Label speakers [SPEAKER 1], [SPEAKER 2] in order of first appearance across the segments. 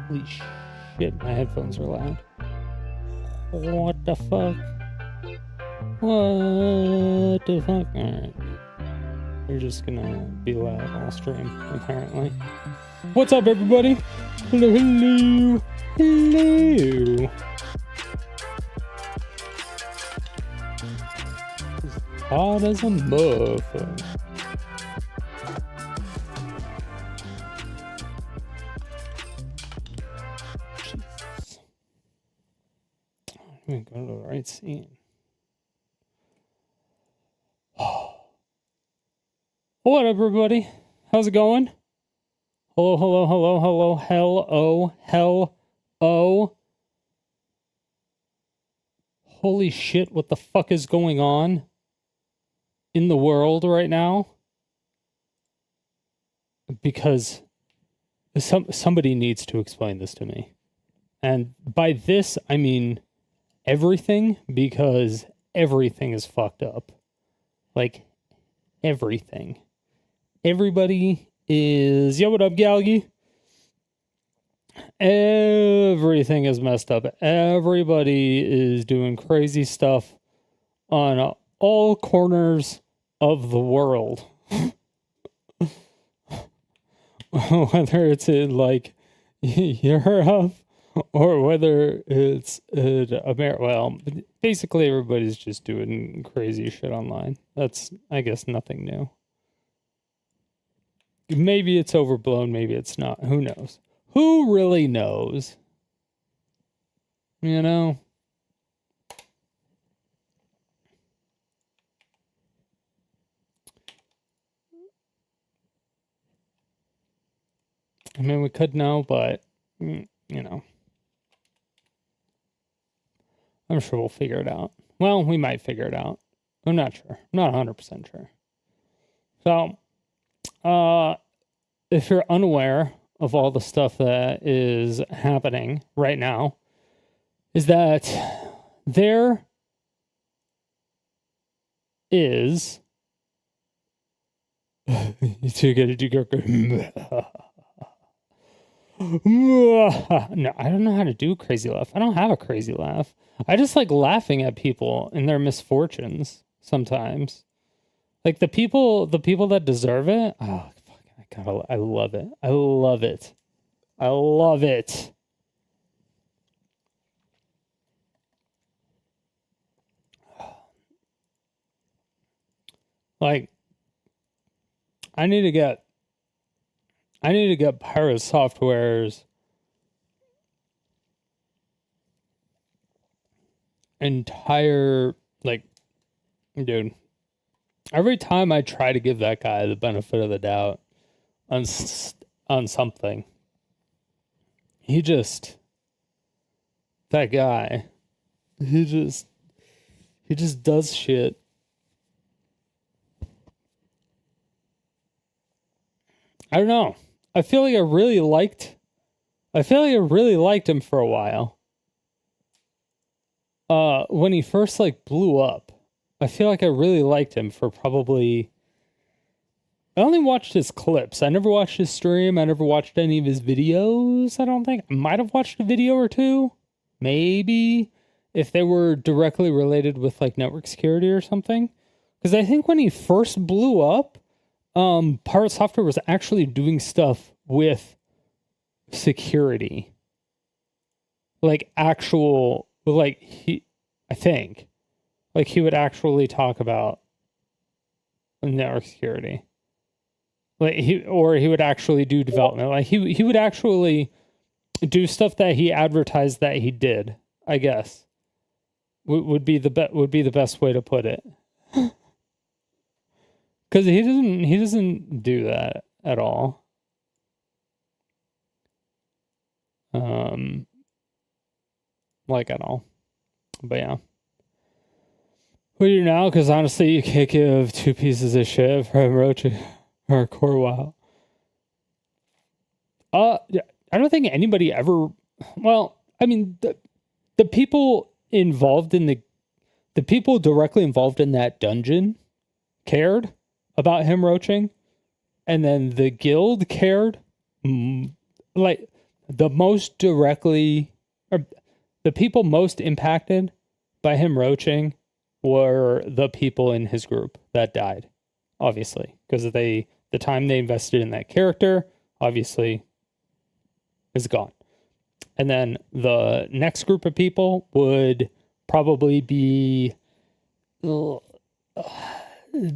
[SPEAKER 1] Holy shit, my headphones are loud. What the fuck? What the fuck? Alright. They're just gonna be loud all stream, apparently. What's up, everybody? Hello, hello, hello. It's hot as a muffin. Jesus. Let me go to the right scene. What up, everybody? How's it going? Hello, hello, hello, hello, hello. Holy shit, what the fuck is going on in the world right now? Because somebody needs to explain this to me. And by this, I mean everything, because everything is fucked up. Like, everything. Everybody is... Yo, what up, Galgi? Everything is messed up. Everybody is doing crazy stuff on all corners of the world. Whether it's in, like, Europe or whether it's in America. Well, basically everybody's just doing crazy shit online. That's, I guess, nothing new. Maybe it's overblown, maybe it's not. Who knows? Who really knows? You know? I mean, we could know, but, I'm sure we'll figure it out. Well, we might figure it out. I'm not sure. I'm not 100% sure. So, if you're unaware of all the stuff that is happening right now, is that there is. You gotta do. No, I don't know how to do a crazy laugh. I don't have a crazy laugh. I just like laughing at people and their misfortunes sometimes. Like the people that deserve it. Oh, fuck, I love it. I love it. I love it. Like, I need to get PirateSoftware's entire, like, dude, every time I try to give that guy the benefit of the doubt on something, that guy, he just does shit. I don't know. I feel like I really liked him for a while. When he first like blew up, I feel like I really liked him for probably. I only watched his clips. I never watched his stream. I never watched any of his videos. I don't think. I might have watched a video or two. Maybe if they were directly related with like network security or something. Because I think when he first blew up, PirateSoftware was actually doing stuff with security. Like actual, like I think, like he would actually talk about network security. Like he would actually do development. Like he would actually do stuff that he advertised that he did, I guess. Would be the best way to put it. Cuz he doesn't do that at all. Like at all. But yeah. What do you do now? Because honestly, you can't give two pieces of shit for Roach or Core WoW. Yeah, I don't think anybody ever. Well, I mean, the people involved in the people directly involved in that dungeon cared about him roaching, and then the guild cared. Like the most directly, or the people most impacted by him roaching were the people in his group that died, obviously, because the time they invested in that character, obviously, is gone. And then the next group of people would probably be,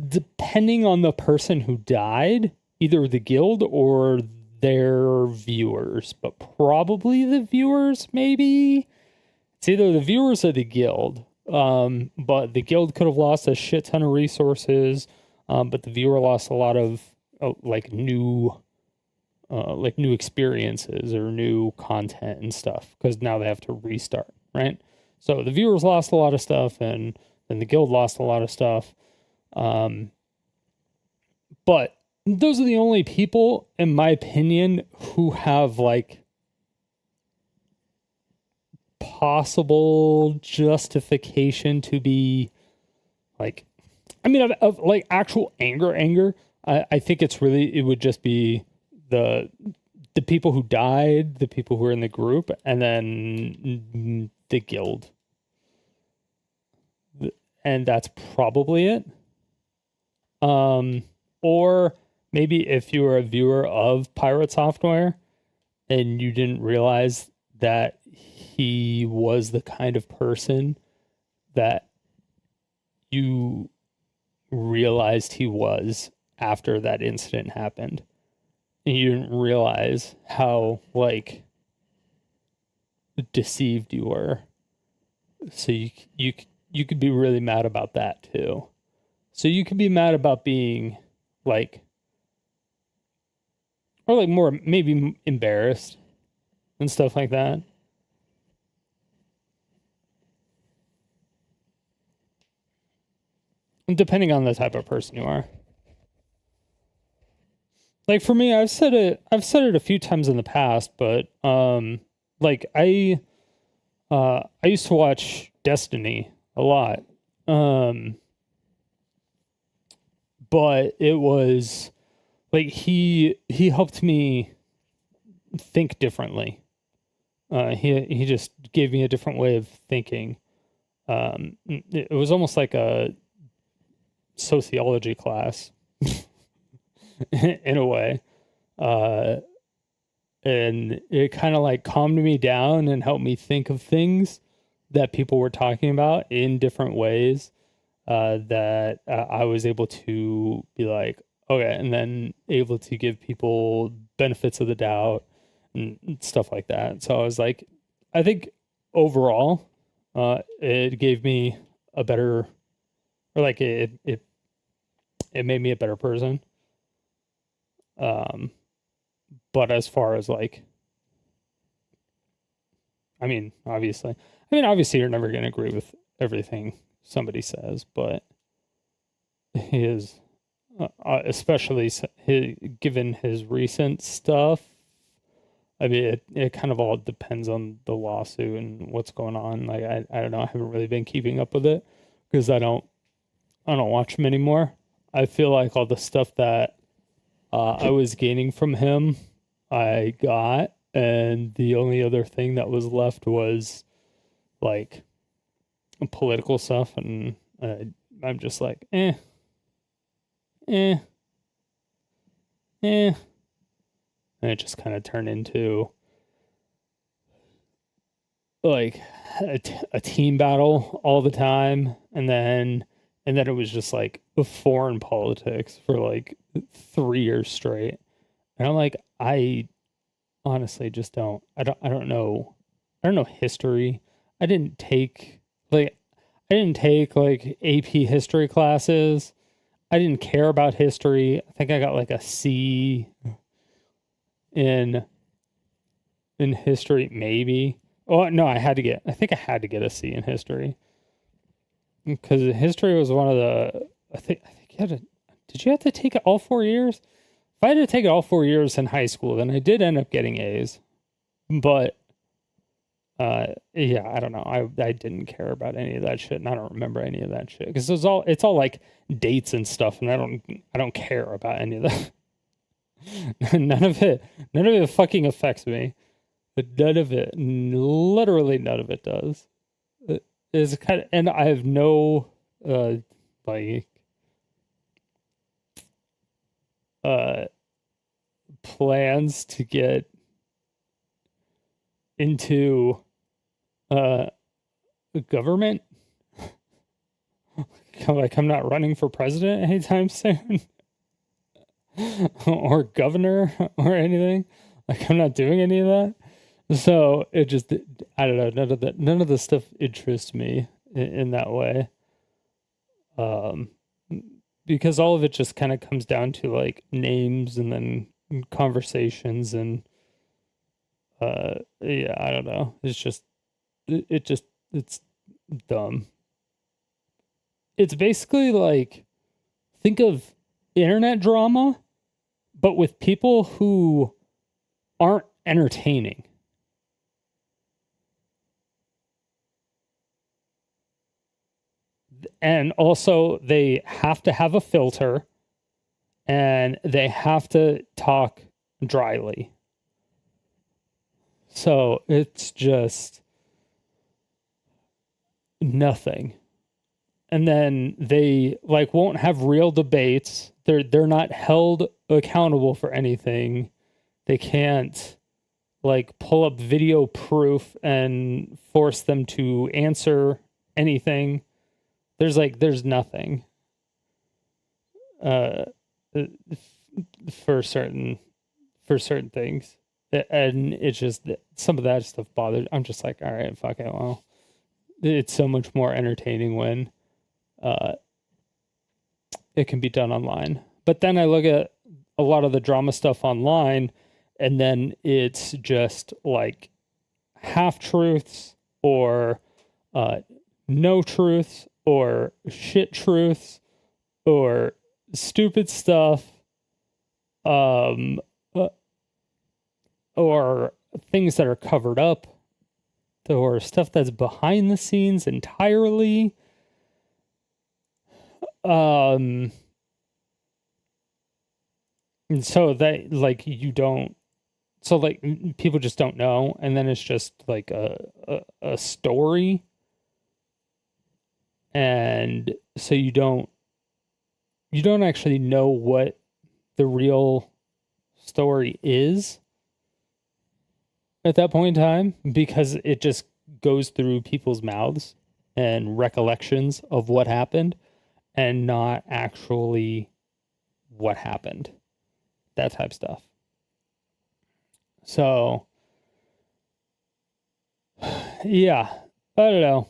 [SPEAKER 1] depending on the person who died, either the guild or their viewers, but probably the viewers, maybe. It's either the viewers or the guild. But the guild could have lost a shit ton of resources, but the viewer lost a lot of new experiences or new content and stuff because now they have to restart, right? So the viewers lost a lot of stuff, and then the guild lost a lot of stuff. But those are the only people, in my opinion, who have like possible justification to be like, I mean, of like actual anger. I think it would just be the people who died, the people who were in the group, and then the guild. And that's probably it. Or maybe if you were a viewer of PirateSoftware and you didn't realize that he was the kind of person that you realized he was after that incident happened. And you didn't realize how, like, deceived you were. So you could be really mad about that too. So you could be mad about being, like, or like more maybe embarrassed and stuff like that. And depending on the type of person you are. Like for me, I've said it a few times in the past, but like I used to watch Destiny a lot. Um but it was like he helped me think differently. He just gave me a different way of thinking. It was almost like a sociology class in a way. Uh, and it kind of like calmed me down and helped me think of things that people were talking about in different ways. That I was able to be like, okay, and then able to give people benefits of the doubt and stuff like that. So I was like, I think overall, it gave me a better, or like it made me a better person. Um, but as far as like, obviously you're never going to agree with everything somebody says, but his, especially given his recent stuff, I mean, it kind of all depends on the lawsuit and what's going on. Like, I don't know. I haven't really been keeping up with it because I don't watch him anymore. I feel like all the stuff that I was gaining from him, I got, and the only other thing that was left was like political stuff, and I'm just like, eh, eh, and it just kind of turned into like a team battle all the time, and then it was just like foreign politics for like 3 years straight, and I'm like, I honestly just I don't know history. I didn't take like I didn't take like AP history classes. I didn't care about history. I think I got like a C in history, maybe. Oh no, I think I had to get a C in history because history was one of the. I think you had to. Did you have to take it all 4 years? If I had to take it all 4 years in high school, then I did end up getting A's. But yeah, I don't know. I didn't care about any of that shit, and I don't remember any of that shit because it's all like dates and stuff, and I don't care about any of that. None of it fucking affects me. But none of it, literally none of it does. It is kind of, and I have no like uh plans to get into uh government. Like I'm not running for president anytime soon or governor or anything. Like I'm not doing any of that. So it just, I don't know, none of the stuff interests me in that way. Um, because all of it just kind of comes down to like names and then conversations and yeah, I don't know. It's just it's dumb. It's basically like, think of internet drama, but with people who aren't entertaining. And also they have to have a filter and they have to talk dryly. So it's just nothing. And then they like won't have real debates. They're not held accountable for anything. They can't like pull up video proof and force them to answer anything. There's nothing uh for certain things, and it's just some of that stuff bothers. I'm just like, all right, fuck it. Well, it's so much more entertaining when it can be done online. But then I look at a lot of the drama stuff online, and then it's just like half truths or no truths or shit truths or stupid stuff, or things that are covered up, or stuff that's behind the scenes entirely. And so that, like, you don't, so like people just don't know, and then it's just like a story, and so you don't actually know what the real story is at that point in time, because it just goes through people's mouths and recollections of what happened, and not actually what happened. That type of stuff. So, yeah, I don't know.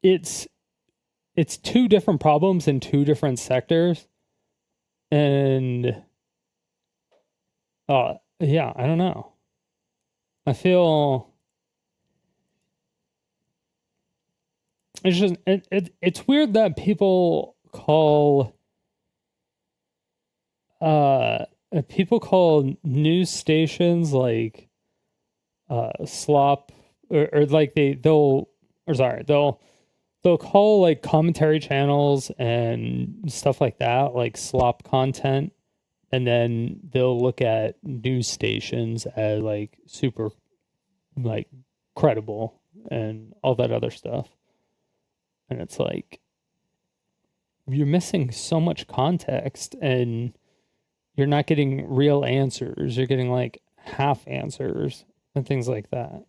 [SPEAKER 1] It's two different problems in two different sectors, and yeah, I don't know. I feel it's just it's weird that people call news stations like slop, or like they'll call like commentary channels and stuff like that like slop content, and then they'll look at news stations as like super like credible and all that other stuff. And it's like, you're missing so much context, and you're not getting real answers. You're getting like half answers and things like that.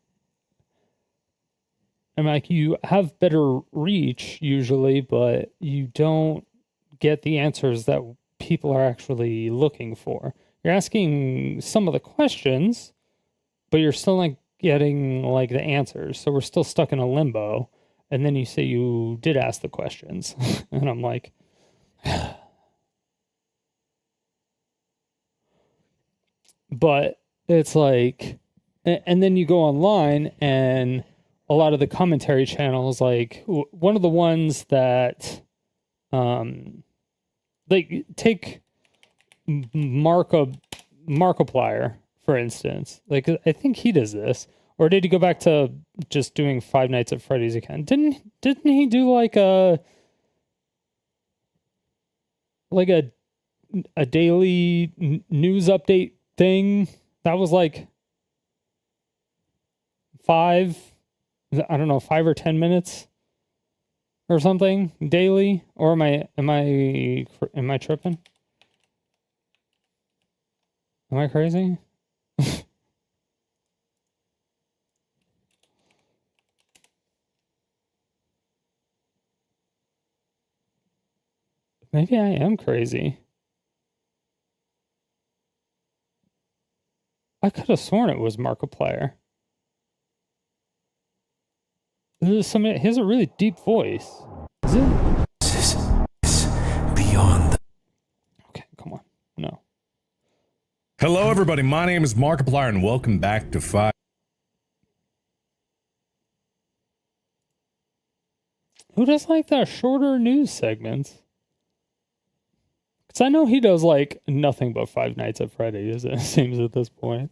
[SPEAKER 1] And like, you have better reach usually, but you don't get the answers that people are actually looking for. You're asking some of the questions, but you're still not getting like the answers. So we're still stuck in a limbo. And then you say you did ask the questions. And I'm like, but it's like, and then you go online, and a lot of the commentary channels, like one of the ones that, like, take Markiplier, for instance. Like, I think he does this. Or did he go back to just doing Five Nights at Freddy's again? Didn't he do like a daily news update thing that was like 5 or 10 minutes or something daily? Or am I tripping? Am I crazy? Maybe I am crazy. I could have sworn it was Markiplier. He has a really deep voice. Is it?
[SPEAKER 2] This is beyond the...
[SPEAKER 1] Okay, come on. No.
[SPEAKER 2] Hello, everybody. My name is Markiplier, and welcome back to Five.
[SPEAKER 1] Who does like the shorter news segments? Because I know he does like nothing but Five Nights at Freddy's, it seems at this point.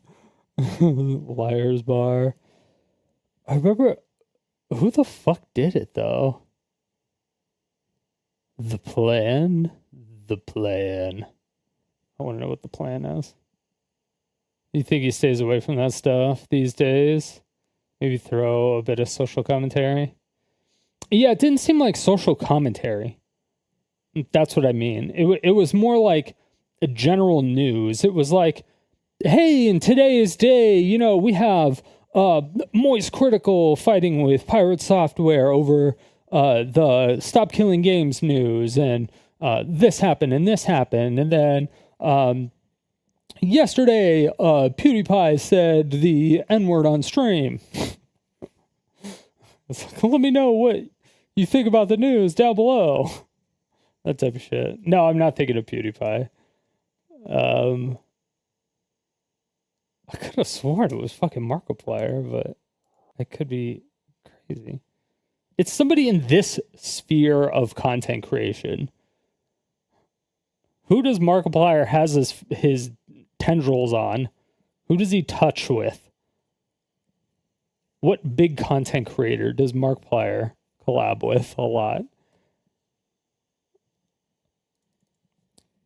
[SPEAKER 1] Liar's Bar. I remember, who the fuck did it though? The Plan? The Plan. I want to know what the plan is. You think he stays away from that stuff these days? Maybe throw a bit of social commentary? Yeah, it didn't seem like social commentary. That's what I mean. It was more like a general news. It was like, hey, in today's day, you know, we have Moist Critical fighting with PirateSoftware over the Stop Killing Games news, and this happened, and then yesterday, PewDiePie said the N-word on stream. It's like, let me know what you think about the news down below. that type of shit. No, I'm not thinking of PewDiePie. I could have sworn it was fucking Markiplier, but I could be crazy. It's somebody in this sphere of content creation. Who does Markiplier has his tendrils on? Who does he touch with? What big content creator does Markiplier collab with a lot?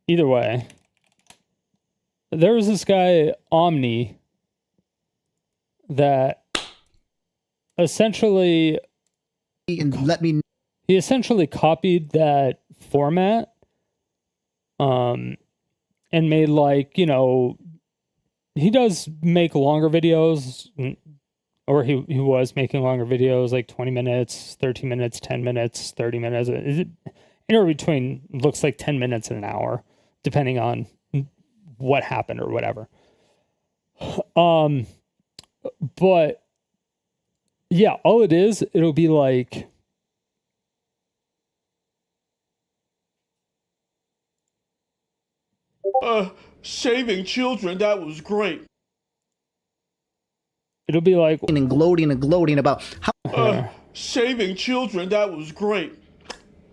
[SPEAKER 1] Either way, there was this guy, Omni, that essentially...
[SPEAKER 3] he
[SPEAKER 1] essentially copied that format and made, like, you know, he does make longer videos, or he was making longer videos, like 20 minutes, 13 minutes, 10 minutes, 30 minutes. Anywhere between, looks like 10 minutes and an hour, depending on what happened or whatever. But yeah, all it is, it'll be like,
[SPEAKER 4] saving children, that was great.
[SPEAKER 1] it'll be like,
[SPEAKER 3] and gloating about how
[SPEAKER 4] Saving children, that was great.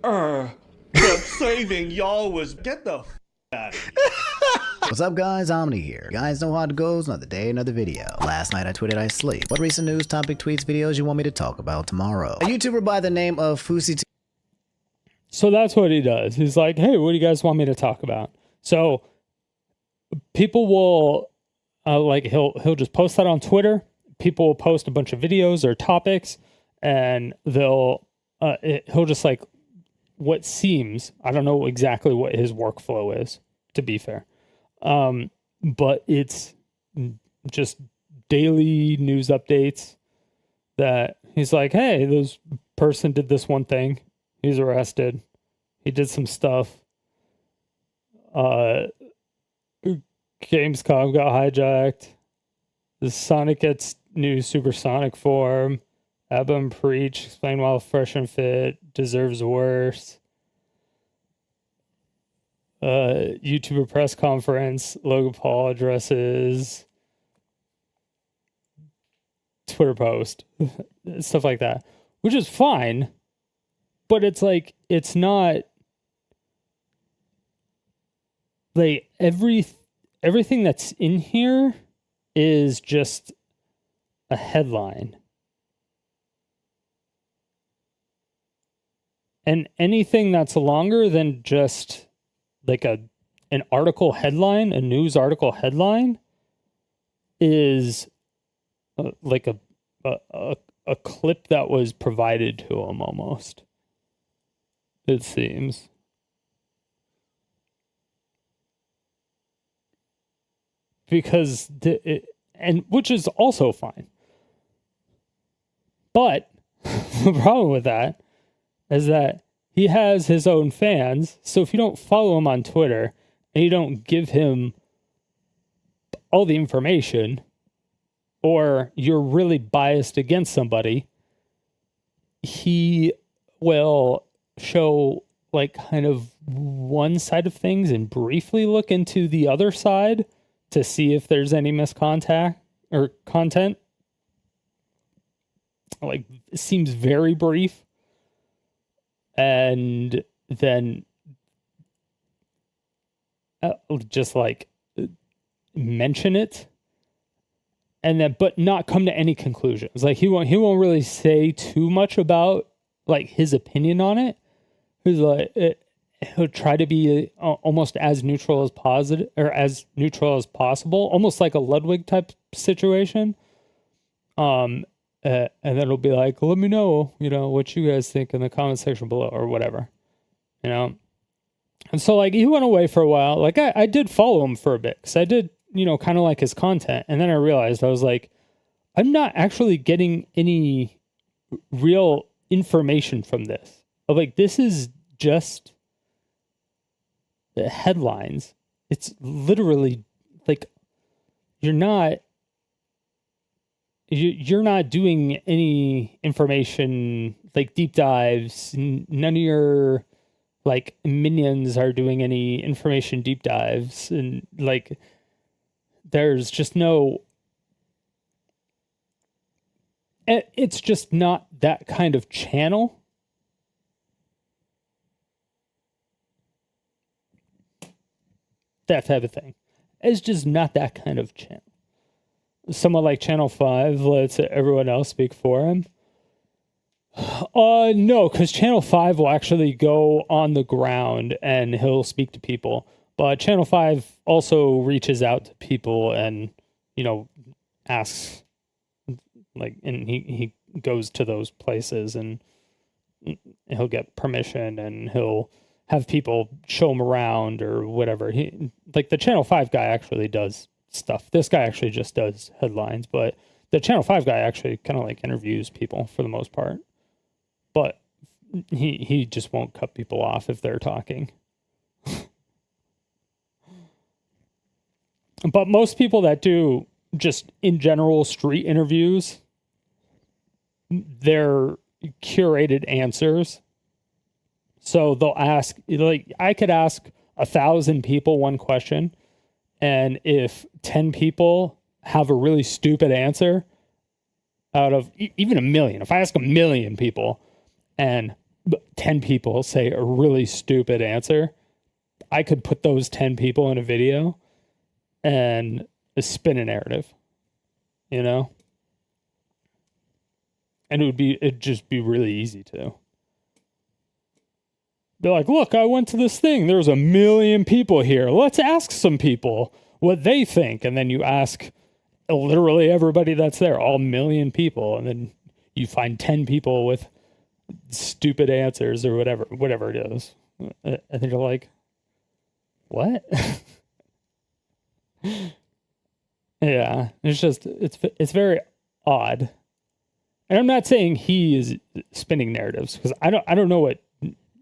[SPEAKER 4] But saving y'all was get the f out of here.
[SPEAKER 3] What's up, guys? Omni here. You guys know how it goes. Another day, another video. Last night I tweeted I sleep. What recent news, topic, tweets, videos you want me to talk about tomorrow? A YouTuber by the name of Fusi.
[SPEAKER 1] so that's what he does. He's like, hey, what do you guys want me to talk about? So people will, like, he'll just post that on Twitter. People will post a bunch of videos or topics, and he'll just, like, what seems, I don't know exactly what his workflow is, to be fair. But it's just daily news updates that he's like, hey, this person did this one thing. He's arrested. He did some stuff. Gamescom got hijacked. The Sonic gets new supersonic form. Abba and Preach explain why Fresh and Fit deserves worse. YouTuber press conference. Logan Paul addresses. Twitter post. Stuff like that. Which is fine. But it's like, it's not like everything that's in here is just a headline. And anything that's longer than just like an article headline, a news article headline, is like a clip that was provided to him almost. It seems. Because and which is also fine. But the problem with that is that he has his own fans. So if you don't follow him on Twitter and you don't give him all the information, or you're really biased against somebody, he will show like kind of one side of things and briefly look into the other side to see if there's any miscontact or content. Like, it seems very brief. And then just like mention it, and then but not come to any conclusions. Like, he won't really say too much about like his opinion on it. He's like, he'll try to be almost as neutral as positive, or as neutral as possible, almost like a Ludwig type situation. And then it'll be like, let me know, what you guys think in the comment section below, or whatever, And so, like, he went away for a while. Like, I did follow him for a bit, because I did, kind of like his content. And then I realized, I was like, I'm not actually getting any real information from this. Like, this is just the headlines. It's literally like, you're not doing any information, like deep dives. None of your like minions are doing any information deep dives, and like there's just no, it's just not that kind of channel. That type of thing. It's just not that kind of channel. Someone like Channel 5 lets everyone else speak for him. No, because Channel 5 will actually go on the ground and he'll speak to people. But Channel 5 also reaches out to people and, asks, like, and he goes to those places and he'll get permission and he'll have people show him around or whatever. Like the Channel 5 guy actually does stuff. This guy actually just does headlines, but the Channel 5 guy actually kind of like interviews people for the most part. But he just won't cut people off if they're talking. But most people that do just in general street interviews, they're curated answers. So they'll ask, like, I could ask 1,000 people one question, and if 10 people have a really stupid answer out of even 1 million, if I ask 1 million people and 10 people say a really stupid answer, I could put those 10 people in a video and spin a narrative, And it'd just be really easy to. They're like, look, I went to this thing. There's 1 million people here. Let's ask some people what they think. And then you ask literally everybody that's there, all 1 million people. And then you find 10 people with stupid answers or whatever it is. I think you're like, what? Yeah, it's very odd. And I'm not saying he is spinning narratives because I don't know what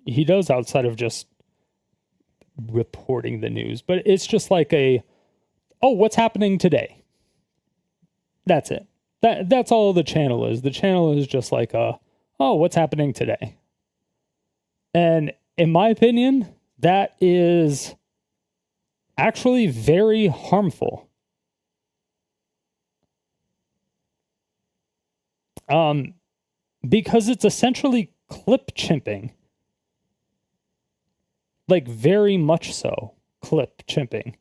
[SPEAKER 1] he does outside of just reporting the news, but it's just like what's happening today? That's it. That's all the channel is. The channel is just like what's happening today? And in my opinion, that is actually very harmful. Because it's essentially clip chimping. Like very much so, clip chimping.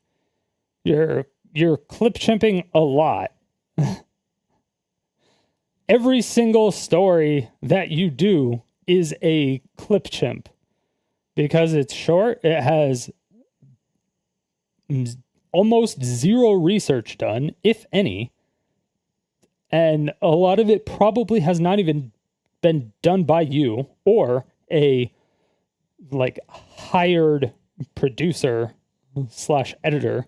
[SPEAKER 1] You're clip chimping a lot. Every single story that you do is a clip chimp because it's short. It has almost zero research done, if any. And a lot of it probably has not even been done by you or a like hired producer / editor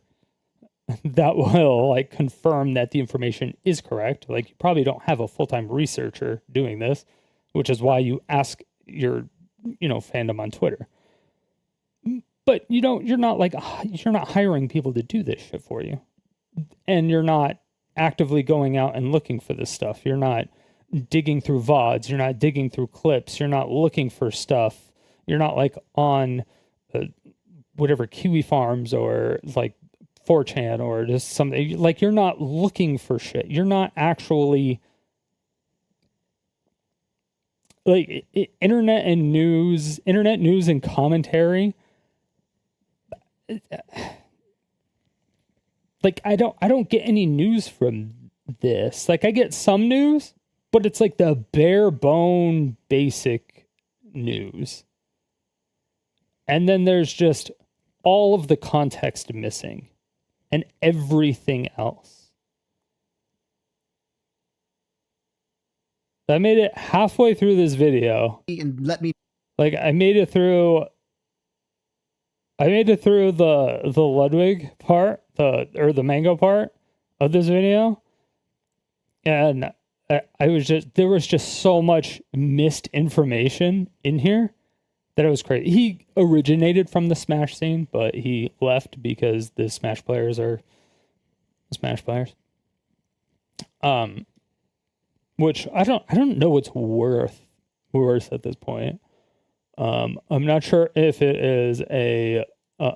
[SPEAKER 1] that will like confirm that the information is correct. Like you probably don't have a full-time researcher doing this, which is why you ask your, fandom on Twitter. But you're not hiring people to do this shit for you. And you're not actively going out and looking for this stuff. You're not digging through VODs. You're not digging through clips. You're not looking for stuff. You're not like on whatever Kiwi Farms or like 4chan or just something. Like you're not looking for shit. You're not actually like internet news and commentary. Like I don't get any news from this. Like I get some news, but it's like the bare bone basic news. And then there's just all of the context missing and everything else. I made it halfway through this video.
[SPEAKER 3] And let me
[SPEAKER 1] I made it through the Ludwig part, the mango part of this video. And there was just so much missed information in here that it was crazy. He originated from the Smash scene, but he left because the Smash players are Smash players. Which I don't know what's worth at this point. I'm not sure if it is a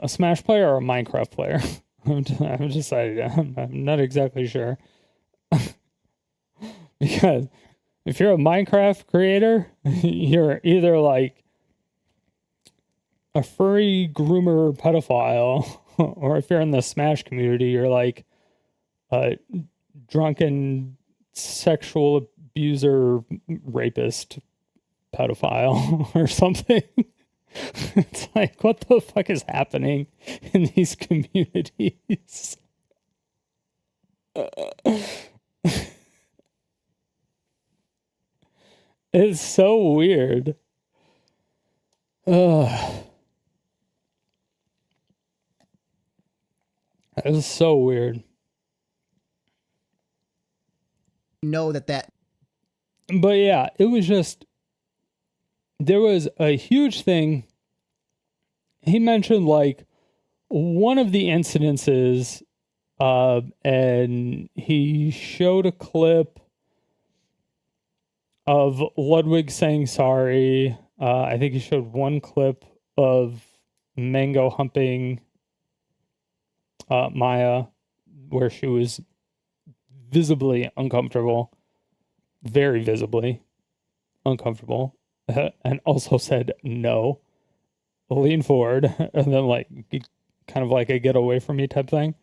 [SPEAKER 1] Smash player or a Minecraft player. I'm decided. I'm not exactly sure. Because if you're a Minecraft creator, you're either like a furry groomer pedophile, or if you're in the Smash community, you're like a drunken sexual abuser, rapist, pedophile, or something. It's like, what the fuck is happening in these communities? It's so weird. It's so weird.
[SPEAKER 3] Know that
[SPEAKER 1] But yeah, it was just, there was a huge thing. He mentioned like one of the incidences, and he showed a clip of Ludwig saying sorry. I think he showed one clip of Mango humping Maya, where she was visibly uncomfortable, very visibly uncomfortable, and also said no, lean forward, and then like kind of like a get away from me type thing.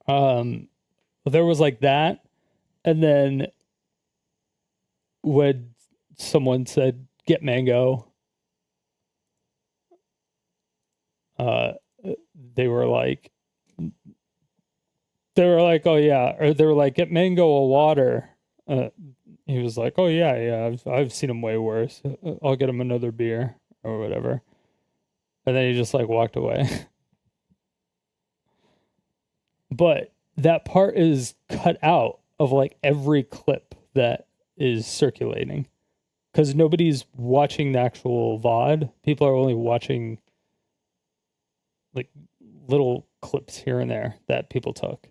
[SPEAKER 1] There was like that, and then when someone said get Mango, they were like, oh yeah, or they were like, get Mango a water. He was like, oh yeah, I've seen him way worse. I'll get him another beer or whatever. And then he just like walked away. But that part is cut out of like every clip that is circulating, because nobody's watching the actual VOD. People are only watching like little clips here and there that people took,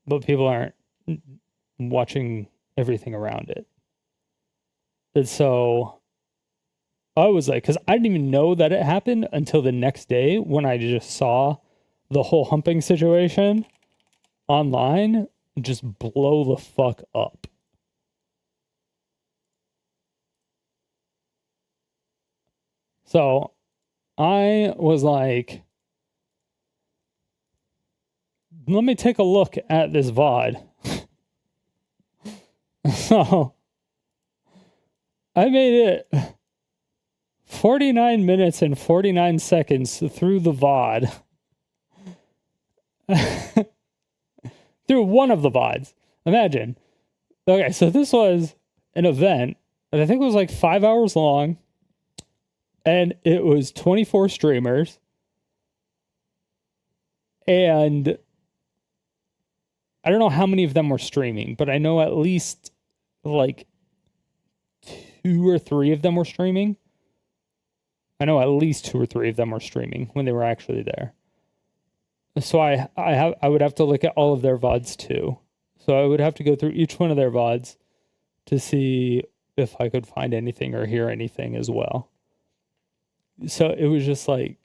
[SPEAKER 1] but people aren't watching everything around it. And so I was like, because I didn't even know that it happened until the next day when I just saw the whole humping situation online just blow the fuck up. So I was like, let me take a look at this VOD. So I made it 49 minutes and 49 seconds through the VOD. Through one of the VODs. Imagine. Okay, so this was an event that I think was like 5 hours long. And it was 24 streamers. And I don't know how many of them were streaming, but I know at least like 2 or 3 of them were streaming. I know at least 2 or 3 of them were streaming when they were actually there. So I would have to look at all of their VODs too. So I would have to go through each one of their VODs to see if I could find anything or hear anything as well. So it was just like,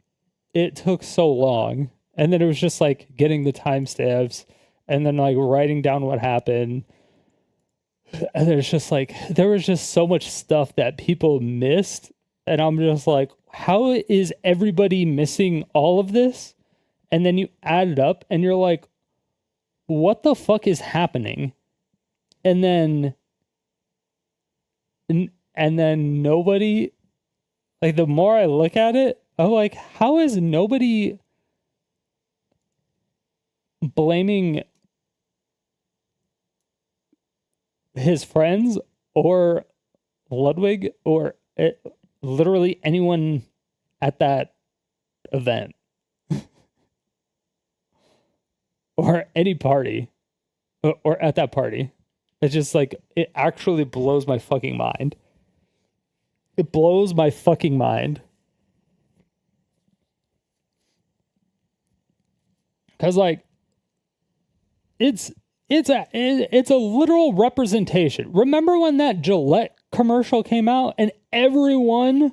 [SPEAKER 1] it took so long. And then it was just like getting the timestamps and then like writing down what happened. And there's just like, there was just so much stuff that people missed. And I'm just like, how is everybody missing all of this? And then you add it up and you're like, what the fuck is happening? And then nobody, like the more I look at it, I'm like, how is nobody blaming his friends or Ludwig or literally anyone at that event or any party or at that party? It's just like, it actually blows my fucking mind. It blows my fucking mind. Because like, it's a literal representation. Remember when that Gillette commercial came out, and everyone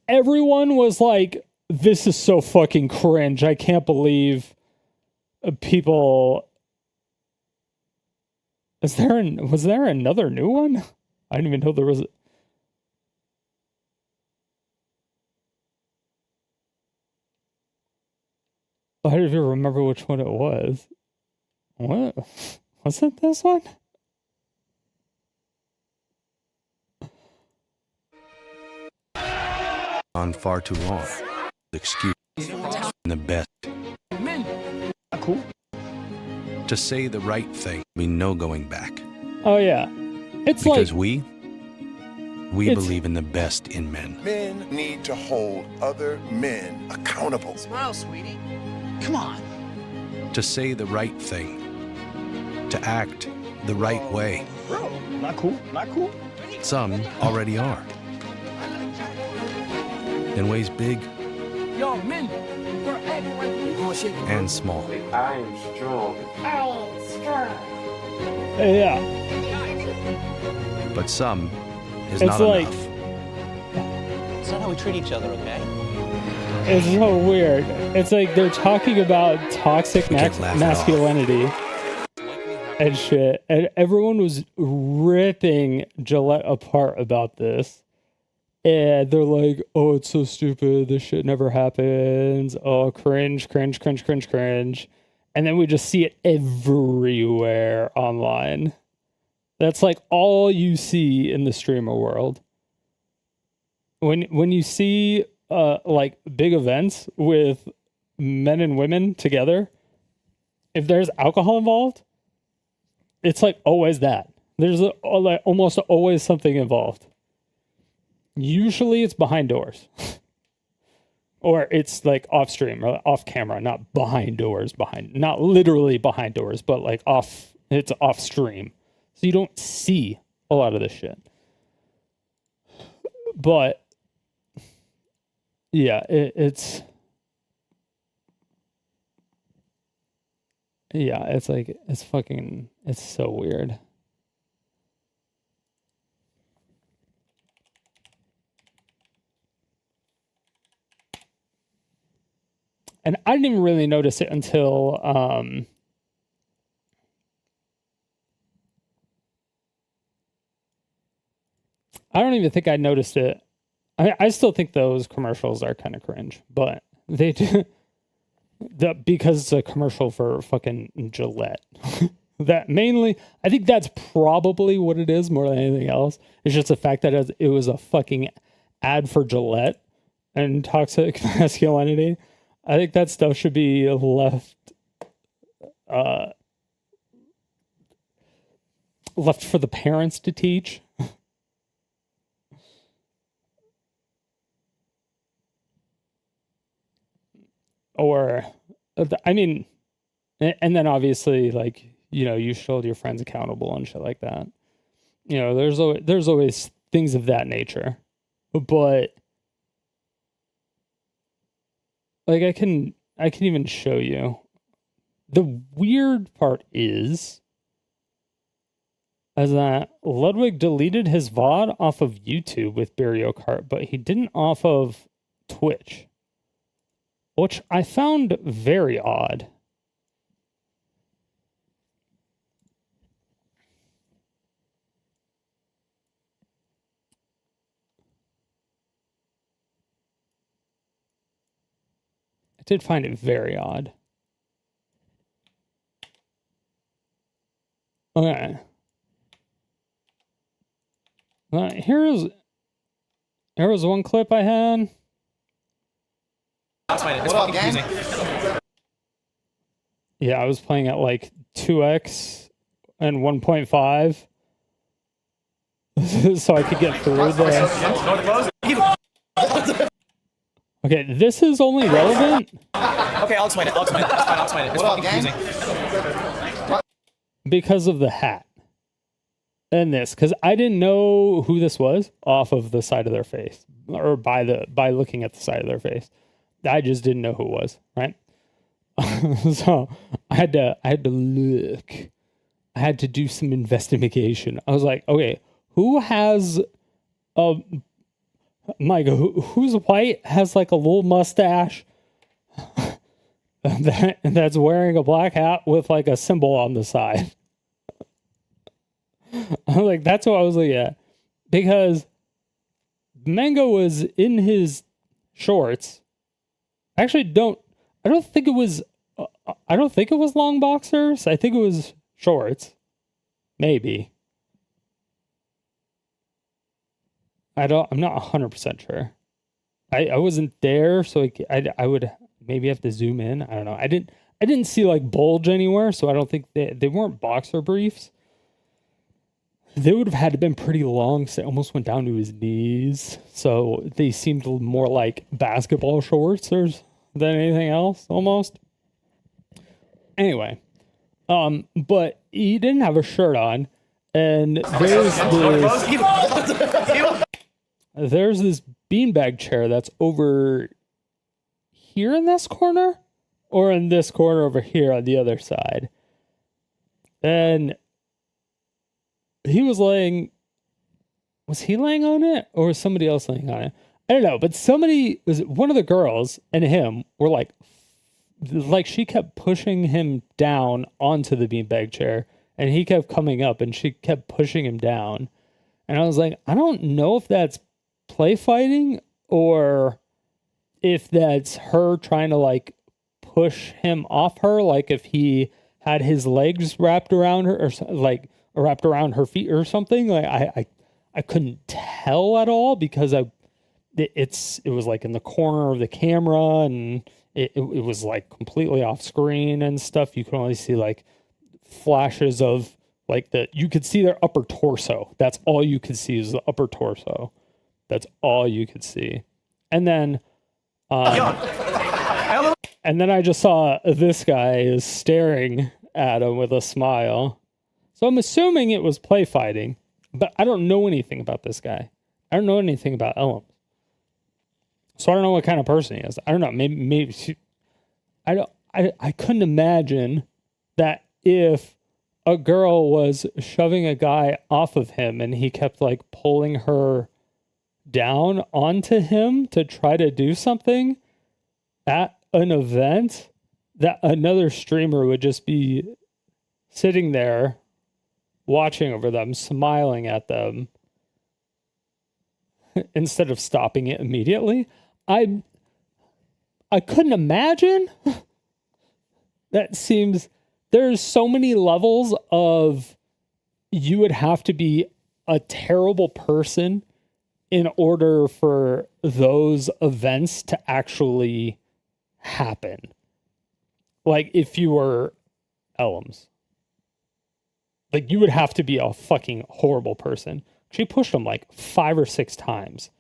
[SPEAKER 1] was like, this is so fucking cringe. I can't believe people. Was there another new one? I didn't even know there was. I don't even remember which one it was. What? Was it this one?
[SPEAKER 5] On far too long. Excuse the best.
[SPEAKER 3] Cool.
[SPEAKER 5] To say the right thing, mean no going back.
[SPEAKER 1] Oh yeah, it's
[SPEAKER 5] Because
[SPEAKER 1] like
[SPEAKER 5] we
[SPEAKER 1] it's-
[SPEAKER 5] believe in the best in men.
[SPEAKER 6] Men need to hold other men accountable.
[SPEAKER 7] Smile, sweetie.
[SPEAKER 3] Come on.
[SPEAKER 5] To say the right thing. To act the right way.
[SPEAKER 3] Bro, not cool. Not cool.
[SPEAKER 5] Some already are. In ways big
[SPEAKER 7] Yo, men, we're acting like we gonna shake it.
[SPEAKER 5] and small.
[SPEAKER 4] I am strong.
[SPEAKER 1] yeah.
[SPEAKER 5] But some is
[SPEAKER 1] It's
[SPEAKER 5] not
[SPEAKER 1] like-
[SPEAKER 5] enough.
[SPEAKER 8] It's not how we treat each other, okay?
[SPEAKER 1] It's so weird. It's like they're talking about toxic
[SPEAKER 5] We can't laugh it off.
[SPEAKER 1] masculinity and shit, and everyone was ripping Gillette apart about this. And they're like, oh, it's so stupid. This shit never happens. Oh, cringe, cringe, cringe, cringe, cringe. And then we just see it everywhere online. That's like all you see in the streamer world. When you see like big events with men and women together, if there's alcohol involved, it's like always that. There's like almost always something involved. Usually it's behind doors. Or it's like off stream or off camera, not behind doors, not literally behind doors, but like it's off stream. So you don't see a lot of this shit. But yeah, it's like, it's so weird. And I didn't even really notice it until I don't even think I noticed it. I still think those commercials are kind of cringe, but they do because it's a commercial for fucking Gillette. That mainly, I think that's probably what it is more than anything else. It's just the fact that it was a fucking ad for Gillette and toxic masculinity. I think that stuff should be left for the parents to teach. Or, I mean, and then obviously, like, you know, you should hold your friends accountable and shit like that. You know, there's always things of that nature. But like I can even show you. The weird part is that Ludwig deleted his VOD off of YouTube with Beerio Kart, but he didn't off of Twitch, which I found very odd. I did find it very odd. Okay. Here was one clip I had.
[SPEAKER 8] That's fine. It's fucking confusing.
[SPEAKER 1] Yeah, I was playing at like 2x and 1.5. So I could get through the... Okay, this is only relevant
[SPEAKER 8] Okay, I'll explain it. That's fine. I'll explain it. It's fucking confusing.
[SPEAKER 1] because of the hat. And this, because I didn't know who this was off of the side of their face, or by looking at the side of their face. I just didn't know who it was, right? So I had to look, I had to do some investigation. I was like, okay, who has who's white, has like a little mustache, that's wearing a black hat with like a symbol on the side? I was like, that's what I was looking at. Because Mango was in his shorts. I don't think it was long boxers. I think it was shorts. Maybe. I'm not 100% sure. I wasn't there, so I would maybe have to zoom in. I don't know. I didn't see like bulge anywhere, so I don't think they weren't boxer briefs. They would have had to been pretty long, so it almost went down to his knees. So they seemed more like basketball shorts than anything else, almost. Anyway, but he didn't have a shirt on, and there's this beanbag chair that's over here in this corner, or in this corner over here on the other side. And he was laying on it, or was somebody else laying on it? I don't know, but one of the girls and him were like she kept pushing him down onto the beanbag chair, and he kept coming up and she kept pushing him down. And I was like, I don't know if that's play fighting or if that's her trying to like push him off her, like if he had his legs wrapped around her or like wrapped around her feet or something. Like I couldn't tell at all because it was like in the corner of the camera, and it was like completely off screen and stuff. You could only see like flashes of like you could see their upper torso. That's all you could see is the upper torso. That's all you could see. And then I just saw this guy is staring at him with a smile. So I'm assuming it was play fighting, but I don't know anything about this guy. I don't know anything about Ellum. So I don't know what kind of person he is. I don't know. Maybe I couldn't imagine that if a girl was shoving a guy off of him and he kept like pulling her down onto him to try to do something at an event, that another streamer would just be sitting there watching over them, smiling at them instead of stopping it immediately. I couldn't imagine. There's so many levels of, you would have to be a terrible person in order for those events to actually happen. Like if you were Ellums. Like, you would have to be a fucking horrible person. She pushed him like 5 or 6 times.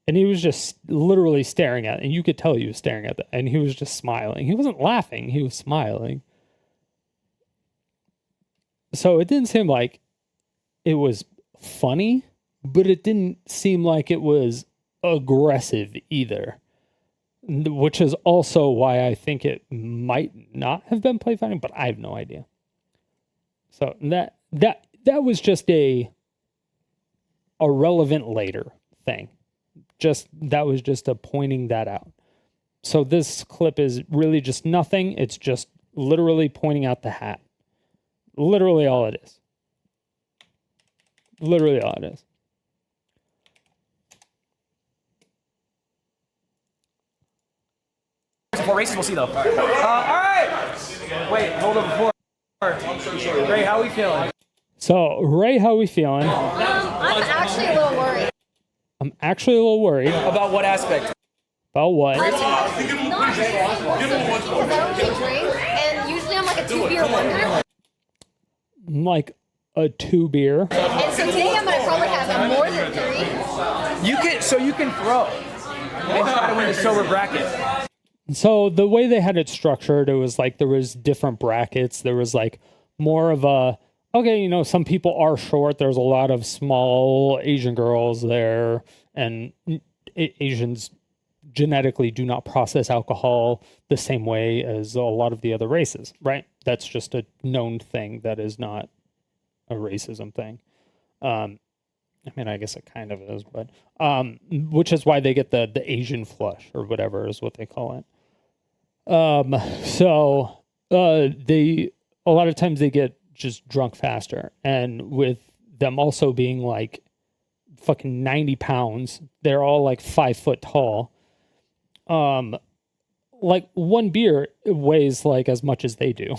[SPEAKER 1] And he was just literally staring at it. And you could tell he was staring at it. And he was just smiling. He wasn't laughing. He was smiling. So it didn't seem like it was funny. But it didn't seem like it was aggressive either. Which is also why I think it might not have been play fighting. But I have no idea. So that was just a relevant later thing. That was just a pointing that out. So this clip is really just nothing. It's just literally pointing out the hat. Literally all it is. Literally all it is.
[SPEAKER 8] Before races, we'll see though. All right. Wait, hold on before. Ray, how are we feeling?
[SPEAKER 1] So, Ray, how are we feeling?
[SPEAKER 9] I'm actually a little worried.
[SPEAKER 1] I'm actually a little worried.
[SPEAKER 8] About what aspect?
[SPEAKER 1] About what?
[SPEAKER 9] Not because I don't really drink, and usually I'm like a 2-beer wonder.
[SPEAKER 1] I'm like a 2 beer.
[SPEAKER 9] And so today I'm gonna probably have more than 3.
[SPEAKER 8] You can throw and try to win the sober bracket.
[SPEAKER 1] So the way they had it structured, it was like there was different brackets. There was like more of a, okay, you know, some people are short. There's a lot of small Asian girls there, and Asians genetically do not process alcohol the same way as a lot of the other races, right? That's just a known thing that is not a racism thing. I mean, I guess it kind of is, but which is why they get the Asian flush or whatever is what they call it. So they a lot of times they get just drunk faster, and with them also being like fucking 90 pounds, they're all like 5 foot tall. Like one beer weighs like as much as they do.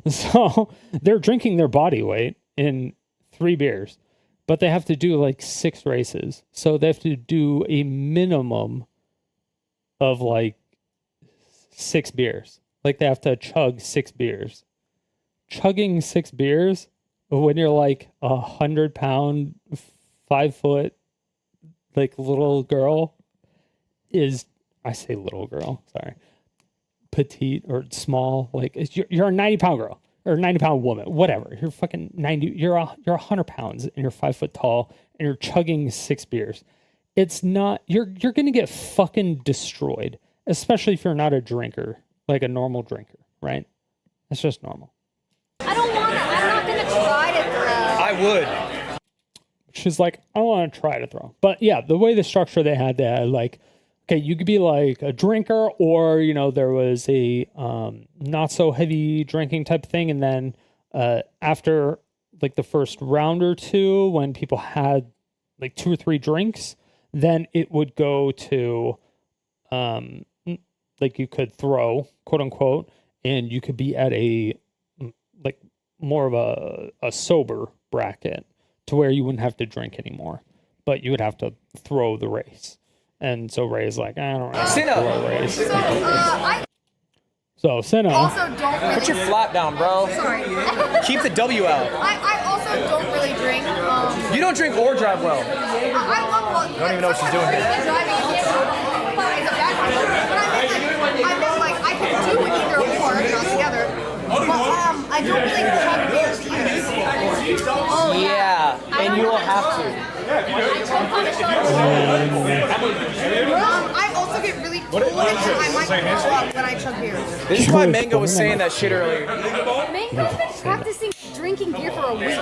[SPEAKER 1] So they're drinking their body weight in 3 beers, but they have to do like 6 races. So they have to do a minimum of like 6 beers. Like they have to chug 6 beers. Chugging 6 beers when you're like 100-pound, 5 foot, like little girl is, I say little girl, sorry, petite or small, like you're a 90-pound girl or a 90-pound woman, whatever. You're fucking 90, you're 100 pounds and you're 5 foot tall and you're chugging 6 beers. It's not, you're going to get fucking destroyed, especially if you're not a drinker, like a normal drinker, right? That's just normal.
[SPEAKER 9] I don't want to. I'm not going to try to throw.
[SPEAKER 8] I would.
[SPEAKER 1] She's like, I want to try to throw. But yeah, the way the structure they had like, okay, you could be like a drinker, or, you know, there was a not so heavy drinking type thing. And then after like the first round or two, when people had like 2 or 3 drinks, then it would go to like you could throw, quote unquote, and you could be at a like more of a sober bracket to where you wouldn't have to drink anymore, but you would have to throw the race. And so Ray's like, I don't really throw a race. So Cinna.
[SPEAKER 9] Also don't really.
[SPEAKER 8] Put your flat down, bro.
[SPEAKER 9] Sorry.
[SPEAKER 8] Keep the W out.
[SPEAKER 9] I also don't really drink.
[SPEAKER 8] You don't drink or drive well.
[SPEAKER 9] I love.
[SPEAKER 8] I don't even know what she's doing here.
[SPEAKER 9] I meant like I can do either or, not together. But I don't really chug beers either. Oh
[SPEAKER 8] Yeah, and you will have to.
[SPEAKER 9] I also get really cold and I might throw up when I chug beers.
[SPEAKER 8] This is why Mango was saying that shit earlier.
[SPEAKER 9] Mango's been practicing drinking beer for a week.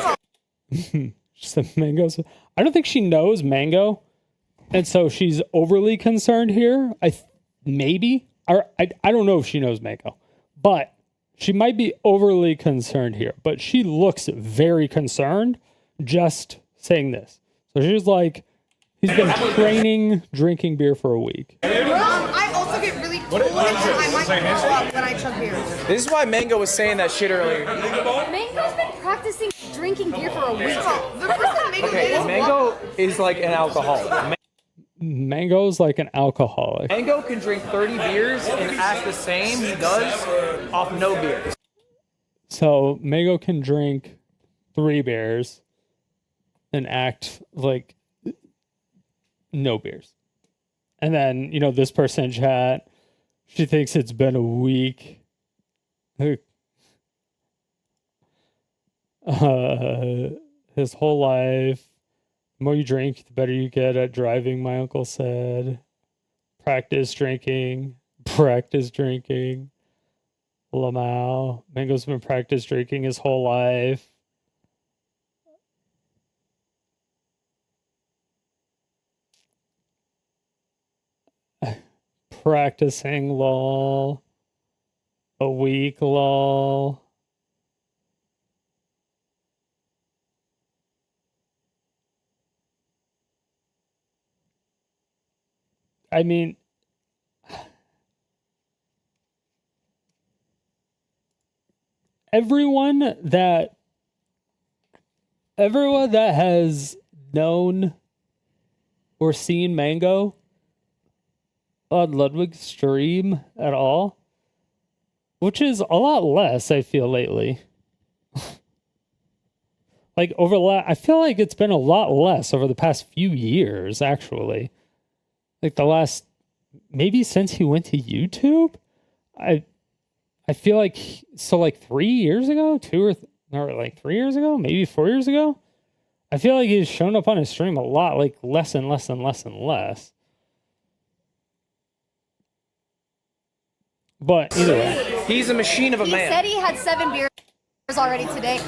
[SPEAKER 1] She said Mango's. I don't think she knows Mango, and so she's overly concerned here. Maybe, or I don't know if she knows Mango, but she might be overly concerned here. But she looks very concerned just saying this. So she's like, he's been training drinking beer for a week.
[SPEAKER 9] I also get really cold and I might throw up when I chug beers.
[SPEAKER 8] This is why Mango was saying that shit earlier.
[SPEAKER 9] Mango's been practicing drinking beer for a week. The first thing Mango did is
[SPEAKER 8] Mango is like an alcoholic.
[SPEAKER 1] Mango's like an alcoholic.
[SPEAKER 8] Mango can drink 30 beers and act the same he does off no beers.
[SPEAKER 1] So Mango can drink 3 beers and act like no beers. And then, you know, this person in chat, she thinks it's been a week. His whole life. The more you drink, the better you get at driving, my uncle said. Practice drinking. Lamau. Mango's been practice drinking his whole life. Practicing, lol. A week, lol. I mean, everyone that has known or seen Mango on Ludwig's stream at all, which is a lot less, I feel, lately. Like I feel like it's been a lot less over the past few years, actually. Like the last, maybe since he went to YouTube, I feel like, so like 3 years ago, like 3 years ago, maybe 4 years ago, I feel like he's shown up on his stream a lot, like less and less and less and less. But either way,
[SPEAKER 8] he's a machine of a man.
[SPEAKER 9] He said he had 7 beers already today.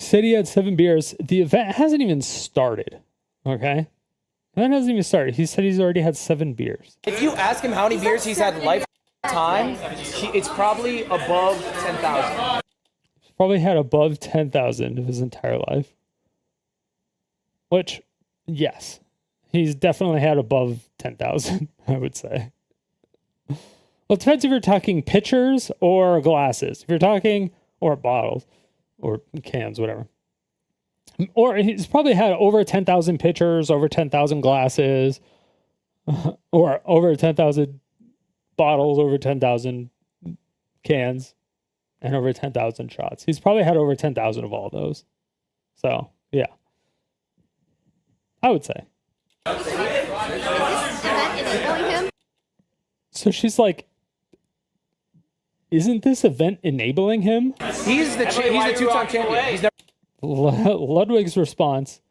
[SPEAKER 1] said he had 7 beers. The event hasn't even started. Okay? The event hasn't even started. He said he's already had 7 beers.
[SPEAKER 8] If you ask him how many beers he's had lifetime, it's probably above 10,000.
[SPEAKER 1] He's probably had above 10,000 of his entire life. Which, yes, he's definitely had above 10,000, I would say. Well, it depends if you're talking pitchers or glasses. If you're talking, or bottles, or cans, whatever. Or he's probably had over 10,000 pitchers, over 10,000 glasses, or over 10,000 bottles, over 10,000 cans, and over 10,000 shots. He's probably had over 10,000 of all those. So, yeah. I would say.
[SPEAKER 9] Is this event enabling him?
[SPEAKER 1] So she's like, isn't this event enabling him?
[SPEAKER 8] He's the 2-time champion. He's never
[SPEAKER 1] Ludwig's response,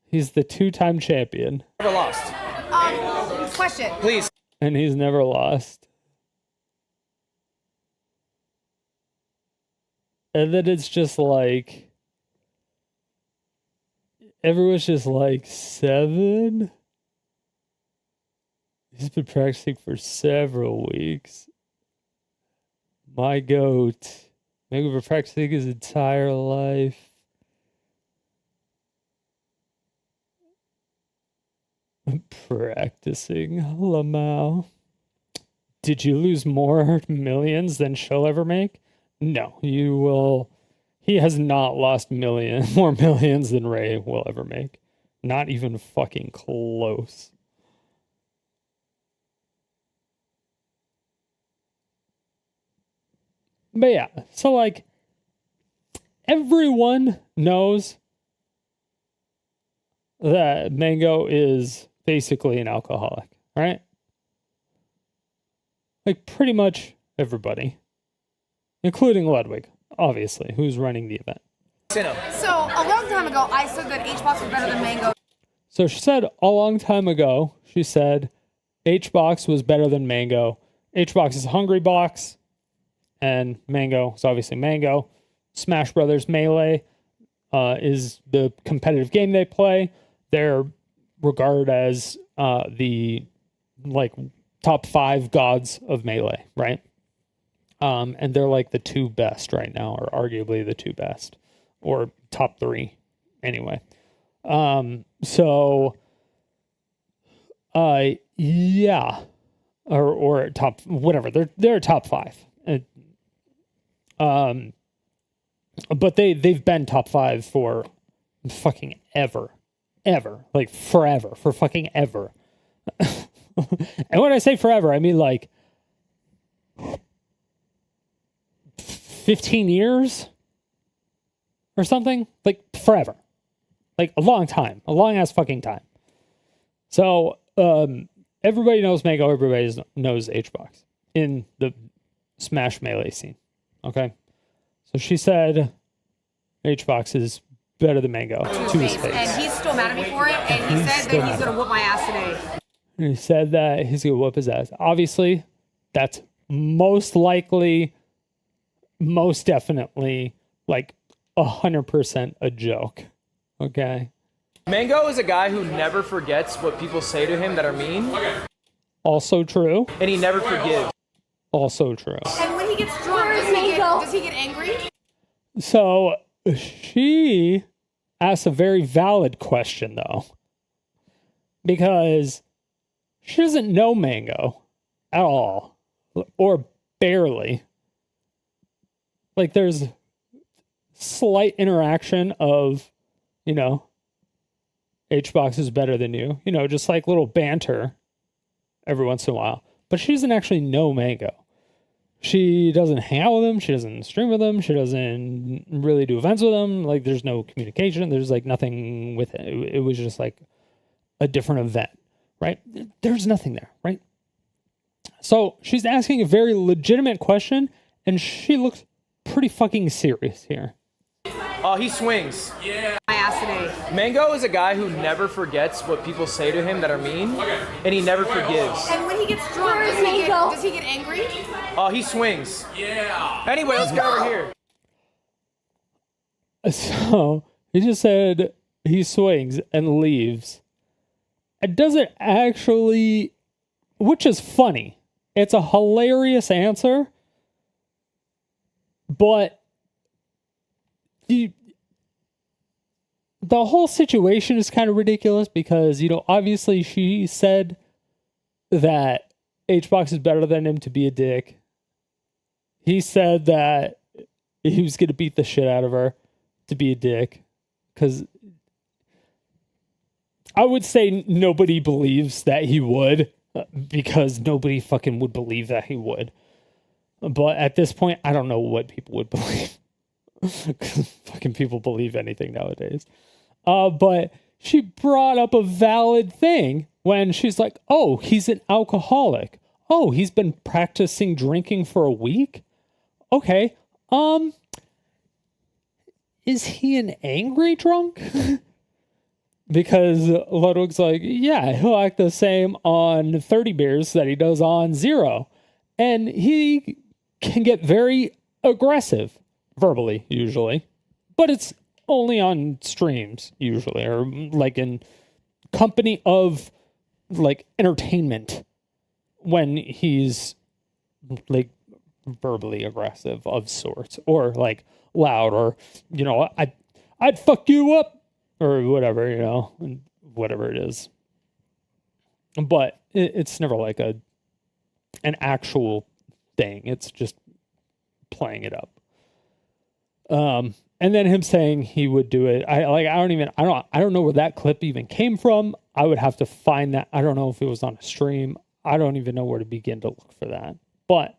[SPEAKER 1] he's the 2-time champion.
[SPEAKER 8] never lost.
[SPEAKER 9] Question.
[SPEAKER 8] Please.
[SPEAKER 1] And he's never lost. And then it's just like, everyone's just like, 7? He's been practicing for several weeks. My goat. Maybe been practicing his entire life. Practicing, Lamau. Did you lose more millions than she'll ever make? No, you will. He has not lost more millions than Ray will ever make. Not even fucking close. But yeah, so like, everyone knows that Mango is basically an alcoholic, right? Like, pretty much everybody, including Ludwig, obviously, who's running the event.
[SPEAKER 9] So, a long time ago, I said that HBox was better than Mango.
[SPEAKER 1] So she said a long time ago, she said HBox was better than Mango. HBox is a hungry box, and Mango is obviously Mango. Smash Brothers Melee is the competitive game they play. They're regarded as the like top 5 gods of Melee, right? And they're like the 2 best right now, or arguably the 2 best, or top 3 anyway. Yeah, or top whatever. They're top 5. But they've been top 5 for fucking ever, like forever, for fucking ever. And when I say forever, I mean like 15 years or something, like forever, like a long time, a long ass fucking time. So everybody knows Mango, everybody knows HBox in the Smash Melee scene. Okay, so she said HBox is better than Mango to his face.
[SPEAKER 9] And he's still mad at me for it, and he said that he's going to whoop my ass today.
[SPEAKER 1] And he said that he's going to whoop his ass. Obviously, that's most likely, most definitely, like 100% a joke. Okay?
[SPEAKER 8] Mango is a guy who never forgets what people say to him that are mean.
[SPEAKER 1] Also true.
[SPEAKER 8] And he never forgives.
[SPEAKER 1] Also true.
[SPEAKER 9] And when he gets drunk, does he get angry?
[SPEAKER 1] So she asks a very valid question, though, because she doesn't know Mango at all, or barely. Like, there's slight interaction of, you know, HBox is better than you, you know, just like little banter every once in a while. But she doesn't actually know Mango. She doesn't hang out with him. She doesn't stream with him. She doesn't really do events with him. Like, there's no communication. There's like nothing with it. It was just like a different event, right? There's nothing there, right? So she's asking a very legitimate question, and she looks pretty fucking serious here.
[SPEAKER 8] He swings.
[SPEAKER 9] Yeah. My ass today.
[SPEAKER 8] Mango is a guy who never forgets what people say to him that are mean, and he never forgives.
[SPEAKER 9] And when he gets drunk, does he get angry?
[SPEAKER 8] He swings. Yeah. Anyway, let's get over here.
[SPEAKER 1] So he just said he swings and leaves. It doesn't actually, which is funny. It's a hilarious answer, but the whole situation is kind of ridiculous because, obviously she said that HBox is better than him to be a dick. He said that he was going to beat the shit out of her to be a dick. Because I would say nobody believes that he would, because nobody fucking would believe that he would. But at this point, I don't know what people would believe. Because fucking people believe anything nowadays. But she brought up a valid thing when she's like, oh, he's an alcoholic. Oh, he's been practicing drinking for a week? Okay. Is he an angry drunk? Because Ludwig's like, yeah, he'll act the same on 30 beers that he does on 0. And he can get very aggressive, verbally, usually. But it's only on streams, usually, or like in company of like entertainment when he's like verbally aggressive of sorts, or like loud, or I'd fuck you up, or whatever, whatever it is. But it's never like an actual thing. It's just playing it up. And then him saying he would do it. I don't know where that clip even came from. I would have to find that. I don't know if it was on a stream. I don't even know where to begin to look for that. But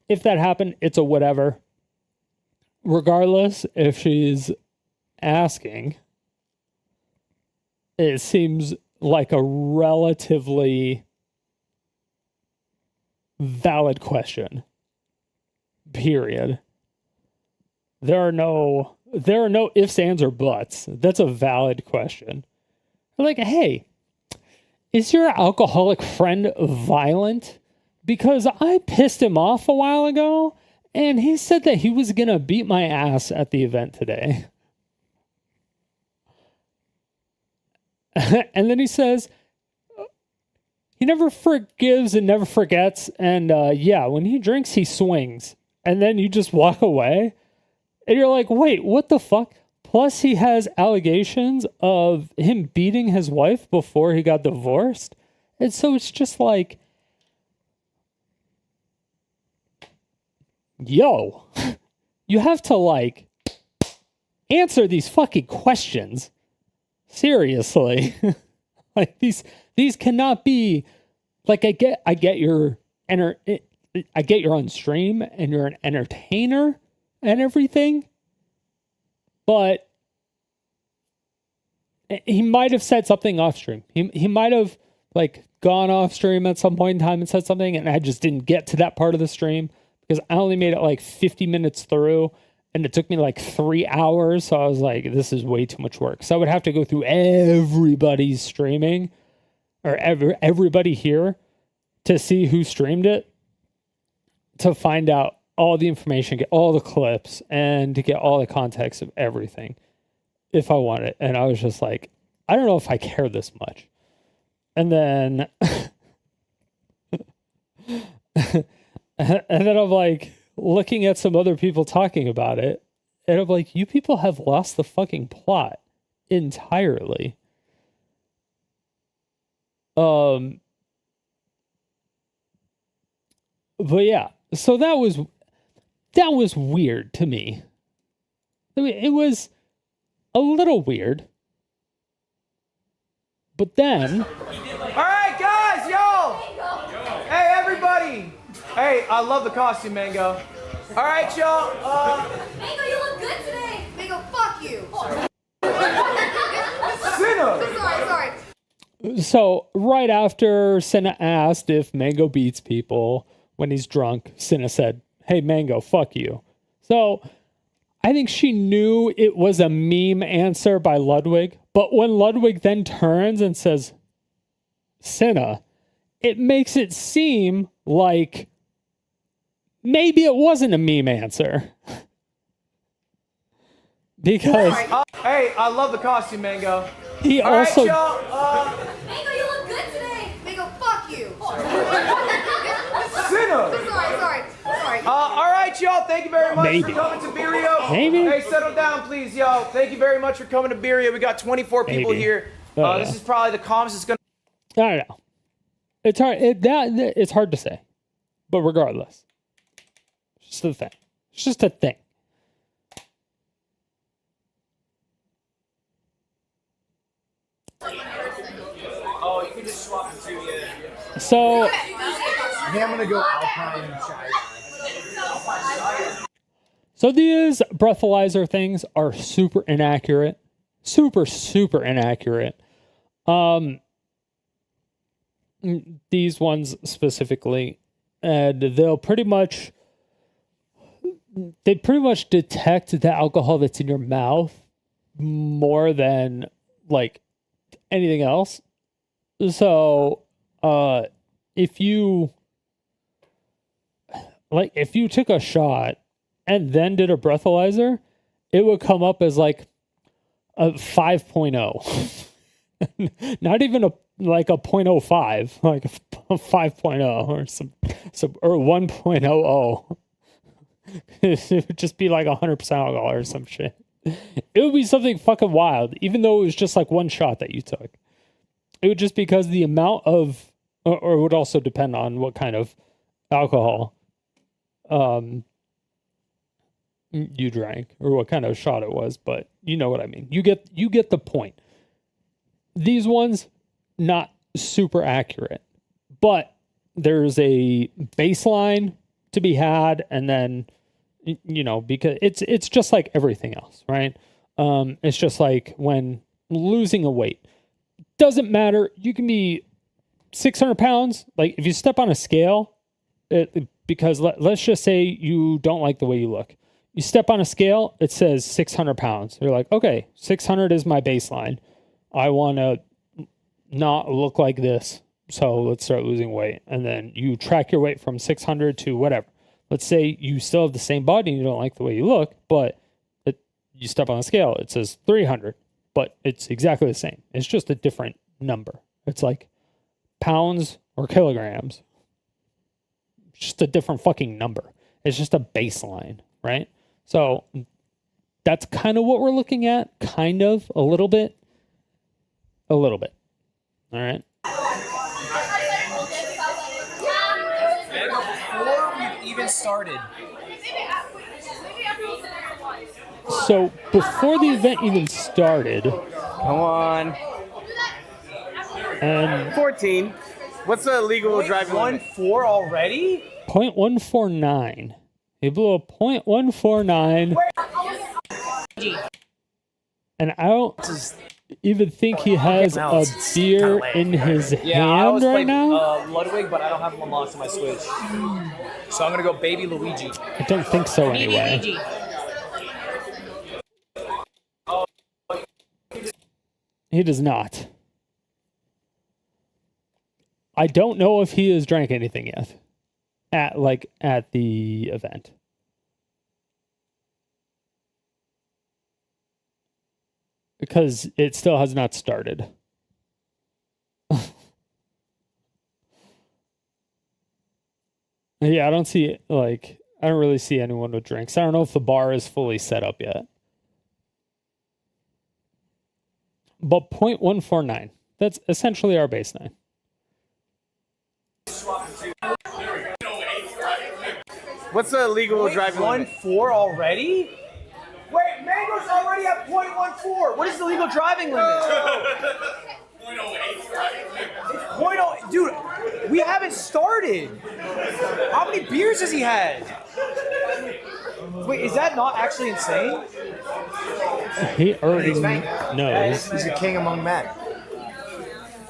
[SPEAKER 1] if that happened, it's a whatever. Regardless, if she's asking, it seems like a relatively valid question. Period. There are no ifs, ands, or buts. That's a valid question. Like, hey, is your alcoholic friend violent? Because I pissed him off a while ago, and he said that he was going to beat my ass at the event today. And then he says, he never forgives and never forgets. And when he drinks, he swings. And then you just walk away. And you're like, wait, what the fuck? Plus, he has allegations of him beating his wife before he got divorced. And so it's just like, yo, you have to like answer these fucking questions. Seriously. Like these cannot be like, I get you're on stream and you're an entertainer and everything, but he might have said something off stream. He might have like gone off stream at some point in time and said something, and I just didn't get to that part of the stream because I only made it like 50 minutes through, and it took me like 3 hours. So I was like, this is way too much work. So I would have to go through everybody's streaming, or everybody here, to see who streamed it, to find out all the information, get all the clips, and to get all the context of everything if I want it. And I was just like, I don't know if I care this much. And then and then I'm like looking at some other people talking about it, and I'm like, you people have lost the fucking plot entirely. But yeah, so that was weird to me. I mean, it was a little weird. But then,
[SPEAKER 8] all right, guys, yo! Hey, everybody! Hey, I love the costume, Mango. All right, y'all.
[SPEAKER 9] Mango, you look good today. Mango, fuck you.
[SPEAKER 8] Sinner!
[SPEAKER 9] Sorry.
[SPEAKER 1] So right after Senna asked if Mango beats people when he's drunk, Senna said, hey, Mango, fuck you. So I think she knew it was a meme answer by Ludwig. But when Ludwig then turns and says, Senna, it makes it seem like maybe it wasn't a meme answer. because
[SPEAKER 8] Hey, I love the costume, Mango.
[SPEAKER 1] he
[SPEAKER 8] All right,
[SPEAKER 1] also
[SPEAKER 8] y'all.
[SPEAKER 9] Mango, you look good today. Mango, fuck you.
[SPEAKER 8] Sinner.
[SPEAKER 9] Sorry.
[SPEAKER 8] All right, y'all. Thank you very much
[SPEAKER 1] Maybe.
[SPEAKER 8] for coming to Beerio.
[SPEAKER 1] Maybe.
[SPEAKER 8] Hey, settle down, please, yo. Thank you very much for coming to Beerio. We got 24 people
[SPEAKER 1] Maybe.
[SPEAKER 8] here. This is probably the calmest it's gonna.
[SPEAKER 1] I don't know. It's hard. It's hard to say, but regardless, it's just a thing. It's just a thing.
[SPEAKER 8] Oh, you can just swap the two. Yeah.
[SPEAKER 1] So
[SPEAKER 3] I'm gonna go Alpine Chai.
[SPEAKER 1] So these breathalyzer things are super inaccurate. Super inaccurate. These ones specifically, and they pretty much detect the alcohol that's in your mouth more than like anything else. So if you took a shot and then did a breathalyzer, it would come up as like a 5.0. Not even a 0.05, like a 5.0 or some or 1.00. It would just be like 100% alcohol or some shit. It would be something fucking wild, even though it was just like one shot that you took. It would just because the amount of, or it would also depend on what kind of alcohol you drank or what kind of shot it was, but you know what I mean. You get the point. These ones, not super accurate, but there's a baseline to be had, and then because it's just like everything else, right? It's just like when losing a weight. Doesn't matter. You can be 600 pounds. Like if you step on a scale, because let's just say you don't like the way you look. You step on a scale, it says 600 pounds. You're like, okay, 600 is my baseline. I want to not look like this. So let's start losing weight. And then you track your weight from 600 to whatever. Let's say you still have the same body and you don't like the way you look, but you step on the scale, it says 300, but it's exactly the same. It's just a different number. It's like pounds or kilograms. It's just a different fucking number. It's just a baseline, right? So that's kind of what we're looking at. Kind of, a little bit. All right.
[SPEAKER 8] Before we've even started.
[SPEAKER 1] So before the event even started,
[SPEAKER 8] Come on.
[SPEAKER 1] and
[SPEAKER 8] 14. What's the legal driving limit? 1.4 already?
[SPEAKER 1] 0.149. He blew a 0.149. And I don't even think he has a beer in his hand right now.
[SPEAKER 8] Ludwig, but I don't have him unlocked on my Switch. So I'm going to go Baby Luigi.
[SPEAKER 1] I don't think so anyway. He does not. I don't know if he has drank anything yet at the event. Because it still has not started. Yeah, I don't really see anyone with drinks. I don't know if the bar is fully set up yet. But 0.149. That's essentially our baseline.
[SPEAKER 8] What's the legal driving limit? 1.4 already? Wait, Mango's already at 0.14. What is the legal driving limit? 0.08. Dude, we haven't started. How many beers has he had? Wait, is that not actually insane?
[SPEAKER 1] He already knows.
[SPEAKER 3] He's a king among men.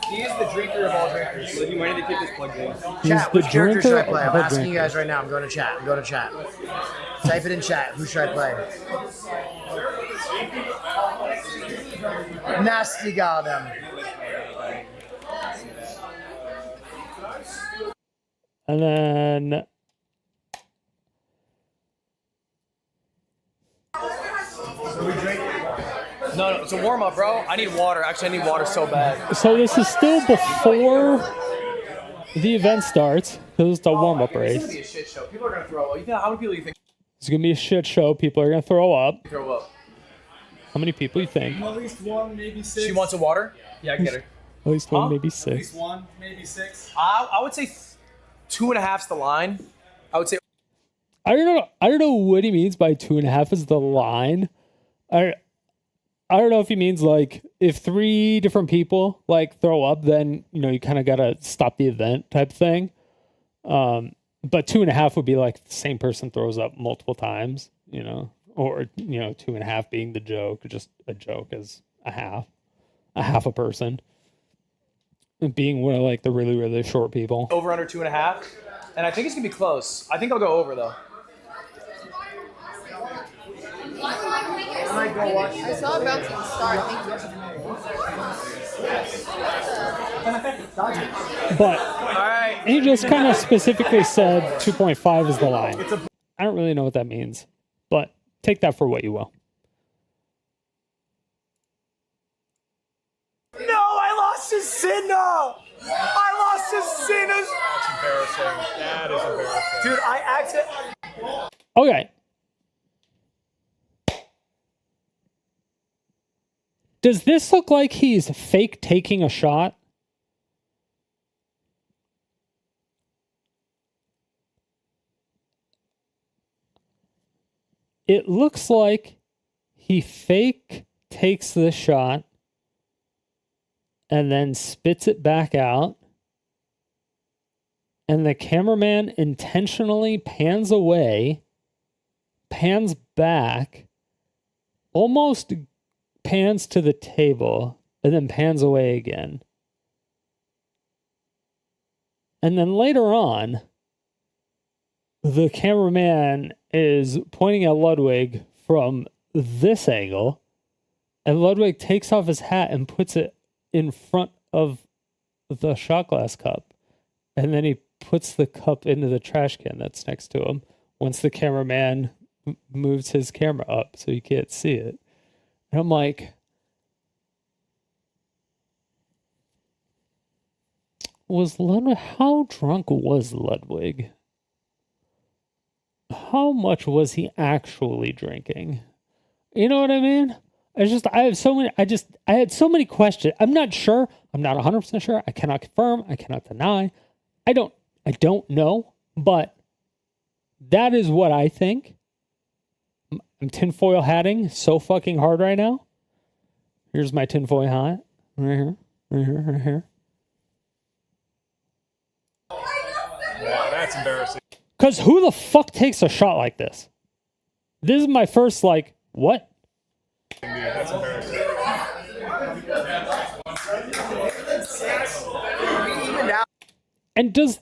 [SPEAKER 8] He is the drinker of all drinkers. Liv, you might need to keep this plugged in.
[SPEAKER 3] Chat, which character should I
[SPEAKER 1] drinker
[SPEAKER 3] play?
[SPEAKER 1] of
[SPEAKER 3] I'm
[SPEAKER 1] all
[SPEAKER 3] asking you
[SPEAKER 1] drinkers.
[SPEAKER 3] guys right now. I'm going to chat. Type it in chat. Who should I play? Nasty got him.
[SPEAKER 1] And then
[SPEAKER 3] So we drink.
[SPEAKER 8] No, it's a warm up, bro. I need water. Actually, I need water so bad.
[SPEAKER 1] So this is still before the event starts, because it's a warm-up race.
[SPEAKER 8] It's gonna be a shit show. People are gonna throw up. How many people do you think
[SPEAKER 1] It's going to be a shit show. People are going to throw up.
[SPEAKER 8] throw up?
[SPEAKER 1] How many people you think?
[SPEAKER 10] At least one, maybe six.
[SPEAKER 8] She wants a water? Yeah, I can get her.
[SPEAKER 1] At least one, maybe
[SPEAKER 10] At least
[SPEAKER 1] six.
[SPEAKER 10] one, maybe six.
[SPEAKER 8] I would say 2.5's the line. I would say.
[SPEAKER 1] I don't know what he means by 2.5 is the line. I don't know if he means like if 3 different people like throw up, then you kind of gotta stop the event type thing. But 2.5 would be like the same person throws up multiple times, or 2.5 being the joke, just a joke as a half a person, and being one of like the really really short people.
[SPEAKER 8] Over under 2.5, and I think it's gonna be close. I think I'll go over though.
[SPEAKER 9] I saw about to start.
[SPEAKER 1] But
[SPEAKER 8] All right.
[SPEAKER 1] he just kind of specifically said 2.5 is the line. I don't really know what that means, but take that for what you will.
[SPEAKER 8] No, I lost to Cinna. I lost to Cinna's.
[SPEAKER 10] That's embarrassing. That is embarrassing.
[SPEAKER 8] Dude, I accidentally.
[SPEAKER 1] Okay. Does this look like he's fake taking a shot? It looks like he fake takes the shot and then spits it back out. And the cameraman intentionally pans away, pans back, almost pans to the table, and then pans away again. And then later on, the cameraman is pointing at Ludwig from this angle, and Ludwig takes off his hat and puts it in front of the shot glass cup. And then he puts the cup into the trash can that's next to him once the cameraman moves his camera up so you can't see it. And I'm like, how drunk was Ludwig? How much was he actually drinking? You know what I mean? I had so many questions. I'm not sure. I'm not 100% sure. I cannot confirm. I cannot deny. I don't know, but that is what I think. I'm tinfoil hatting so fucking hard right now. Here's my tinfoil hat. Right here. Right here. Right here.
[SPEAKER 10] Yeah, that's embarrassing.
[SPEAKER 1] Because who the fuck takes a shot like this? This is my first, what?
[SPEAKER 10] That's embarrassing.
[SPEAKER 1] And does...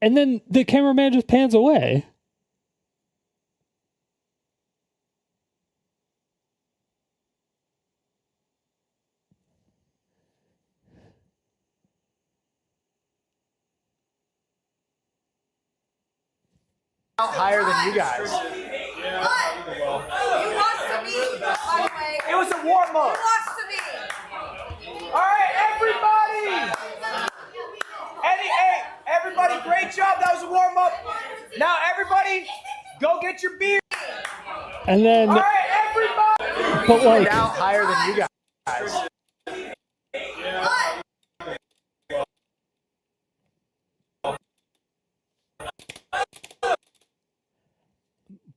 [SPEAKER 1] And then the cameraman just pans away.
[SPEAKER 8] Higher than you guys.
[SPEAKER 9] You lost to me, by the way.
[SPEAKER 8] It was a warm up.
[SPEAKER 9] You lost to me.
[SPEAKER 8] All right, everybody. Hey, everybody, great job. That was a warm up. Now, everybody, go get your beer.
[SPEAKER 1] And then...
[SPEAKER 8] All right, everybody.
[SPEAKER 1] But like...
[SPEAKER 8] Now higher than you guys.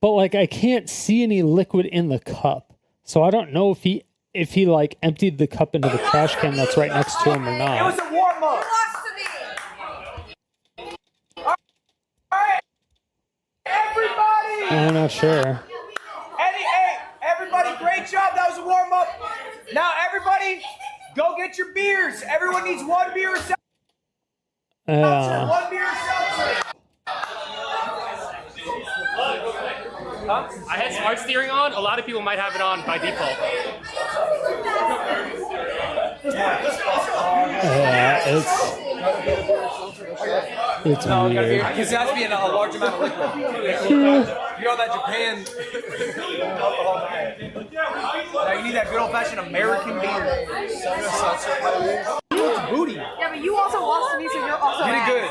[SPEAKER 1] But like I can't see any liquid in the cup. So I don't know if he emptied the cup into the trash can that's right next to him or not.
[SPEAKER 8] It was a warm up.
[SPEAKER 9] You lost to me.
[SPEAKER 8] All right, everybody.
[SPEAKER 1] I'm not sure.
[SPEAKER 8] Hey, everybody, great job. That was a warm up. Now, everybody, go get your beers. Everyone needs one beer or seltzer. One beer or seltzer.
[SPEAKER 11] Huh? I had smart steering on. A lot of people might have it on by default.
[SPEAKER 1] Yeah, It's
[SPEAKER 8] No, it gotta be,
[SPEAKER 1] weird.
[SPEAKER 8] because it has to be in a large amount of liquid. You know that Japan alcohol diet. Now you need that good old-fashioned American beer. Booty.
[SPEAKER 9] Yeah, but you also lost to me, so you're also
[SPEAKER 8] You did
[SPEAKER 9] ass.
[SPEAKER 8] good.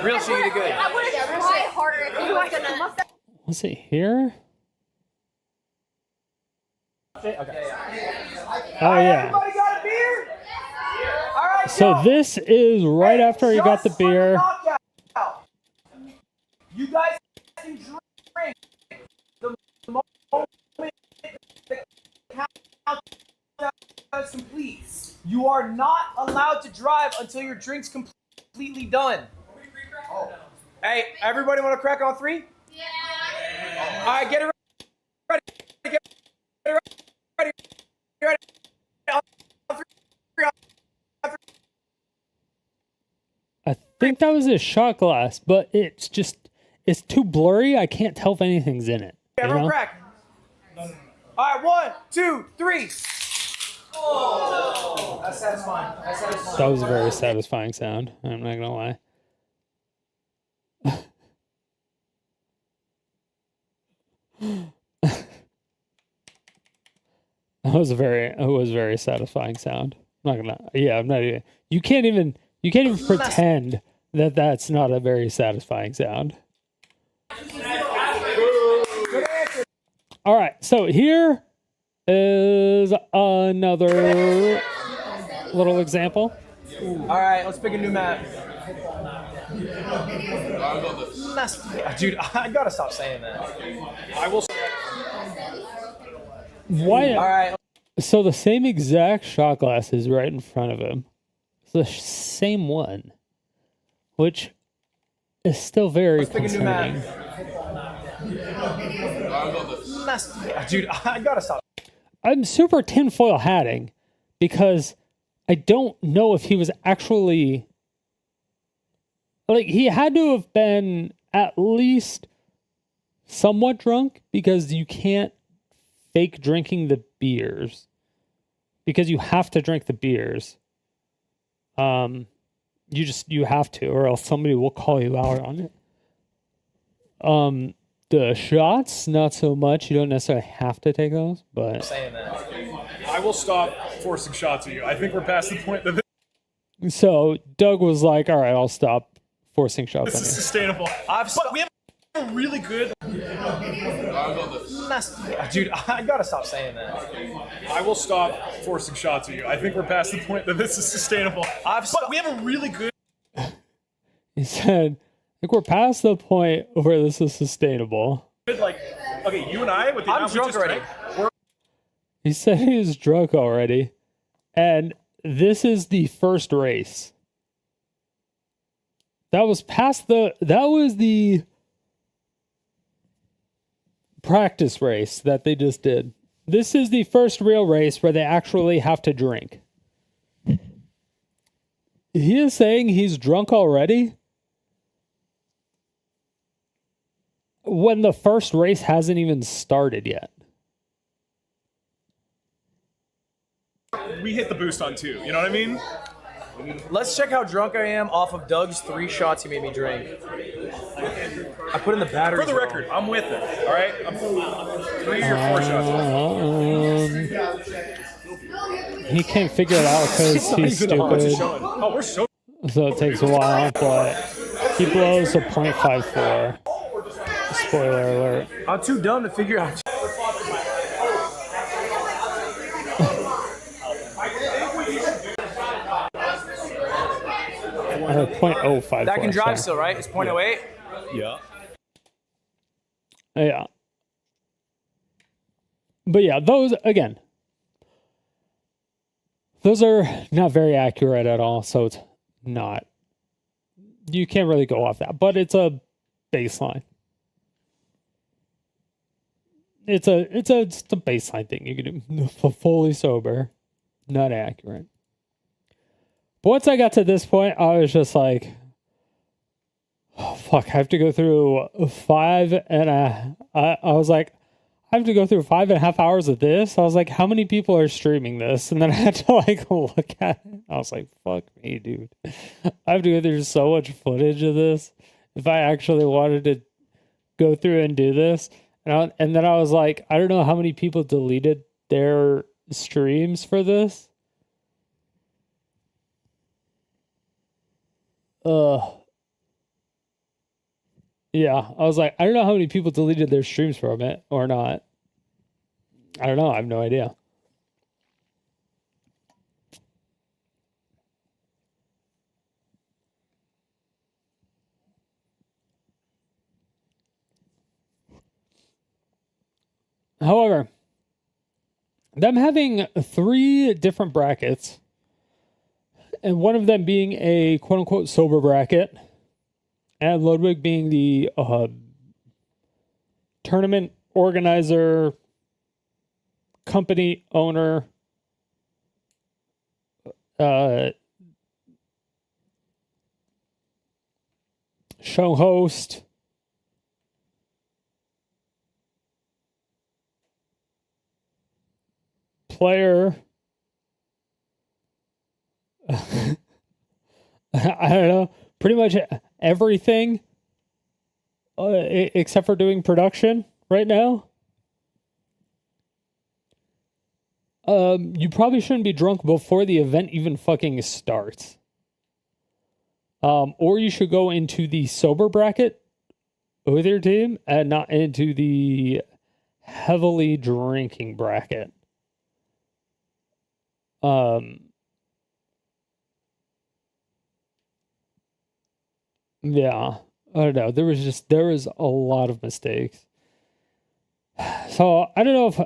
[SPEAKER 8] Real shit, you did good.
[SPEAKER 9] I would have tried harder if you was gonna.
[SPEAKER 1] Was it here?
[SPEAKER 8] Okay.
[SPEAKER 1] Oh yeah.
[SPEAKER 8] Everybody got a beer? All right,
[SPEAKER 1] So
[SPEAKER 8] go.
[SPEAKER 1] this is right after he got the
[SPEAKER 8] Just for
[SPEAKER 1] beer.
[SPEAKER 8] knockout. You guys can drink the moment the countdown completes. You are not allowed to drive until your drink's completely done. Hey, everybody want to crack on 3? Yeah. All right, get it ready. Get it ready. Get ready. On 3. On 3.
[SPEAKER 1] I think that was a shot glass, but it's too blurry. I can't tell if anything's in it. You
[SPEAKER 8] Everyone
[SPEAKER 1] know?
[SPEAKER 8] crack. All right, 1, 2, 3. Oh, that's satisfying. That's satisfying.
[SPEAKER 1] That was a very satisfying sound. I'm not gonna lie. It was a very satisfying sound. I'm not even. You can't even pretend that that's not a very satisfying sound. All right, so here is another little example.
[SPEAKER 8] All right, let's pick a new map. Dude, I gotta stop saying that. I will.
[SPEAKER 1] Why?
[SPEAKER 8] All right.
[SPEAKER 1] So the same exact shot glass is right in front of him. It's the same one, which is still very
[SPEAKER 8] Let's pick a new
[SPEAKER 1] concerning.
[SPEAKER 8] map. Dude, I gotta stop.
[SPEAKER 1] I'm super tinfoil hatting because I don't know if he was actually like he had to have been at least somewhat drunk because you can't fake drinking the beers because you have to drink the beers. You have to, or else somebody will call you out on it. The shots, not so much. You don't necessarily have to take those, but
[SPEAKER 8] Saying that.
[SPEAKER 10] I will stop forcing shots at you. I think we're past the point that
[SPEAKER 1] so Doug was like, "All right, I'll stop forcing shots
[SPEAKER 10] this
[SPEAKER 1] on
[SPEAKER 10] is
[SPEAKER 1] you."
[SPEAKER 10] sustainable. But we have a really good.
[SPEAKER 8] Dude, I gotta stop saying that.
[SPEAKER 10] I will stop forcing shots at you. I think we're past the point that this is sustainable. But we have a really good.
[SPEAKER 1] He said, "I think we're past the point where this is sustainable."
[SPEAKER 10] Like, okay, you and I with the
[SPEAKER 8] I'm
[SPEAKER 10] amount we
[SPEAKER 8] drunk
[SPEAKER 10] just
[SPEAKER 8] already.
[SPEAKER 10] drank, we're
[SPEAKER 1] He said he was drunk already, and this is the first race. That was the practice race that they just did. This is the first real race where they actually have to drink. He is saying he's drunk already when the first race hasn't even started yet.
[SPEAKER 10] we hit the boost on 2. You know what I mean?
[SPEAKER 8] Let's check how drunk I am off of Doug's 3 shots he made me drink. I put in the battery.
[SPEAKER 10] For the record, I'm with it. All right, I'm 3 or 4 shots.
[SPEAKER 1] He can't figure it out because he's stupid.
[SPEAKER 10] Oh, we're so.
[SPEAKER 1] So it takes a while, but he blows a .54. Spoiler alert.
[SPEAKER 8] I'm too dumb to figure out.
[SPEAKER 1] .054.
[SPEAKER 8] That can drive
[SPEAKER 1] sorry.
[SPEAKER 8] still, right? It's .08.
[SPEAKER 10] Yeah.
[SPEAKER 1] Yeah. But yeah, those are not very accurate at all, so it's not. You can't really go off that, but it's a baseline. It's a baseline thing you can do. Fully sober, not accurate. But once I got to this point, I was just like, oh, fuck, I have to go through 5 and I was like, I have to go through 5.5 hours of this. I was like, how many people are streaming this? And then I had to like look at it. I was like, fuck me, dude. I have to go through so much footage of this if I actually wanted to go through and do this. And then I was like, I don't know how many people deleted their streams for this. Yeah, I was like, I don't know how many people deleted their streams from it or not. I don't know. I have no idea. However, them having 3 different brackets, and one of them being a quote-unquote sober bracket, and Ludwig being the tournament organizer, company owner, show host, player. I don't know. Pretty much everything except for doing production right now. You probably shouldn't be drunk before the event even fucking starts. Or you should go into the sober bracket with your team and not into the heavily drinking bracket. Yeah, I don't know. There was a lot of mistakes. So I don't know if,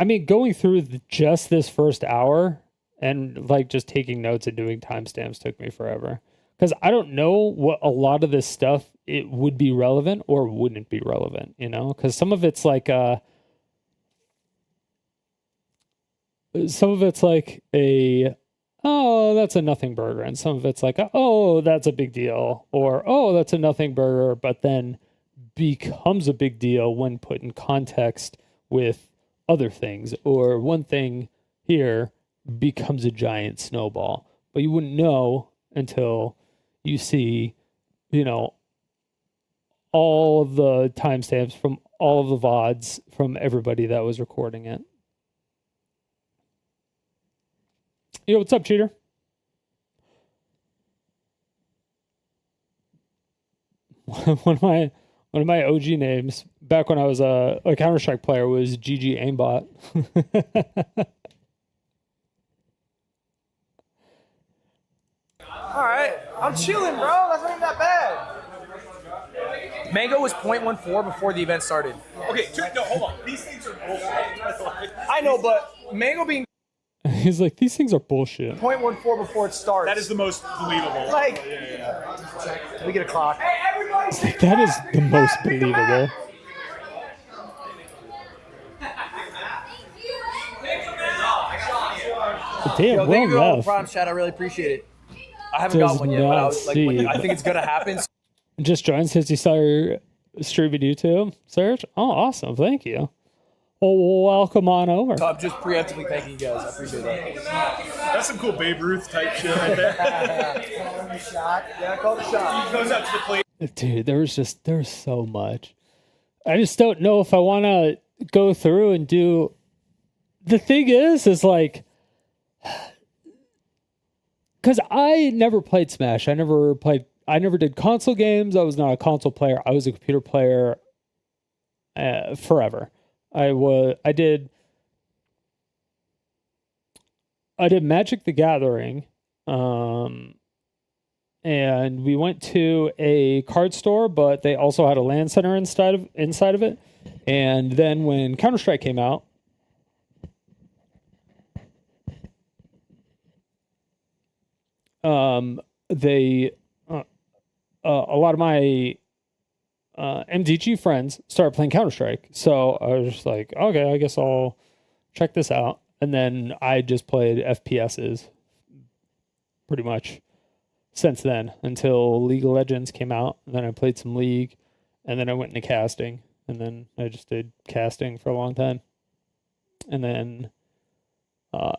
[SPEAKER 1] I mean, going through just this first hour and like just taking notes and doing timestamps took me forever. Because I don't know what a lot of this stuff, it would be relevant or wouldn't be relevant, you know? Because some of it's like a, oh, that's a nothing burger. And some of it's like, oh, that's a big deal. Or, oh, that's a nothing burger, but then becomes a big deal when put in context with other things. Or one thing here becomes a giant snowball. But you wouldn't know until you see, you know, all of the timestamps from all of the VODs from everybody that was recording it. Yo, what's up, cheater? One of my OG names back when I was a Counter-Strike player was GG Aimbot.
[SPEAKER 8] All right, I'm chilling, bro. That's not even that bad. Mango was 0.14 before the event started.
[SPEAKER 10] Okay, no, hold on. These things are bullshit.
[SPEAKER 8] I know, but Mango being
[SPEAKER 1] He's like, these things are bullshit.
[SPEAKER 8] 0.14 before it starts.
[SPEAKER 10] That is the most believable.
[SPEAKER 8] Like, can we get a clock? Hey, everybody!
[SPEAKER 1] That is the most believable. Damn,
[SPEAKER 8] Yo,
[SPEAKER 1] well
[SPEAKER 8] thank you for all the
[SPEAKER 1] left.
[SPEAKER 8] prompts, chat. I really appreciate it. I haven't got one yet, but I think it's gonna happen.
[SPEAKER 1] Just joined since you saw your stream at YouTube, Serge. Oh, awesome. Thank you. Well, welcome on over.
[SPEAKER 8] So I'm just preemptively thanking you guys. I appreciate that.
[SPEAKER 10] That's some cool Babe Ruth type shit right there.
[SPEAKER 8] Call the shot. Yeah, call the shot.
[SPEAKER 10] He goes out to the plate.
[SPEAKER 1] Dude, there's so much. I just don't know if I want to go through and do. The thing is like, because I never played Smash. I never did console games. I was not a console player. I was a computer player forever. I did Magic the Gathering, and we went to a card store, but they also had a LAN center inside of it. And then when Counter-Strike came out, they a lot of my MDG friends started playing Counter-Strike. So I was just like, okay, I guess I'll check this out. And then I just played FPSs pretty much since then until League of Legends came out. And then I played some League, and then I went into casting, and then I just did casting for a long time. And then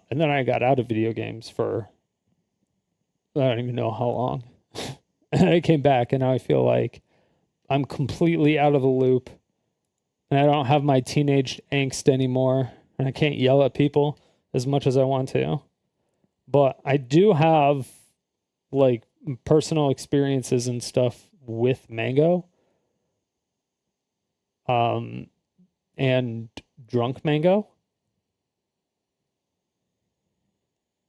[SPEAKER 1] And then I got out of video games for I don't even know how long. And I came back, and now I feel like I'm completely out of the loop, and I don't have my teenage angst anymore, and I can't yell at people as much as I want to. But I do have like personal experiences and stuff with Mango. And drunk Mango.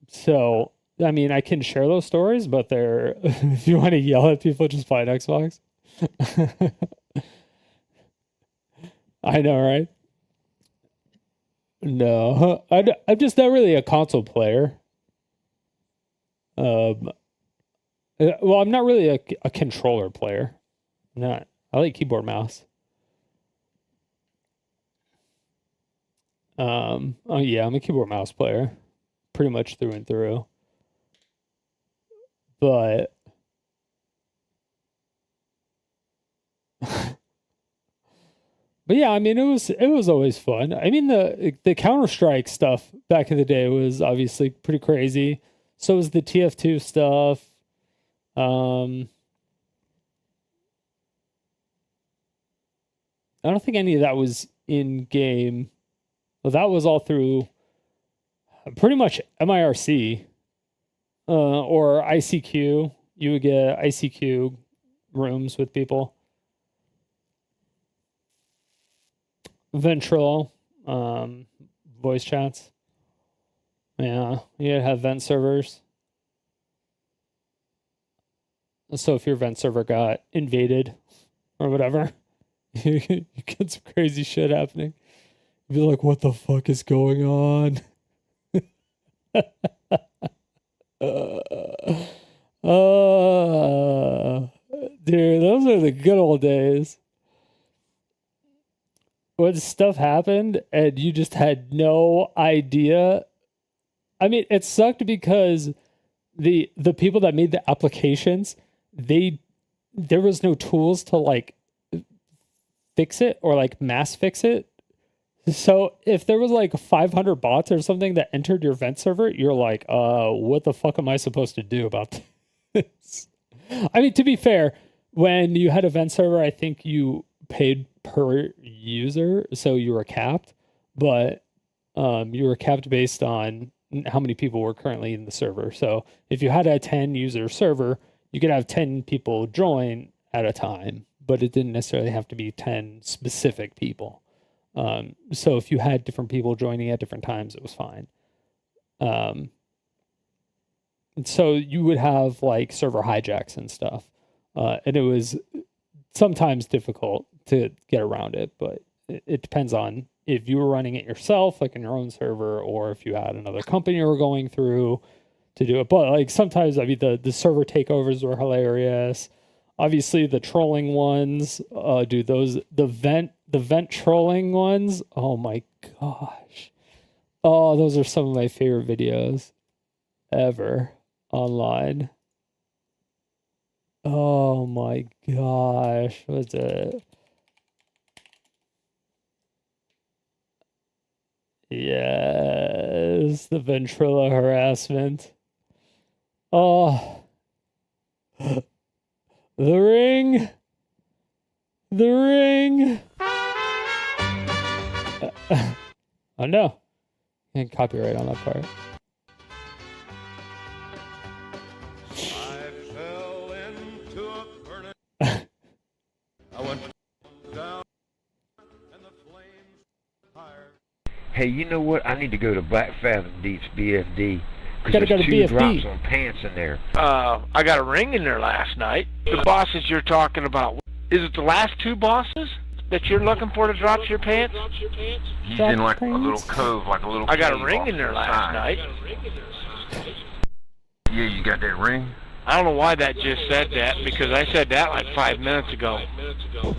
[SPEAKER 1] So, I mean, I can share those stories, but they're, if you want to yell at people, just buy an Xbox. I know, right? No, I'm just not really a console player. Well, I'm not really a controller player. I like keyboard mouse. Oh yeah, I'm a keyboard mouse player, pretty much through and through. But yeah, I mean, it was always fun. I mean, the Counter-Strike stuff back in the day was obviously pretty crazy. So was the TF2 stuff. I don't think any of that was in game. Well, that was all through pretty much MIRC or ICQ. You would get ICQ rooms with people. Ventrilo, voice chats. Yeah, you have vent servers. So if your vent server got invaded or whatever, you get some crazy shit happening. You'd be like, what the fuck is going on? Dude, those are the good old days. When stuff happened and you just had no idea. I mean, it sucked because the people that made the applications, there was no tools to like fix it or like mass fix it. So if there was like 500 bots or something that entered your vent server, you're like, what the fuck am I supposed to do about this? I mean, to be fair, when you had a vent server, I think you paid per user, so you were capped, but you were capped based on how many people were currently in the server. So if you had a 10 user server, you could have 10 people join at a time, but it didn't necessarily have to be 10 specific people. So if you had different people joining at different times, it was fine. And so you would have like server hijacks and stuff. And it was sometimes difficult to get around it, but it depends on if you were running it yourself, like in your own server, or if you had another company you were going through to do it. But like sometimes, I mean, the server takeovers were hilarious. Obviously the trolling ones, dude, the vent trolling ones. Oh my gosh. Oh, those are some of my favorite videos ever online. Oh my gosh. What's it? Yes, the ventrilo harassment. Oh. The ring. The ring. Oh no. Can't copyright on that part.
[SPEAKER 12] I fell into a burning. I went down and the flames higher.
[SPEAKER 13] Hey, you know what? I need to go to Black Fathom Deep's BFD.
[SPEAKER 1] Gotta go to
[SPEAKER 13] two
[SPEAKER 1] BFD.
[SPEAKER 13] drops on pants in there.
[SPEAKER 14] I got a ring in there last night. The bosses you're talking about, is it the last two bosses that you're looking for to drop your pants?
[SPEAKER 13] He's in like a little cove, like a little.
[SPEAKER 14] I got a
[SPEAKER 13] cave
[SPEAKER 14] ring
[SPEAKER 13] off
[SPEAKER 14] in there
[SPEAKER 13] to the
[SPEAKER 14] last
[SPEAKER 13] side.
[SPEAKER 14] night.
[SPEAKER 13] Yeah, you got that ring?
[SPEAKER 14] I don't know why that just said that, because I said that like 5 minutes ago.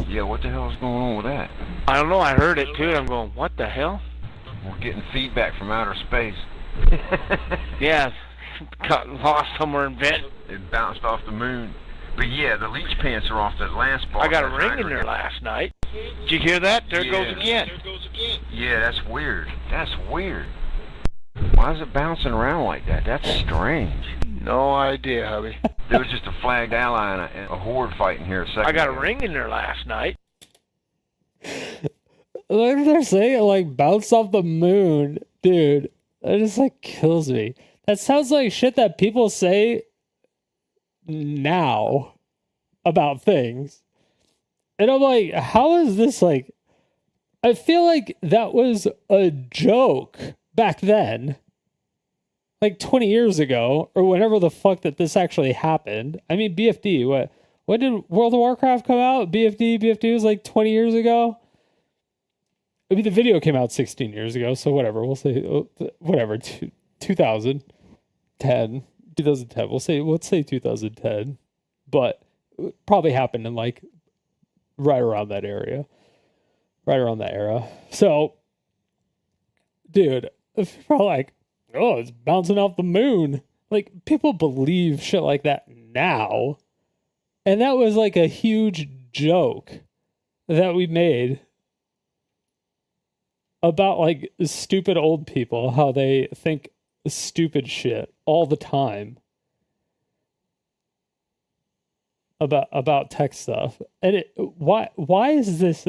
[SPEAKER 13] Yeah, what the hell is going on with that?
[SPEAKER 14] I don't know, I heard it too, and I'm going, what the hell?
[SPEAKER 13] We're getting feedback from outer space.
[SPEAKER 14] Yeah, got lost somewhere in vent.
[SPEAKER 13] It bounced off the moon. But yeah, the leech pants are off that last boss.
[SPEAKER 14] I got a ring in there last night. Did you hear that? There it goes again.
[SPEAKER 13] Yeah, that's weird. That's weird. Why is it bouncing around like that? That's strange.
[SPEAKER 14] No idea, hubby.
[SPEAKER 13] There was just a flagged ally and a horde fighting here a second
[SPEAKER 14] I got a
[SPEAKER 13] ago.
[SPEAKER 14] ring in there last night.
[SPEAKER 1] Like they're saying, like, bounce off the moon. Dude, that just, like, kills me. That sounds like shit that people say now about things. And I'm like, how is this, like... I feel like that was a joke back then. Like 20 years ago, or whenever the fuck that this actually happened. I mean, BFD, when did World of Warcraft come out? BFD was like 20 years ago? I mean, the video came out 16 years ago, so whatever. We'll say, whatever, 2010. Let's say 2010. But it probably happened in like right around that area. Right around that era. So, dude, people are like, oh, it's bouncing off the moon. Like, people believe shit like that now. And that was like a huge joke that we made about like stupid old people, how they think stupid shit all the time about tech stuff. And why is this?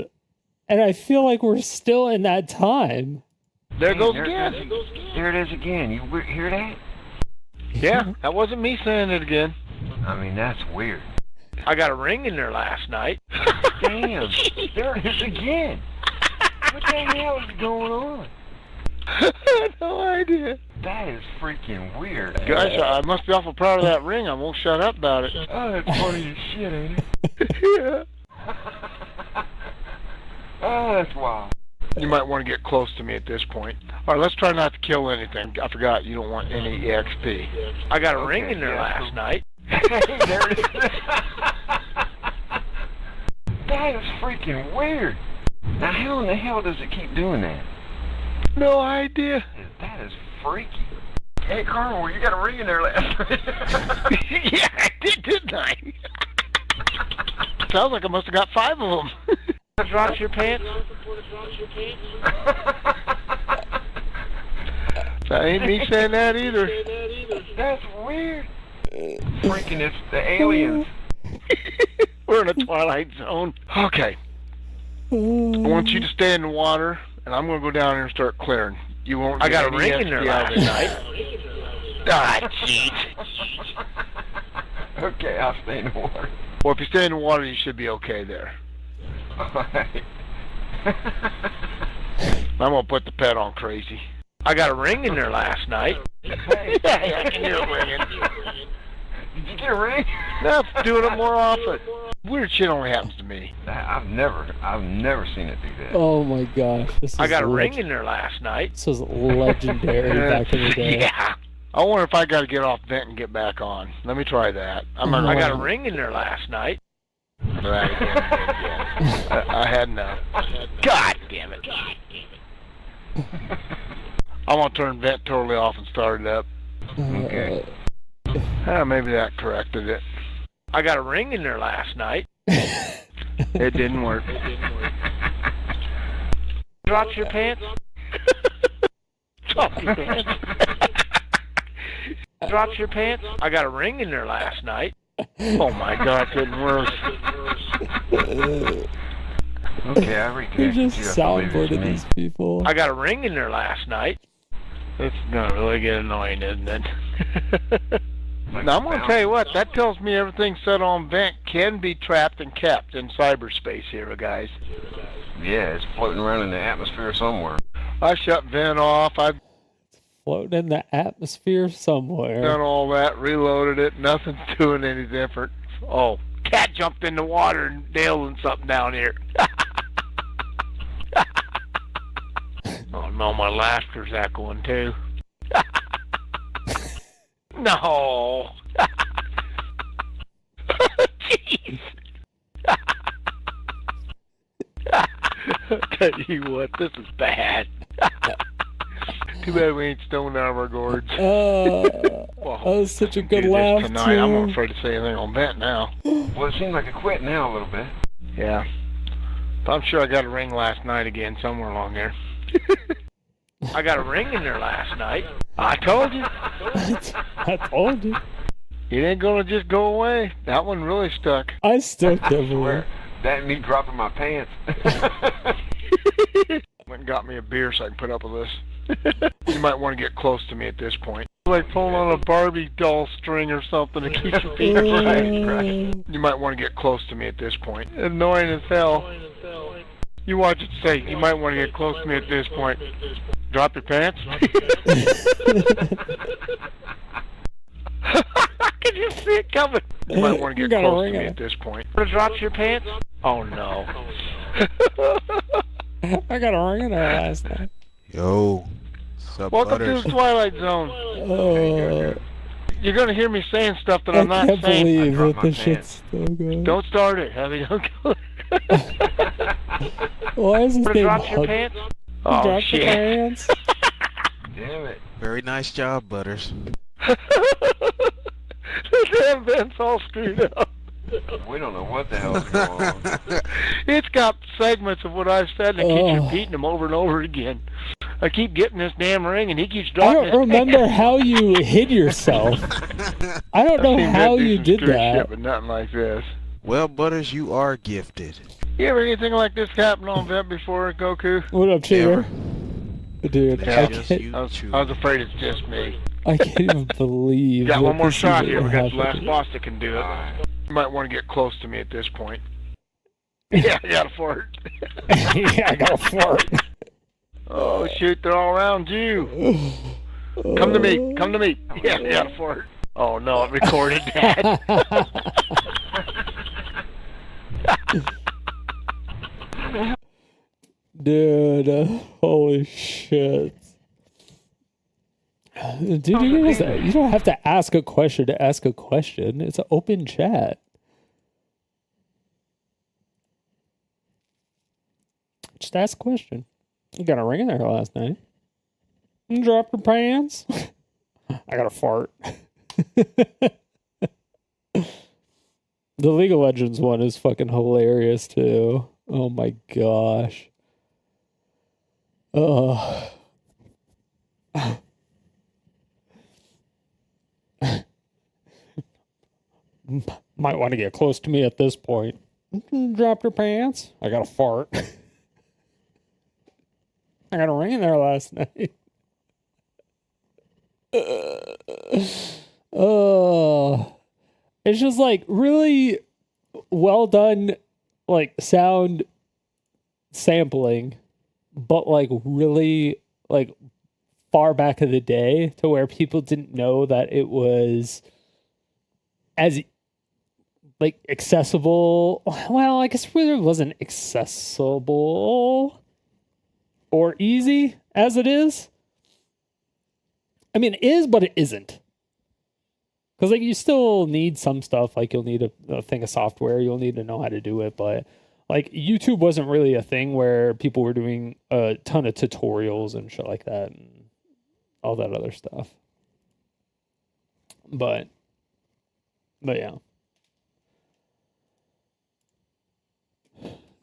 [SPEAKER 1] And I feel like we're still in that time.
[SPEAKER 14] There it goes again.
[SPEAKER 13] There it is again. You hear that?
[SPEAKER 14] Yeah, that wasn't me saying it again.
[SPEAKER 13] I mean, that's weird.
[SPEAKER 14] I got a ring in there last night.
[SPEAKER 13] Damn, there it is again. What the hell is going on?
[SPEAKER 14] I had no idea.
[SPEAKER 13] That is freaking weird.
[SPEAKER 14] Guys, I must be awful proud of that ring. I won't shut up about it.
[SPEAKER 13] Oh, that's funny as shit, ain't it?
[SPEAKER 14] Yeah.
[SPEAKER 13] Oh, that's wild.
[SPEAKER 14] You might want to get close to me at this point. All right, let's try not to kill anything. I forgot, you don't want any EXP. I got a ring in there last night.
[SPEAKER 13] Hey, there it is. That is freaking weird. Now, how in the hell does it keep doing that?
[SPEAKER 14] No idea.
[SPEAKER 13] That is freaky. Hey, Carmel, you got a ring in there last night.
[SPEAKER 14] Yeah, I did, didn't I? Sounds like I must have got 5 of them. Drop your pants? That ain't me saying that either.
[SPEAKER 13] That's weird. Freaking, it's the aliens.
[SPEAKER 14] We're in a twilight zone. Okay. I want you to stay in the water, and I'm going to go down here and start clearing. You won't. I got a ring in there last night. Ah, jeez.
[SPEAKER 13] Okay, I'll stay in the water.
[SPEAKER 14] Well, if you stay in the water, you should be okay there.
[SPEAKER 13] Alright.
[SPEAKER 14] I'm going to put the pet on crazy. I got a ring in there last night.
[SPEAKER 13] Hey,
[SPEAKER 14] I can hear it ringing.
[SPEAKER 13] Did you get a ring?
[SPEAKER 14] No, doing it more often. Weird shit only happens to me.
[SPEAKER 13] I've never seen it do that.
[SPEAKER 1] Oh my gosh.
[SPEAKER 14] I got a ring in there last night.
[SPEAKER 1] This was legendary back in the day.
[SPEAKER 14] Yeah. I wonder if I got to get off vent and get back on. Let me try that. I got a ring in there last night. Right again. I had enough. God damn it. I'm going to turn vent totally off and start it up.
[SPEAKER 13] Okay.
[SPEAKER 14] Maybe that corrected it. I got a ring in there last night. It didn't work. Drop your pants? Drop your pants? Drop your pants? I got a ring in there last night. Oh my God, getting worse.
[SPEAKER 13] Okay, I reconnected
[SPEAKER 1] You
[SPEAKER 13] you.
[SPEAKER 1] just soundboarded these people.
[SPEAKER 14] I got a ring in there last night. It's gonna really get annoying, isn't it? Now, I'm gonna tell you what, that tells me everything set on vent can be trapped and kept in cyberspace here, guys.
[SPEAKER 13] Yeah, it's floating around in the atmosphere somewhere.
[SPEAKER 14] I shut vent off, I've
[SPEAKER 1] floating in the atmosphere somewhere.
[SPEAKER 14] done all that, reloaded it, nothing's doing any different. Oh, cat jumped in the water and nailing something down here. Oh no, my laughter's echoing too. No. Jeez. Tell you what, this is bad. Too bad we ain't stoned out of our gourds.
[SPEAKER 1] That was such a good laugh,
[SPEAKER 14] tonight.
[SPEAKER 1] too.
[SPEAKER 14] I'm not afraid to say anything on vent now.
[SPEAKER 13] Well, it seems like it quit now a little bit.
[SPEAKER 14] Yeah. But I'm sure I got a ring last night again somewhere along there. I got a ring in there last night. I told you.
[SPEAKER 1] I told you.
[SPEAKER 14] It ain't gonna just go away. That one really stuck.
[SPEAKER 1] I still can't believe.
[SPEAKER 13] That and me dropping my pants.
[SPEAKER 14] Went and got me a beer so I can put up with this. You might want to get close to me at this point. Like pulling on a Barbie doll string or something to keep your feet right. You might want to get close to me at this point. Annoying as hell. You watch it say, you might want to get close to me at this point. Drop your pants? Can you see it coming? You might want to get close to me at this point. Drop your pants? Oh no.
[SPEAKER 1] I got a ring in there last night.
[SPEAKER 15] Yo. Sup,
[SPEAKER 14] Welcome
[SPEAKER 15] Butters?
[SPEAKER 14] to the Twilight Zone. You're gonna hear me saying stuff that I'm not saying.
[SPEAKER 1] I can't believe that this shit's still going.
[SPEAKER 14] Don't start it, Heavy. Don't go.
[SPEAKER 1] Why is this thing
[SPEAKER 14] drop your pants? Oh,
[SPEAKER 1] drop
[SPEAKER 14] shit.
[SPEAKER 1] your pants?
[SPEAKER 13] Damn it.
[SPEAKER 15] Very nice job, Butters.
[SPEAKER 14] The damn vent's all screwed up.
[SPEAKER 13] We don't know what the hell's going on.
[SPEAKER 14] It's got segments of what I've said, and it keeps repeating them over and over again. I keep getting this damn ring, and he keeps dropping
[SPEAKER 1] I don't remember how you hid yourself. I don't know how you did that.
[SPEAKER 14] Shit, but nothing like this.
[SPEAKER 15] Well, Butters, you are gifted.
[SPEAKER 14] You ever anything like this happen on Vent before, Goku?
[SPEAKER 1] What up, Cheater? Dude,
[SPEAKER 14] Yeah,
[SPEAKER 1] I
[SPEAKER 14] was afraid it's just me.
[SPEAKER 1] I can't even believe.
[SPEAKER 14] Got one more
[SPEAKER 1] this
[SPEAKER 14] shot
[SPEAKER 1] even
[SPEAKER 14] here. We got the
[SPEAKER 1] happened.
[SPEAKER 14] last boss that can do it. You might want to get close to me at this point. Yeah, I got a fart.
[SPEAKER 1] Yeah, I got a fart.
[SPEAKER 14] Oh, shoot, they're all around you. Come to me. Come to me. Yeah, I got a fart. Oh, no, it recorded that.
[SPEAKER 1] Dude, holy shit. Dude, you don't have to ask a question to ask a question. It's an open chat. Just ask a question. You got a ring in there last night. You drop your pants? I got a fart. The League of Legends one is fucking hilarious too. Oh my gosh. Might want to get close to me at this point. Drop your pants? I got a fart. I got a ring in there last night. It's just like really well done, like sound sampling, but like really like far back of the day to where people didn't know that it was as like accessible. Well, I guess it really wasn't accessible or easy as it is. I mean, it is, but it isn't. Because like you still need some stuff, like you'll need a thing of software, you'll need to know how to do it, but like YouTube wasn't really a thing where people were doing a ton of tutorials and shit like that and all that other stuff. But yeah.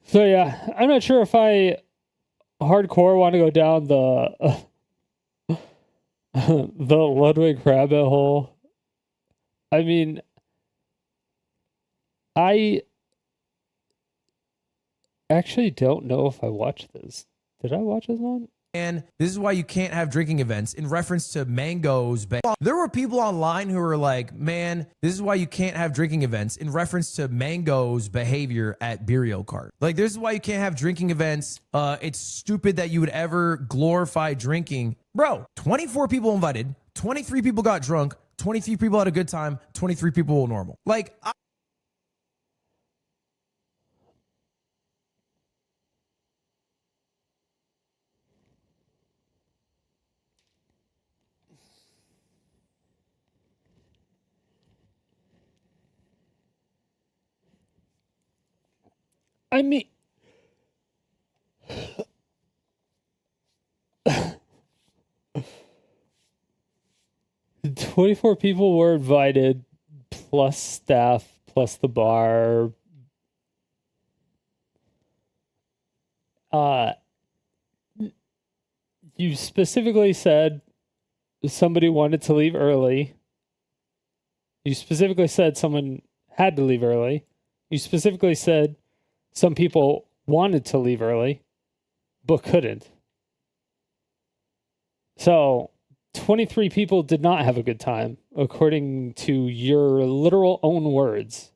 [SPEAKER 1] So yeah, I'm not sure if I hardcore want to go down the the Ludwig rabbit hole. I mean, I actually don't know if I watched this. Did I watch this one?
[SPEAKER 16] And this is why you can't have drinking events in reference to Mango's. There were people online who were like, man, this is why you can't have drinking events in reference to Mango's behavior at Beerio Kart. Like, this is why you can't have drinking events. It's stupid that you would ever glorify drinking. Bro, 24 people invited, 23 people got drunk, 23 people had a good time, 23 people were normal. Like,
[SPEAKER 1] I mean, 24 people were invited, plus staff, plus the bar. you specifically said somebody wanted to leave early. You specifically said someone had to leave early. You specifically said some people wanted to leave early, but couldn't. So 23 people did not have a good time, according to your literal own words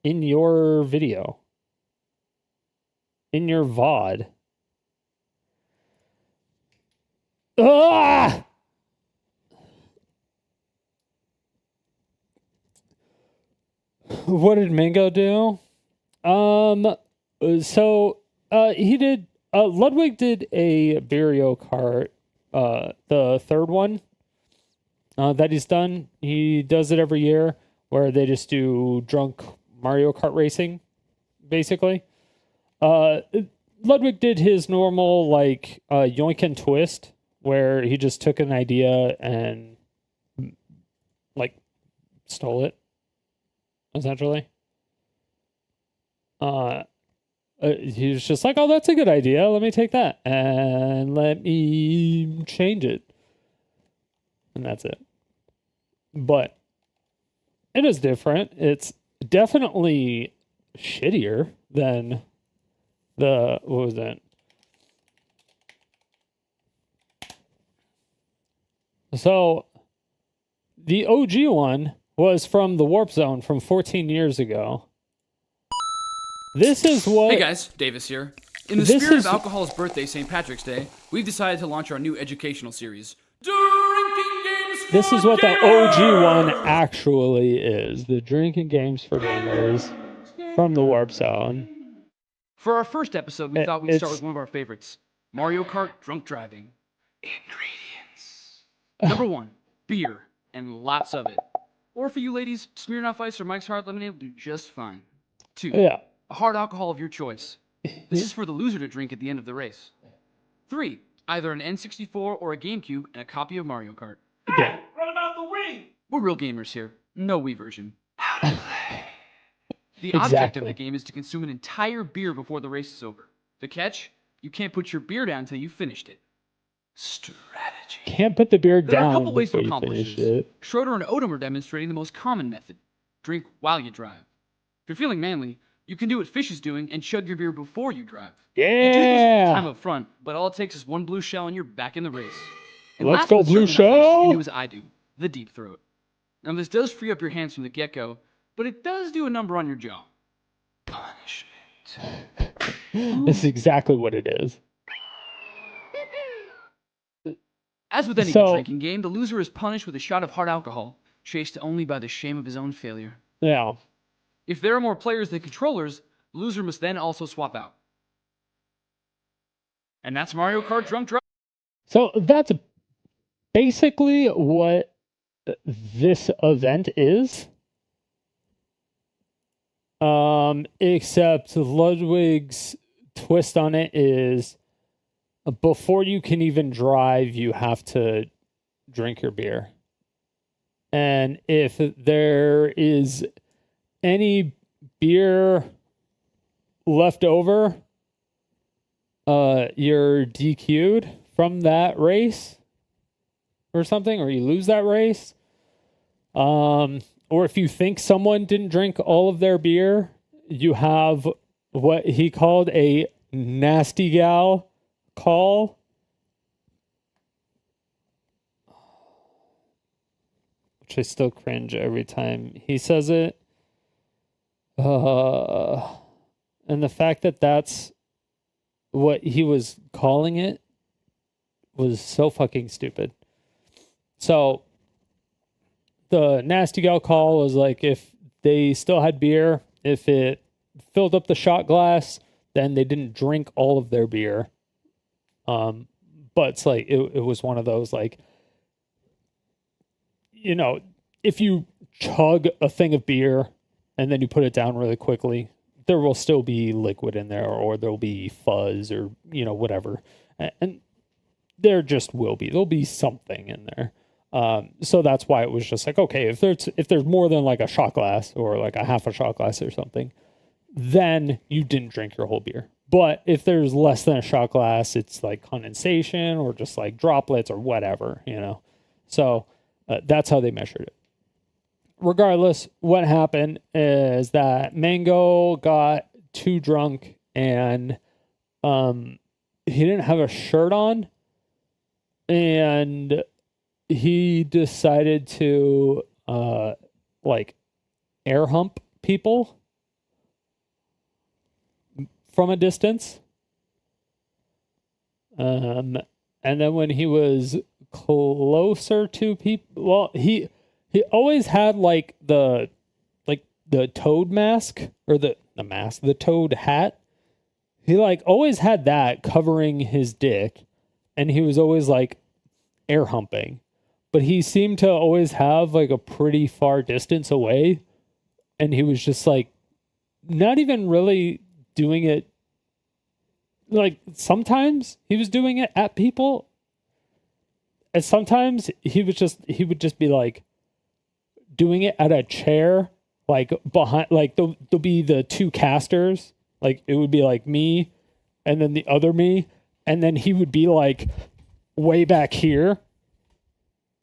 [SPEAKER 1] in your video, in your VOD. Ah! What did Mango do? He did, Ludwig did a Beerio Kart, the third one, that he's done. He does it every year where they just do drunk Mario Kart racing, basically. Ludwig did his normal, like, yoink and twist, where he just took an idea and, like, stole it, essentially. He was just like, oh, that's a good idea. Let me take that and let me change it. And that's it. But it is different. It's definitely shittier than what was that? So the OG one was from the Warp Zone from 14 years ago. This is what...
[SPEAKER 17] Hey guys, Davis here. In the spirit of alcohol's birthday, St. Patrick's Day, we've decided to launch our new educational series, Drinking Games for
[SPEAKER 1] This is what the OG one actually is. The Drinking Games for Gamers from the Warp Zone.
[SPEAKER 17] For our first episode, we thought we'd start with one of our favorites, Mario Kart Drunk Driving. Ingredients. Number 1, beer, and lots of it. Or for you ladies, Smirnoff Ice or Mike's Hard Lemonade will do just fine. 2, a hard alcohol of your choice. This is for the loser to drink at the end of the race. 3, either an N64 or a GameCube and a copy of Mario Kart.
[SPEAKER 12] Hey, what about the Wii?
[SPEAKER 17] We're real gamers here. No Wii version. How to play. The object of the game is to consume an entire beer before the race is over. The catch? You can't put your beer down until you've finished it. Strategy.
[SPEAKER 1] Can't put the beer
[SPEAKER 17] There are a
[SPEAKER 1] down
[SPEAKER 17] couple ways to
[SPEAKER 1] before you
[SPEAKER 17] accomplish
[SPEAKER 1] finish
[SPEAKER 17] this.
[SPEAKER 1] it.
[SPEAKER 17] Schroeder and Odom are demonstrating the most common method. Drink while you drive. If you're feeling manly, you can do what Fish is doing and chug your beer before you drive. You do this
[SPEAKER 1] Yeah!
[SPEAKER 17] time up front, but all it takes is one blue shell and you're back in the race. And
[SPEAKER 1] Let's
[SPEAKER 17] last
[SPEAKER 1] go,
[SPEAKER 17] but
[SPEAKER 1] blue
[SPEAKER 17] certainly not least,
[SPEAKER 1] shell!
[SPEAKER 17] You do as I do, the deep throat. Now this does free up your hands from the get-go, but it does do a number on your jaw. Punishment.
[SPEAKER 1] This is exactly what it is.
[SPEAKER 17] As with any good drinking game, the loser is punished with a shot of hard alcohol, chased only by the shame of his own failure.
[SPEAKER 1] Yeah.
[SPEAKER 17] If there are more players than controllers, the loser must then also swap out. And that's Mario Kart Drunk Drive.
[SPEAKER 1] So that's basically what this event is. Except Ludwig's twist on it is before you can even drive, you have to drink your beer. And if there is any beer left over, you're DQ'd from that race or something, or you lose that race. Or if you think someone didn't drink all of their beer, you have what he called a nasty gal call. Which I still cringe every time he says it. And the fact that that's what he was calling it was so fucking stupid. So the nasty gal call was like, if they still had beer, if it filled up the shot glass, then they didn't drink all of their beer. But it's like, it was one of those, like, you know, if you chug a thing of beer and then you put it down really quickly, there will still be liquid in there, or there'll be fuzz, or, you know, whatever. And there just will be. There'll be something in there. So that's why it was just like, okay, if there's more than like a shot glass or like a half a shot glass or something, then you didn't drink your whole beer. But if there's less than a shot glass, it's like condensation or just like droplets or whatever, you know. So that's how they measured it. Regardless, what happened is that Mango got too drunk and he didn't have a shirt on, and he decided to like air hump people from a distance. And then when he was closer to people, well, he always had like the toad mask, or the toad hat. He like always had that covering his dick, and he was always like air humping. But he seemed to always have like a pretty far distance away, and he was just like not even really doing it. Like sometimes he was doing it at people, and sometimes he would just be like doing it at a chair, like behind, like there'll be the two casters, like it would be like me and then the other me, and then he would be like way back here.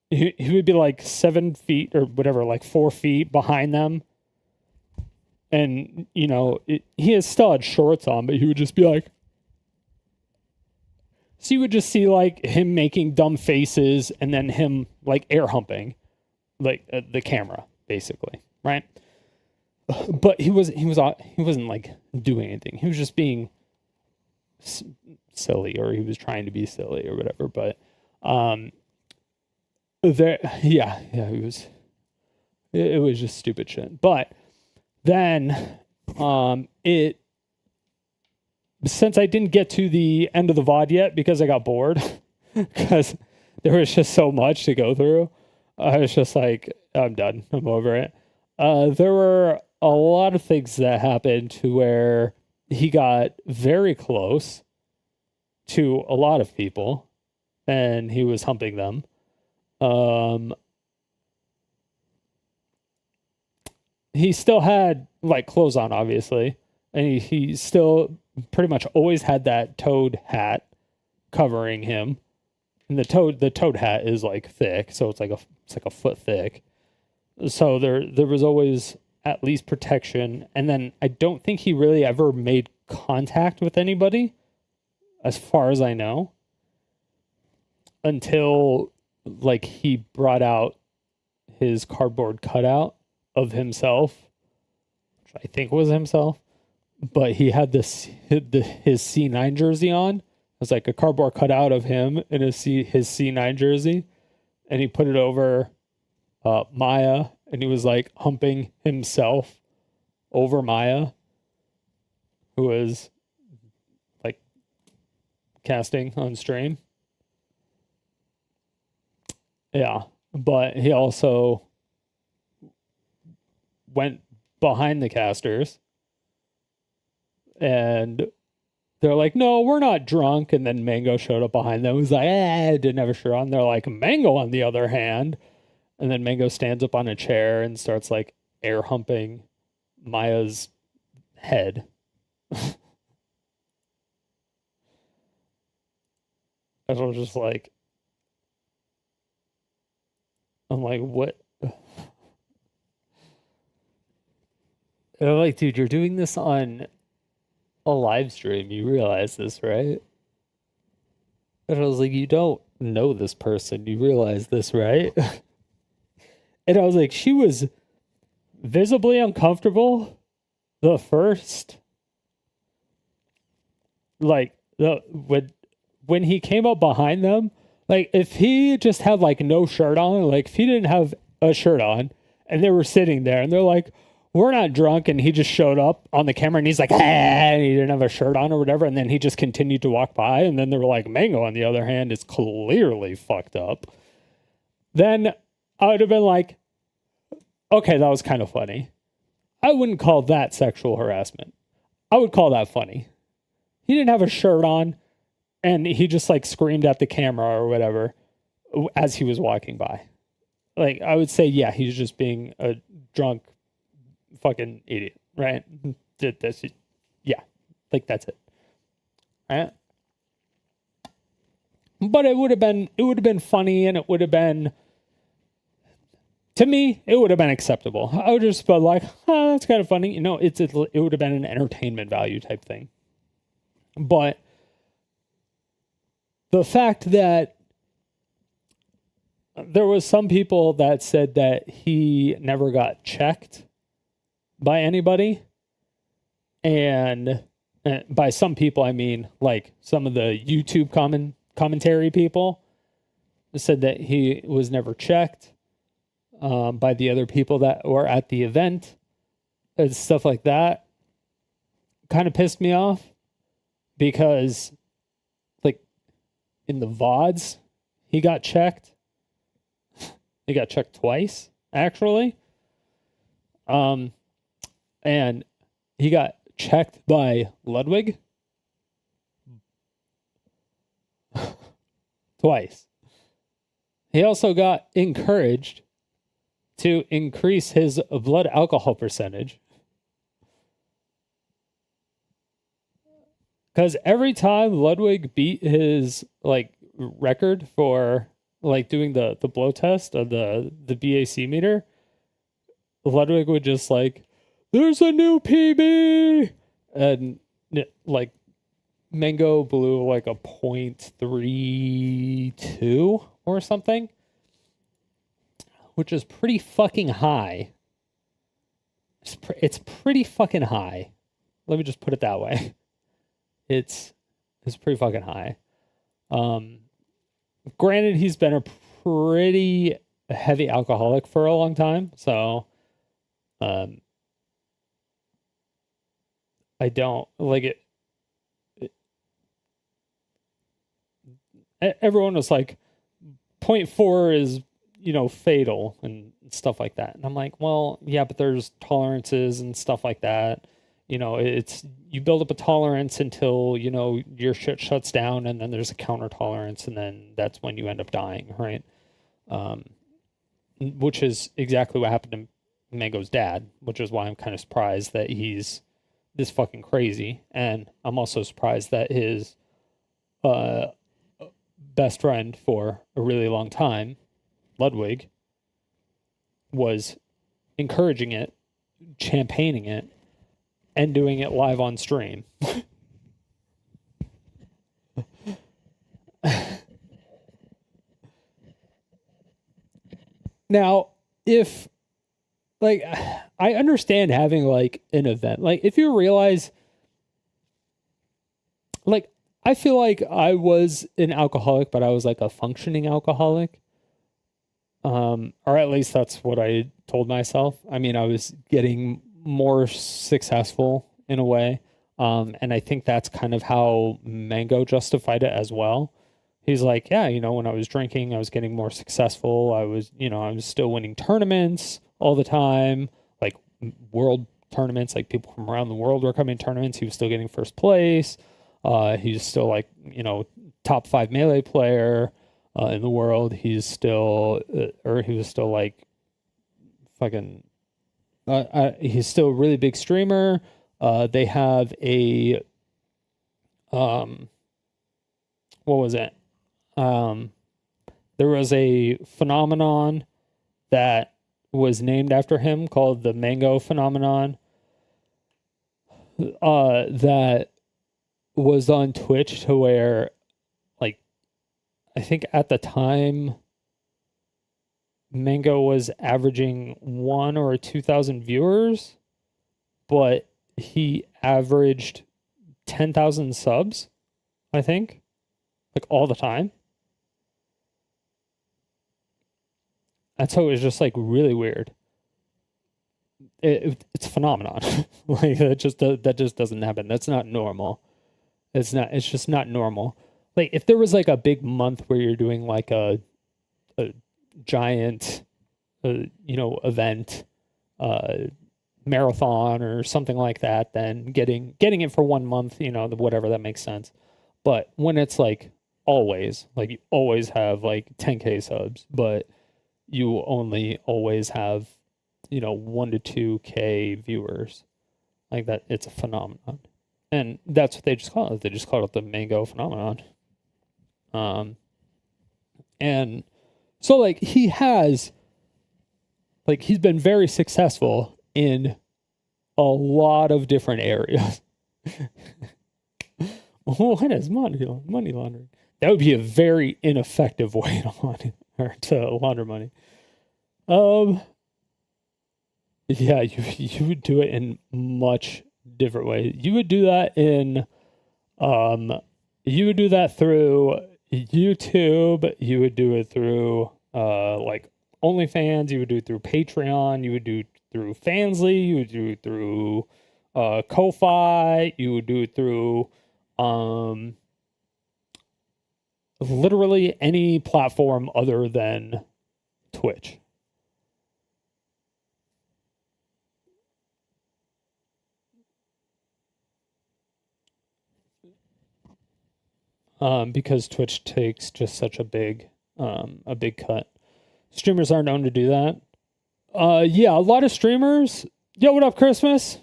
[SPEAKER 1] He would be like 7 feet or whatever, like 4 feet behind them. And, you know, he still had shorts on, but he would just be like... So you would just see like him making dumb faces and then him like air humping like the camera, basically, right? But he wasn't like doing anything. He was just being silly, or he was trying to be silly or whatever. But it was just stupid shit. But then since I didn't get to the end of the VOD yet because I got bored, because there was just so much to go through, I was just like, I'm done. I'm over it. There were a lot of things that happened to where he got very close to a lot of people and he was humping them. He still had like clothes on, obviously, and he still pretty much always had that toad hat covering him. And the toad hat is like thick, so it's like a foot thick. So there was always at least protection. And then I don't think he really ever made contact with anybody, as far as I know, until like he brought out his cardboard cutout of himself, which I think was himself, but he had his C9 jersey on. It was like a cardboard cutout of him in his C9 jersey, and he put it over Maya, and he was like humping himself over Maya, who was like casting on stream. Yeah, but he also went behind the casters, and they're like, no, we're not drunk. And then Mango showed up behind them. He was like, didn't have a shirt on. They're like, Mango, on the other hand. And then Mango stands up on a chair and starts like air humping Maya's head. I was just like, I'm like, what? And I'm like, dude, you're doing this on a live stream. You realize this, right? And I was like, you don't know this person. You realize this, right? And I was like, she was visibly uncomfortable the first, like, when he came up behind them. Like, if he just had like no shirt on, like if he didn't have a shirt on and they were sitting there and they're like, we're not drunk, and he just showed up on the camera and he's like, and he didn't have a shirt on or whatever, and then he just continued to walk by, and then they were like, Mango, on the other hand, is clearly fucked up. Then I would have been like, okay, that was kind of funny. I wouldn't call that sexual harassment. I would call that funny. He didn't have a shirt on, and he just like screamed at the camera or whatever as he was walking by. Like, I would say, yeah, he's just being a drunk fucking idiot, right? Did this, yeah, like that's it. right? But it would have been funny, and it would have been, to me, it would have been acceptable. I would just be like, oh, that's kind of funny. You know, it would have been an entertainment value type thing. But the fact that there was some people that said that he never got checked by anybody, and by some people, I mean, like some of the YouTube commentary people said that he was never checked by the other people that were at the event, and stuff like that kind of pissed me off, because like in the VODs, he got checked. He got checked twice, actually. And he got checked by Ludwig twice. He also got encouraged to increase his blood alcohol percentage, because every time Ludwig beat his like record for like doing the blow test of the BAC meter, Ludwig would just like, there's a new PB, and like Mango blew like a 0.32 or something, which is pretty fucking high. It's pretty fucking high. Let me just put it that way. It's pretty fucking high. Granted, he's been a pretty heavy alcoholic for a long time, so I don't like it. Everyone was like, 0.4 is, you know, fatal and stuff like that. And I'm like, well, yeah, but there's tolerances and stuff like that. You know, it's, you build up a tolerance until, you know, your shit shuts down, and then there's a counter tolerance, and then that's when you end up dying, right? Which is exactly what happened to Mango's dad, which is why I'm kind of surprised that he's this fucking crazy. And I'm also surprised that his best friend for a really long time, Ludwig, was encouraging it, champagning it, and doing it live on stream. Now, if, like, I understand having, like, an event. Like, if you realize, like, I feel like I was an alcoholic, but I was, like, a functioning alcoholic. Or at least that's what I told myself. I mean, I was getting more successful in a way. And I think that's kind of how Mango justified it as well. He's like, yeah, you know, when I was drinking, I was getting more successful. I was, you know, I was still winning tournaments all the time, like world tournaments, like people from around the world were coming to tournaments. He was still getting first place. He's still like, you know, top 5 Melee player in the world. He's still, or he was still like fucking, he's still a really big streamer. They have a, what was it? There was a phenomenon that was named after him called the Mango phenomenon, that was on Twitch, to where, like, I think at the time Mango was averaging 1,000 or 2,000 viewers, but he averaged 10,000 subs, I think, like all the time. And so it was just like really weird. It's a phenomenon. Like that just doesn't happen. That's not normal. It's just not normal. Like if there was like a big month where you're doing like a giant, you know, event, marathon or something like that, then getting it for 1 month, you know, whatever, that makes sense. But when it's like always, like you always have like 10K subs, but you only always have, you know, 1 to 2K viewers, like that, it's a phenomenon. And that's what they just call it. They just call it the mango phenomenon. And so like he's been very successful in a lot of different areas. What is money laundering? That would be a very ineffective way to launder money. Yeah, you would do it in much different ways. You would do that through YouTube. You would do it through like OnlyFans. You would do it through Patreon. You would do it through Fansly. You would do it through Ko-Fi. You would do it through literally any platform other than Twitch. Because Twitch takes just such a big cut. Streamers aren't known to do that. Yeah, a lot of streamers. Yo, what up, Christmas?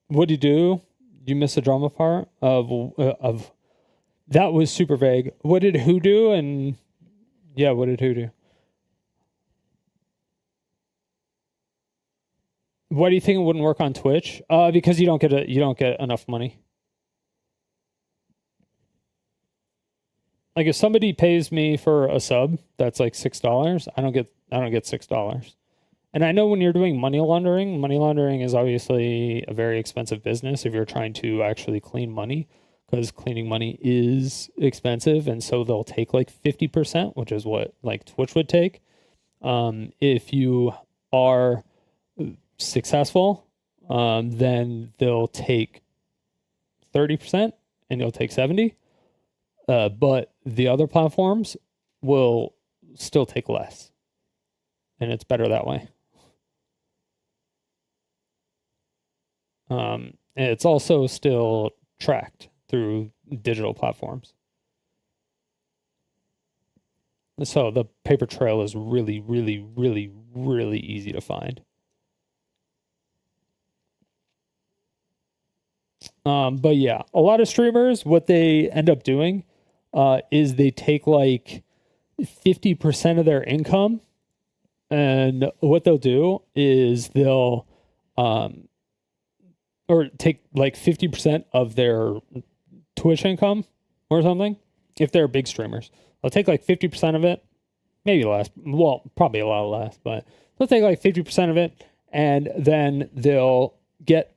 [SPEAKER 1] What'd you do? You missed the drama part of that was super vague. What did who do? And yeah, what did who do? Why do you think it wouldn't work on Twitch? Because you don't get enough money. Like if somebody pays me for a sub that's like $6, I don't get $6. And I know when you're doing money laundering is obviously a very expensive business if you're trying to actually clean money, because cleaning money is expensive, and so they'll take like 50%, which is what like Twitch would take. If you are successful, then they'll take 30% and you'll take 70%. But the other platforms will still take less. And it's better that way. And it's also still tracked through digital platforms. So the paper trail is really, really, really, really easy to find. But yeah, a lot of streamers, what they end up doing is they take like 50% of their income, and what they'll do is they'll or take like 50% of their Twitch income or something. If they're big streamers, they'll take like 50% of it, maybe less. Well, probably a lot less, but they'll take like 50% of it, and then they'll get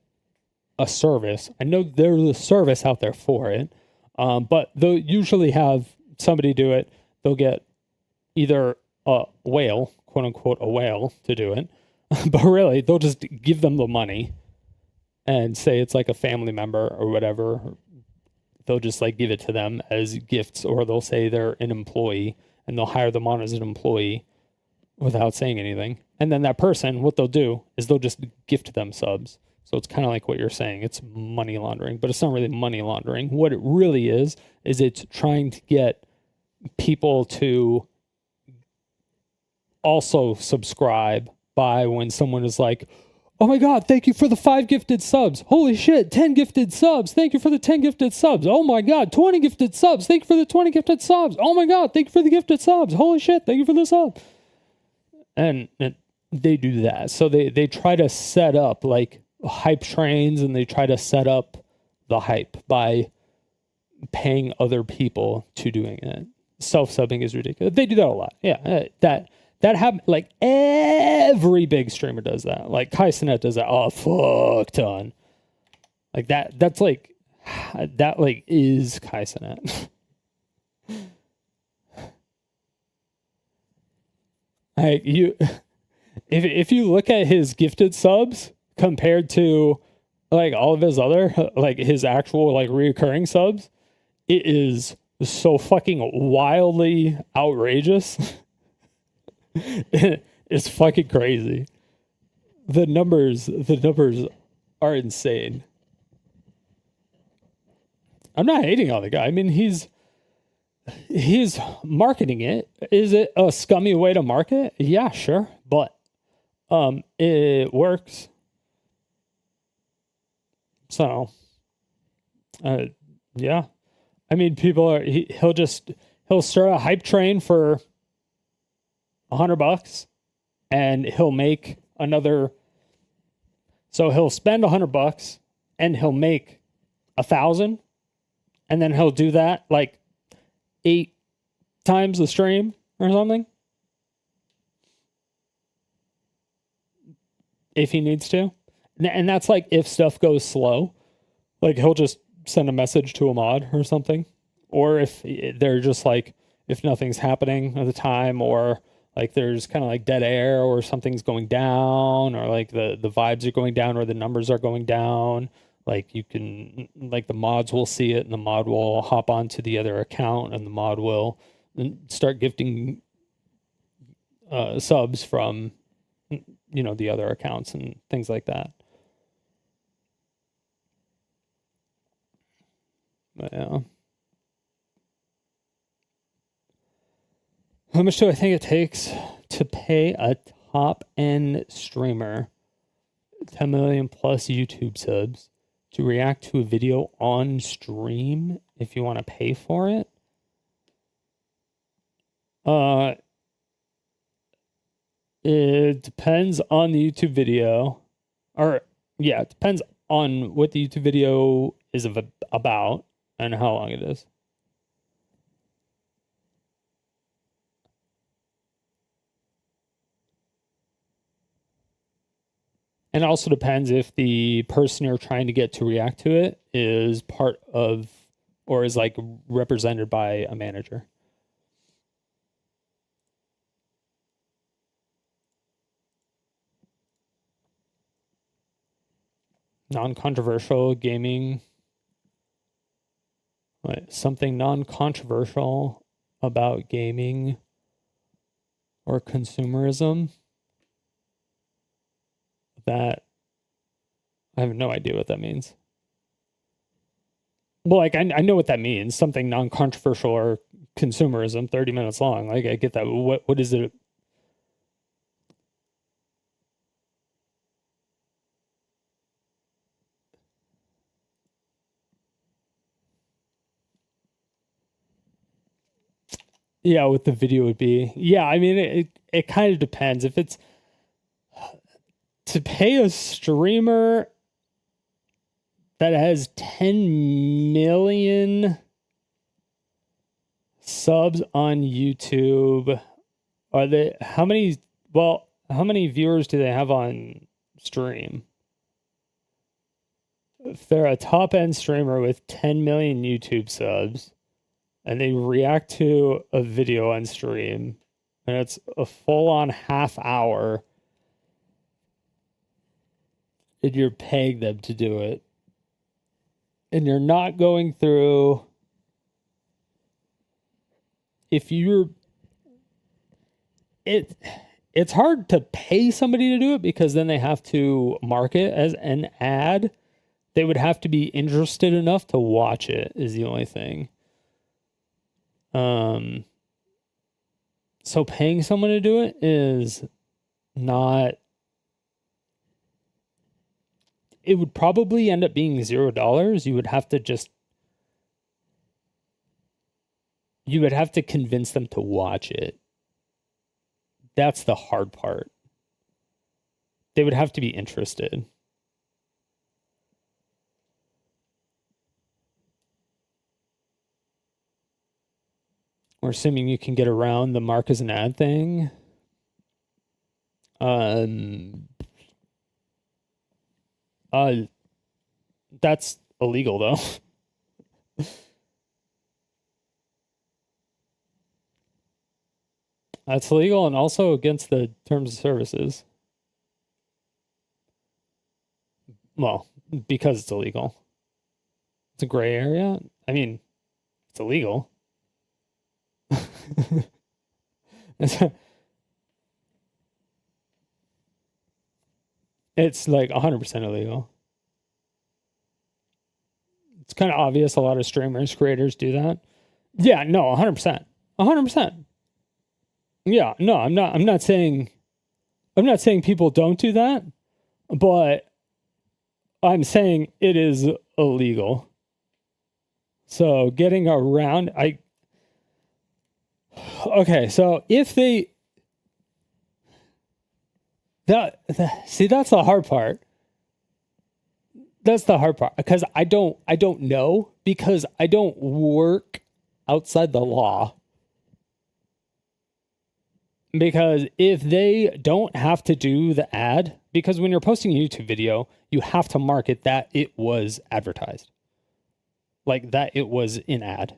[SPEAKER 1] a service. I know there's a service out there for it, but they'll usually have somebody do it. They'll get either a whale, quote unquote, a whale to do it, but really they'll just give them the money and say it's like a family member or whatever. They'll just like give it to them as gifts, or they'll say they're an employee and they'll hire them on as an employee without saying anything. And then that person, what they'll do is they'll just gift them subs. So it's kind of like what you're saying. It's money laundering, but it's not really money laundering. What it really is it's trying to get people to also subscribe by when someone is like, oh my God, thank you for the 5 gifted subs. Holy shit, 10 gifted subs. Thank you for the 10 gifted subs. Oh my God, 20 gifted subs. Thank you for the 20 gifted subs. Oh my God, thank you for the gifted subs. Holy shit, thank you for the sub. And they do that. So they try to set up like hype trains, and they try to set up the hype by paying other people to doing it. Self-subbing is ridiculous. They do that a lot. Yeah, that happens. Like every big streamer does that. Like Kai Cenat does that a fuck ton. Like that's like that like is Kai Cenat. Like if you look at his gifted subs compared to like all of his other like his actual like reoccurring subs, it is so fucking wildly outrageous. It's fucking crazy. The numbers are insane. I'm not hating on the guy. I mean, he's marketing it. Is it a scummy way to market? Yeah, sure, but it works. So Yeah. I mean, he'll start a hype train for $100 and he'll make another. So he'll spend $100 and he'll make 1,000, and then he'll do that like 8 times the stream or something. If he needs to. And that's like if stuff goes slow, like he'll just send a message to a mod or something. Or if they're just like, if nothing's happening at the time, or like there's kind of like dead air or something's going down, or like the vibes are going down or the numbers are going down, like you can, like the mods will see it and the mod will hop onto the other account and the mod will start gifting subs from, the other accounts and things like that. But yeah. How much do I think it takes to pay a top end streamer 10 million plus YouTube subs to react to a video on stream if you want to pay for it? It depends on the YouTube video. It depends on what the YouTube video is about and how long it is. And it also depends if the person you're trying to get to react to it is part of or is like represented by a manager. Non-controversial gaming. Something non-controversial about gaming or consumerism. That I have no idea what that means. Well, like I know what that means. Something non-controversial or consumerism, 30 minutes long. Like I get that. What is it? Yeah, what the video would be. Yeah, I mean it kind of depends. If it's to pay a streamer that has 10 million subs on YouTube, how many viewers do they have on stream? If they're a top end streamer with 10 million YouTube subs and they react to a video on stream and it's a full on half hour, and you're paying them to do it, and you're not going through, it's hard to pay somebody to do it because then they have to mark it as an ad. They would have to be interested enough to watch it is the only thing. So paying someone to do it is not, it would probably end up being $0. You would have to convince them to watch it. That's the hard part. They would have to be interested. We're assuming you can get around the mark as an ad thing. That's illegal though. That's illegal and also against the terms of services. Well, because it's illegal. It's a gray area. I mean, it's illegal. It's like 100% illegal. It's kind of obvious a lot of streamers, creators do that. Yeah, no, 100%. 100%. Yeah, no, I'm not saying people don't do that, but I'm saying it is illegal. So getting around, okay, so if they, see, that's the hard part. That's the hard part, because I don't know, because I don't work outside the law. Because if they don't have to do the ad, because when you're posting a YouTube video, you have to market that it was advertised. Like that it was in ad.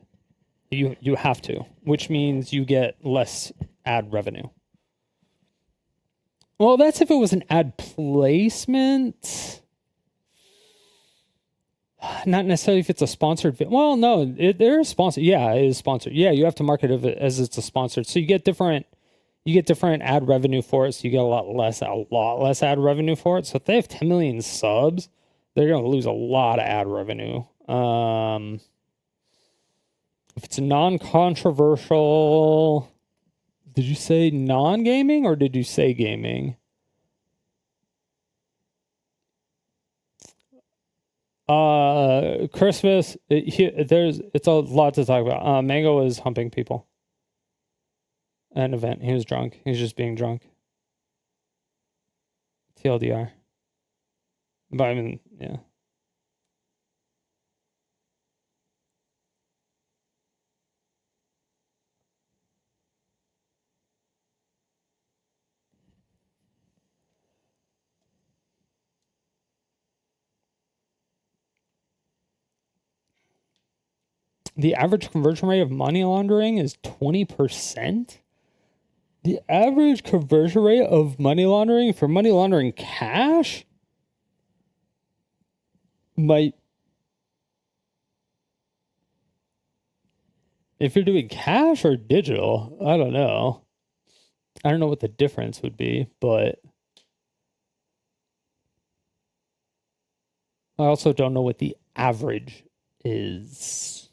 [SPEAKER 1] You have to, which means you get less ad revenue. Well, that's if it was an ad placement. Not necessarily if it's a sponsored video. Well, no, they're sponsored. Yeah, it is sponsored. Yeah, you have to market it as it's a sponsored. So you get different ad revenue for it. So you get a lot less ad revenue for it. So if they have 10 million subs, they're going to lose a lot of ad revenue. If it's non-controversial, did you say non-gaming or did you say gaming? Christmas, it's a lot to talk about. Mango was humping people at an event. He was drunk. He was just being drunk. TLDR. But I mean, yeah. The average conversion rate of money laundering is 20%. The average conversion rate of money laundering for money laundering cash might, if you're doing cash or digital, I don't know. I don't know what the difference would be, but I also don't know what the average is.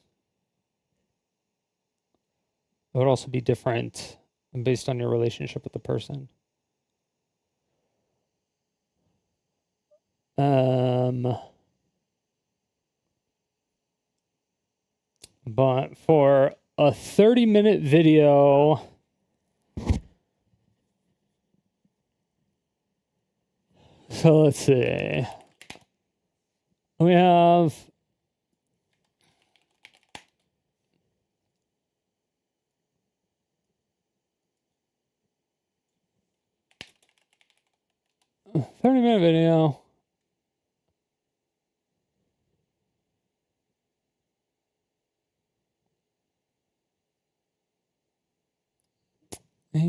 [SPEAKER 1] It would also be different based on your relationship with the person. But for a 30-minute video, so let's see. We have a 30-minute video. And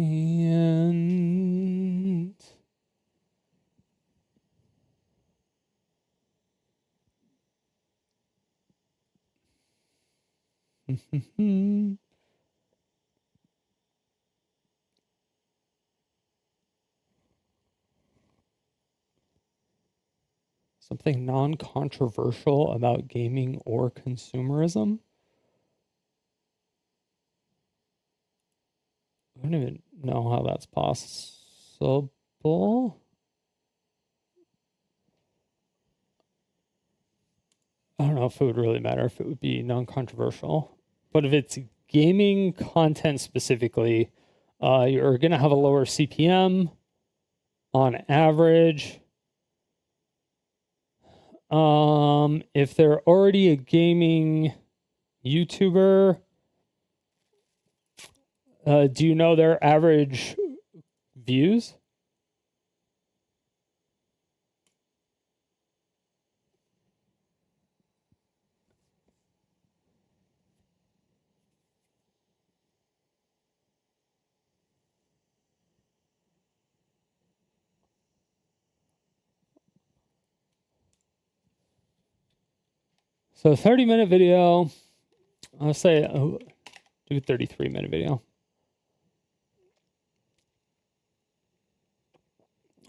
[SPEAKER 1] something non-controversial about gaming or consumerism. I don't even know how that's possible. I don't know if it would really matter if it would be non-controversial. But if it's gaming content specifically, you're going to have a lower CPM on average. If they're already a gaming YouTuber, do you know their average views? So 30-minute video, I'll say do a 33-minute video.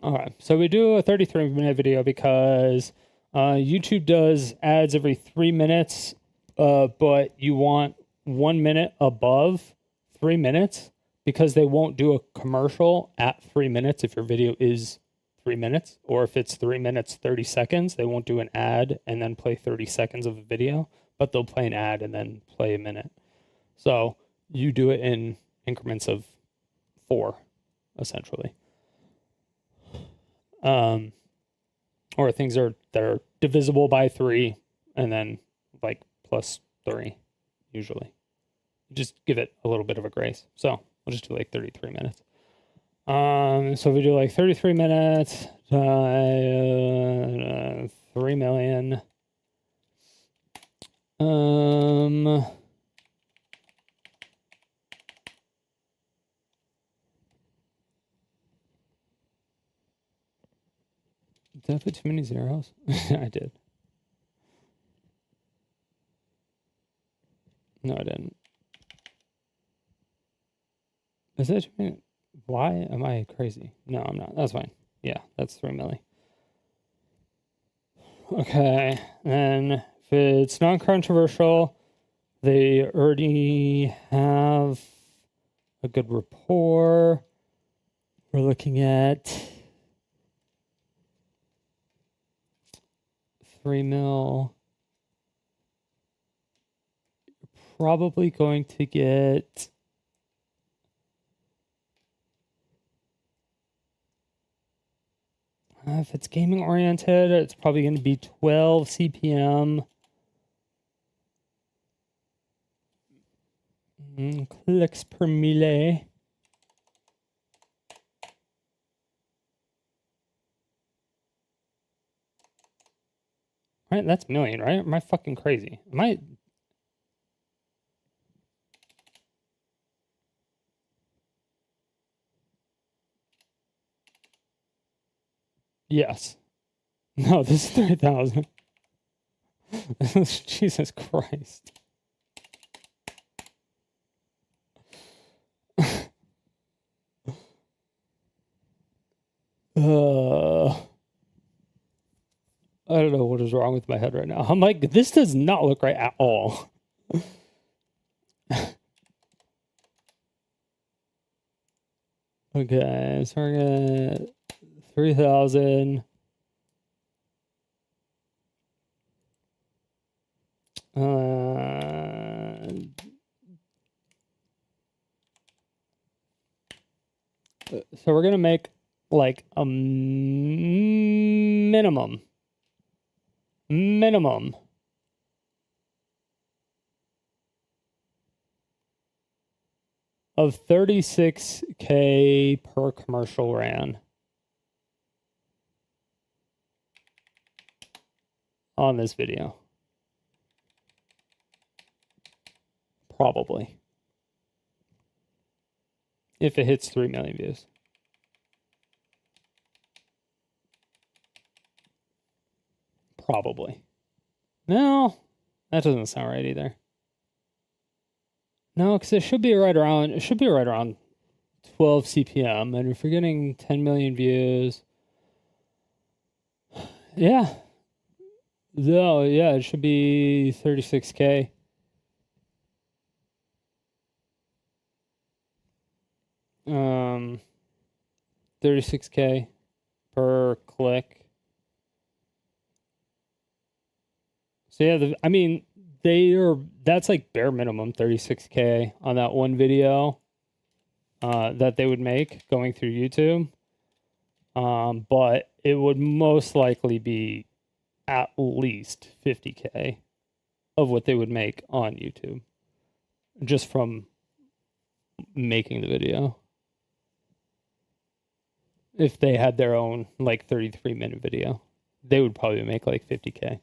[SPEAKER 1] All right, so we do a 33-minute video because YouTube does ads every 3 minutes, but you want 1 minute above 3 minutes because they won't do a commercial at 3 minutes if your video is 3 minutes, or if it's 3 minutes, 30 seconds, they won't do an ad and then play 30 seconds of a video. but they'll play an ad and then play a minute. So you do it in increments of 4, essentially. Or things that are divisible by 3 and then like plus 3 usually. Just give it a little bit of a grace. So we'll just do like 33 minutes. So we do like 33 minutes, 3 million. Did I put too many zeros? I did. No, I didn't. Is that too many? Why am I crazy? No, I'm not. That's fine. Yeah, that's 3 milli. Okay, then if it's non-controversial, they already have a good rapport. We're looking at 3 mil. You're probably going to get if it's gaming oriented, it's probably going to be 12 CPM. Clicks per mille. Right, that's million, right? Am I fucking crazy? Am I? Yes. No, this is 3,000. Jesus Christ. I don't know what is wrong with my head right now. I'm like, this does not look right at all. Okay, so we're gonna 3,000. So we're gonna make like a minimum of 36K per commercial ran on this video. Probably. If it hits 3 million views. Probably. No, that doesn't sound right either. No, because it should be right around 12 CPM, and if you're getting 10 million views, yeah. No, yeah, it should be 36K. Um, 36K per click. So yeah, I mean, that's like bare minimum 36K on that one video that they would make going through YouTube. But it would most likely be at least 50K of what they would make on YouTube just from making the video. If they had their own like 33-minute video, they would probably make like 50K.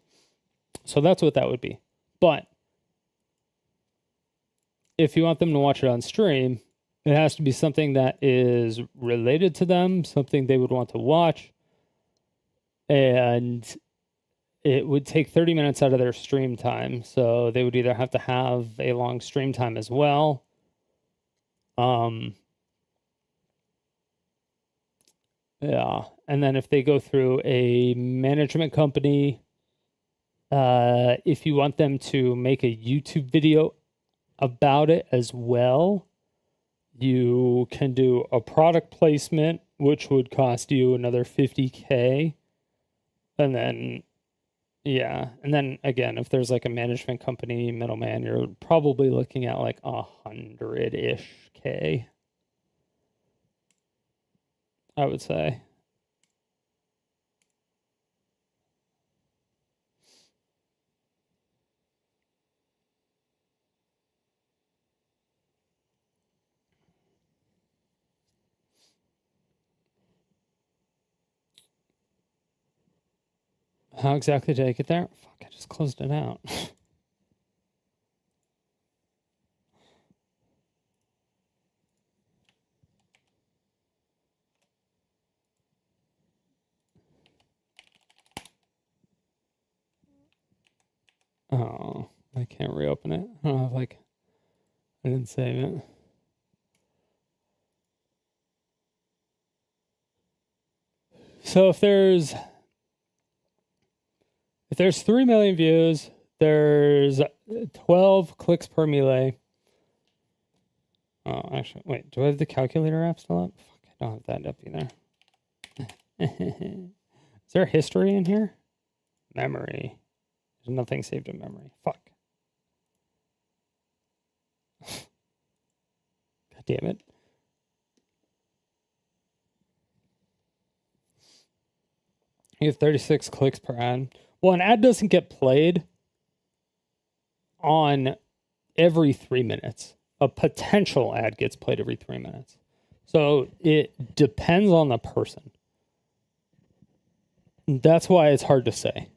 [SPEAKER 1] So that's what that would be. But if you want them to watch it on stream, it has to be something that is related to them, something they would want to watch. And it would take 30 minutes out of their stream time. So they would either have to have a long stream time as well. Yeah. And then if they go through a management company, if you want them to make a YouTube video about it as well, you can do a product placement, which would cost you another 50K. And then Yeah, and then again, if there's like a management company middleman, you're probably looking at like 100-ish K, I would say. How exactly did I get there? Fuck, I just closed it out. Oh, I can't reopen it. I don't know if like I didn't save it. So if there's 3 million views, there's 12 clicks per melee. Oh, actually, wait, do I have the calculator app still up? Fuck, I don't have that up either. Is there history in here? Memory. There's nothing saved in memory. Fuck. God damn it. You have 36 clicks per ad. Well, an ad doesn't get played on every 3 minutes. A potential ad gets played every 3 minutes. So it depends on the person. That's why it's hard to say.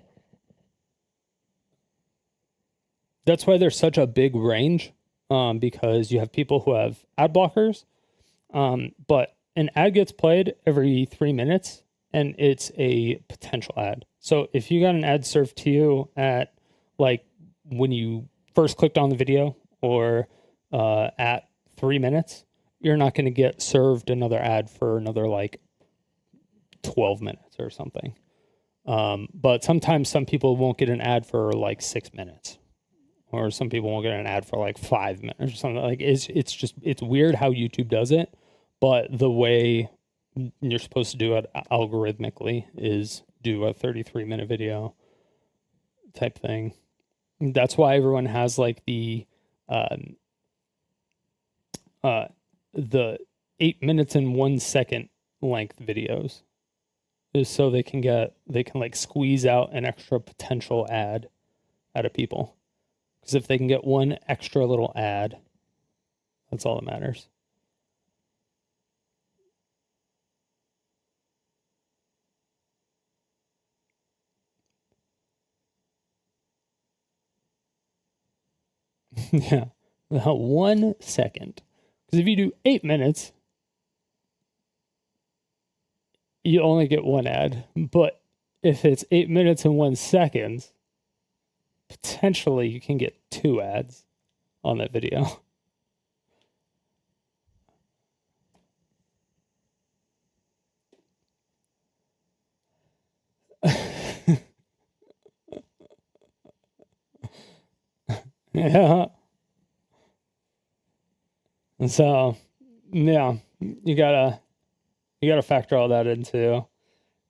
[SPEAKER 1] That's why there's such a big range, because you have people who have ad blockers, but an ad gets played every 3 minutes, and it's a potential ad. So if you got an ad served to you at like when you first clicked on the video or at 3 minutes, you're not going to get served another ad for another like 12 minutes or something. But sometimes some people won't get an ad for like 6 minutes, or some people won't get an ad for like 5 minutes or something. Like it's weird how YouTube does it, but the way you're supposed to do it algorithmically is do a 33-minute video type thing. That's why everyone has like the 8 minutes and 1 second length videos, is so they can like squeeze out an extra potential ad out of people. Because if they can get one extra little ad, that's all that matters. Yeah, about 1 second. Because if you do 8 minutes, you only get one ad. But if it's 8 minutes and 1 second, potentially you can get 2 ads on that video. Yeah. And so, yeah, you gotta factor all that into.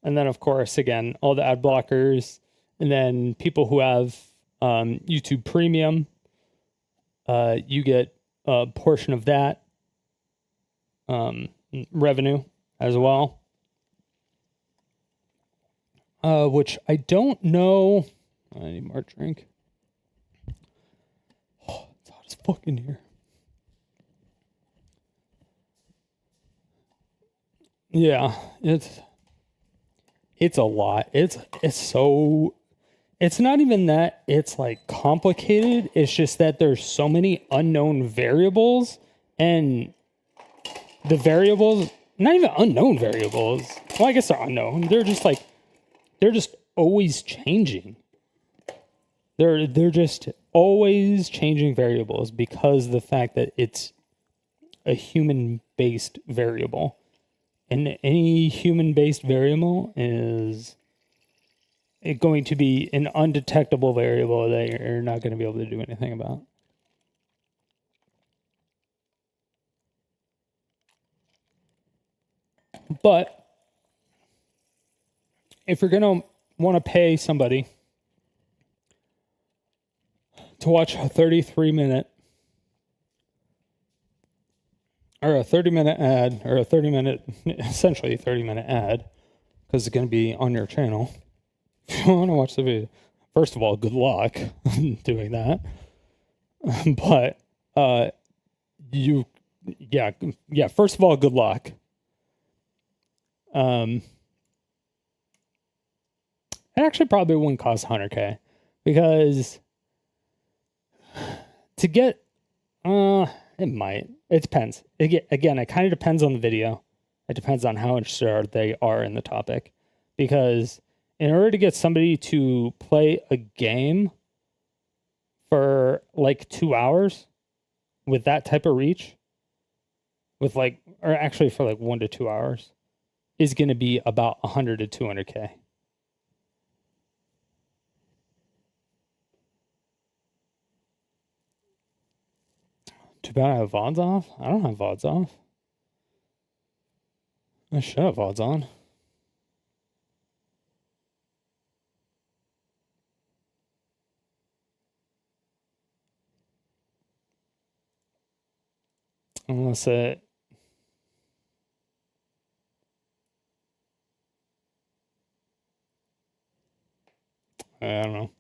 [SPEAKER 1] And then, of course, again, all the ad blockers, and then people who have YouTube Premium, you get a portion of that revenue as well. Which I don't know. I need more drink. Oh, it's hot as fuck in here. Yeah, it's a lot. It's not even that it's like complicated. It's just that there's so many unknown variables, and the variables, not even unknown variables. Well, I guess they're unknown. They're just always changing. They're just always changing variables because of the fact that it's a human-based variable. And any human-based variable is going to be an undetectable variable that you're not going to be able to do anything about. But if you're going to want to pay somebody to watch a 33-minute or a 30-minute ad or a 30-minute, essentially 30-minute ad, because it's going to be on your channel. If you want to watch the video, first of all, good luck doing that. But first of all, good luck. It actually probably wouldn't cost $100K, because to get, it might. It depends. Again, it kind of depends on the video. It depends on how interested they are in the topic, because in order to get somebody to play a game for like 2 hours with that type of reach, with like, or actually for like 1 to 2 hours, is going to be about 100 to 200K. Too bad I have VODs off. I don't have VODs off. I should have VODs on. Unless it... I don't know.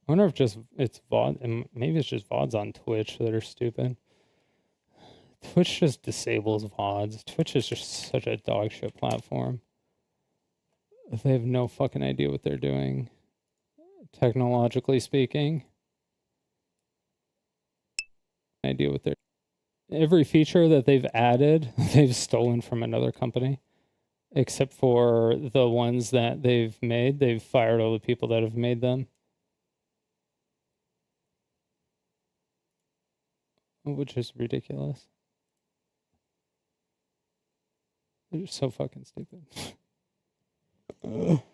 [SPEAKER 1] I wonder if it's VOD, and maybe it's just VODs on Twitch that are stupid. Twitch just disables VODs. Twitch is just such a dog shit platform. They have no fucking idea what they're doing, technologically speaking. Every feature that they've added, they've stolen from another company. Except for the ones that they've made. They've fired all the people that have made them. Which is ridiculous. They're just so fucking stupid. Wait,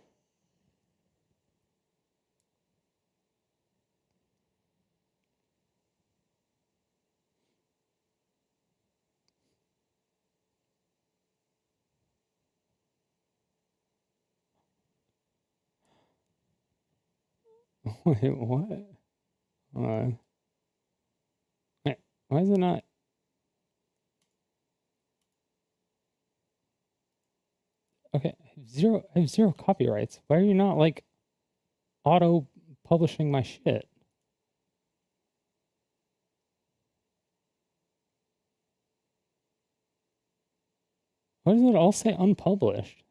[SPEAKER 1] what? Wait, why is it not? Okay, I have zero copyrights. Why are you not like auto publishing my shit? Why does it all say unpublished?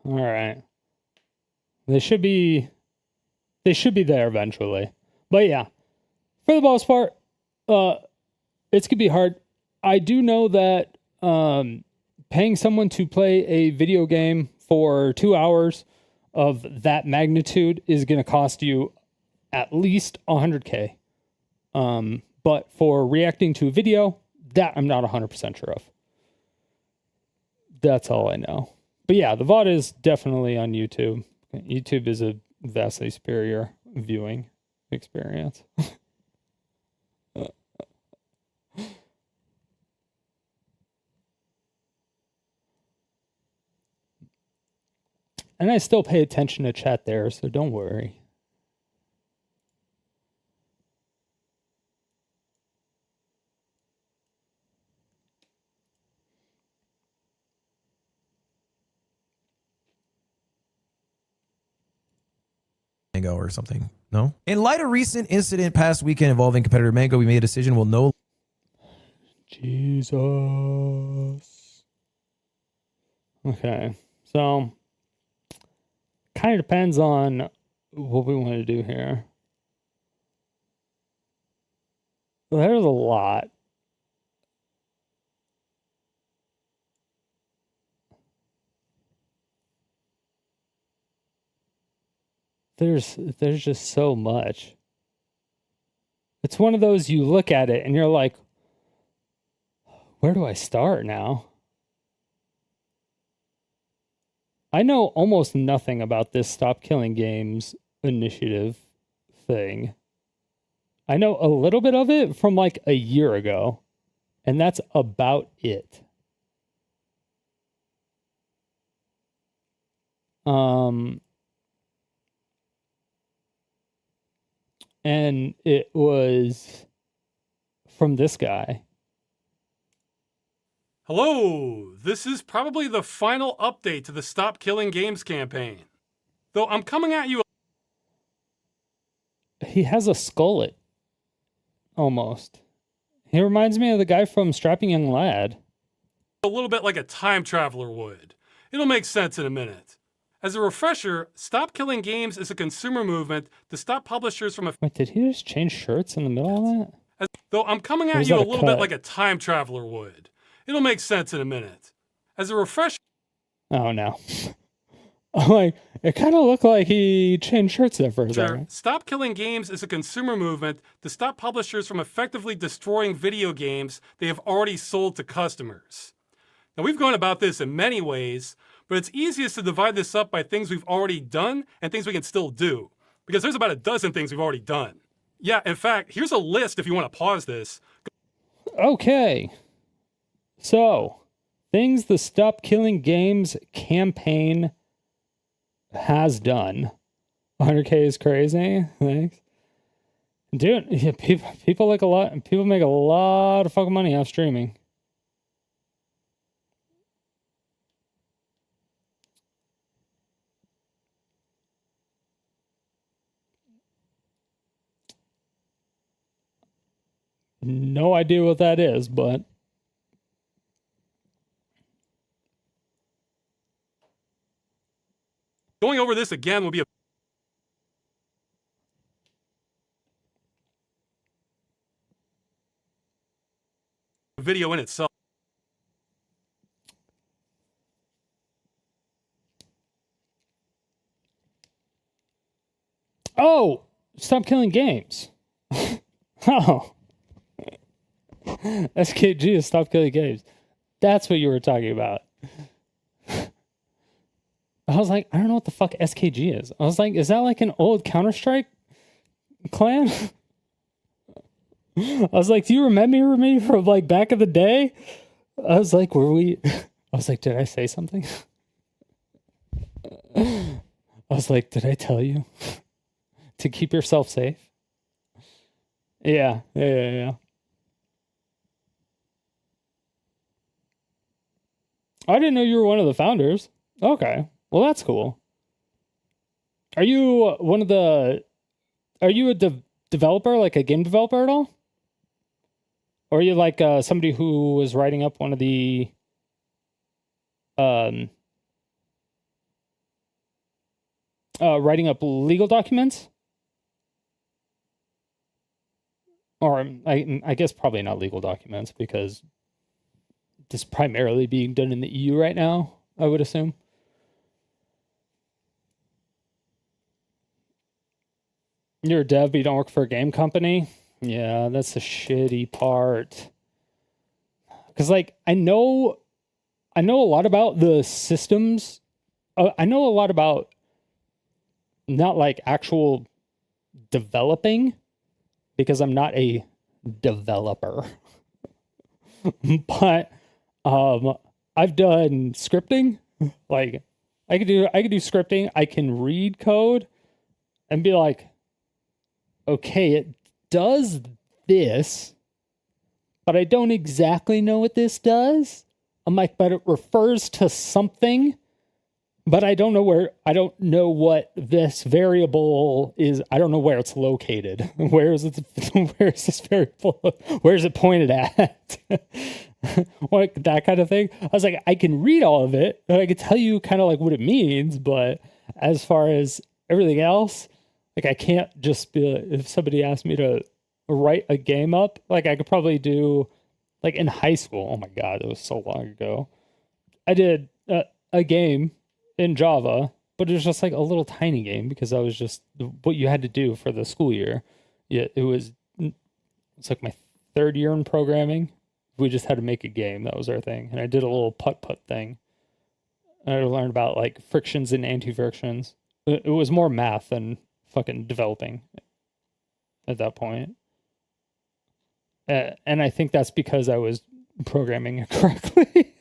[SPEAKER 1] All right. They should be there eventually. But yeah, for the most part, it's gonna be hard. I do know that paying someone to play a video game for 2 hours of that magnitude is gonna cost you at least 100K. But for reacting to a video, that I'm not 100% sure of. That's all I know. But yeah, the VOD is definitely on YouTube. YouTube is a vastly superior viewing experience. And I still pay attention to chat there, so don't worry.
[SPEAKER 16] Mango or something. No? In light of recent incident past weekend involving competitor Mango, we made a decision we'll no...
[SPEAKER 1] Jesus. Okay. So, kind of depends on what we want to do here. There's a lot. There's just so much. it's one of those, you look at it and you're like, where do I start now? I know almost nothing about this Stop Killing Games initiative thing. I know a little bit of it from like a year ago, and that's about it. And it was from this guy.
[SPEAKER 18] Hello, this is probably the final update to the Stop Killing Games campaign. Though I'm coming at you.
[SPEAKER 1] He has a skullet. Almost. He reminds me of the guy from Strapping Young Lad.
[SPEAKER 18] A little bit like a time traveler would. It'll make sense in a minute. As a refresher, Stop Killing Games is a consumer movement to stop publishers from...
[SPEAKER 1] Wait, did he just change shirts in the middle of that?
[SPEAKER 18] Though I'm coming at you a little bit like a time traveler would. It'll make sense in a minute. As a refresher...
[SPEAKER 1] Oh, no. I'm like, it kind of looked like he changed shirts there for a second.
[SPEAKER 18] Stop Killing Games is a consumer movement to stop publishers from effectively destroying video games they have already sold to customers. Now, we've gone about this in many ways, but it's easiest to divide this up by things we've already done and things we can still do, because there's about a dozen things we've already done. Yeah, in fact, here's a list if you want to pause this.
[SPEAKER 1] Okay. So, things the Stop Killing Games campaign has done. 100K is crazy. Thanks. Dude, yeah, people like a lot. People make a lot of fucking money off streaming. No idea what that is, but
[SPEAKER 18] going over this again will be a video in itself.
[SPEAKER 1] oh, Stop Killing Games. Oh. SKG is Stop Killing Games. That's what you were talking about. I was like, I don't know what the fuck SKG is. I was like, is that like an old Counter-Strike clan? I was like, do you remember me from like back in the day? I was like, I was like, did I say something? I was like, did I tell you to keep yourself safe? Yeah. I didn't know you were one of the founders. Okay. Well, that's cool. Are you are you a developer, like a game developer at all? Or are you like somebody who was writing up one of the writing up legal documents? Or I guess probably not legal documents, because this is primarily being done in the EU right now, I would assume. You're a dev, but you don't work for a game company? Yeah, that's the shitty part. Because, like, I know a lot about the systems. I know a lot about not, like, actual developing, because I'm not a developer. But I've done scripting. Like, I could do scripting. I can read code and be like, okay, it does this, but I don't exactly know what this does. I'm like, but it refers to something, but I don't know what this variable is. I don't know where it's located. Where is this variable? Where is it pointed at? Like that kind of thing. I was like, I can read all of it, and I can tell you kind of like what it means, but as far as everything else, like I can't just be, if somebody asked me to write a game up, like I could probably do, like in high school. Oh my God, it was so long ago. I did a game in Java, but it was just like a little tiny game, because that was just what you had to do for the school year. Yeah, it was it's like my third year in programming. We just had to make a game. That was our thing. And I did a little putt-putt thing. I learned about like frictions and anti-frictions. It was more math than fucking developing at that point. And I think that's because I was programming it correctly.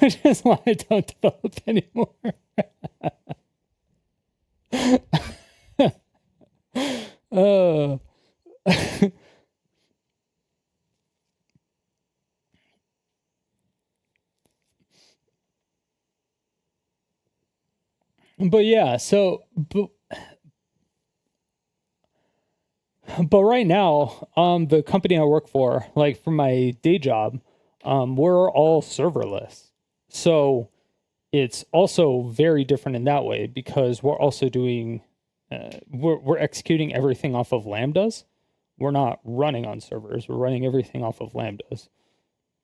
[SPEAKER 1] Which is why I don't develop anymore. But yeah, so but right now, the company I work for, like for my day job, we're all serverless. So it's also very different in that way because we're also doing, we're executing everything off of Lambdas. We're not running on servers. We're running everything off of Lambdas.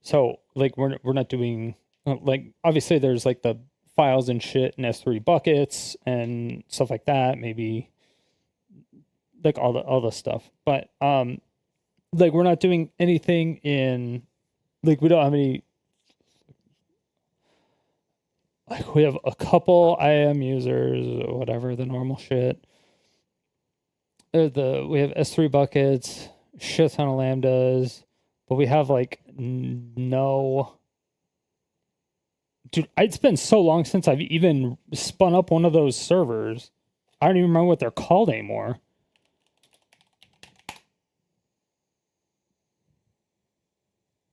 [SPEAKER 1] So like we're not doing like obviously there's like the files and shit in S3 buckets and stuff like that. Maybe like all the stuff, but like we're not doing anything in like we don't have any. Like we have a couple IAM users, or whatever the normal shit. We have S3 buckets, shit ton of lambdas, but we have like no. Dude, it's been so long since I've even spun up one of those servers. I don't even remember what they're called anymore.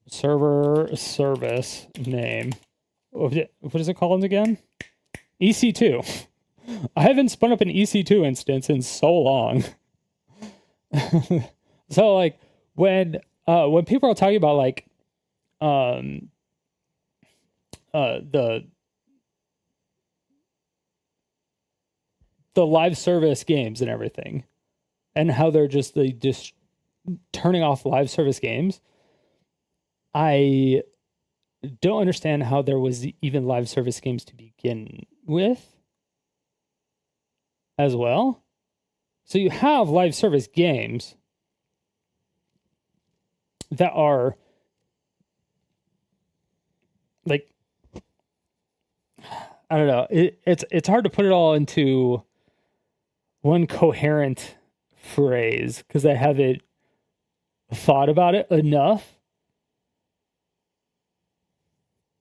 [SPEAKER 1] Server service name. What is it called again? EC2. I haven't spun up an EC2 instance in so long. So like when people are talking about like the live service games and everything, and how they're just turning off live service games, I don't understand how there was even live service games to begin with as well. So you have live service games that are like, I don't know. It's hard to put it all into one coherent phrase because I haven't thought about it enough.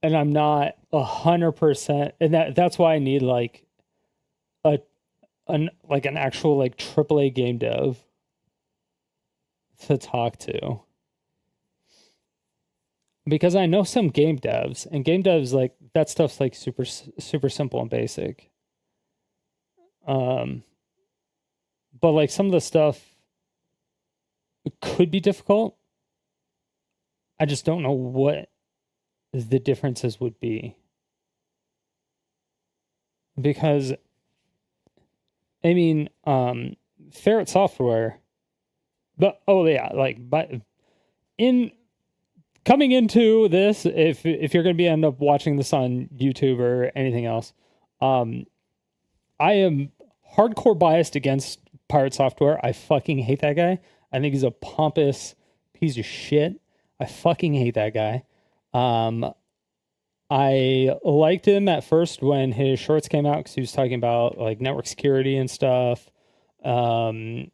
[SPEAKER 1] And I'm not 100%, and that's why I need like an actual like AAA game dev to talk to, because I know some game devs, and game devs like that stuff's like super simple and basic. But like some of the stuff could be difficult. I just don't know what the differences would be, because I mean PirateSoftware, but coming into this, if you're going to end up watching this on YouTube or anything else, I am hardcore biased against PirateSoftware. I fucking hate that guy. I think he's a pompous piece of shit. I fucking hate that guy. I liked him at first when his shorts came out because he was talking about like network security and stuff. And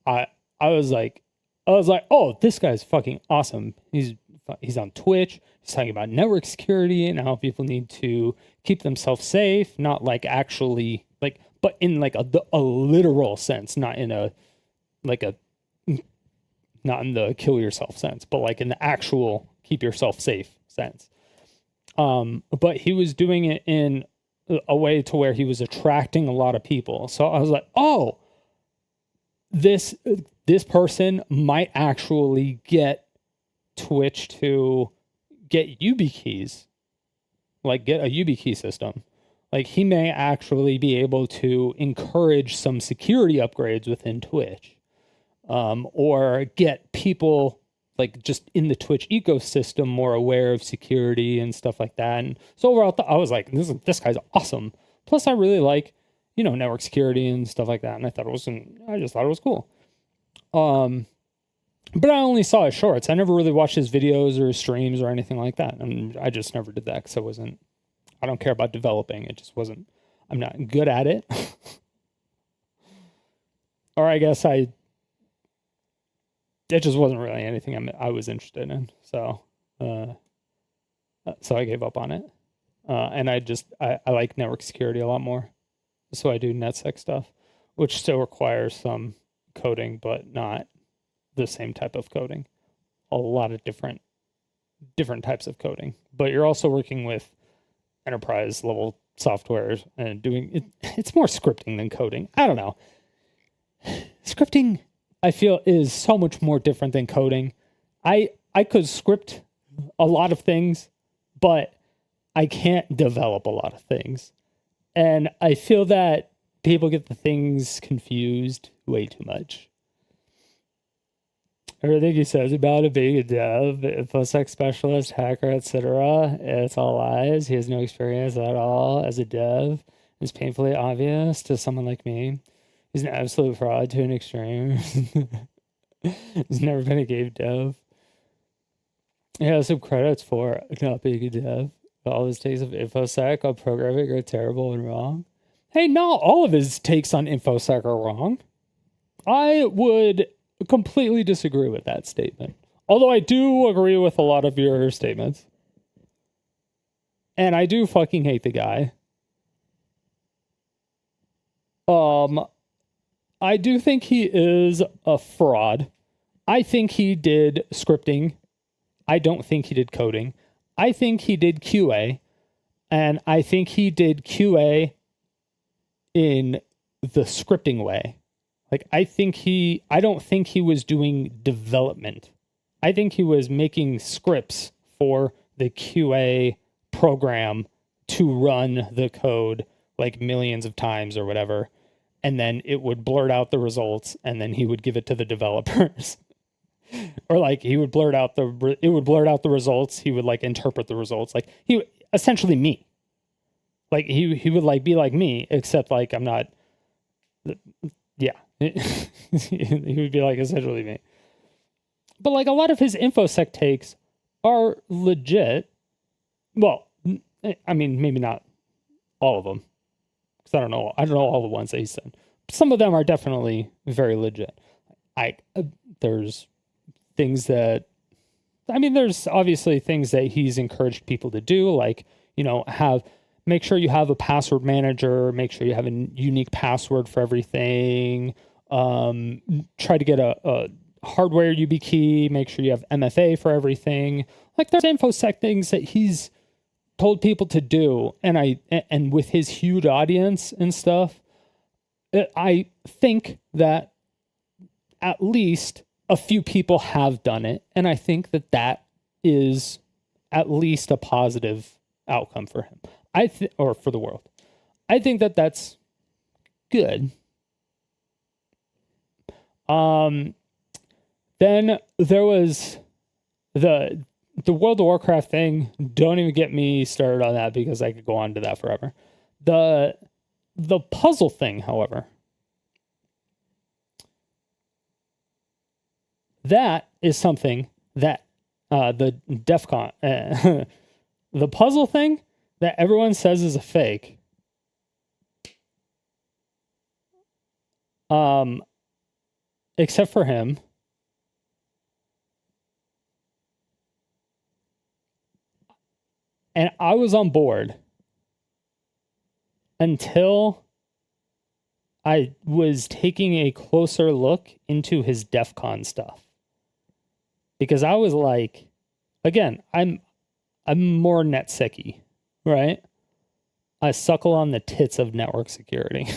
[SPEAKER 1] I was like, oh, this guy's fucking awesome. He's on Twitch. He's talking about network security and how people need to keep themselves safe, not like actually like, but in like a literal sense, not in the kill yourself sense, but like in the actual keep yourself safe sense. But he was doing it in a way to where he was attracting a lot of people. So I was like, oh, this person might actually get Twitch to get YubiKeys, like get a YubiKey system. Like he may actually be able to encourage some security upgrades within Twitch, or get people like just in the Twitch ecosystem more aware of security and stuff like that. And so overall, I was like, this guy's awesome. Plus, I really like, network security and stuff like that. And I just thought it was cool. But I only saw his shorts. I never really watched his videos or his streams or anything like that. And I just never did that because I don't care about developing. I'm not good at it. Or I guess it just wasn't really anything I was interested in. So I gave up on it. And I like network security a lot more. So I do NetSec stuff, which still requires some coding, but not the same type of coding. A lot of different types of coding. But you're also working with enterprise level softwares and doing it. It's more scripting than coding. I don't know. Scripting, I feel, is so much more different than coding. I could script a lot of things, but I can't develop a lot of things. And I feel that people get the things confused way too much. Everything he says about it being a dev, InfoSec specialist, hacker, etc., it's all lies. He has no experience at all as a dev. It's painfully obvious to someone like me. He's an absolute fraud to an extreme. He's never been a game dev. He has some credits for not being a dev. All his takes of InfoSec on programming are terrible and wrong. Hey, not all of his takes on InfoSec are wrong. I would completely disagree with that statement. Although I do agree with a lot of your statements. And I do fucking hate the guy. I do think he is a fraud. I think he did scripting. I don't think he did coding. I think he did QA. And I think he did QA in the scripting way. Like, I don't think he was doing development. I think he was making scripts for the QA program to run the code like millions of times or whatever. And then it would blurt out the results and then he would give it to the developers. Or like he would blurt out the results. He would like interpret the results. Like essentially me. Like he would like be like me, except like I'm not. Yeah. He would be like essentially me. But like a lot of his InfoSec takes are legit. Well, I mean, maybe not all of them. Because I don't know all the ones that he said. Some of them are definitely very legit. There's things that, I mean, there's obviously things that he's encouraged people to do, like, make sure you have a password manager, make sure you have a unique password for everything, try to get a hardware YubiKey, make sure you have MFA for everything. Like, there's InfoSec things that he's told people to do, and with his huge audience and stuff, I think that at least a few people have done it, and I think that is at least a positive outcome for him. Or for the world. I think that's good. Then there was the World of Warcraft thing. Don't even get me started on that because I could go on to that forever. The puzzle thing, however, that is something that the DEF CON, the puzzle thing that everyone says is a fake. Except for him. And I was on board until I was taking a closer look into his DEF CON stuff. Because I was like, again, I'm more NetSec-y, right? I suckle on the tits of network security.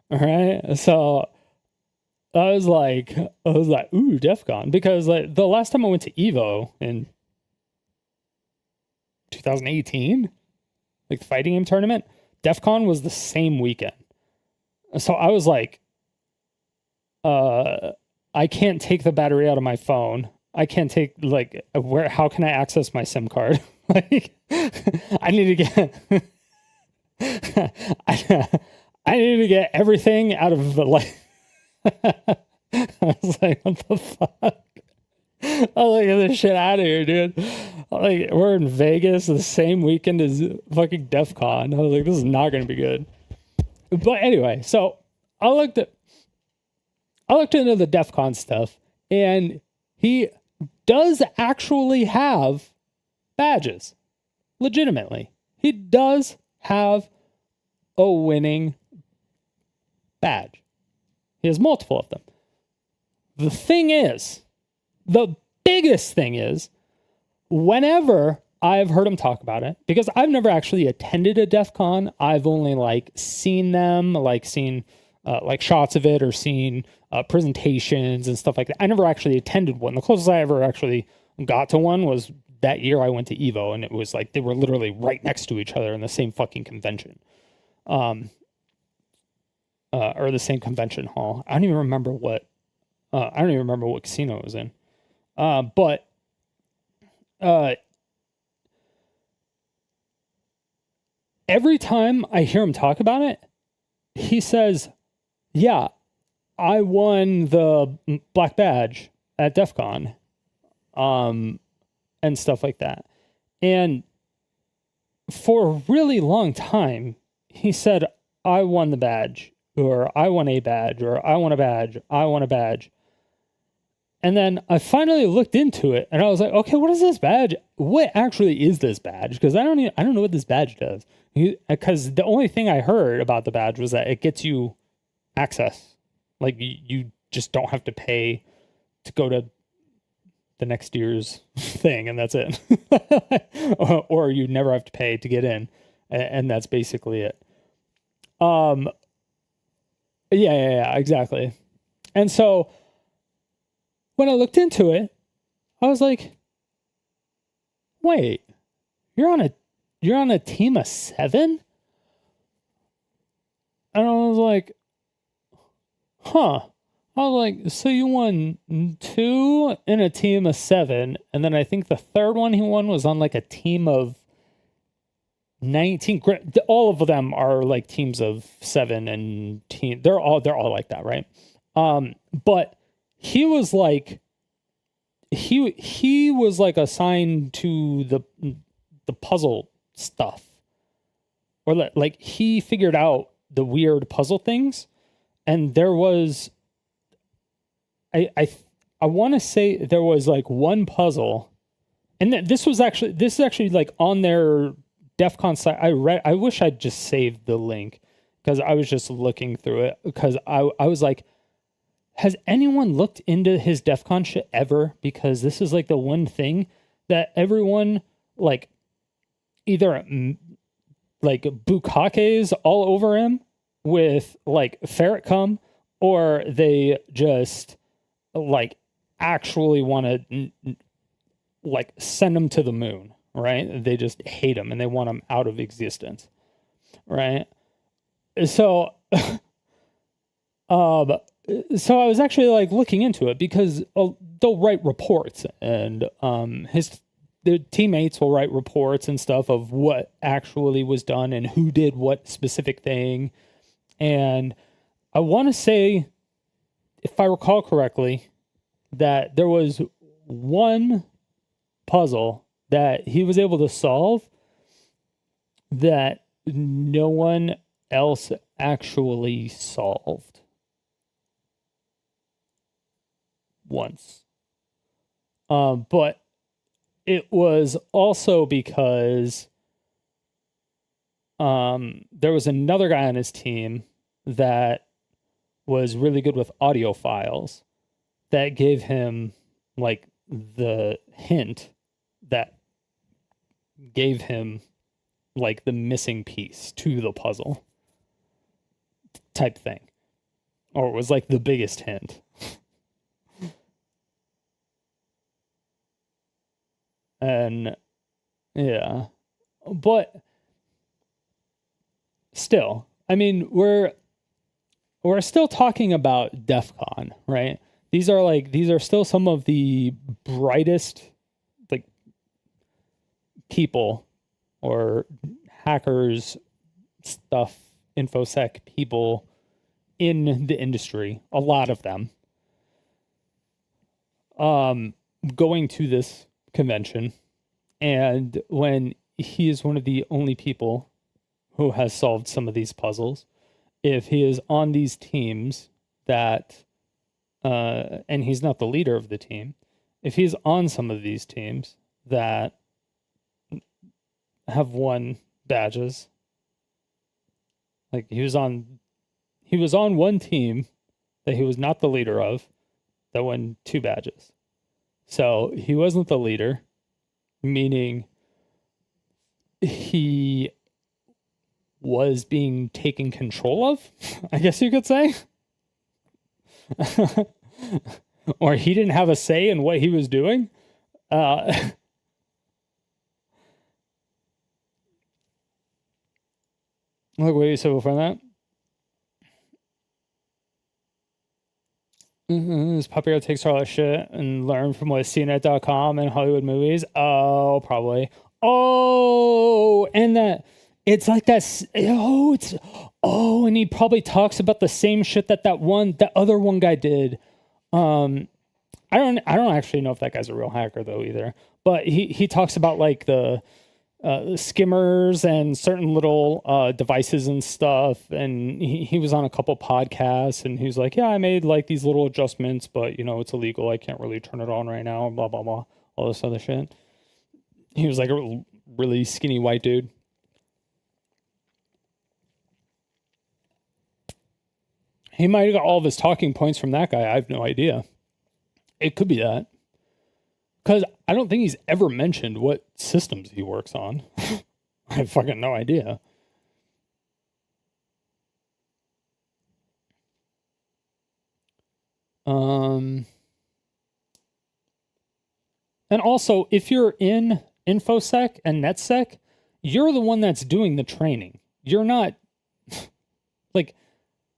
[SPEAKER 1] All right, so I was like, ooh, DEF CON, because like the last time I went to Evo in 2018, like the fighting game tournament, DEF CON was the same weekend. So I was like, I can't take the battery out of my phone. I can't take how can I access my SIM card? Like, I need to get I need to get everything out of the like. I was like, what the fuck? I was like, get this shit out of here, dude. Like, we're in Vegas the same weekend as fucking DEF CON. I was like, this is not going to be good. But anyway, so I looked into the DEF CON stuff, and he does actually have badges. Legitimately. He does have a winning badge. He has multiple of them. The thing is, the biggest thing is, whenever I've heard him talk about it, because I've never actually attended a DEF CON, I've only like seen them, like seen like shots of it or seen presentations and stuff like that. I never actually attended one. The closest I ever actually got to one was that year I went to Evo, and it was like they were literally right next to each other in the same fucking convention. Or the same convention hall. I don't even remember what casino it was in. But every time I hear him talk about it, he says, yeah, I won the black badge at DEF CON, and stuff like that. And for a really long time, he said, I won the badge, or I won a badge, or I won a badge, I won a badge. And then I finally looked into it, and I was like, okay, what is this badge? What actually is this badge? Because I don't know what this badge does. Because the only thing I heard about the badge was that it gets you access. Like, you just don't have to pay to go to the next year's thing, and that's it. or you never have to pay to get in, and that's basically it. Yeah, exactly. And so when I looked into it, I was like, wait, you're on a team of 7? And I was like, huh. I was like, so you won 2 in a team of 7, and then I think the third one he won was on like a team of 19. All of them are like teams of 7 and team. They're all like that, right? But he was like, he was like assigned to the puzzle stuff, or like he figured out the weird puzzle things, and there was, I want to say there was like one puzzle, and this is actually like on their DEF CON site. I wish I'd just saved the link, because I was just looking through it, because I was like, has anyone looked into his DEF CON shit ever? Because this is like the one thing that everyone like either like bukakes all over him with like ferret cum, or they just like actually want to like send him to the moon, right? They just hate him and they want him out of existence, right? So so I was actually like looking into it, because they'll write reports, and the teammates will write reports and stuff of what actually was done and who did what specific thing. And I want to say, if I recall correctly, that there was one puzzle that he was able to solve that no one else actually solved once. But it was also because there was another guy on his team that was really good with audio files that gave him like the hint that gave him like the missing piece to the puzzle type thing, or it was like the biggest hint. And yeah, but still, I mean, we're still talking about DEF CON, right? These are still some of the brightest like people or hackers, stuff, InfoSec people in the industry, a lot of them, going to this convention. And when he is one of the only people who has solved some of these puzzles, if he is on these teams that, and he's not the leader of the team, if he's on some of these teams that have won badges, like he was on one team that he was not the leader of that won 2 badges. So he wasn't the leader, meaning he was being taken control of, I guess you could say. Or he didn't have a say in what he was doing. Look what you said before that. This Papio takes all that shit and learn from what CNET.com and Hollywood movies. Oh, probably. Oh, and that it's like that. And he probably talks about the same shit that other one guy did. I don't actually know if that guy's a real hacker though either. But he talks about like the skimmers and certain little devices and stuff, and he was on a couple podcasts, and he was like, yeah, I made like these little adjustments, but it's illegal, I can't really turn it on right now, blah blah blah, all this other shit. He was like a really skinny white dude. He might have got all of his talking points from that guy. I have no idea. It could be that. Because I don't think he's ever mentioned what systems he works on. I have fucking no idea. And also, if you're in InfoSec and NetSec, you're the one that's doing the training. You're not,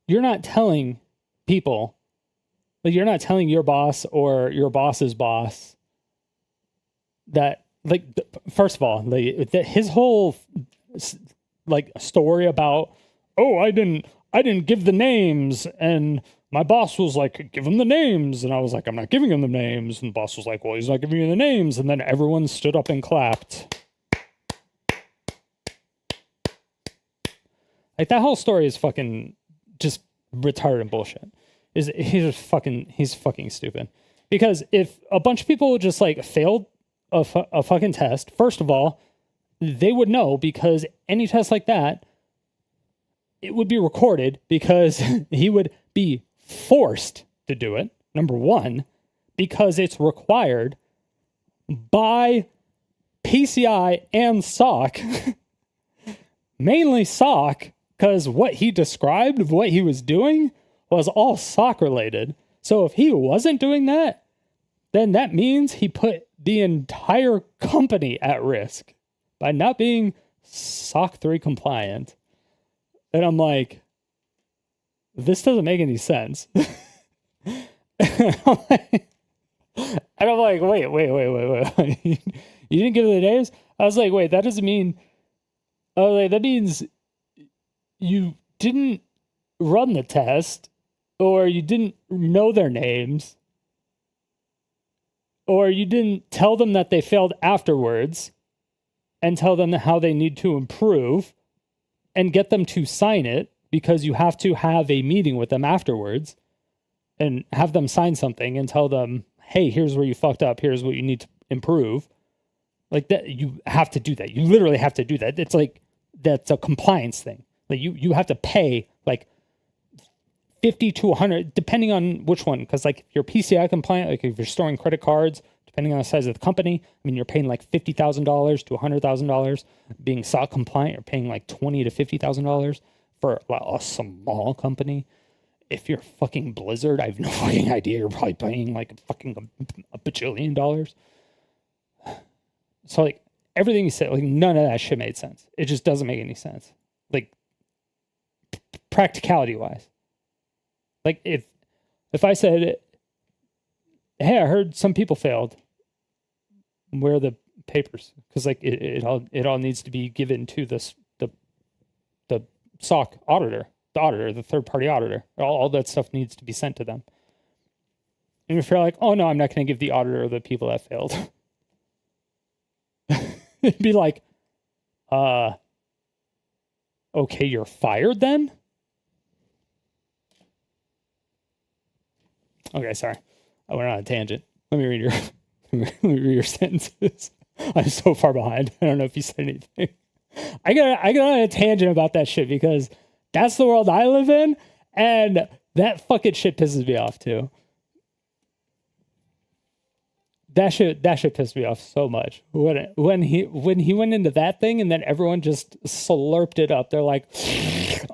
[SPEAKER 1] you're not telling people, you're not telling your boss or your boss's boss that, first of all, his whole story about, I didn't give the names, and my boss was like, give him the names, and I was like, I'm not giving him the names, and the boss was like, well, he's not giving you the names, and then everyone stood up and clapped. Like, that whole story is fucking just retarded bullshit. He's fucking stupid. Because if a bunch of people just failed a fucking test, first of all, they would know, because any test like that, it would be recorded, because he would be forced to do it, number one, because it's required by PCI and SOC, mainly SOC, because what he described of what he was doing was all SOC related. So if he wasn't doing that, then that means he put the entire company at risk by not being SOC 3 compliant. And I'm like, this doesn't make any sense. And I'm like, wait. You didn't give the names? I was like, wait, that doesn't mean... that means you didn't run the test, or you didn't know their names, or you didn't tell them that they failed afterwards and tell them how they need to improve and get them to sign it, because you have to have a meeting with them afterwards and have them sign something and tell them, hey, here's where you fucked up, here's what you need to improve. Like that, you have to do that. You literally have to do that. It's like, that's a compliance thing. Like you have to pay like 50 to 100, depending on which one. Because like if you're PCI compliant, like if you're storing credit cards, depending on the size of the company, I mean, you're paying like $50,000 to $100,000. Being SOC compliant, you're paying like $20,000 to $50,000 for a small company. If you're fucking Blizzard, I have no fucking idea. You're probably paying like a bajillion dollars. So like everything you said, like none of that shit made sense. It just doesn't make any sense. Like practicality wise. Like if I said, hey, I heard some people failed, where the papers, because like it all needs to be given to the SOC auditor, the third party auditor. All that stuff needs to be sent to them. And if you're like, oh no, I'm not going to give the auditor the people that failed, it'd be like, okay, you're fired then. Okay, sorry, I went on a tangent. Let me read your sentences. I'm so far behind. I don't know if you said anything. I got on a tangent about that shit because that's the world I live in, and that fucking shit pisses me off too. That shit pissed me off so much when he went into that thing, and then everyone just slurped it up. They're like,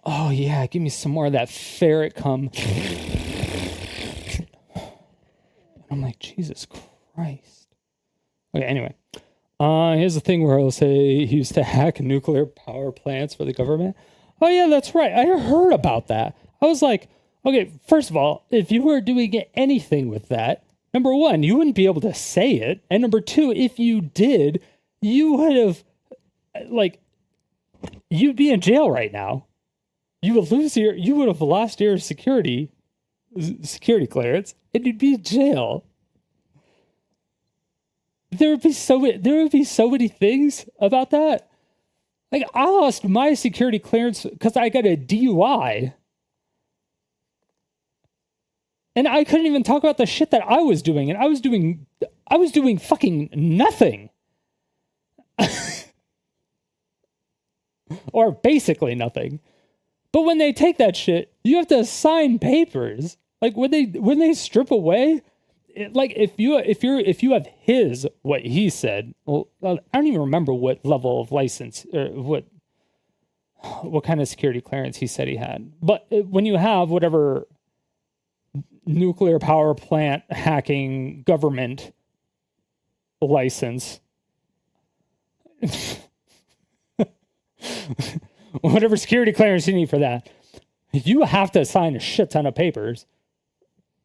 [SPEAKER 1] "Oh yeah, give me some more of that ferret cum." I'm like, Jesus Christ. Okay, anyway. Here's the thing where I'll say he used to hack nuclear power plants for the government. Oh yeah, that's right. I heard about that. I was like, okay, first of all, if you were doing anything with that, number one, you wouldn't be able to say it. And number two, if you did, you would have, like, you'd be in jail right now. You would have lost your security clearance, and you'd be in jail. There would be so many things about that. Like, I lost my security clearance because I got a DUI. And I couldn't even talk about the shit that I was doing. And I was doing fucking nothing. Or basically nothing. But when they take that shit, you have to sign papers. Like when they strip away, like if you have what he said, well, I don't even remember what level of license or what kind of security clearance he said he had. But when you have whatever nuclear power plant hacking government license, whatever security clearance you need for that, you have to sign a shit ton of papers.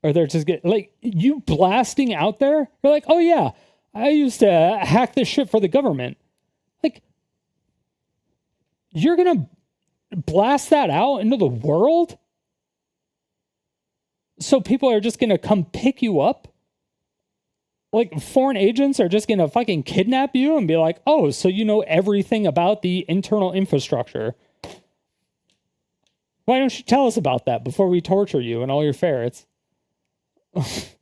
[SPEAKER 1] Or they're just like, you blasting out there. You're like, oh yeah, I used to hack this shit for the government. Like, you're going to blast that out into the world? So people are just going to come pick you up? Like, foreign agents are just going to fucking kidnap you and be like, oh, so you know everything about the internal infrastructure. Why don't you tell us about that before we torture you and all your ferrets? It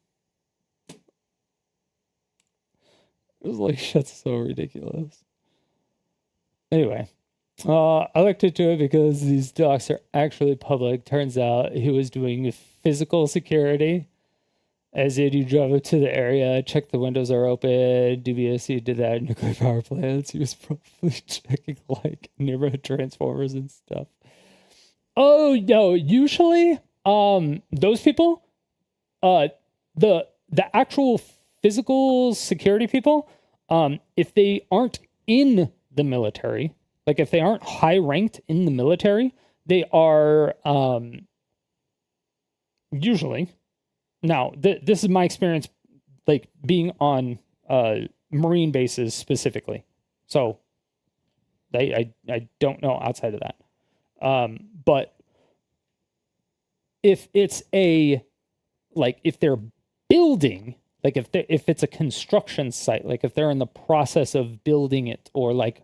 [SPEAKER 1] was like, shit's so ridiculous. Anyway, I looked into it because these docs are actually public. Turns out he was doing physical security. As in, you drove up to the area, checked the windows are open. Dubious he did that at nuclear power plants. He was probably checking like neighborhood transformers and stuff. Oh no, usually those people, the actual physical security people, if they aren't in the military, like if they aren't high ranked in the military, they are usually. Now, this is my experience, like being on Marine bases specifically. So I don't know outside of that. But if it's if they're building, like if it's a construction site, like if they're in the process of building it or like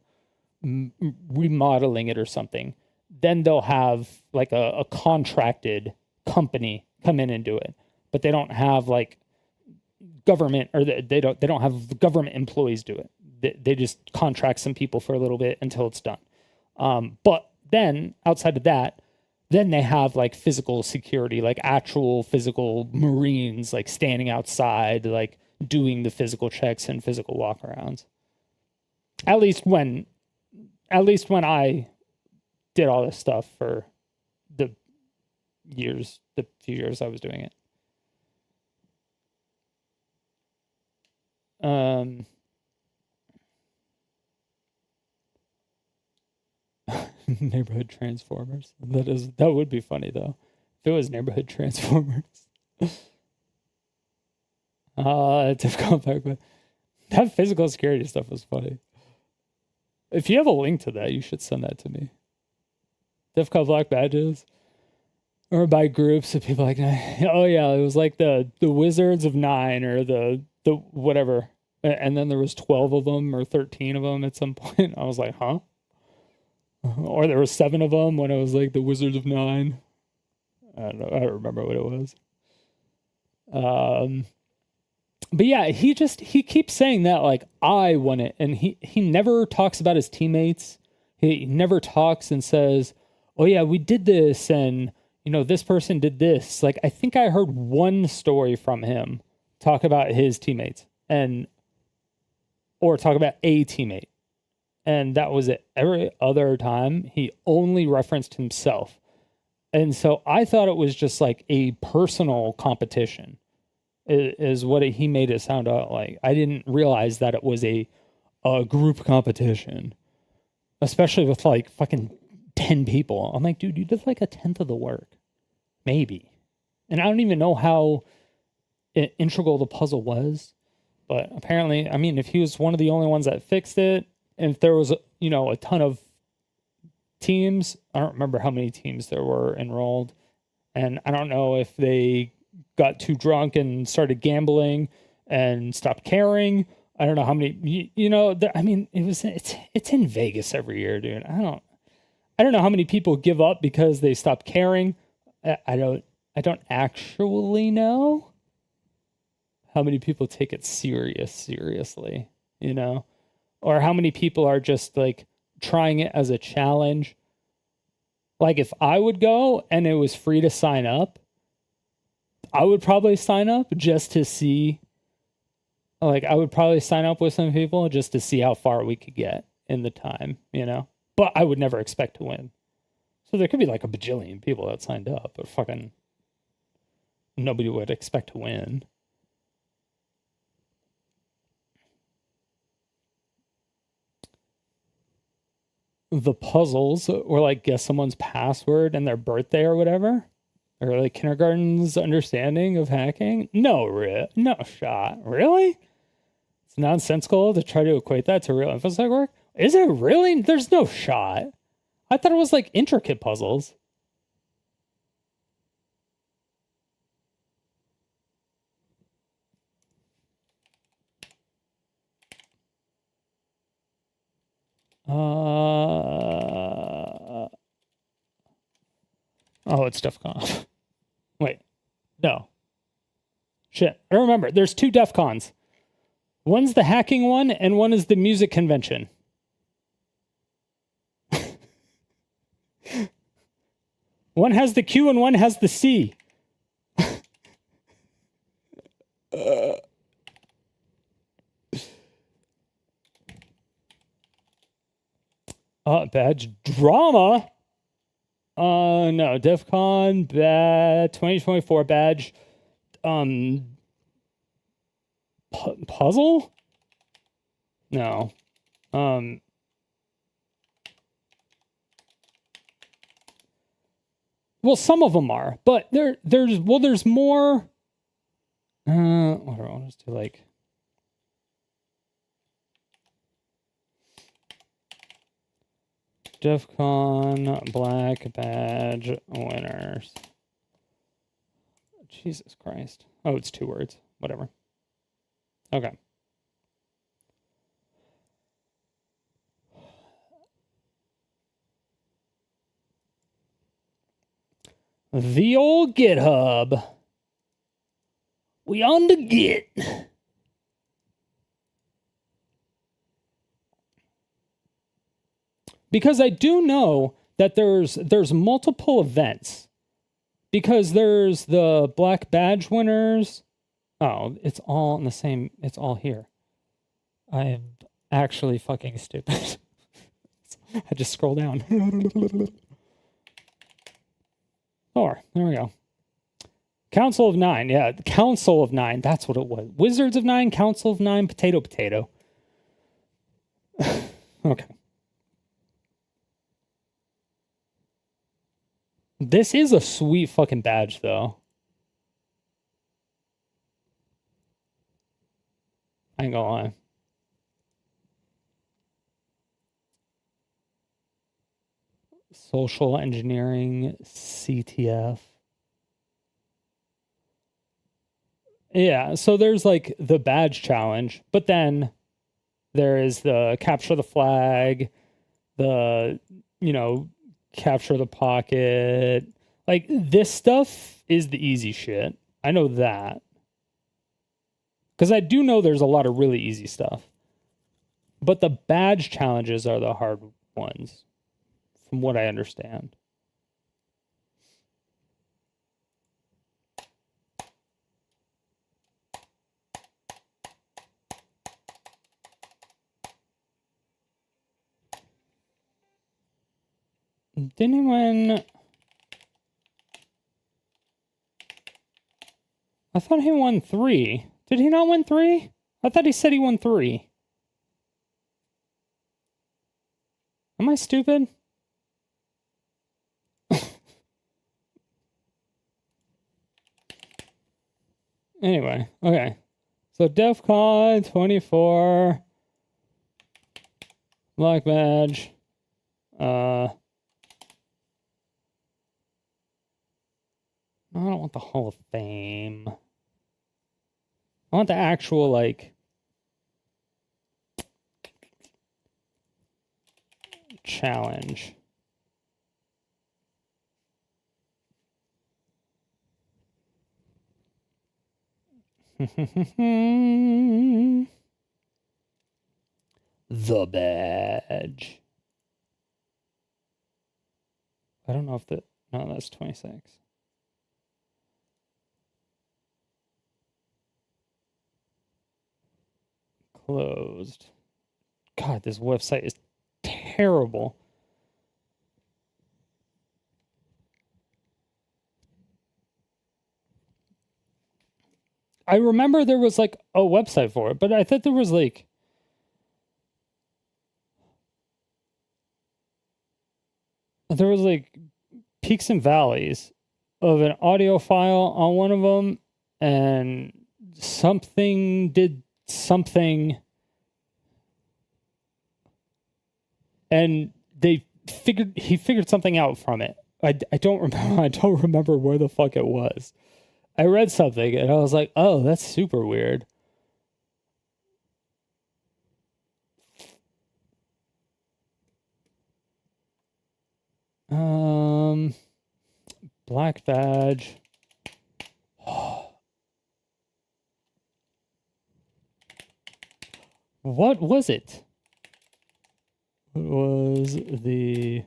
[SPEAKER 1] remodeling it or something, then they'll have like a contracted company come in and do it. But they don't have like government, or they don't have government employees do it. They just contract some people for a little bit until it's done. But then outside of that, then they have like physical security, like actual physical Marines, like standing outside, like doing the physical checks and physical walkarounds. At least when I did all this stuff for the few years I was doing it. Neighborhood transformers. That would be funny though. If it was neighborhood transformers. Difficult back, but That physical security stuff was funny. If you have a link to that, you should send that to me. DEFCON black badges. Or by groups of people like, oh yeah, it was like the Wizards of 9 or the whatever. And then there was 12 of them or 13 of them at some point. I was like, huh? Or there were 7 of them when it was like the Wizards of 9. I don't know. I don't remember what it was. But yeah, he keeps saying that like I won it, and he never talks about his teammates. He never talks and says, "Oh yeah, we did this, and you know this person did this." Like I think I heard one story from him talk about his teammates or talk about a teammate, and that was it. Every other time he only referenced himself, and so I thought it was just like a personal competition. Is what he made it sound like. I didn't realize that it was a group competition, especially with like fucking 10 people. I'm like, dude, you did like 1/10 of the work, maybe. And I don't even know how integral the puzzle was, but apparently, I mean, if he was one of the only ones that fixed it, and if there was, you know, a ton of teams, I don't remember how many teams there were enrolled, and I don't know if they got too drunk and started gambling and stopped caring. I don't know how many, you know, I mean, it's in Vegas every year, dude. I don't know how many people give up because they stopped caring. I don't actually know how many people take it seriously, you know, or how many people are just like trying it as a challenge. Like if I would go and it was free to sign up, I would probably sign up just to see, like, I would probably sign up with some people just to see how far we could get in the time, you know? But I would never expect to win. So there could be like a bajillion people that signed up, but fucking nobody would expect to win. The puzzles were like guess someone's password and their birthday or whatever. Or like kindergarten's understanding of hacking? No shot. Really? It's nonsensical to try to equate that to real InfoSec work? Is it really? There's no shot. I thought it was like intricate puzzles. Oh, it's DEFCON. Wait, no. Shit, I remember. There's 2 DEFCONs. One's the hacking one, and one is the music convention. One has the Q and one has the C. Badge drama. No, DEFCON 2024 badge. Puzzle? No. Well, some of them are, but there's more. Whatever. I'll just do like. DEFCON black badge winners. Jesus Christ. Oh, it's 2 words. Whatever. Okay. The old GitHub. We on the Git. Because I do know that there's multiple events. Because there's the black badge winners. Oh, it's all in the same. It's all here. I am actually fucking stupid. I just scroll down. Oh, there we go. Council of 9. Yeah, Council of 9. That's what it was. Wizards of 9, Council of 9, potato. Okay. This is a sweet fucking badge, though. I ain't gonna lie. Social engineering, CTF. Yeah, so there's like the badge challenge, but then there is the capture the flag, the, capture the pocket. Like, this stuff is the easy shit. I know that. Because I do know there's a lot of really easy stuff. But the badge challenges are the hard ones, from what I understand. Didn't he win? I thought he won 3. Did he not win 3? I thought he said he won 3. Am I stupid? Anyway, okay. So DEFCON 24. Black badge. I don't want the Hall of Fame. I want the actual, like, challenge. The badge. I don't know if that... No, that's 26. Closed. God, this website is terrible. I remember there was like a website for it, but I thought there was like... There was like peaks and valleys of an audio file on one of them, and something did something, and he figured something out from it. I don't remember. I don't remember where the fuck it was. I read something and I was like, oh, that's super weird. Black badge. What was it? What was the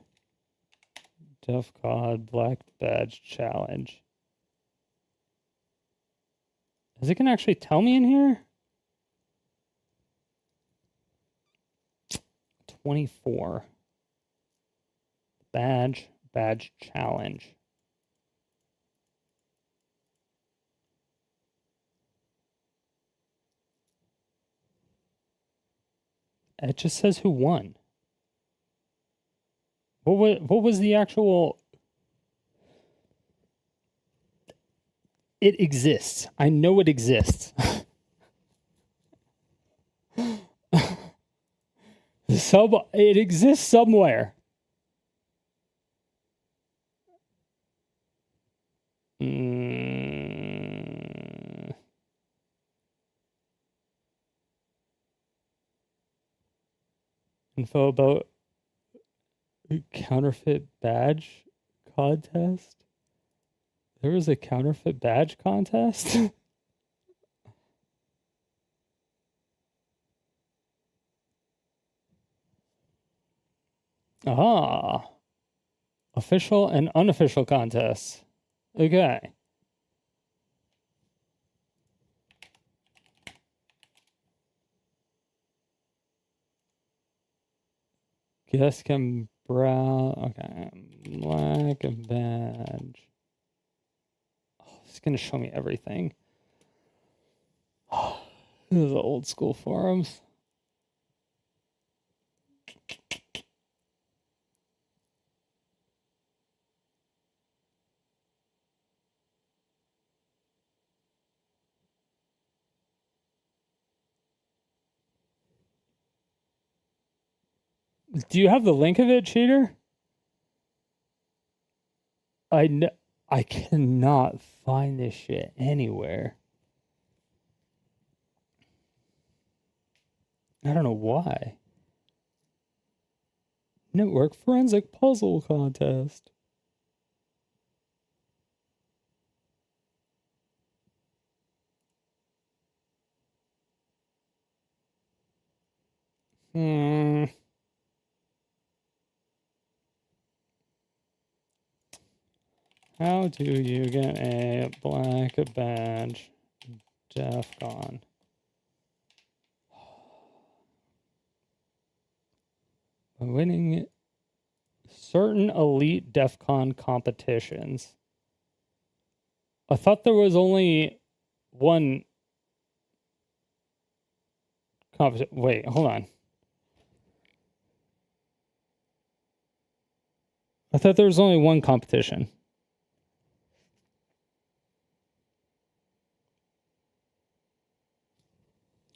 [SPEAKER 1] DEFCON Black Badge Challenge? Is it gonna actually tell me in here? 24. Badge challenge. It just says who won. What was the actual... It exists. I know it exists. It exists somewhere. Info about counterfeit badge contest. There was a counterfeit badge contest? Ah. Official and unofficial contests. Okay. Guess can brown. Okay. Black badge. Oh, it's going to show me everything. Oh, this is the old school forums. Do you have the link of it, cheater? I cannot find this shit anywhere. I don't know why. Network Forensic Puzzle Contest. How do you get a black badge? DEF CON. By winning certain elite DEF CON competitions. I thought there was only one competition. Wait, hold on. I thought there was only one competition.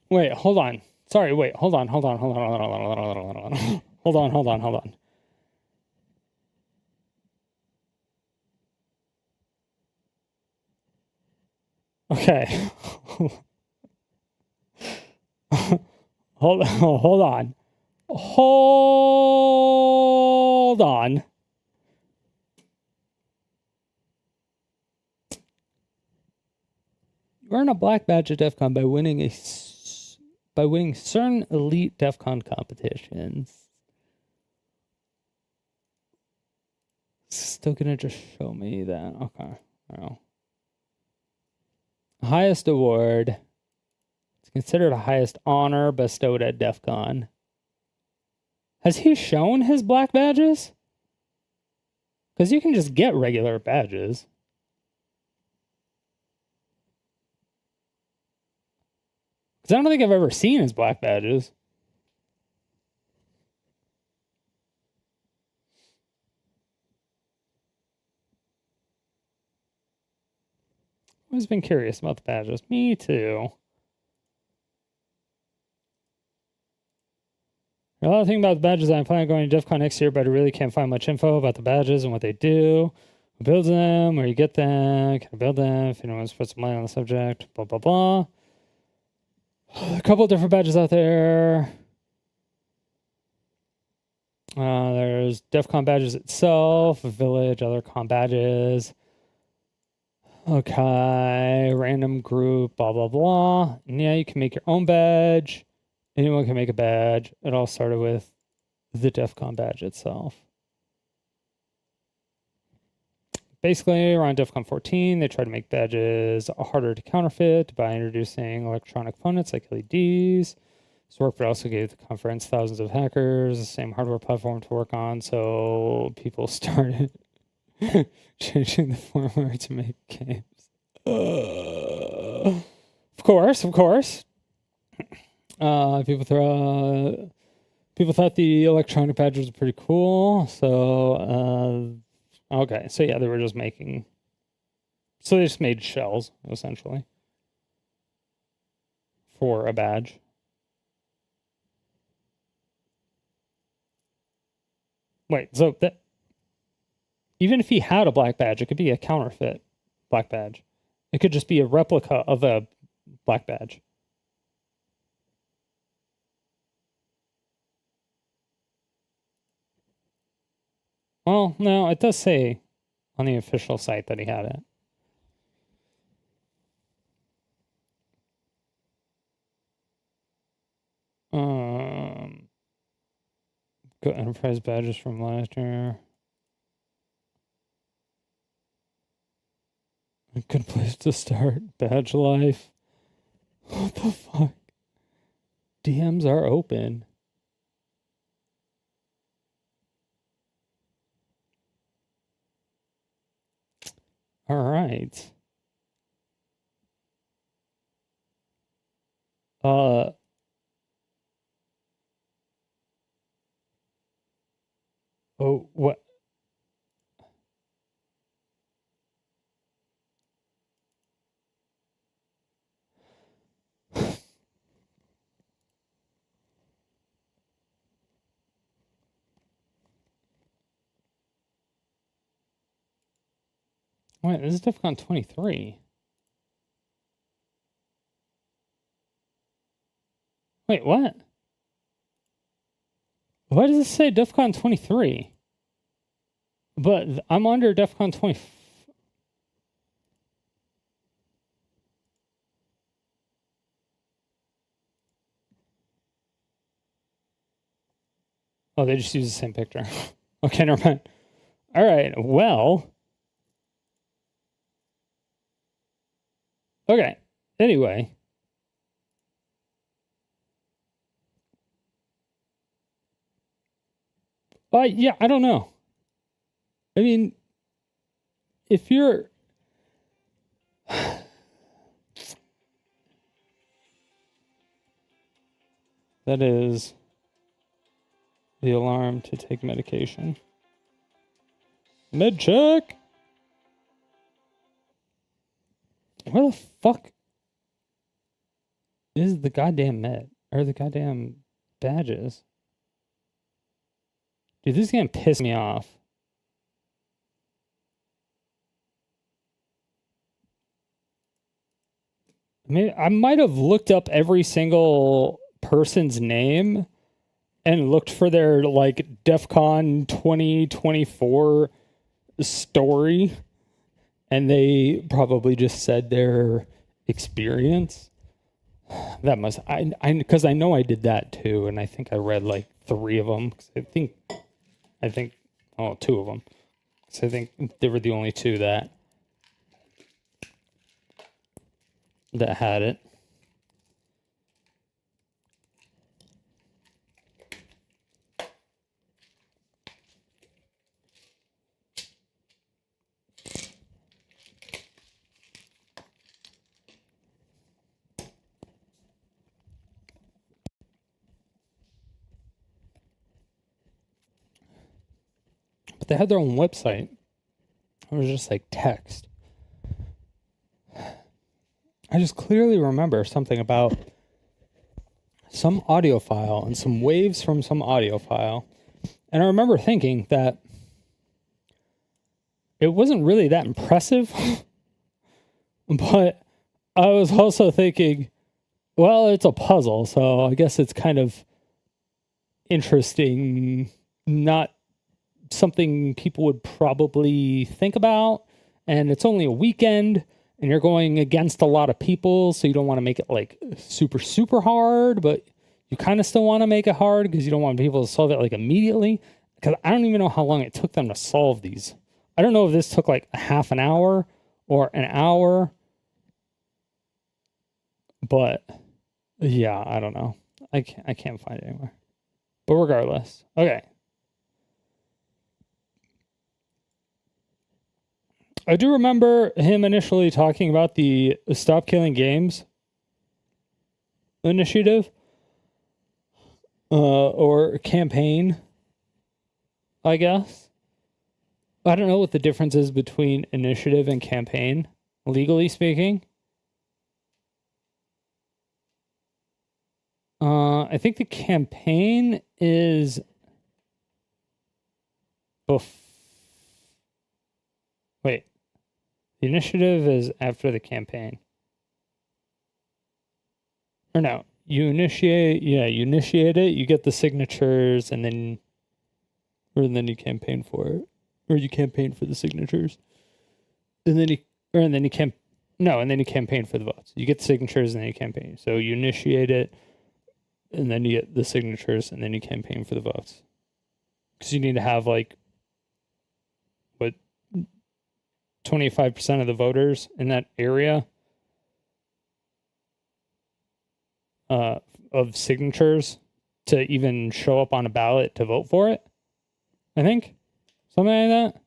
[SPEAKER 1] Wait, hold on. Sorry, wait, hold on. Hold on. Okay. Hold on. Hold on. You earn a black badge at DEF CON by winning certain elite DEF CON competitions. Still gonna just show me that. Okay. Well. Highest award. It's considered a highest honor bestowed at DEF CON. Has he shown his black badges? Because you can just get regular badges. Because I don't think I've ever seen his black badges. I've always been curious about the badges. Me too. There are a lot of things about the badges. I'm planning on going to DEF CON next year, but I really can't find much info about the badges and what they do. Who builds them? Where you get them? Can I build them? If anyone wants to put some money on the subject. Blah, blah, blah. A couple of different badges out there. There's DEF CON badges itself, Village, other con badges. Okay, random group, blah, blah, blah. And yeah, you can make your own badge. Anyone can make a badge. It all started with the DEF CON badge itself. Basically, around DEF CON 14, they tried to make badges harder to counterfeit by introducing electronic components like LEDs. This work but also gave the conference thousands of hackers the same hardware platform to work on, so people started changing the firmware to make games. Of course. People thought the electronic badges were pretty cool, so okay, so yeah, they just made shells essentially for a badge. Wait, so that even if he had a black badge, it could be a counterfeit black badge. It could just be a replica of a black badge. Well, no, it does say on the official site that he had it. Got enterprise badges from last year. A good place to start. Badge life. What the fuck? DMs are open. All right. Oh, what? Wait, this is DEFCON 23. Wait, what? Why does it say DEFCON 23? But I'm under DEFCON 20. Oh, they just use the same picture. Okay, never mind. All right, well. Okay, anyway. Yeah, I don't know. I mean, if you're... That is the alarm to take medication. Med check! Where the fuck is the goddamn med? Or the goddamn badges? Dude, this is gonna piss me off. I might have looked up every single person's name and looked for their, like, DEFCON 2024 story, and they probably just said their experience. That must... because I know I did that, too, and I think I read, like, 3 of them. I think... Oh, 2 of them. So I think they were the only 2 that had it. But they had their own website. It was just like text. I just clearly remember something about some audio file and some waves from some audio file. And I remember thinking that it wasn't really that impressive. But I was also thinking, well, it's a puzzle, so I guess it's kind of interesting, not something people would probably think about. And it's only a weekend, and you're going against a lot of people, so you don't want to make it like super, super hard, but you kind of still want to make it hard because you don't want people to solve it like immediately. Because I don't even know how long it took them to solve these. I don't know if this took like a half an hour or an hour. But yeah, I don't know. I can't find it anywhere. But regardless, okay. I do remember him initially talking about the Stop Killing Games initiative or campaign, I guess. I don't know what the difference is between initiative and campaign, legally speaking. I think the campaign is wait. The initiative is after the campaign. Or no, you initiate it, you get the signatures, and then you campaign for it. Or you campaign for the signatures. And then you campaign for the votes. You get the signatures and then you campaign. So you initiate it, and then you get the signatures, and then you campaign for the votes. Because you need to have, like, 25% of the voters in that area of signatures to even show up on a ballot to vote for it. I think. Something like that.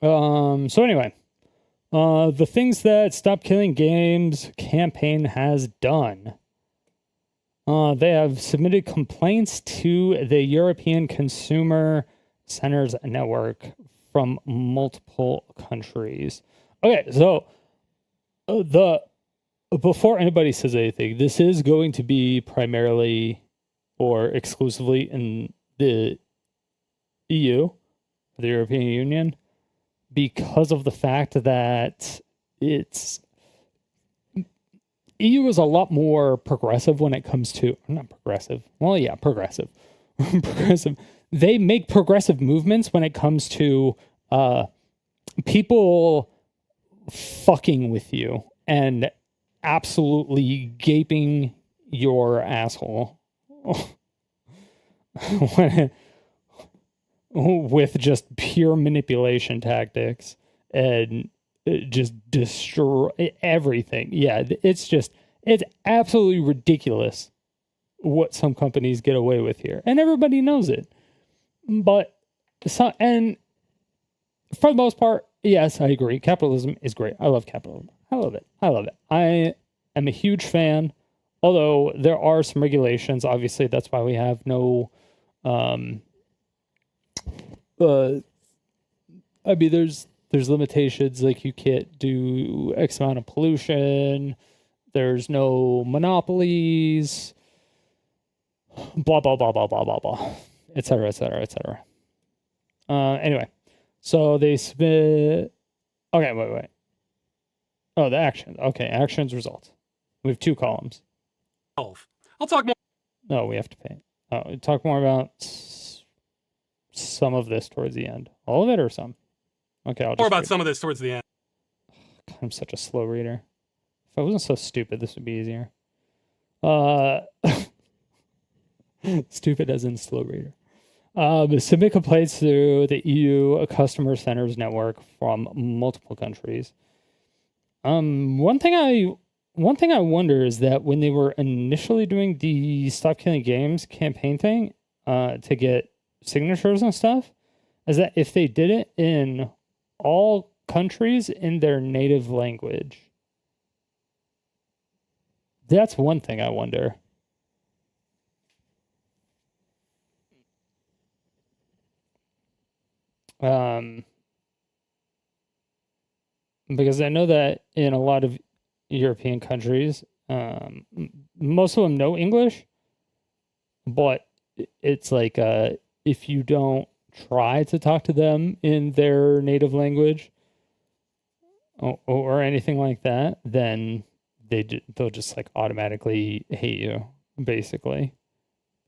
[SPEAKER 1] So anyway, the things that Stop Killing Games campaign has done. They have submitted complaints to the European Consumer Centers Network from multiple countries. Okay, so the before anybody says anything, this is going to be primarily or exclusively in the EU, the European Union, because of the fact that it's EU is a lot more progressive when it comes to not progressive. Well, yeah, progressive. Progressive. They make progressive movements when it comes to people fucking with you and absolutely gaping your asshole with just pure manipulation tactics and just destroy everything. Yeah, it's absolutely ridiculous what some companies get away with here, and everybody knows it. But and for the most part, yes, I agree. Capitalism is great. I love capitalism. I love it. I am a huge fan. Although there are some regulations, obviously that's why we have no. I mean, there's limitations, like you can't do X amount of pollution. There's no monopolies. Blah blah blah blah blah blah blah, etc. etc. etc. Anyway, so they submit. Okay, wait. Oh, the actions. Okay, actions results. We have 2 columns.
[SPEAKER 18] I'll talk more.
[SPEAKER 1] No, we have to pay. We'll talk more about some of this towards the end. All of it or some? Okay, I'll just
[SPEAKER 18] more about some of this towards the end.
[SPEAKER 1] God, I'm such a slow reader. If I wasn't so stupid, this would be easier. Stupid as in slow reader. Submit complaints through the EU customer centers network from multiple countries. One thing I wonder is that when they were initially doing the Stop Killing Games campaign thing to get signatures and stuff, is that if they did it in all countries in their native language. That's one thing I wonder. Because I know that in a lot of European countries, most of them know English, but it's like if you don't try to talk to them in their native language or anything like that, then they'll just like automatically hate you, basically.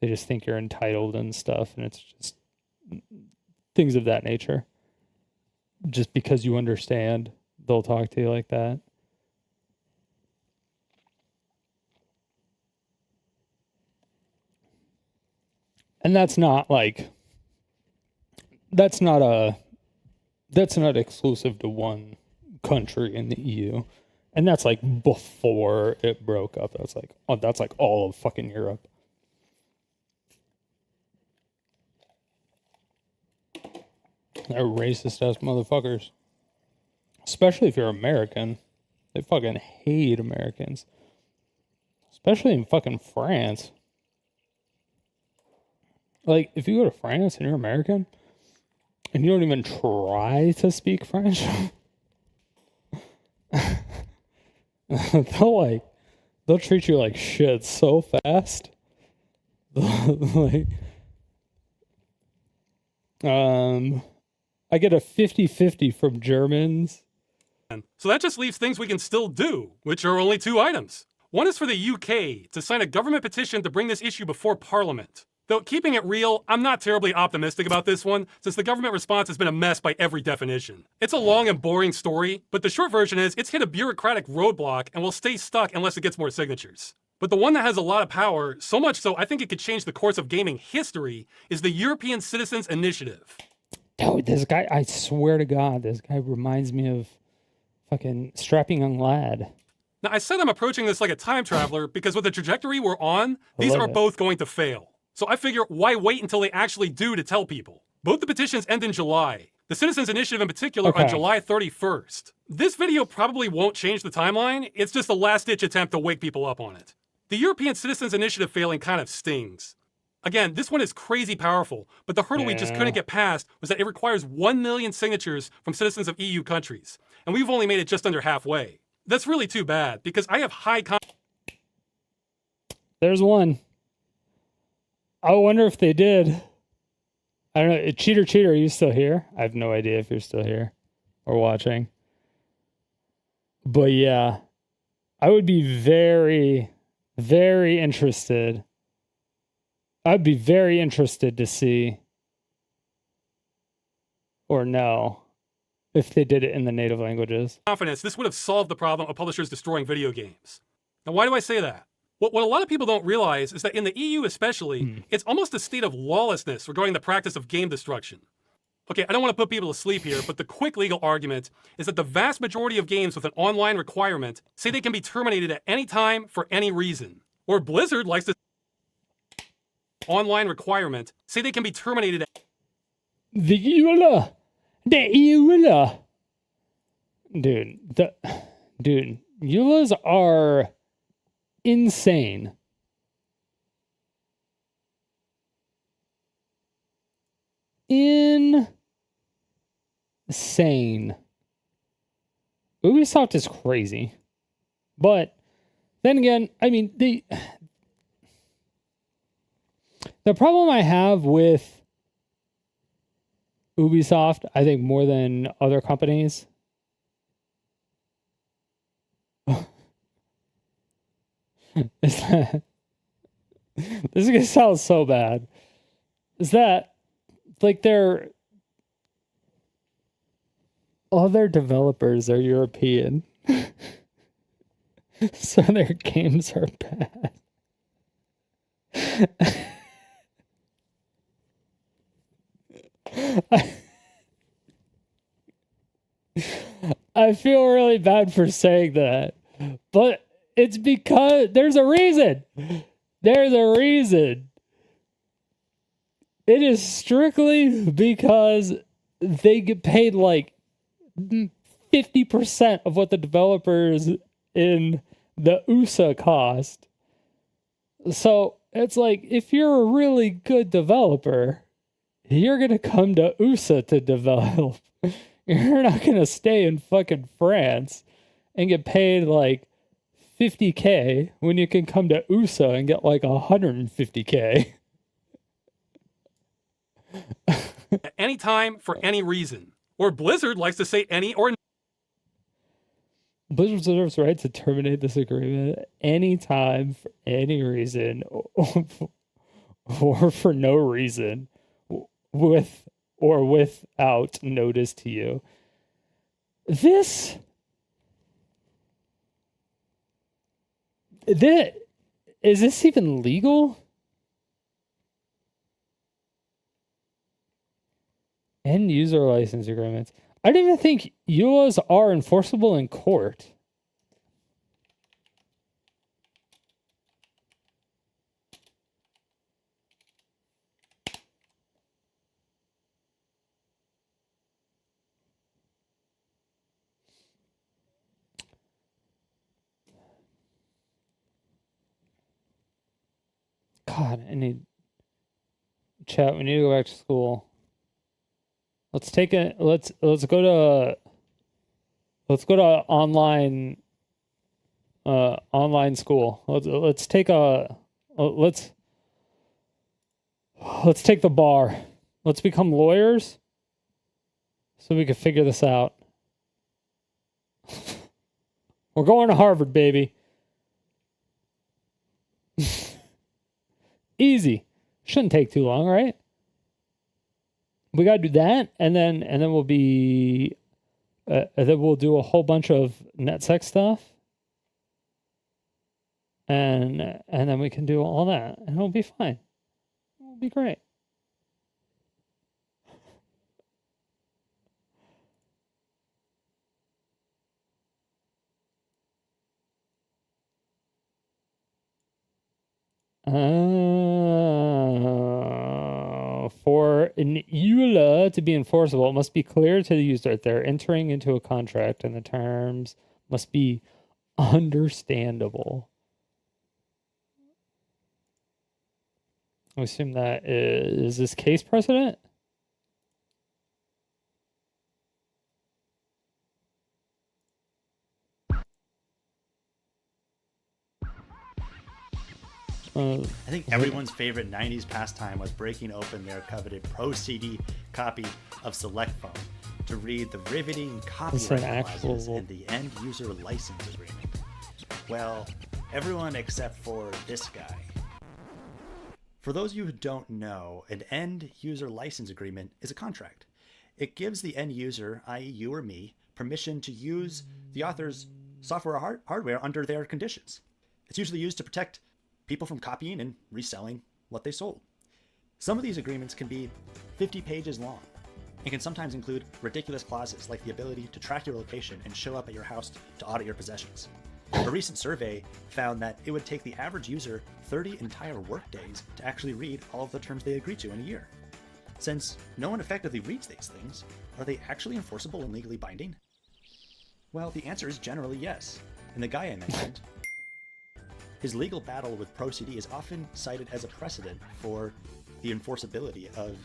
[SPEAKER 1] They just think you're entitled and stuff, and it's just things of that nature. Just because you understand, they'll talk to you like that. And that's not exclusive to one country in the EU. And that's like before it broke up. That's like all of fucking Europe. They're racist ass motherfuckers. Especially if you're American. They fucking hate Americans. Especially in fucking France. Like, if you go to France and you're American, and you don't even try to speak French, they'll treat you like shit so fast. I get a 50-50 from Germans.
[SPEAKER 18] So that just leaves things we can still do, which are only 2 items. One is for the UK to sign a government petition to bring this issue before Parliament. Though, keeping it real, I'm not terribly optimistic about this one, since the government response has been a mess by every definition. It's a long and boring story, but the short version is it's hit a bureaucratic roadblock and will stay stuck unless it gets more signatures. But the one that has a lot of power, so much so I think it could change the course of gaming history, is the European Citizens Initiative.
[SPEAKER 1] Dude, this guy, I swear to God, this guy reminds me of fucking Strapping Young Lad.
[SPEAKER 18] Now, I said I'm approaching this like a time traveler because with the trajectory we're on, these are both going to fail. So I figure, why wait until they actually do to tell people? Both the petitions end in July. The Citizens Initiative in particular on July 31st. This video probably won't change the timeline. It's just a last-ditch attempt to wake people up on it. The European Citizens Initiative failing kind of stings. Again, this one is crazy powerful, but the hurdle we just couldn't get past was that it requires 1 million signatures from citizens of EU countries. And we've only made it just under halfway. That's really too bad because I have high confidence.
[SPEAKER 1] There's one. I wonder if they did. I don't know. Cheater, are you still here? I have no idea if you're still here or watching. But yeah, I would be very, very interested. I'd be very interested to see or know if they did it in the native languages.
[SPEAKER 18] This would have solved the problem of publishers destroying video games. Now, why do I say that? What a lot of people don't realize is that in the EU especially, it's almost a state of lawlessness regarding the practice of game destruction. Okay, I don't want to put people to sleep here, but the quick legal argument is that the vast majority of games with an online requirement say they can be terminated at any time for any reason. Or Blizzard likes to online requirement say they can be terminated at
[SPEAKER 1] The EULA. Dude, EULAs are insane. Insane. Ubisoft is crazy. But then again, I mean, the problem I have with Ubisoft, I think more than other companies, is that this is gonna sound so bad. Is that like all their developers are European, so their games are bad. I feel really bad for saying that, but it's because there's a reason. There's a reason. It is strictly because they get paid like 50% of what the developers in the USA cost. So it's like, if you're a really good developer, you're going to come to USA to develop. You're not going to stay in fucking France and get paid like $50K when you can come to USA and get like $150K.
[SPEAKER 18] at any time for any reason. Or Blizzard likes to say any or
[SPEAKER 1] Blizzard reserves the right to terminate this agreement anytime for any reason or for no reason, with or without notice to you. Is this even legal? End user license agreements. I don't even think EULAs are enforceable in court. God, I need chat. We need to go back to school. Let's go to online school. Let's take the bar. Let's become lawyers so we can figure this out. We're going to Harvard, baby. Easy. Shouldn't take too long, right? We gotta do that, and then we'll be, then we'll do a whole bunch of NetSec stuff, and then we can do all that, and it'll be fine. It'll be great. For an EULA to be enforceable, it must be clear to the user that they're entering into a contract and the terms must be understandable. I assume that is this case precedent?
[SPEAKER 19] I think everyone's favorite 90s pastime was breaking open their coveted Pro CD copy of Select Phone to read the riveting copyright clauses in the end user license agreement. Well, everyone except for this guy. For those of you who don't know, an end user license agreement is a contract. It gives the end user, i.e. you or me, permission to use the author's software or hardware under their conditions. It's usually used to protect people from copying and reselling what they sold. Some of these agreements can be 50 pages long and can sometimes include ridiculous clauses like the ability to track your location and show up at your house to audit your possessions. A recent survey found that it would take the average user 30 entire workdays to actually read all of the terms they agree to in a year. Since no one effectively reads these things, are they actually enforceable and legally binding? Well, the answer is generally yes. And the guy I mentioned, his legal battle with ProCD is often cited as a precedent for the enforceability of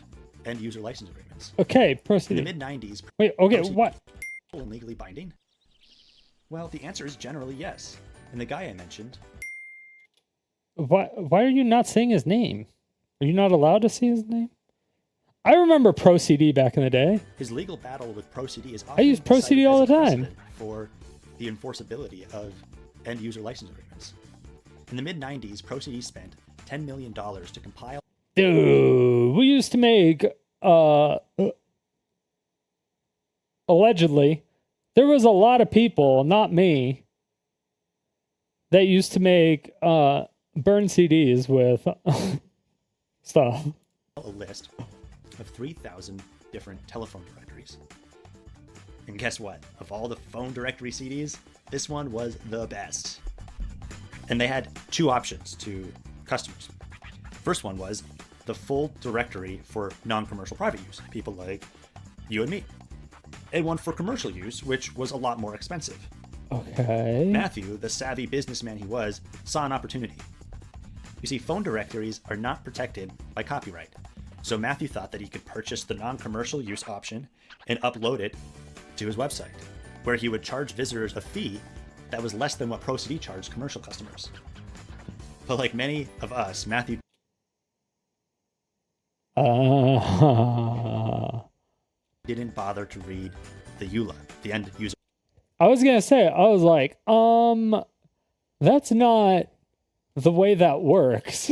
[SPEAKER 19] end-user license agreements.
[SPEAKER 1] Okay, ProCD.
[SPEAKER 19] In the mid-90s...
[SPEAKER 1] Wait, okay, what?
[SPEAKER 19] And legally binding? Well, the answer is generally yes. And the guy I mentioned...
[SPEAKER 1] Why are you not saying his name? Are you not allowed to see his name? I remember ProCD back in the day.
[SPEAKER 19] His legal battle with ProCD is often
[SPEAKER 1] I use ProCD all the time.
[SPEAKER 19] For the enforceability of end-user license agreements. In the mid-90s, ProCD spent $10 million to compile...
[SPEAKER 1] Dude, we used to make, allegedly, there was a lot of people, not me, that used to make, burn CDs with stuff.
[SPEAKER 19] A list of 3,000 different telephone directories. And guess what? Of all the phone directory CDs, this one was the best. And they had two options to customers. First one was the full directory for non-commercial private use, people like you and me. And one for commercial use, which was a lot more expensive.
[SPEAKER 1] Okay.
[SPEAKER 19] Matthew, the savvy businessman he was, saw an opportunity. You see, phone directories are not protected by copyright. So Matthew thought that he could purchase the non-commercial use option and upload it to his website, where he would charge visitors a fee that was less than what ProCD charged commercial customers. But like many of us, Matthew didn't bother to read the EULA, the end user.
[SPEAKER 1] I was gonna say, I was like, that's not the way that works.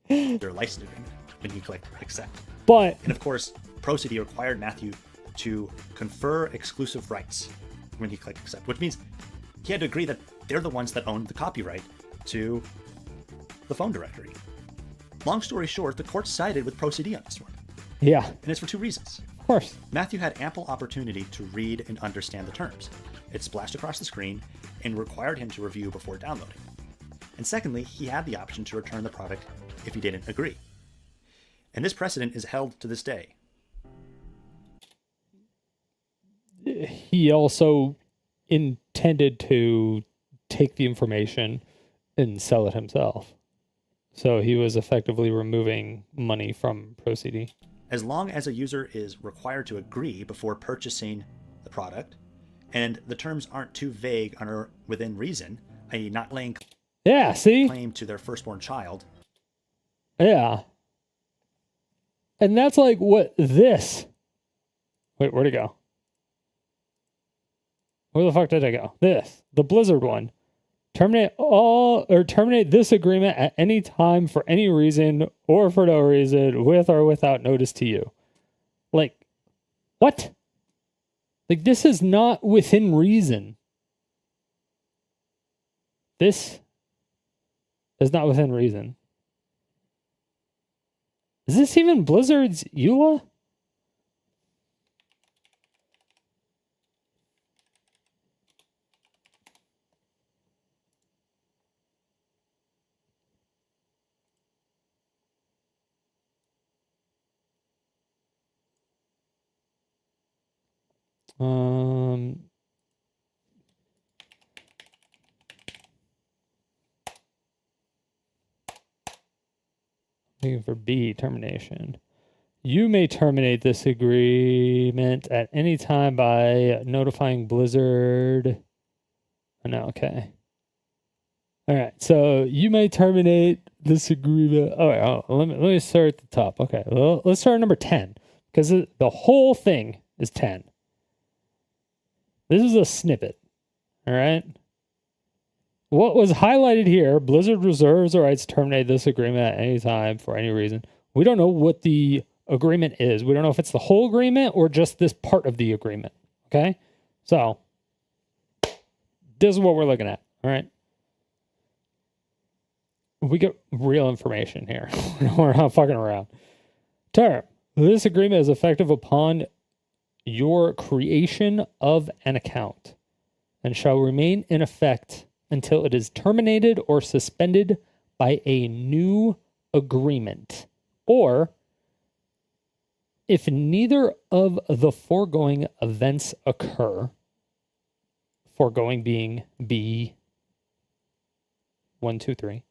[SPEAKER 19] Their license agreement when he clicked accept.
[SPEAKER 1] But
[SPEAKER 19] and of course, ProCD required Matthew to confer exclusive rights when he clicked accept, which means he had to agree that they're the ones that own the copyright to the phone directory. Long story short, the court sided with ProCD on this one.
[SPEAKER 1] Yeah.
[SPEAKER 19] And it's for two reasons.
[SPEAKER 1] Of course.
[SPEAKER 19] Matthew had ample opportunity to read and understand the terms. It splashed across the screen and required him to review before downloading. And secondly, he had the option to return the product if he didn't agree. And this precedent is held to this day.
[SPEAKER 1] He also intended to take the information and sell it himself. So he was effectively removing money from ProCD.
[SPEAKER 19] As long as a user is required to agree before purchasing the product, and the terms aren't too vague or within reason, i.e. not laying claim to their firstborn child.
[SPEAKER 1] Yeah. And that's like what this... Wait, where'd it go? Where the fuck did it go? This. The Blizzard one. Terminate this agreement at any time for any reason or for no reason, with or without notice to you. Like, what? Like, this is not within reason. This is not within reason. Is this even Blizzard's EULA? Looking for B, termination. You may terminate this agreement at any time by notifying Blizzard. Oh, no, okay. All right. So you may terminate this agreement. Let me start at the top. Okay. Well, let's start at number 10 because the whole thing is 10. This is a snippet. All right. What was highlighted here, Blizzard reserves the rights to terminate this agreement at any time for any reason. We don't know what the agreement is. We don't know if it's the whole agreement or just this part of the agreement. Okay? So, this is what we're looking at. All right? We get real information here. We're not fucking around. Term. This agreement is effective upon your creation of an account and shall remain in effect until it is terminated or suspended by a new agreement, or if neither of the foregoing events occur, foregoing being B 1, 2, 3,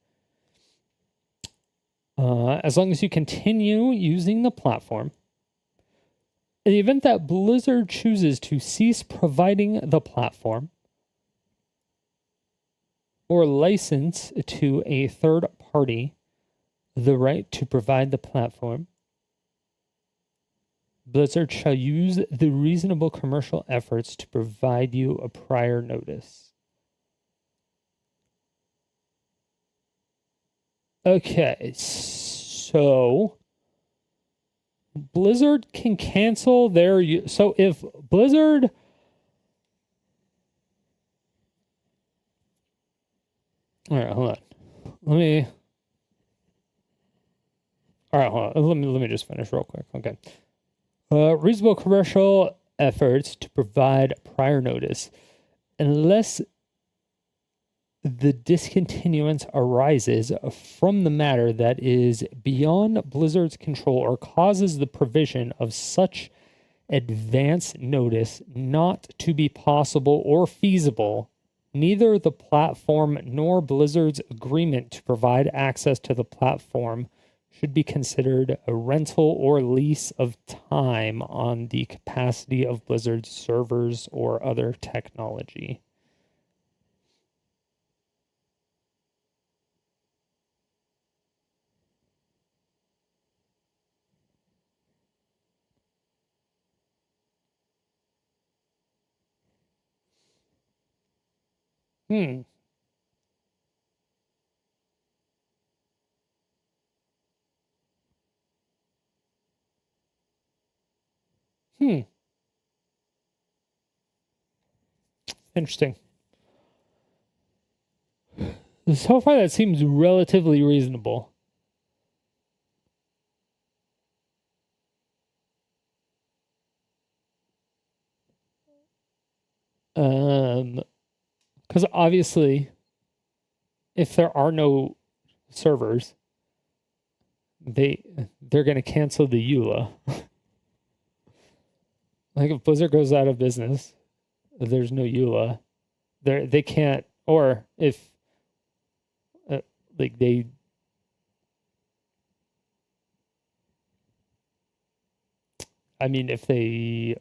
[SPEAKER 1] as long as you continue using the platform. In the event that Blizzard chooses to cease providing the platform or license to a third party the right to provide the platform, Blizzard shall use the reasonable commercial efforts to provide you a prior notice. Okay, so Blizzard can cancel their... So if Blizzard... All right, hold on. All right, hold on. Let me just finish real quick. Okay. Reasonable commercial efforts to provide prior notice. Unless the discontinuance arises from the matter that is beyond Blizzard's control or causes the provision of such advance notice not to be possible or feasible, neither the platform nor Blizzard's agreement to provide access to the platform should be considered a rental or lease of time on the capacity of Blizzard's servers or other technology. Hmm. Interesting. So far, that seems relatively reasonable. Because obviously, if there are no servers, they're going to cancel the EULA. Like if Blizzard goes out of business, there's no EULA. They can't, or if like they if they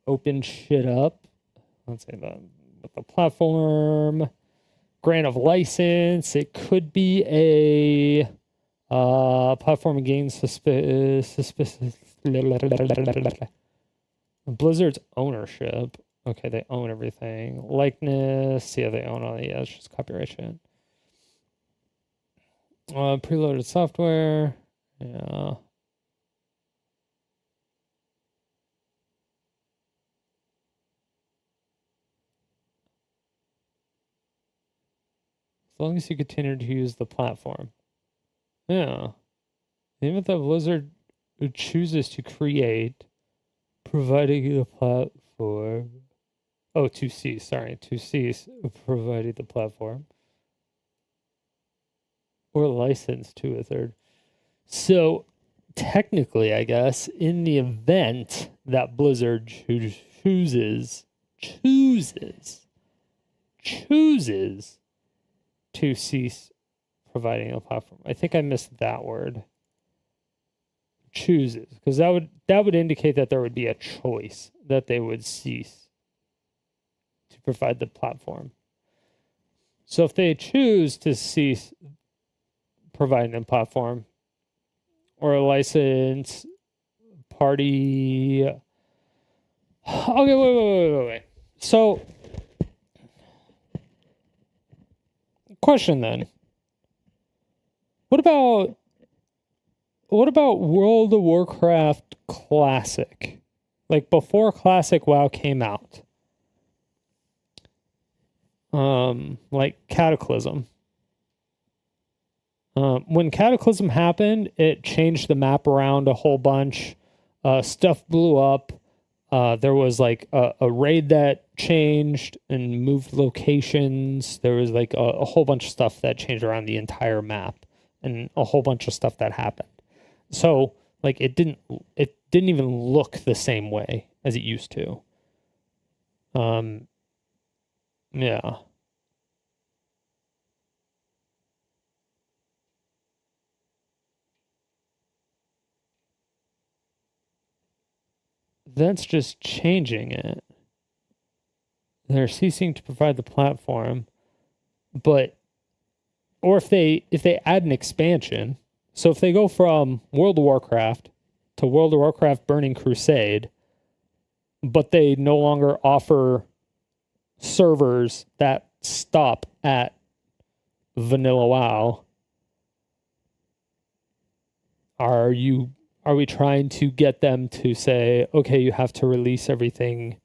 [SPEAKER 1] open shit up, let's say the platform, grant of license, it could be a platform against Blizzard's ownership. Okay, they own everything. Likeness, yeah, they own all. Yeah, it's just copyright shit. Preloaded software, yeah. As long as you continue to use the platform. Yeah. Even if the Blizzard chooses to create, providing the platform. Oh, to cease providing the platform. Or license to a third. So, technically, I guess, in the event that Blizzard chooses to cease providing a platform. I think I missed that word. Chooses, because that would indicate that there would be a choice that they would cease to provide the platform. So if they choose to cease providing a platform or a license party, okay, wait. So, question then: What about World of Warcraft Classic? Like before Classic WoW came out. Like Cataclysm. When Cataclysm happened, it changed the map around a whole bunch. Stuff blew up. There was like a raid that changed and moved locations. There was like a whole bunch of stuff that changed around the entire map, and a whole bunch of stuff that happened. So like it didn't even look the same way as it used to. Yeah. That's just changing it. They're ceasing to provide the platform, but or if they add an expansion, so if they go from World of Warcraft to World of Warcraft Burning Crusade, but they no longer offer servers that stop at vanilla WoW, are we trying to get them to say, okay, you have to release everything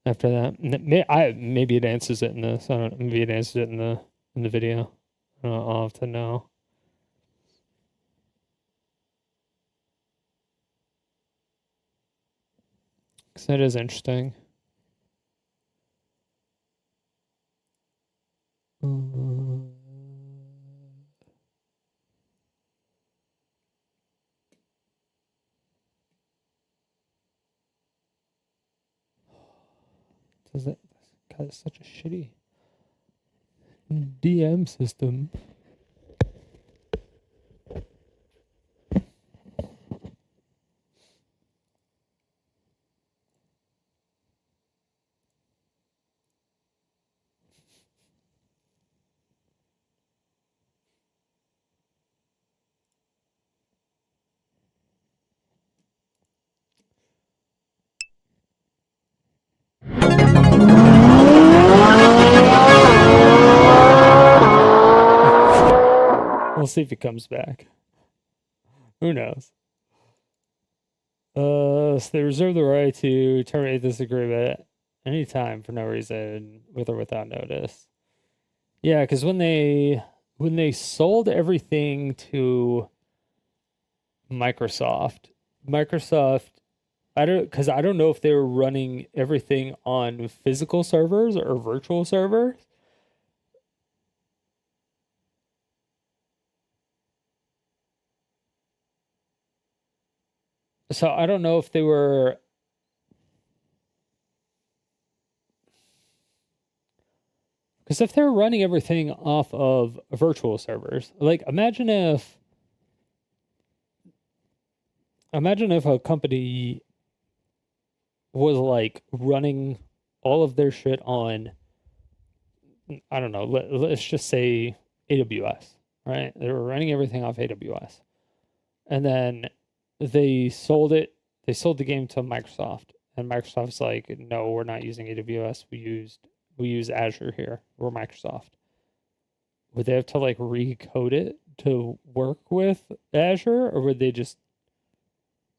[SPEAKER 1] after that? Maybe it answers it in this. I don't know. Maybe it answers it in the video. I'll have to know. Because that is interesting. Does it? God, it's such a shitty DM system. We'll see if he comes back. Who knows? So they reserve the right to terminate this agreement anytime for no reason, with or without notice. Yeah, because when they sold everything to Microsoft, I don't know if they were running everything on physical servers or virtual servers. So I don't know if they were. Because if they're running everything off of virtual servers, like imagine if a company was like running all of their shit on, I don't know, let's just say AWS, right? They were running everything off AWS. And then they sold the game to Microsoft, and Microsoft's like, no, we're not using AWS. We use Azure here. We're Microsoft. Would they have to like recode it to work with Azure, or would they just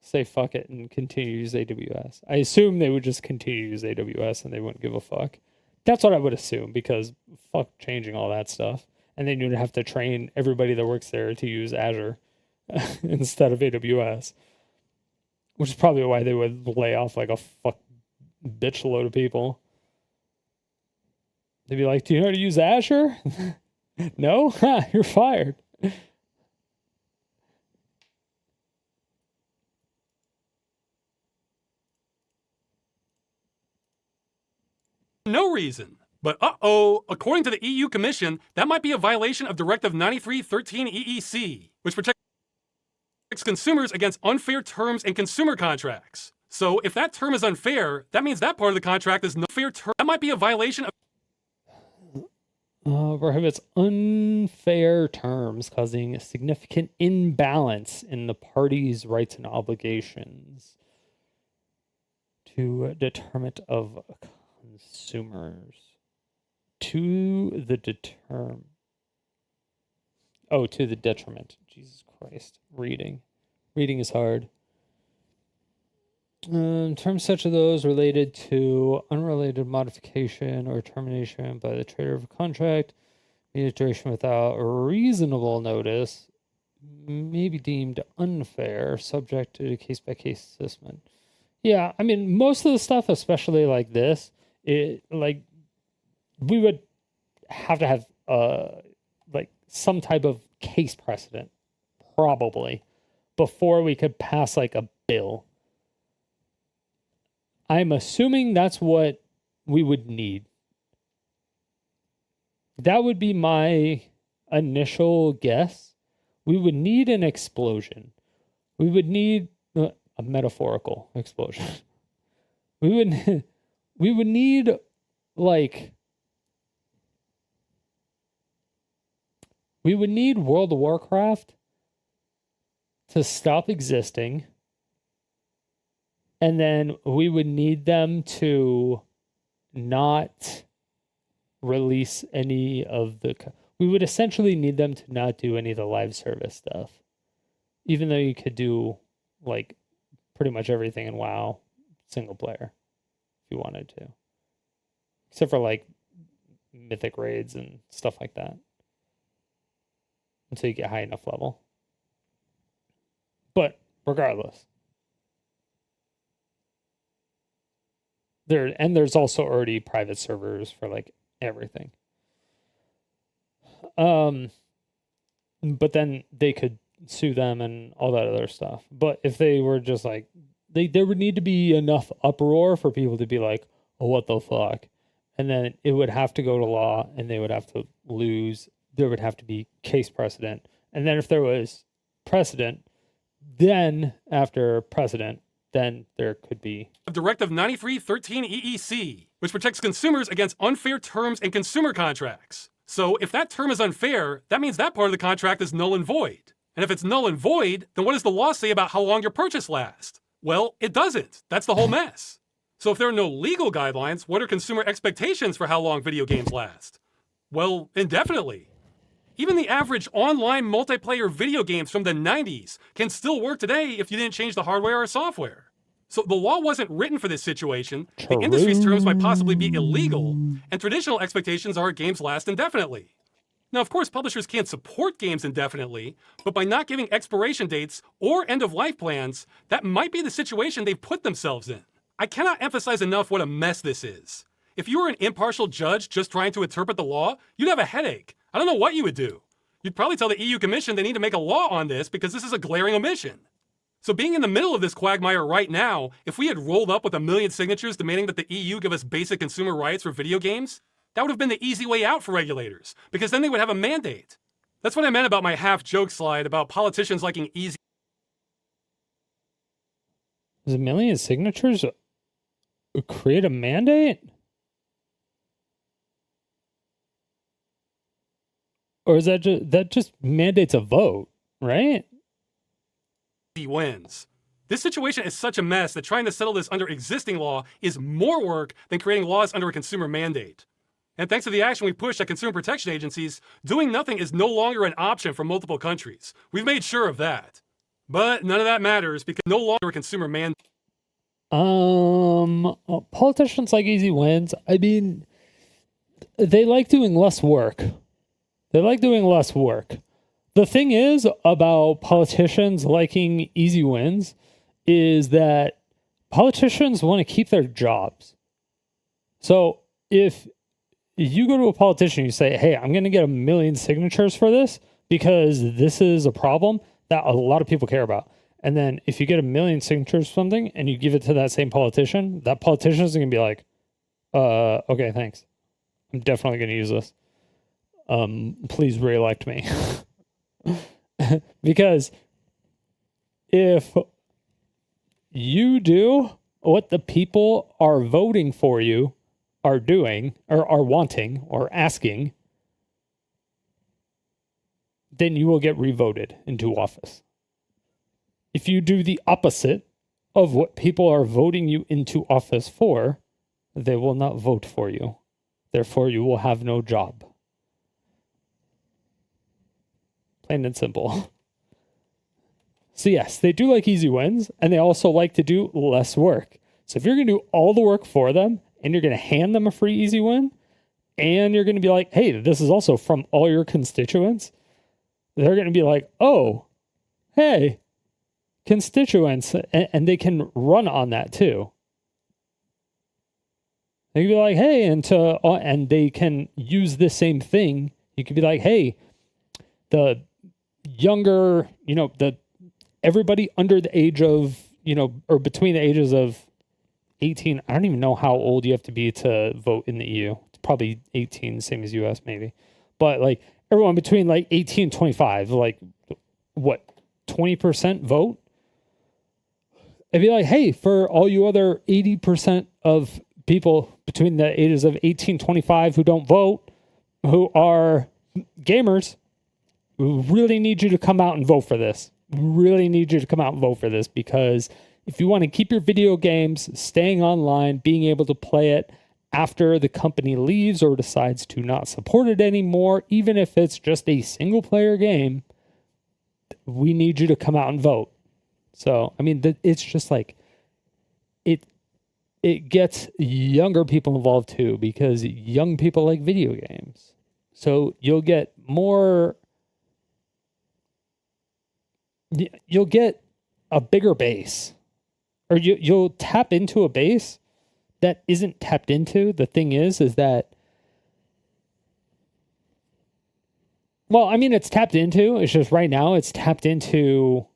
[SPEAKER 1] say fuck it and continue to use AWS? I assume they would just continue to use AWS and they wouldn't give a fuck. That's what I would assume, because fuck changing all that stuff. And then you'd have to train everybody that works there to use Azure instead of AWS, which is probably why they would lay off like a fuck bitch load of people. They'd be like, do you know how to use Azure? No? You're fired.
[SPEAKER 18] No reason. But according to the EU Commission, that might be a violation of Directive 93/13 EEC, which protects consumers against unfair terms in consumer contracts. So if that term is unfair, that means that part of the contract is no fair term. That might be a violation of...
[SPEAKER 1] Prohibits unfair terms causing a significant imbalance in the parties' rights and obligations to deterrent of consumers. To the detriment. Jesus Christ. Reading is hard. Terms such as those related to unrelated modification or termination by the trader of a contract, duration without reasonable notice, may be deemed unfair, subject to a case-by-case assessment. Yeah, I mean, most of the stuff, especially like this, we would have to have some type of case precedent, probably, before we could pass like a bill. I'm assuming that's what we would need. That would be my initial guess. We would need an explosion. We would need a metaphorical explosion. We would need World of Warcraft to stop existing. And then we would need them to not release any of the... We would essentially need them to not do any of the live service stuff. Even though you could do, pretty much everything in WoW single player, if you wanted to. Except for, mythic raids and stuff like that. Until you get high enough level. But, regardless... There's also already private servers for everything. But then they could sue them and all that other stuff. But if they were just there would need to be enough uproar for people to be like, oh, what the fuck? And then it would have to go to law and they would have to lose. There would have to be case precedent. And then if there was precedent, then after precedent, then there could be
[SPEAKER 18] Directive 9313 EEC, which protects consumers against unfair terms in consumer contracts. So if that term is unfair, that means that part of the contract is null and void. And if it's null and void, then what does the law say about how long your purchase lasts? Well, it doesn't. That's the whole mess. So if there are no legal guidelines, what are consumer expectations for how long video games last? Well, indefinitely. Even the average online multiplayer video games from the 90s can still work today if you didn't change the hardware or software. So the law wasn't written for this situation. The industry's terms might possibly be illegal, and traditional expectations are games last indefinitely. Now, of course, publishers can't support games indefinitely, but by not giving expiration dates or end-of-life plans, that might be the situation they've put themselves in. I cannot emphasize enough what a mess this is. If you were an impartial judge just trying to interpret the law, you'd have a headache. I don't know what you would do. You'd probably tell the EU Commission they need to make a law on this because this is a glaring omission. So being in the middle of this quagmire right now, if we had rolled up with 1 million signatures demanding that the EU give us basic consumer rights for video games, that would have been the easy way out for regulators, because then they would have a mandate. That's what I meant about my half-joke slide about politicians liking easy...
[SPEAKER 1] Does 1 million signatures create a mandate? Or is that just mandates a vote, right?
[SPEAKER 18] Wins. This situation is such a mess that trying to settle this under existing law is more work than creating laws under a consumer mandate. And thanks to the action we pushed at consumer protection agencies, doing nothing is no longer an option for multiple countries. We've made sure of that. But none of that matters because no longer a consumer mandate.
[SPEAKER 1] Politicians like easy wins. I mean, they like doing less work. The thing is about politicians liking easy wins is that politicians want to keep their jobs. So if you go to a politician and you say, hey, I'm going to get 1 million signatures for this because this is a problem that a lot of people care about. And then if you get 1 million signatures for something and you give it to that same politician, that politician is going to be like, okay, thanks. I'm definitely going to use this. Please re-elect me. Because if you do what the people are voting for you are doing or are wanting or asking, then you will get revoted into office. If you do the opposite of what people are voting you into office for, they will not vote for you. Therefore, you will have no job. Plain and simple. So yes, they do like easy wins, and they also like to do less work. So if you're going to do all the work for them, and you're going to hand them a free easy win, and you're going to be like, hey, this is also from all your constituents, they're going to be like, oh, hey, constituents, and they can run on that too. They can be like, hey, and they can use the same thing. You could be like, hey, the younger, everybody under the age of, or between the ages of 18, I don't even know how old you have to be to vote in the EU. It's probably 18, same as US maybe. But like everyone between like 18 and 25, like what, 20% vote? It'd be like, hey, for all you other 80% of people between the ages of 18 and 25 who don't vote, who are gamers, we really need you to come out and vote for this. We really need you to come out and vote for this, because if you want to keep your video games staying online, being able to play it after the company leaves or decides to not support it anymore, even if it's just a single player game, we need you to come out and vote. So, I mean, it's just like, it gets younger people involved too, because young people like video games. So you'll get a bigger base, or you'll tap into a base that isn't tapped into. The thing is that, well, I mean, it's tapped into. It's just right now it's tapped into,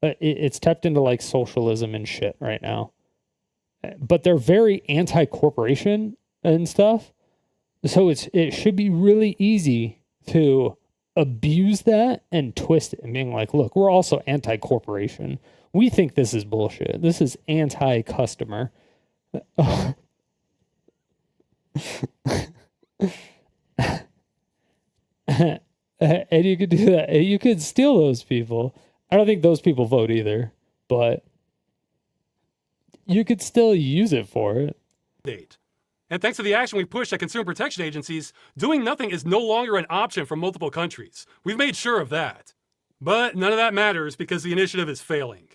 [SPEAKER 1] it's tapped into like socialism and shit right now. But they're very anti-corporation and stuff. So it should be really easy to abuse that and twist it and being like, look, we're also anti-corporation. We think this is bullshit. This is anti-customer. And you could do that. You could steal those people. I don't think those people vote either, but you could still use it for it.
[SPEAKER 18] And thanks to the action we pushed at consumer protection agencies, doing nothing is no longer an option for multiple countries. We've made sure of that. But none of that matters because the initiative is failing.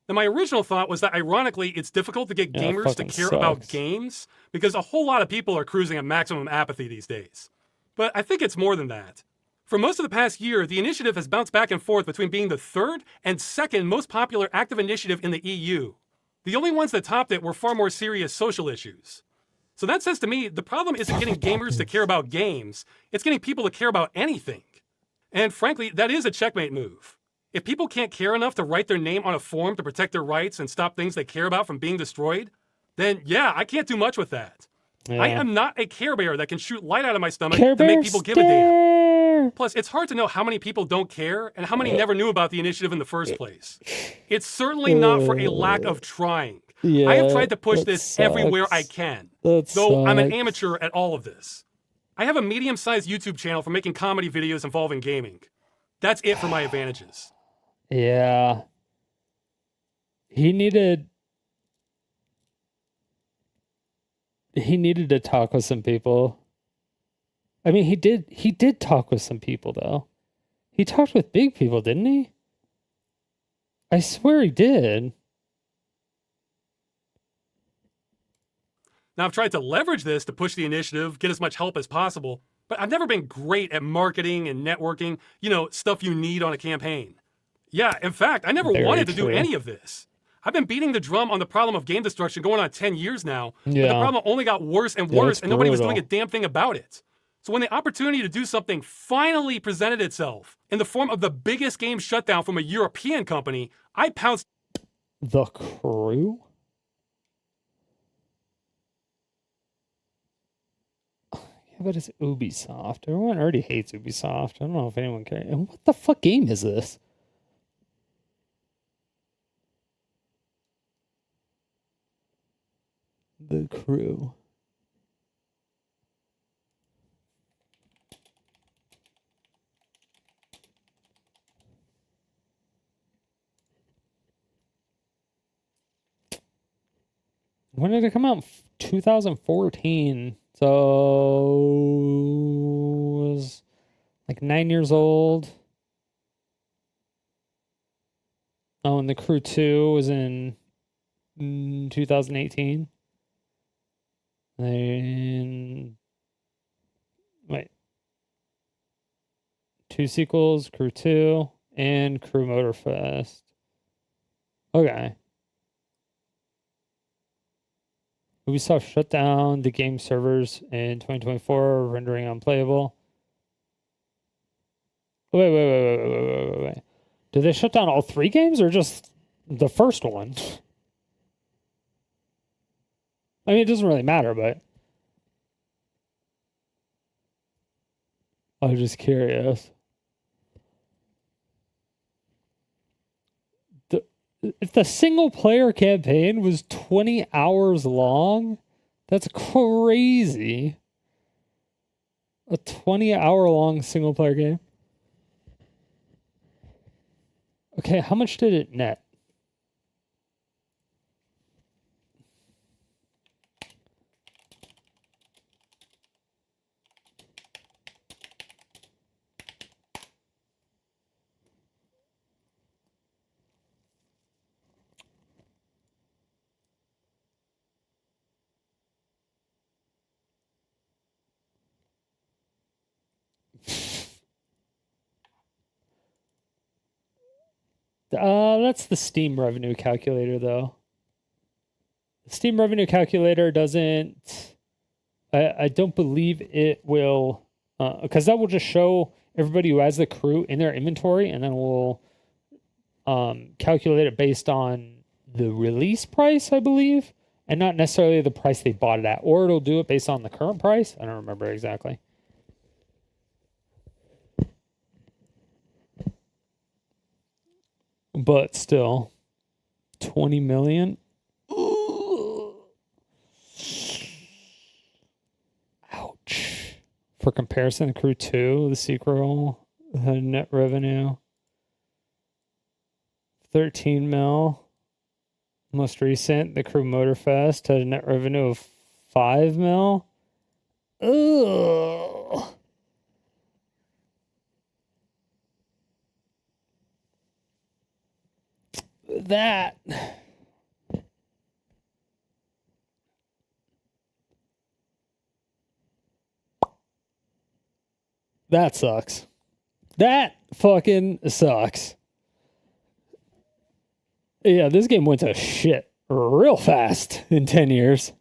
[SPEAKER 18] Now, my original thought was that ironically, it's difficult to get gamers to care about games because a whole lot of people are cruising at maximum apathy these days. But I think it's more than that. For most of the past year, the initiative has bounced back and forth between being the third and second most popular active initiative in the EU. The only ones that topped it were far more serious social issues. So that says to me, the problem isn't getting gamers to care about games, it's getting people to care about anything. And frankly, that is a checkmate move. If people can't care enough to write their name on a form to protect their rights and stop things they care about from being destroyed, then yeah, I can't do much with that. Yeah. I am not a Care Bear that can shoot light out of my stomach to make people give a damn. Plus, it's hard to know how many people don't care and how many never knew about the initiative in the first place. It's certainly not for a lack of trying. I have tried to push this everywhere I can, though I'm an amateur at all of this. I have a medium-sized YouTube channel for making comedy videos involving gaming. That's it for my advantages.
[SPEAKER 1] Yeah. He needed to talk with some people. I mean, he did talk with some people, though. He talked with big people, didn't he? I swear he did.
[SPEAKER 18] Now, I've tried to leverage this to push the initiative, get as much help as possible, but I've never been great at marketing and networking, stuff you need on a campaign. Yeah, in fact, I never wanted to do any of this. I've been beating the drum on the problem of game destruction going on 10 years now, but the problem only got worse and worse, and nobody was doing a damn thing about it. So when the opportunity to do something finally presented itself in the form of the biggest game shutdown from a European company, I pounced.
[SPEAKER 1] The Crew? Yeah, but it's Ubisoft. Everyone already hates Ubisoft. I don't know if anyone cares. And what the fuck game is this? The Crew. When did it come out? 2014. So it was like 9 years old. Oh, and The Crew 2 was in 2018. And wait. 2 sequels, Crew 2 and Crew Motorfest. Okay. Ubisoft shut down the game servers in 2024, rendering unplayable. Wait. Did they shut down all 3 games or just the first one? I mean, it doesn't really matter, but I was just curious. If the single player campaign was 20 hours long, that's crazy. A 20-hour long single player game. Okay, how much did it net? That's the Steam revenue calculator, though. The Steam revenue calculator doesn't... I don't believe it will... Because that will just show everybody who has the crew in their inventory, and then we'll calculate it based on the release price, I believe, and not necessarily the price they bought it at. Or it'll do it based on the current price. I don't remember exactly. But still, 20 million. Ouch. For comparison, Crew 2, the sequel, had net revenue 13 mil. Most recent, the Crew Motorfest had a net revenue of 5 mil. Ugh. That sucks. That fucking sucks. Yeah, this game went to shit real fast in 10 years.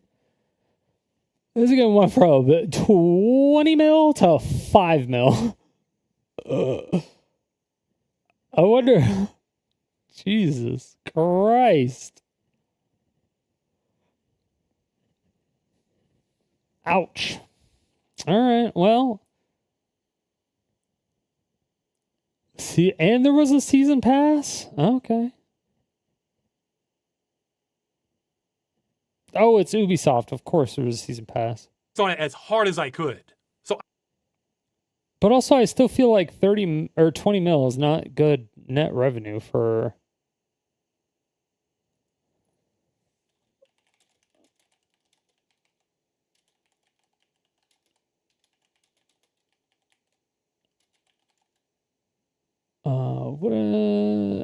[SPEAKER 1] This game went from 20 mil to 5 mil. I wonder... Jesus Christ. Ouch. All right, well. See, and there was a season pass? Okay. Oh, it's Ubisoft. Of course there was a season pass.
[SPEAKER 18] On it as hard as I could. So,
[SPEAKER 1] but also I still feel like 30 or 20 mil is not good net revenue for...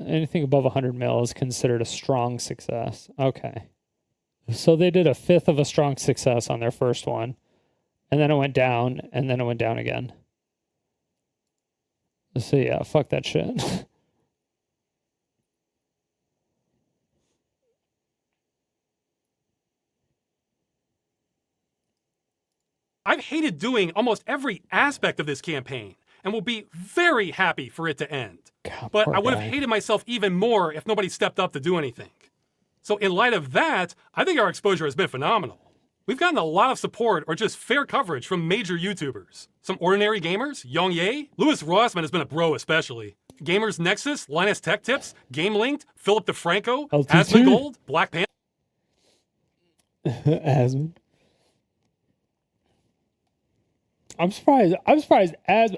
[SPEAKER 1] anything above 100 mil is considered a strong success. Okay. So they did a fifth of a strong success on their first one. And then it went down, and then it went down again. So yeah, fuck that shit.
[SPEAKER 18] I've hated doing almost every aspect of this campaign and will be very happy for it to end.
[SPEAKER 1] God,
[SPEAKER 18] but I would have hated myself even more if nobody stepped up to do anything. So in light of that, I think our exposure has been phenomenal. We've gotten a lot of support or just fair coverage from major YouTubers. Some ordinary gamers, Young Ye, Louis Rossman has been a bro especially. Gamers Nexus, Linus Tech Tips, Game Linked, Philip DeFranco, Asmongold, Black Panther.
[SPEAKER 1] Asmon. I'm surprised.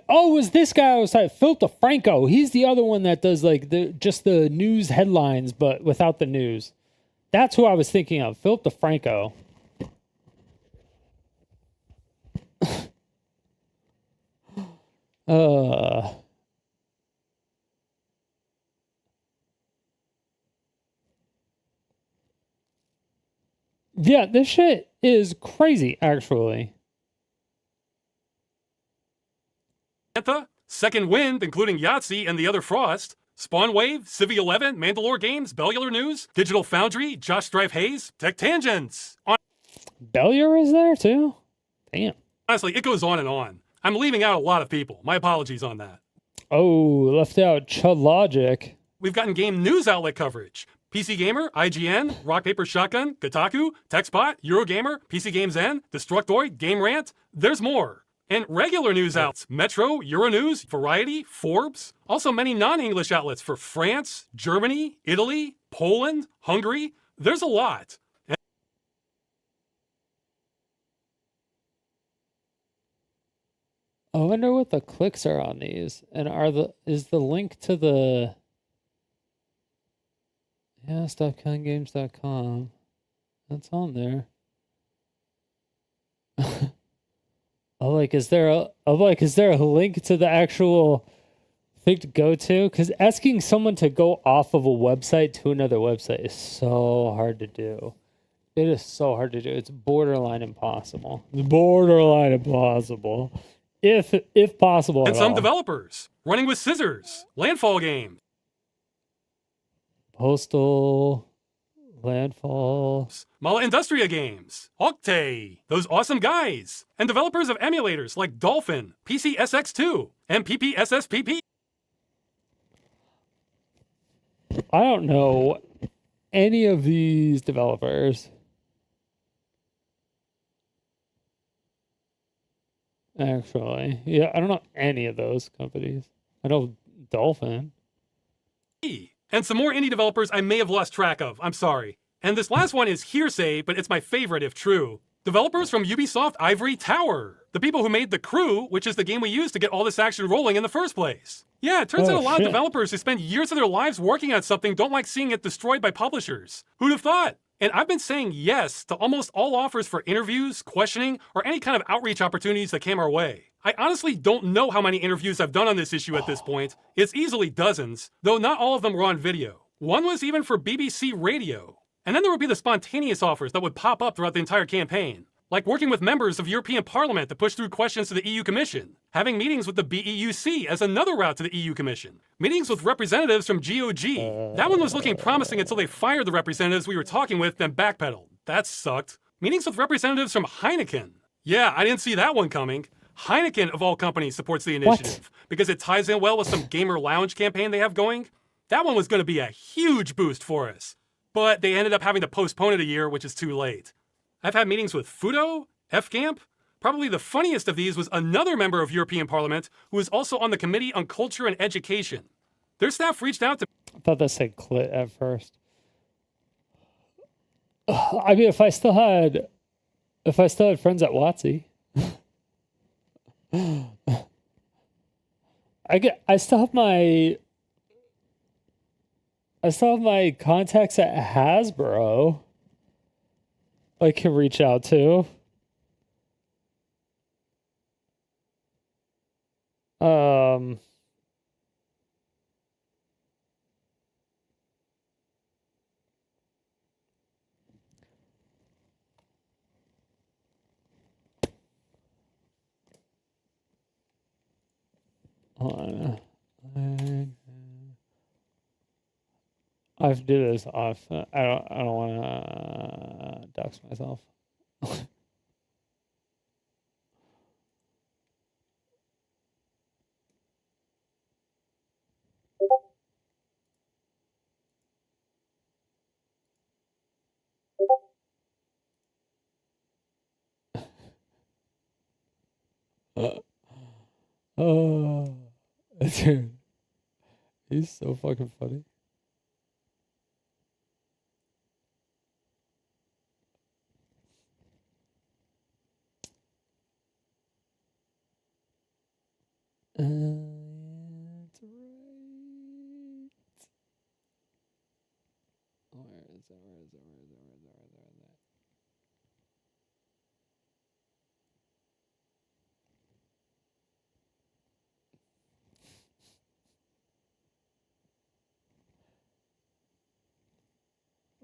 [SPEAKER 1] Oh, was this guy I was talking? Philip DeFranco. He's the other one that does like just the news headlines, but without the news. That's who I was thinking of. Philip DeFranco. Yeah, this shit is crazy, actually.
[SPEAKER 18] Antha, Second Wind, including Yahtzee and the Other Frost, Spawn Wave, Civi 11, Mandalore Games, Bellular News, Digital Foundry, Josh Strife Hayes, Tech Tangents.
[SPEAKER 1] Bellular is there too? Damn.
[SPEAKER 18] Honestly, it goes on and on. I'm leaving out a lot of people. My apologies on that.
[SPEAKER 1] Oh, left out Chud Logic.
[SPEAKER 18] We've gotten game news outlet coverage. PC Gamer, IGN, Rock Paper Shotgun, Kotaku, TechSpot, Eurogamer, PC Games N, Destructoid, Game Rant. There's more. And regular news outlets, Metro, Euronews, Variety, Forbes. Also many non-English outlets for France, Germany, Italy, Poland, Hungary. There's a lot.
[SPEAKER 1] I wonder what the clicks are on these. And is the link to the stopkillinggames.com. That's on there. Is there a link to the actual thing to go to? Because asking someone to go off of a website to another website is so hard to do. It is so hard to do. It's borderline impossible. It's borderline impossible. If possible.
[SPEAKER 18] And some developers running with scissors, Landfall Games.
[SPEAKER 1] Postal, Landfall,
[SPEAKER 18] Mala Industria Games, Octay, those awesome guys, and developers of emulators like Dolphin, PCSX2, and PPSSPP.
[SPEAKER 1] I don't know any of these developers. Actually, yeah, I don't know any of those companies. I know Dolphin.
[SPEAKER 18] And some more indie developers I may have lost track of. I'm sorry. And this last one is hearsay, but it's my favorite if true. Developers from Ubisoft Ivory Tower. The people who made The Crew, which is the game we used to get all this action rolling in the first place. Yeah, it turns out a lot of developers who spend years of their lives working on something don't like seeing it destroyed by publishers. Who'd have thought? And I've been saying yes to almost all offers for interviews, questioning, or any kind of outreach opportunities that came our way. I honestly don't know how many interviews I've done on this issue at this point. It's easily dozens, though not all of them were on video. One was even for BBC Radio. And then there would be the spontaneous offers that would pop up throughout the entire campaign. Like working with members of European Parliament to push through questions to the EU Commission. Having meetings with the BEUC as another route to the EU Commission. Meetings with representatives from GOG. That one was looking promising until they fired the representatives we were talking with, then backpedaled. That sucked. Meetings with representatives from Heineken. Yeah, I didn't see that one coming. Heineken, of all companies, supports the initiative because it ties in well with some gamer lounge campaign they have going. That one was going to be a huge boost for us. But they ended up having to postpone it a year, which is too late. I've had meetings with Fudo, F-Camp. Probably the funniest of these was another member of European Parliament who was also on the Committee on Culture and Education. Their staff reached out to...
[SPEAKER 1] I thought that said clit at first. I mean, if I still had friends at WotC, I still have my contacts at Hasbro I can reach out to. I have to do this off. I don't want to dox myself. Oh, dude, he's so fucking funny. That's right. Where is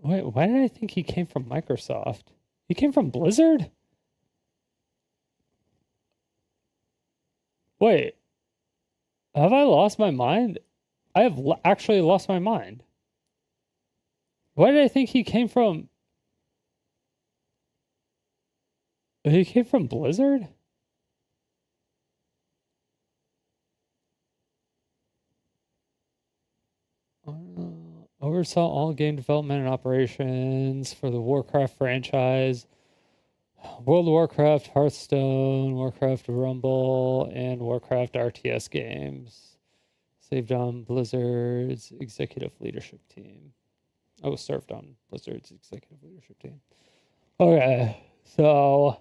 [SPEAKER 1] Wait, why did I think he came from Microsoft? He came from Blizzard? Wait, have I lost my mind? I have actually lost my mind. Why did I think he came from... He came from Blizzard? Oversaw all game development and operations for the Warcraft franchise, World of Warcraft, Hearthstone, Warcraft Rumble, and Warcraft RTS games. Saved on Blizzard's executive leadership team. Oh, served on Blizzard's executive leadership team. Okay, so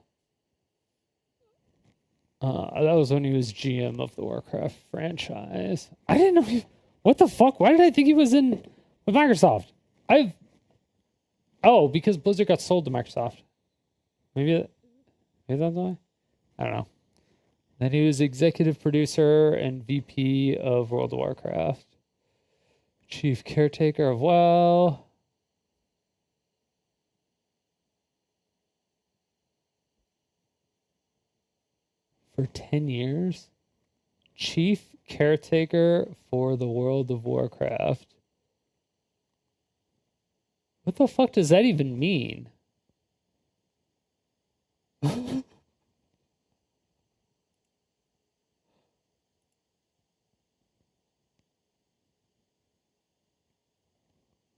[SPEAKER 1] that was when he was GM of the Warcraft franchise. I didn't know he... What the fuck? Why did I think he was in with Microsoft? Because Blizzard got sold to Microsoft. Maybe that's why? I don't know. Then he was executive producer and VP of World of Warcraft. Chief caretaker of WoW. For 10 years. Chief caretaker for the World of Warcraft. What the fuck does that even mean?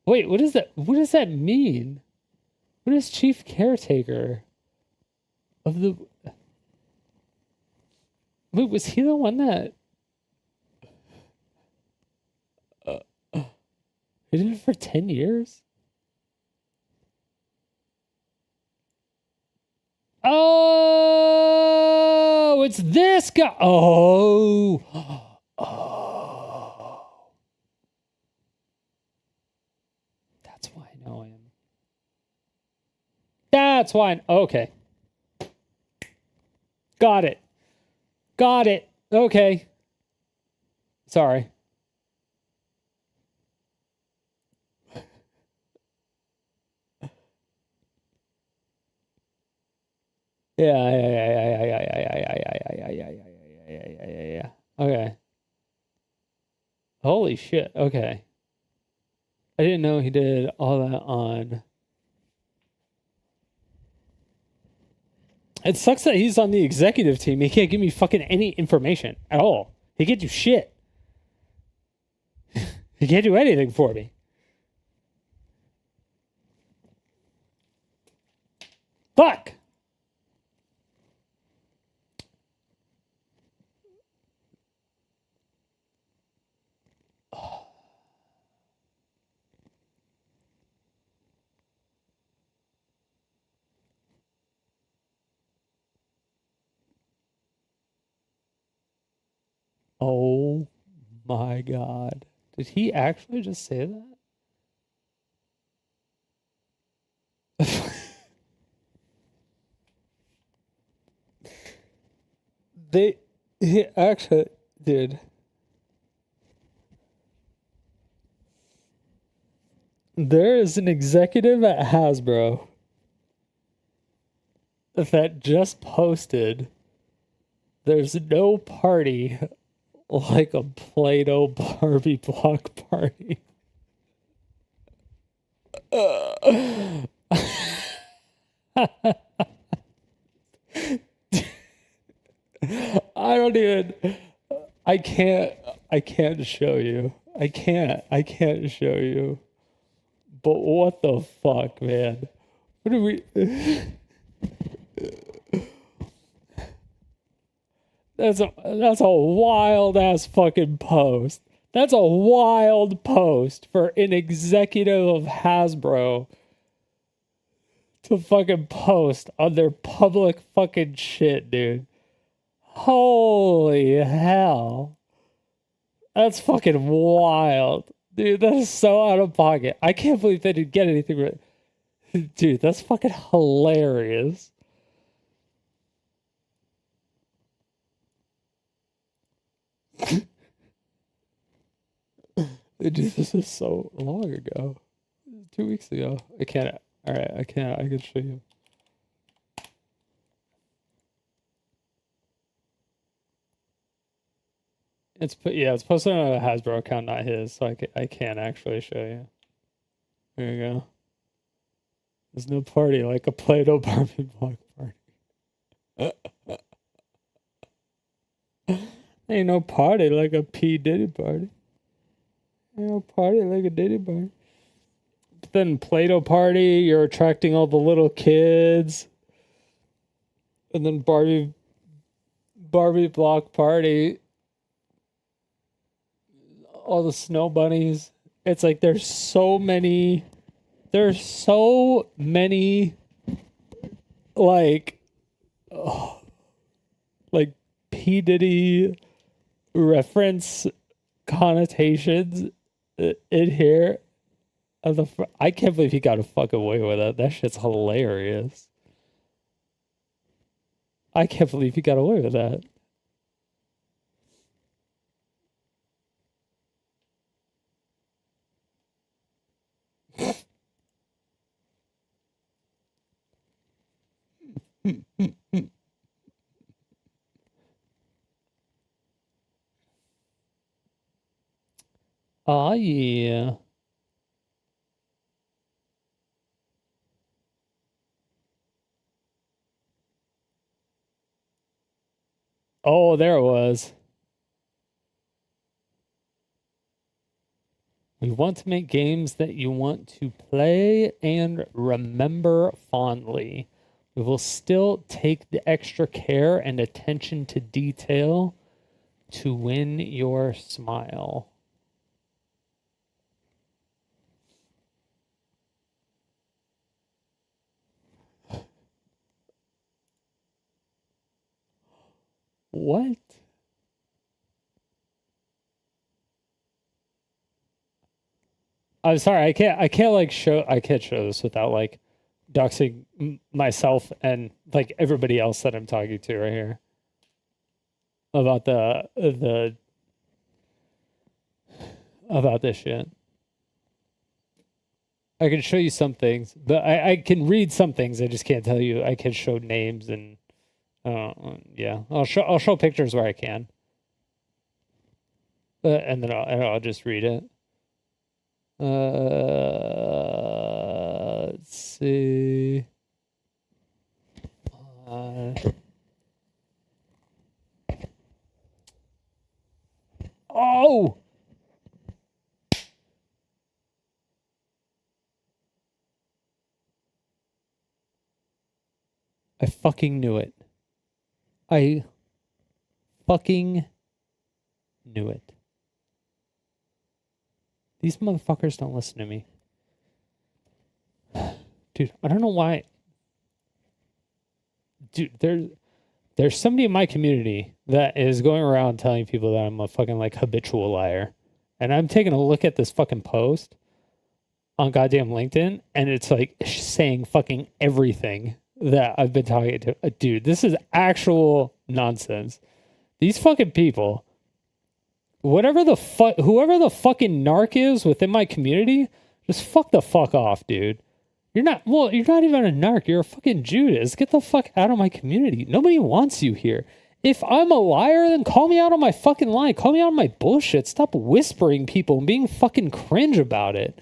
[SPEAKER 1] Wait, what is that? What does that mean? What is chief caretaker of the... Wait, was he the one that... He did it for 10 years? Oh, it's this guy. Oh. Oh. That's why I know him. That's why. Okay. Got it. Got it. Okay. Sorry. Yeah. Okay. Holy shit. Okay. I didn't know he did all that on. It sucks that he's on the executive team. He can't give me fucking any information at all. He can't do shit. He can't do anything for me. Fuck. Oh my God. Did he actually just say that? He actually did. There is an executive at Hasbro that just posted, there's no party like a Play-Doh Barbie block party. I don't even, I can't show you. I can't show you. But what the fuck, man? What are we... That's a wild ass fucking post. That's a wild post for an executive of Hasbro to fucking post on their public fucking shit, dude. Holy hell. That's fucking wild. Dude, that is so out of pocket. I can't believe they didn't get anything right. Dude, that's fucking hilarious. Dude, this is so long ago. 2 weeks ago. I can't. Alright, I can't. I can show you. It's posted on a Hasbro account, not his, so I can't actually show you. There you go. There's no party like a Play-Doh Barbie block party. Ain't no party like a P. Diddy party. Ain't no party like a Diddy party. But then Play-Doh party, you're attracting all the little kids. And then Barbie block party, all the snow bunnies. It's like there's so many like P. Diddy reference connotations in here. I can't believe he got a fucking away with that. That shit's hilarious. I can't believe he got away with that. Oh, yeah. Oh, there it was. We want to make games that you want to play and remember fondly. We will still take the extra care and attention to detail to win your smile. What? I'm sorry, I can't show this without like doxing myself and like everybody else that I'm talking to right here about about this shit. I can show you some things, but I can read some things. I just can't tell you. I can show names and yeah, I'll show pictures where I can, and then I'll just read it. Let's see. Oh! I fucking knew it. I fucking knew it. These motherfuckers don't listen to me. Dude, I don't know why. Dude, there's somebody in my community that is going around telling people that I'm a fucking like habitual liar. And I'm taking a look at this fucking post on goddamn LinkedIn, and it's like saying fucking everything that I've been talking to. Dude, this is actual nonsense. These fucking people, whoever the fucking narc is within my community, just fuck the fuck off, dude. You're not even a narc. You're a fucking Judas. Get the fuck out of my community. Nobody wants you here. If I'm a liar, then call me out on my fucking lie. Call me out on my bullshit. Stop whispering people and being fucking cringe about it.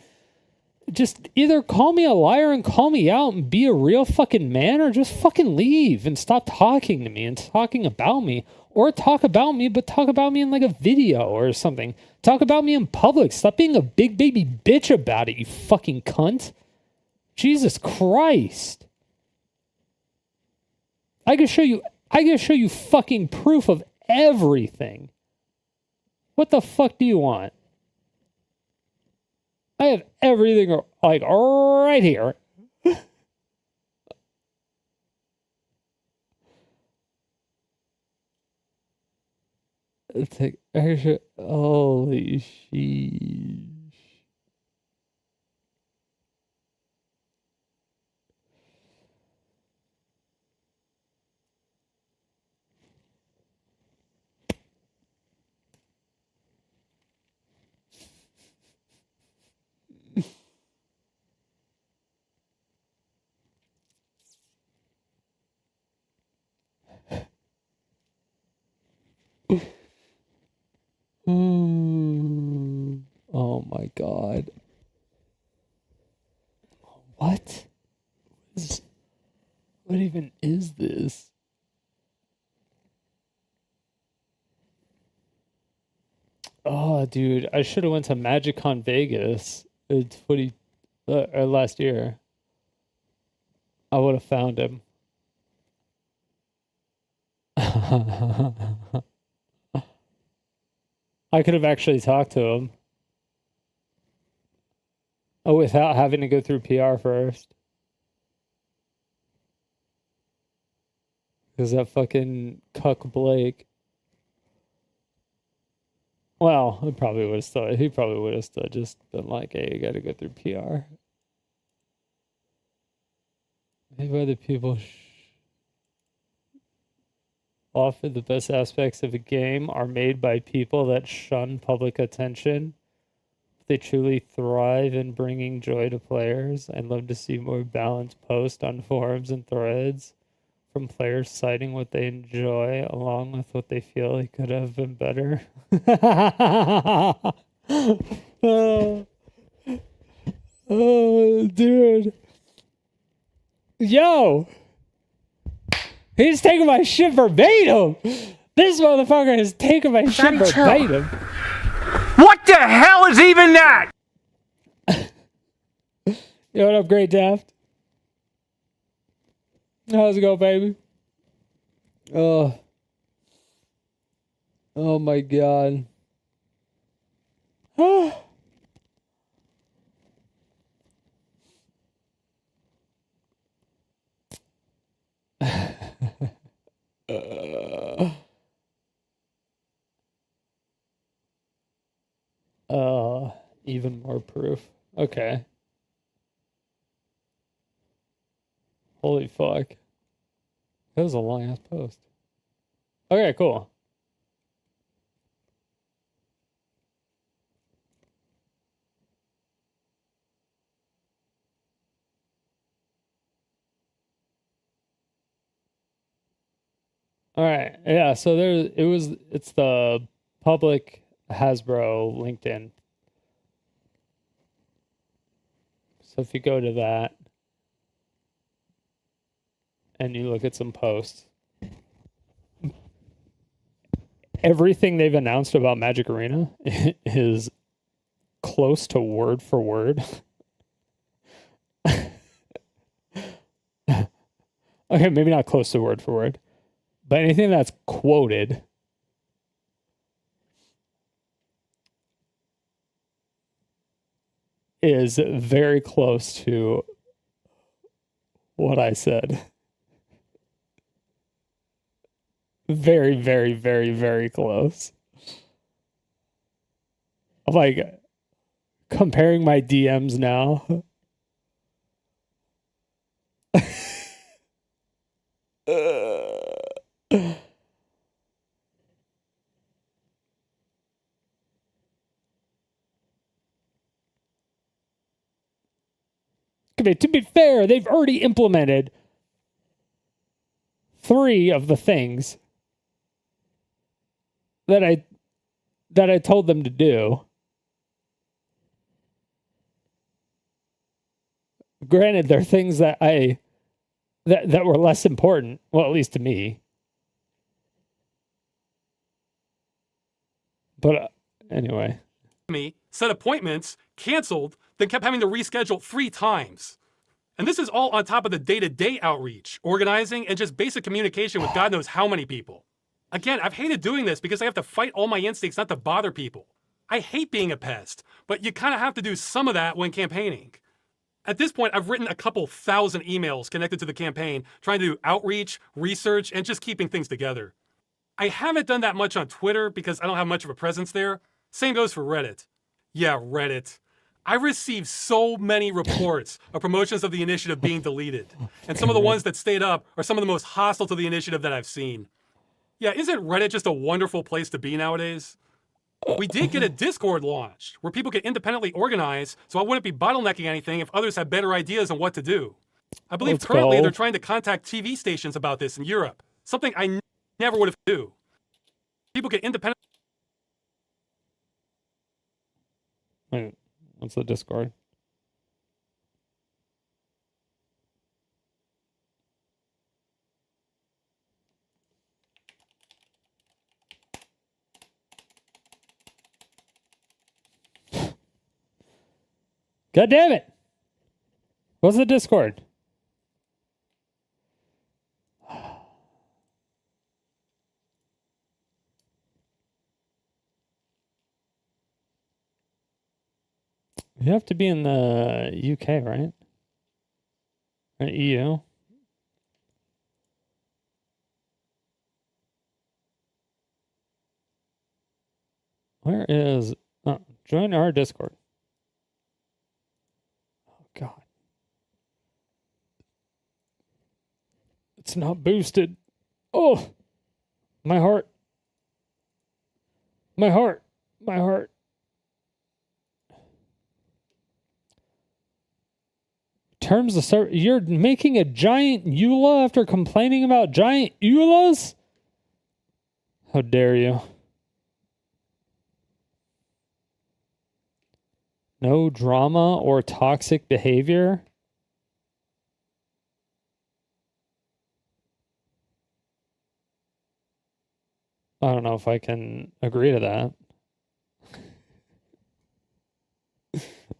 [SPEAKER 1] Just either call me a liar and call me out and be a real fucking man, or just fucking leave and stop talking to me and talking about me. Or talk about me, but talk about me in like a video or something. Talk about me in public. Stop being a big baby bitch about it, you fucking cunt. Jesus Christ. I can show you fucking proof of everything. What the fuck do you want? I have everything like right here. Holy sheesh. my god. What? What even is this? Oh, dude, I should have went to MagicCon Vegas last year. I would have found him. I could have actually talked to him. Oh, without having to go through PR first. Because that fucking cuck Blake. Well, he probably would have still just been like, hey, you gotta go through PR. Maybe other people often the best aspects of a game are made by people that shun public attention. They truly thrive in bringing joy to players. I'd love to see more balanced posts on forums and threads from players citing what they enjoy along with what they feel like could have been better. Oh, dude. Yo! He's taking my shit verbatim! This motherfucker has taken my shit verbatim.
[SPEAKER 7] What the hell is even that?
[SPEAKER 1] Yo, what up, Great Daft? How's it going, baby? Oh my god. Even more proof. Okay. Holy fuck. That was a long ass post. Okay, cool. All right. Yeah, so it's the public Hasbro LinkedIn. So if you go to that and you look at some posts, everything they've announced about Magic Arena is close to word for word. Okay, maybe not close to word for word, but anything that's quoted is very close to what I said. Very, very, very, very close. I'm like comparing my DMs now. To be fair, they've already implemented 3 of the things that I told them to do. Granted, they're things that that were less important, well, at least to me. But anyway.
[SPEAKER 18] Set appointments, canceled, then kept having to reschedule 3 times. And this is all on top of the day-to-day outreach, organizing, and just basic communication with God knows how many people. Again, I've hated doing this because I have to fight all my instincts not to bother people. I hate being a pest, but you kind of have to do some of that when campaigning. At this point, I've written a couple thousand emails connected to the campaign, trying to do outreach, research, and just keeping things together. I haven't done that much on Twitter because I don't have much of a presence there. Same goes for Reddit. Yeah, Reddit. I received so many reports of promotions of the initiative being deleted. And some of the ones that stayed up are some of the most hostile to the initiative that I've seen. Yeah, isn't Reddit just a wonderful place to be nowadays? We did get a Discord launched where people could independently organize, so I wouldn't be bottlenecking anything if others had better ideas on what to do. I believe currently they're trying to contact TV stations about this in Europe, something I never would have do. People could independently...
[SPEAKER 1] What's the Discord? God damn it! What's the Discord? You have to be in the UK, right? Or EU? Where is... Oh, join our Discord. Oh, God. It's not boosted. Oh! My heart. My heart. My heart. Terms of service. You're making a giant EULA after complaining about giant EULAs? How dare you? No drama or toxic behavior? I don't know if I can agree to that.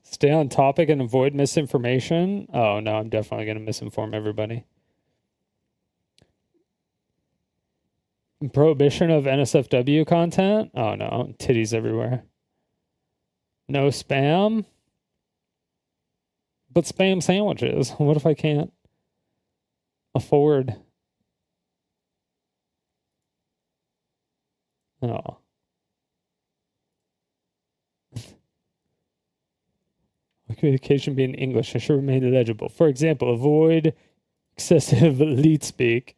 [SPEAKER 1] Stay on topic and avoid misinformation. Oh, no, I'm definitely going to misinform everybody. Prohibition of NSFW content. Oh, no, titties everywhere. No spam. But spam sandwiches. What if I can't afford? Oh. Communication be in English and should remain legible. For example, avoid excessive leet speak.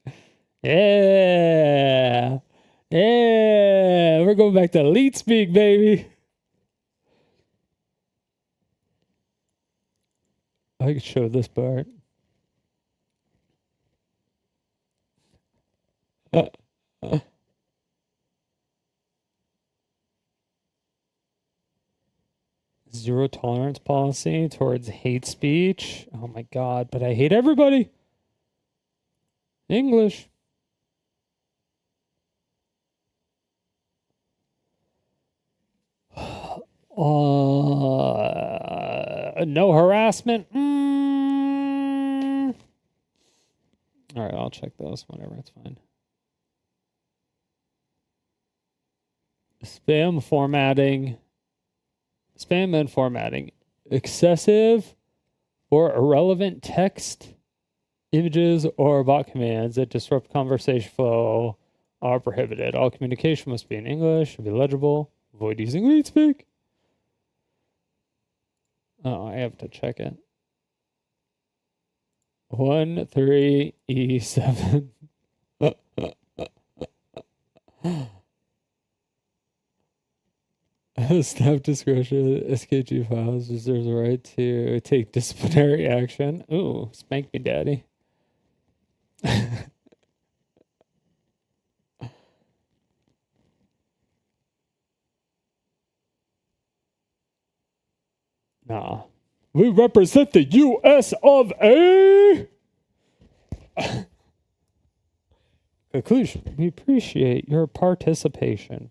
[SPEAKER 1] Yeah. Yeah. We're going back to leet speak, baby. I could show this part. Zero tolerance policy towards hate speech. Oh my God, but I hate everybody. English. No harassment. All right, I'll check those. Whatever, it's fine. Spam formatting. Spam and formatting. Excessive or irrelevant text, images, or bot commands that disrupt conversation flow are prohibited. All communication must be in English, should be legible. Avoid using leet speak. Oh, I have to check it. 13E7. Staff discretion, SKG files reserves the right to take disciplinary action. Ooh, spank me, daddy. Nah. We represent the US of A. Conclusion. We appreciate your participation.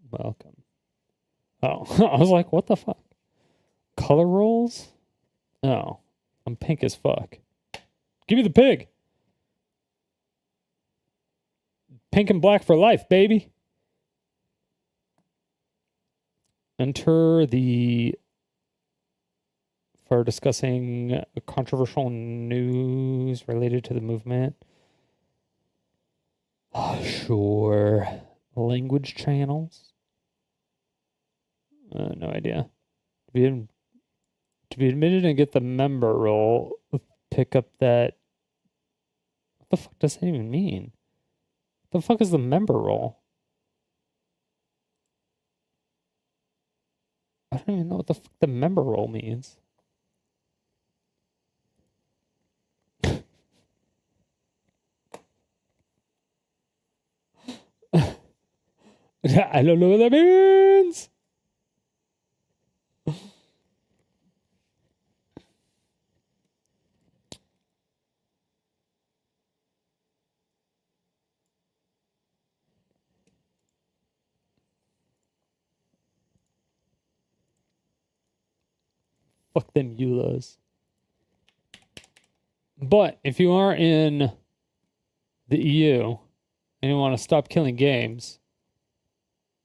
[SPEAKER 1] Welcome. Oh, I was like, what the fuck? Color rolls? No. I'm pink as fuck. Give me the pig. Pink and black for life, baby. Enter for discussing controversial news related to the movement. Sure. Language channels. No idea. To be admitted and get the member role, pick up that. What the fuck does that even mean? What the fuck is the member role? I don't even know what the fuck the member role means. I don't know what that means. Fuck them EULAs. But if you are in the EU and you want to stop killing games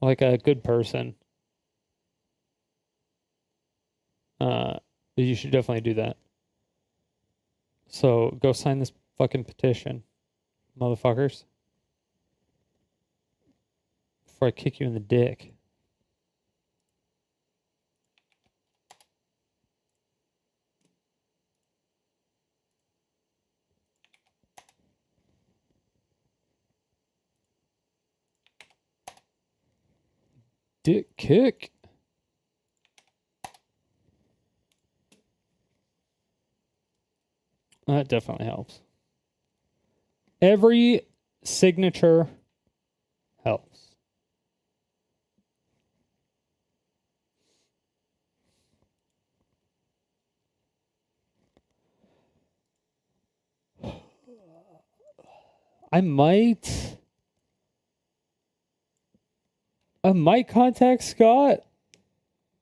[SPEAKER 1] like a good person, you should definitely do that. So go sign this fucking petition, motherfuckers. Before I kick you in the dick. Dick kick. That definitely helps. Every signature helps. I might contact Scott.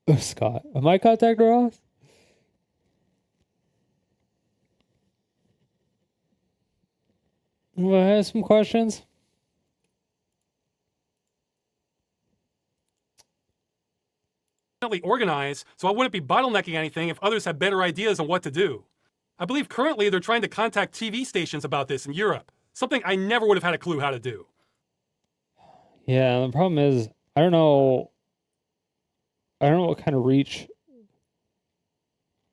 [SPEAKER 1] Oh, Scott. I might contact Ross. Well, I have some questions.
[SPEAKER 18] Organized, so I wouldn't be bottlenecking anything if others have better ideas on what to do. I believe currently they're trying to contact TV stations about this in Europe, something I never would have had a clue how to do.
[SPEAKER 1] Yeah, the problem is I don't know what kind of reach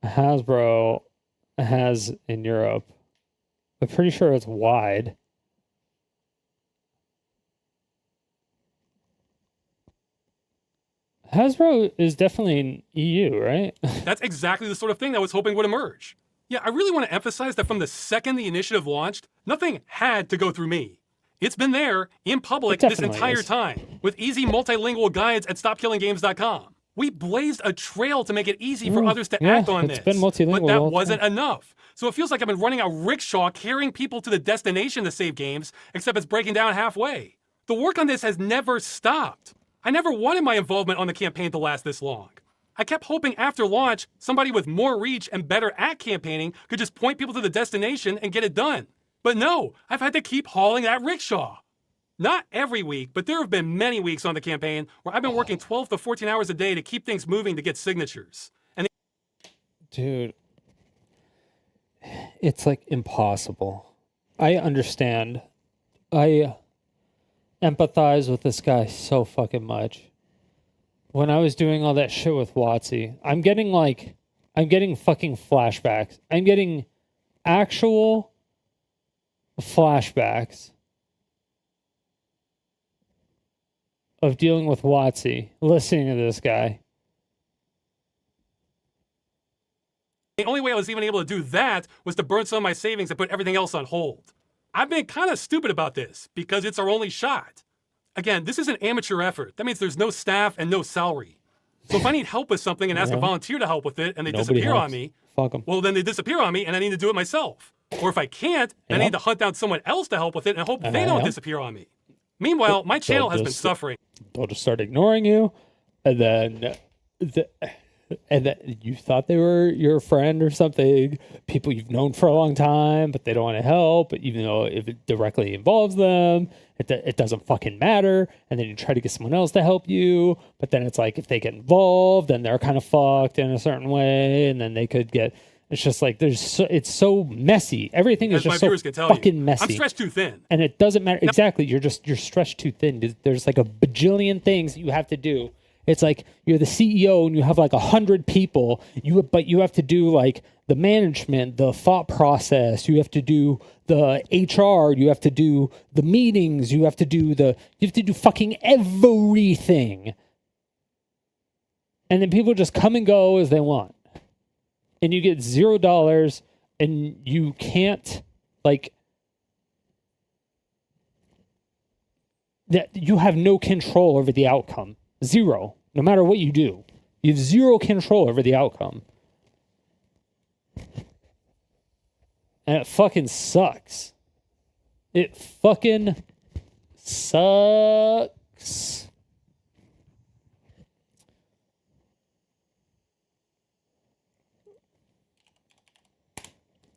[SPEAKER 1] Hasbro has in Europe. I'm pretty sure it's wide. Hasbro is definitely in EU, right?
[SPEAKER 18] That's exactly the sort of thing I was hoping would emerge. Yeah, I really want to emphasize that from the second the initiative launched, nothing had to go through me. It's been there, in public, this entire time, with easy multilingual guides at StopKillingGames.com. We blazed a trail to make it easy for others to act on this.
[SPEAKER 1] Been multilingual
[SPEAKER 18] but that wasn't enough. So it feels like I've been running a rickshaw carrying people to the destination to save games, except it's breaking down halfway. The work on this has never stopped. I never wanted my involvement on the campaign to last this long. I kept hoping after launch, somebody with more reach and better at campaigning could just point people to the destination and get it done. But no, I've had to keep hauling that rickshaw. Not every week, but there have been many weeks on the campaign where I've been working 12 to 14 hours a day to keep things moving to get signatures. And
[SPEAKER 1] dude, it's like impossible. I understand. I empathize with this guy so fucking much. When I was doing all that shit with WotC, I'm getting fucking flashbacks. I'm getting actual flashbacks of dealing with WotC, listening to this guy.
[SPEAKER 18] the only way I was even able to do that was to burn some of my savings and put everything else on hold. I've been kind of stupid about this because it's our only shot. Again, this is an amateur effort. That means there's no staff and no salary. So if I need help with something and ask a volunteer to help with it and they disappear on me, well, then they disappear on me and I need to do it myself. Or if I can't, then I need to hunt down someone else to help with it and hope they don't disappear on me. Meanwhile, my channel has been suffering.
[SPEAKER 1] They'll just start ignoring you, and then you thought they were your friend or something, people you've known for a long time, but they don't want to help, even though if it directly involves them, it doesn't fucking matter. And then you try to get someone else to help you, but then it's like if they get involved, then they're kind of fucked in a certain way, and then they could get. It's just like it's so messy. Everything is just so fucking messy.
[SPEAKER 18] I'm stretched too thin,
[SPEAKER 1] and it doesn't matter exactly. You're stretched too thin. There's like a bajillion things that you have to do. It's like you're the CEO and you have like 100 people. But you have to do like the management, the thought process. You have to do the HR. You have to do the meetings. You have to do fucking everything. And then people just come and go as they want. And you get $0 and you can't, like, that you have no control over the outcome. Zero. No matter what you do. You have zero control over the outcome. And it fucking sucks. It fucking sucks.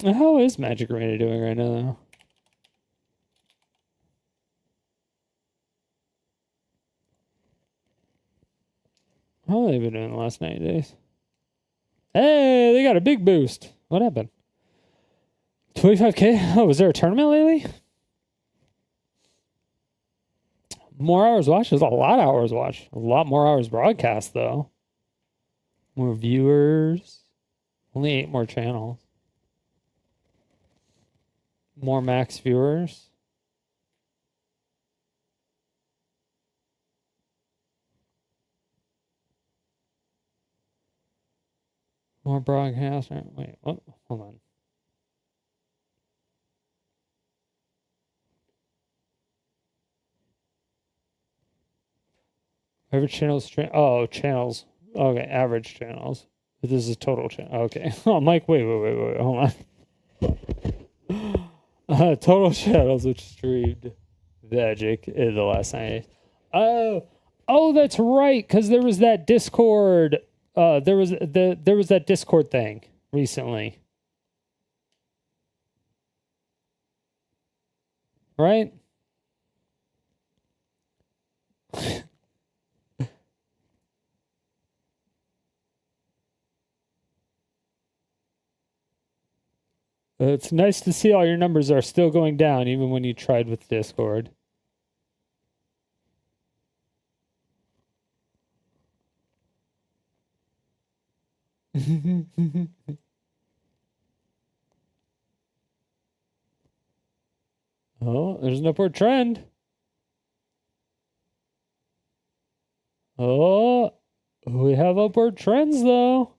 [SPEAKER 1] How is Magic Arena doing right now, though? How have they been doing the last 90 days? Hey, they got a big boost. What happened? 25K? Oh, was there a tournament lately? More hours watched? There's a lot of hours watched. A lot more hours broadcast, though. More viewers. Only 8 more channels. More max viewers. More broadcast. Wait, what? Hold on. Average channels. Channels. Okay, average channels. This is total channel. Okay. Oh, Mike, wait. Hold on. Total channels which streamed Magic in the last 9 days. Oh, that's right. Because there was that Discord. There was that Discord thing recently, right? It's nice to see all your numbers are still going down, even when you tried with Discord. Oh, there's an upward trend. Oh, we have upward trends, though.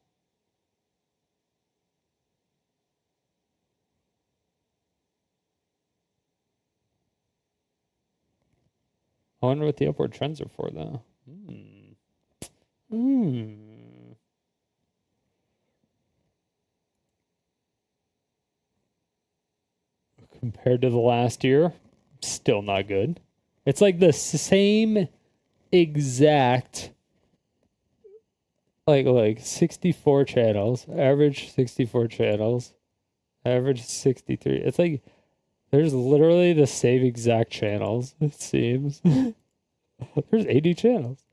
[SPEAKER 1] I wonder what the upward trends are for, though. Compared to the last year, still not good. It's like the same exact, like 64 channels, average 64 channels, average 63. It's like there's literally the same exact channels, it seems. There's 80 channels.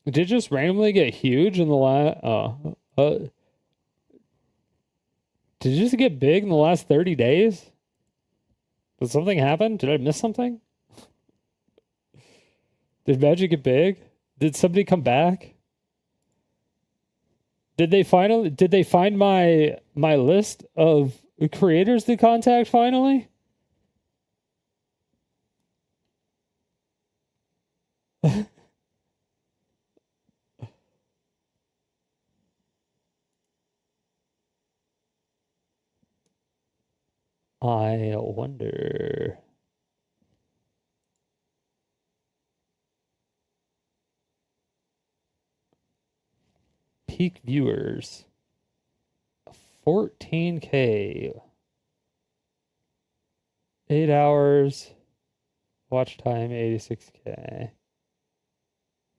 [SPEAKER 1] Did it just randomly get huge in the last... did it just get big in the last 30 days? Did something happen? Did I miss something? Did Magic get big? Did somebody come back? Did they find my list of creators to contact finally? I wonder. Peak viewers. 14K. 8 hours. Watch time 86K.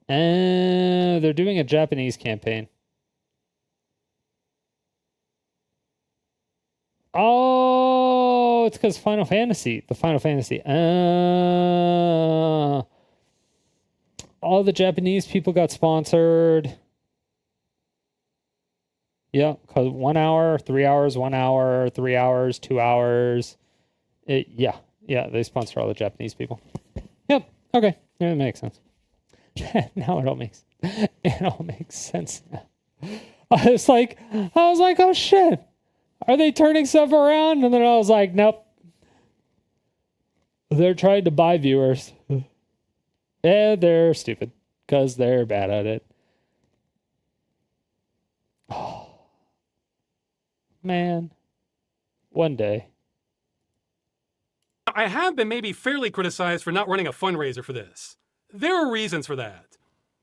[SPEAKER 1] And they're doing a Japanese campaign. Oh, it's because Final Fantasy. The Final Fantasy. All the Japanese people got sponsored. Yeah, because 1 hour, 3 hours, 1 hour, 3 hours, 2 hours. Yeah, they sponsor all the Japanese people. Yep, okay. Yeah, it makes sense. Now it all makes sense now. I was like, oh shit. Are they turning stuff around? And then I was like, nope. They're trying to buy viewers. Yeah, they're stupid because they're bad at it. Oh, man. One day.
[SPEAKER 18] I have been maybe fairly criticized for not running a fundraiser for this. There are reasons for that.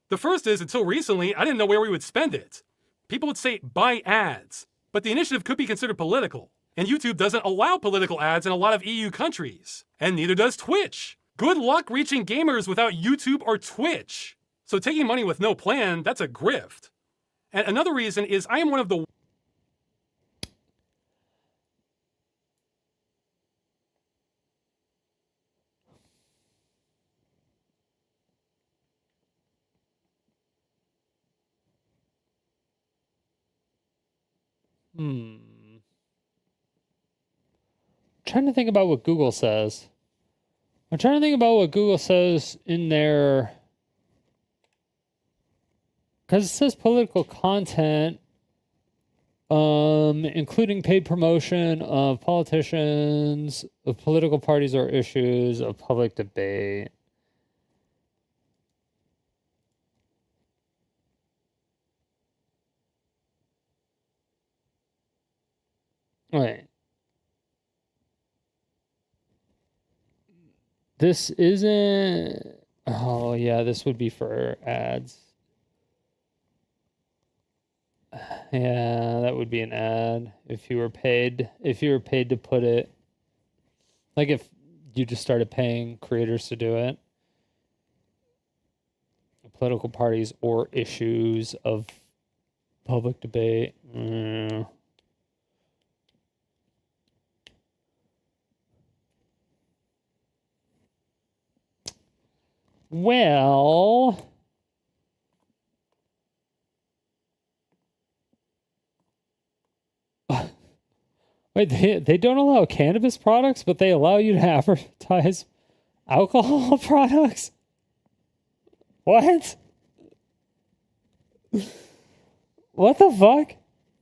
[SPEAKER 18] The first is, until recently, I didn't know where we would spend it. People would say, buy ads. But the initiative could be considered political. And YouTube doesn't allow political ads in a lot of EU countries. And neither does Twitch. Good luck reaching gamers without YouTube or Twitch. So taking money with no plan, that's a grift. And another reason is I am one of the
[SPEAKER 1] Trying to think about what Google says. I'm trying to think about what Google says in their... Because it says political content, including paid promotion of politicians, of political parties or issues, of public debate. Wait. This isn't... Oh, yeah, this would be for ads. Yeah, that would be an ad if you were paid. If you were paid to put it... Like if you just started paying creators to do it. Political parties or issues of public debate. Well... Wait, they don't allow cannabis products, but they allow you to advertise alcohol products? What? What the fuck?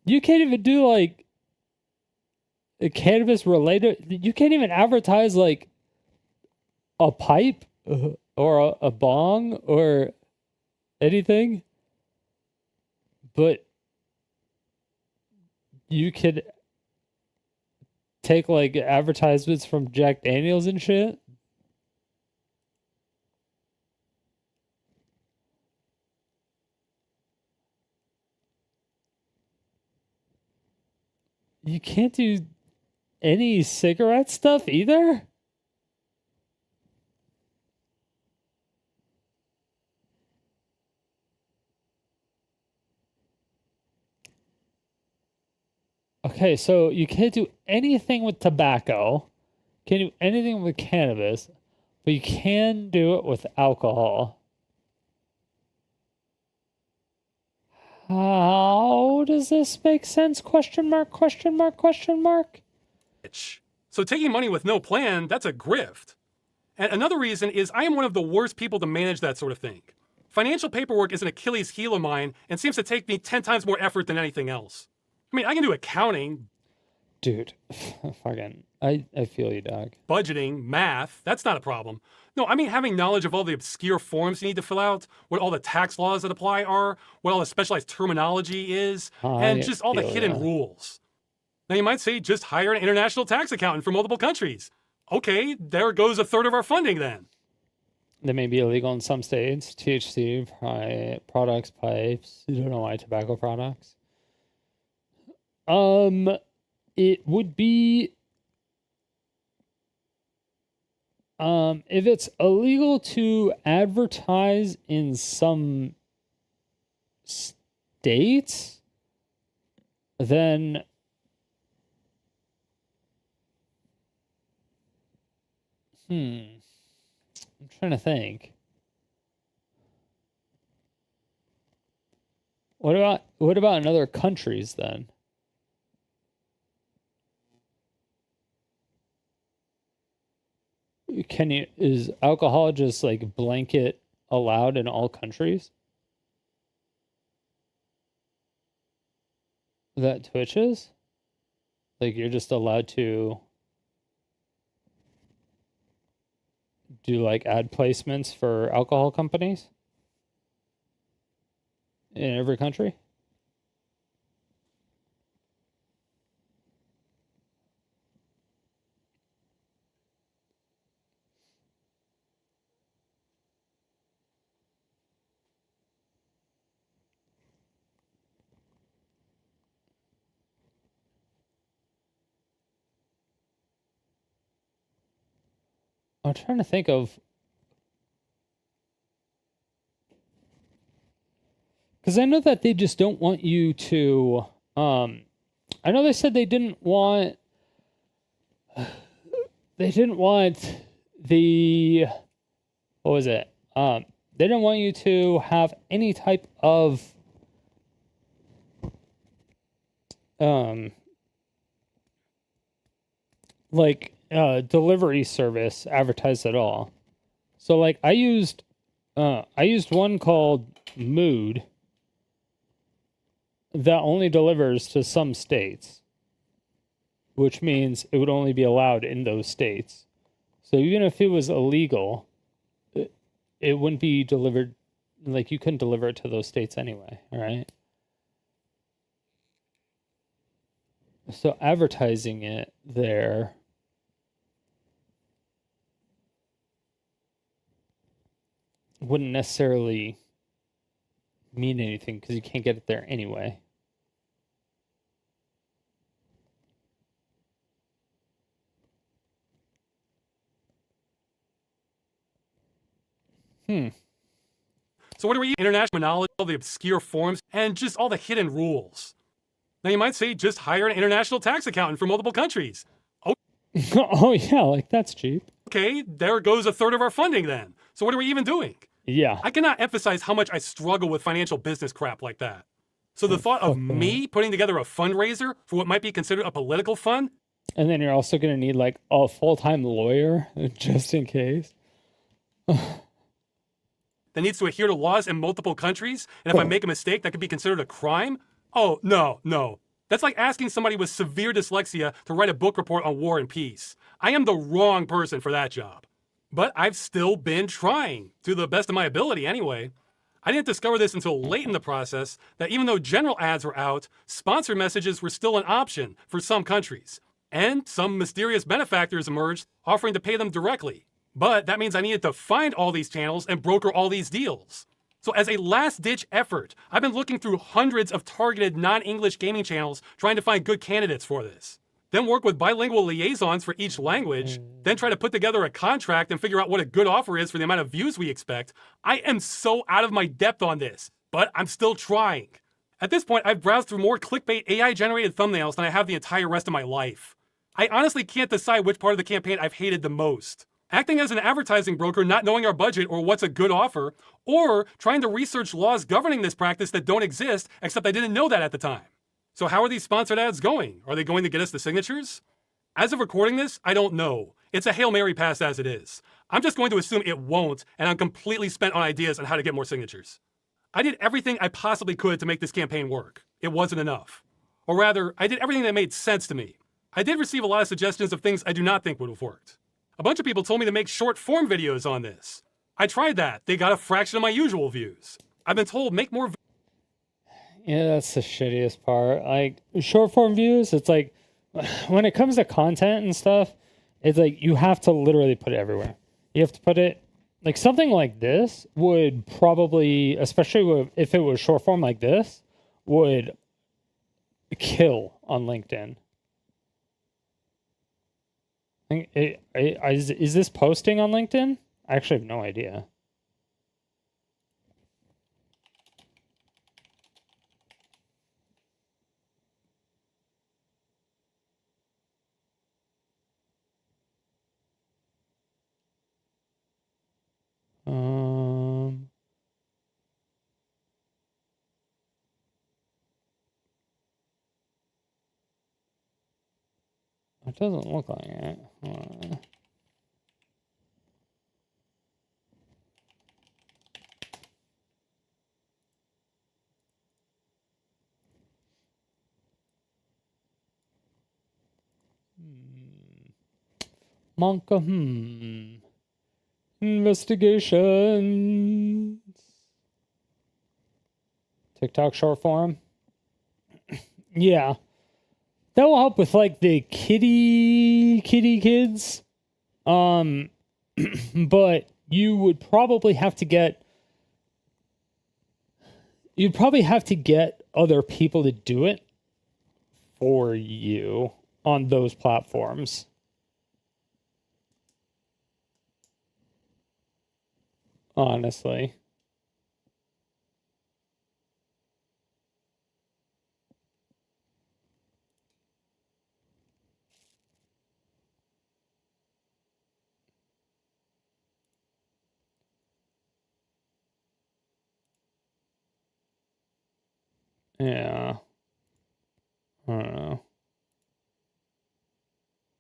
[SPEAKER 1] You can't even do, like, a cannabis related... You can't even advertise, like, a pipe or a bong or anything? But you could take, like, advertisements from Jack Daniels and shit? You can't do any cigarette stuff either? Okay, so you can't do anything with tobacco, can't do anything with cannabis, but you can do it with alcohol. How does this make sense? Question mark, question mark, question mark.
[SPEAKER 18] So taking money with no plan, that's a grift. And another reason is I am one of the worst people to manage that sort of thing. Financial paperwork is an Achilles heel of mine and seems to take me 10 times more effort than anything else. I mean, I can do accounting.
[SPEAKER 1] Dude, fucking, I feel you, dog.
[SPEAKER 18] Budgeting, math, that's not a problem. No, I mean having knowledge of all the obscure forms you need to fill out, what all the tax laws that apply are, what all the specialized terminology is, and just all the hidden rules. Now you might say, just hire an international tax accountant for multiple countries. Okay, there goes a third of our funding then.
[SPEAKER 1] They may be illegal in some states. THC, products, pipes. You don't know why tobacco products. It would be, if it's illegal to advertise in some states, then I'm trying to think. What about in other countries then? Is alcohol just like blanket allowed in all countries? That Twitch is? Like you're just allowed to do like ad placements for alcohol companies in every country. I'm trying to think of, because I know that they just don't want you to, I know they said they didn't want the, what was it? They didn't want you to have any type of, like, delivery service advertised at all. So like I used one called Mood that only delivers to some states, which means it would only be allowed in those states. So even if it was illegal, it wouldn't be delivered, like you couldn't deliver it to those states anyway, all right? So advertising it there wouldn't necessarily mean anything because you can't get it there anyway.
[SPEAKER 18] So what are we? International knowledge, all the obscure forms, and just all the hidden rules. Now you might say just hire an international tax accountant for multiple countries. Oh,
[SPEAKER 1] oh yeah, like that's cheap.
[SPEAKER 18] Okay, there goes a third of our funding then. So what are we even doing?
[SPEAKER 1] Yeah.
[SPEAKER 18] I cannot emphasize how much I struggle with financial business crap like that. So the thought of me putting together a fundraiser for what might be considered a political fund?
[SPEAKER 1] And then you're also going to need like a full-time lawyer just in case.
[SPEAKER 18] That needs to adhere to laws in multiple countries, and if I make a mistake, that could be considered a crime? Oh, no. That's like asking somebody with severe dyslexia to write a book report on war and peace. I am the wrong person for that job. But I've still been trying, to the best of my ability anyway. I didn't discover this until late in the process, that even though general ads were out, sponsored messages were still an option for some countries. And some mysterious benefactors emerged offering to pay them directly. But that means I needed to find all these channels and broker all these deals. So as a last-ditch effort, I've been looking through hundreds of targeted non-English gaming channels trying to find good candidates for this. Then work with bilingual liaisons for each language, then try to put together a contract and figure out what a good offer is for the amount of views we expect. I am so out of my depth on this, but I'm still trying. At this point, I've browsed through more clickbait AI-generated thumbnails than I have the entire rest of my life. I honestly can't decide which part of the campaign I've hated the most. Acting as an advertising broker, not knowing our budget or what's a good offer, or trying to research laws governing this practice that don't exist, except I didn't know that at the time. So how are these sponsored ads going? Are they going to get us the signatures? As of recording this, I don't know. It's a Hail Mary pass as it is. I'm just going to assume it won't, and I'm completely spent on ideas on how to get more signatures. I did everything I possibly could to make this campaign work. It wasn't enough. Or rather, I did everything that made sense to me. I did receive a lot of suggestions of things I do not think would have worked. A bunch of people told me to make short form videos on this. I tried that. They got a fraction of my usual views. I've been told make more.
[SPEAKER 1] Yeah, that's the shittiest part. Like short form views, it's like when it comes to content and stuff, it's like you have to literally put it everywhere. You have to put it like something like this would probably, especially if it was short form like this, would kill on LinkedIn. Is this posting on LinkedIn? I actually have no idea. It doesn't look like it. Monka, Investigations. TikTok short form. Yeah. That will help with like the kitty kids. But you would probably have to get other people to do it for you on those platforms. Honestly. Yeah. I don't know.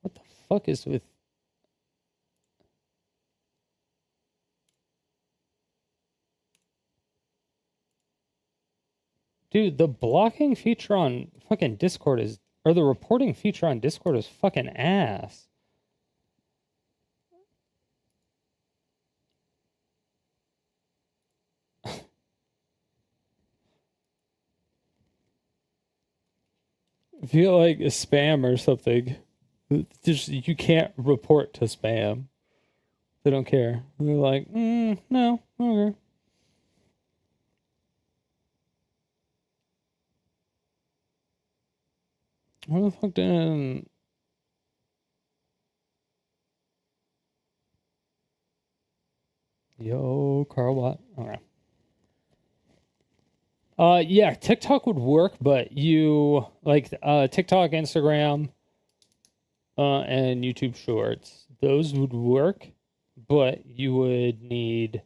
[SPEAKER 1] What the fuck is with... Dude, the blocking feature on fucking Discord is... Or the reporting feature on Discord is fucking ass. I feel like it's spam or something. Just, you can't report to spam. They don't care. They're like, no, okay. What the fuck did... Yo, Carl Watt. Okay. Yeah, TikTok would work, but you like TikTok, Instagram, and YouTube Shorts. Those would work, but you would need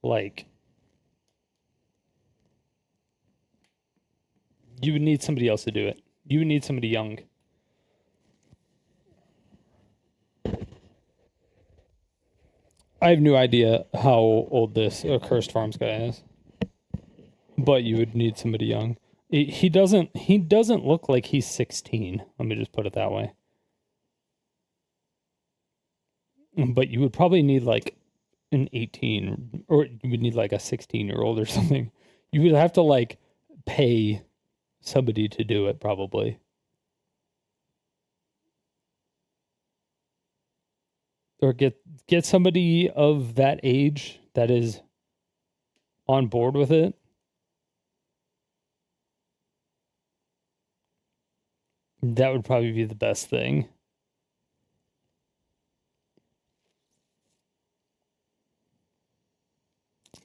[SPEAKER 1] like somebody else to do it. You would need somebody young. I have no idea how old this Cursed Farms guy is. But you would need somebody young. He doesn't look like he's 16. Let me just put it that way. But you would probably need like an 18, or you would need like a 16-year-old or something. You would have to like pay somebody to do it probably. Or get somebody of that age that is on board with it. That would probably be the best thing.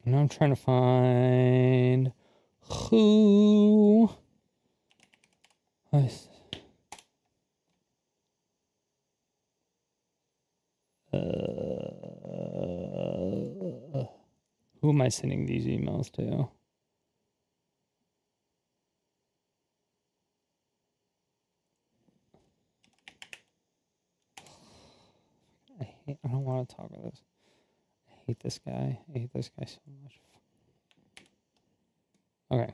[SPEAKER 1] Now I'm trying to find who. Who am I sending these emails to? I don't want to talk about this. I hate this guy. I hate this guy so much. Okay.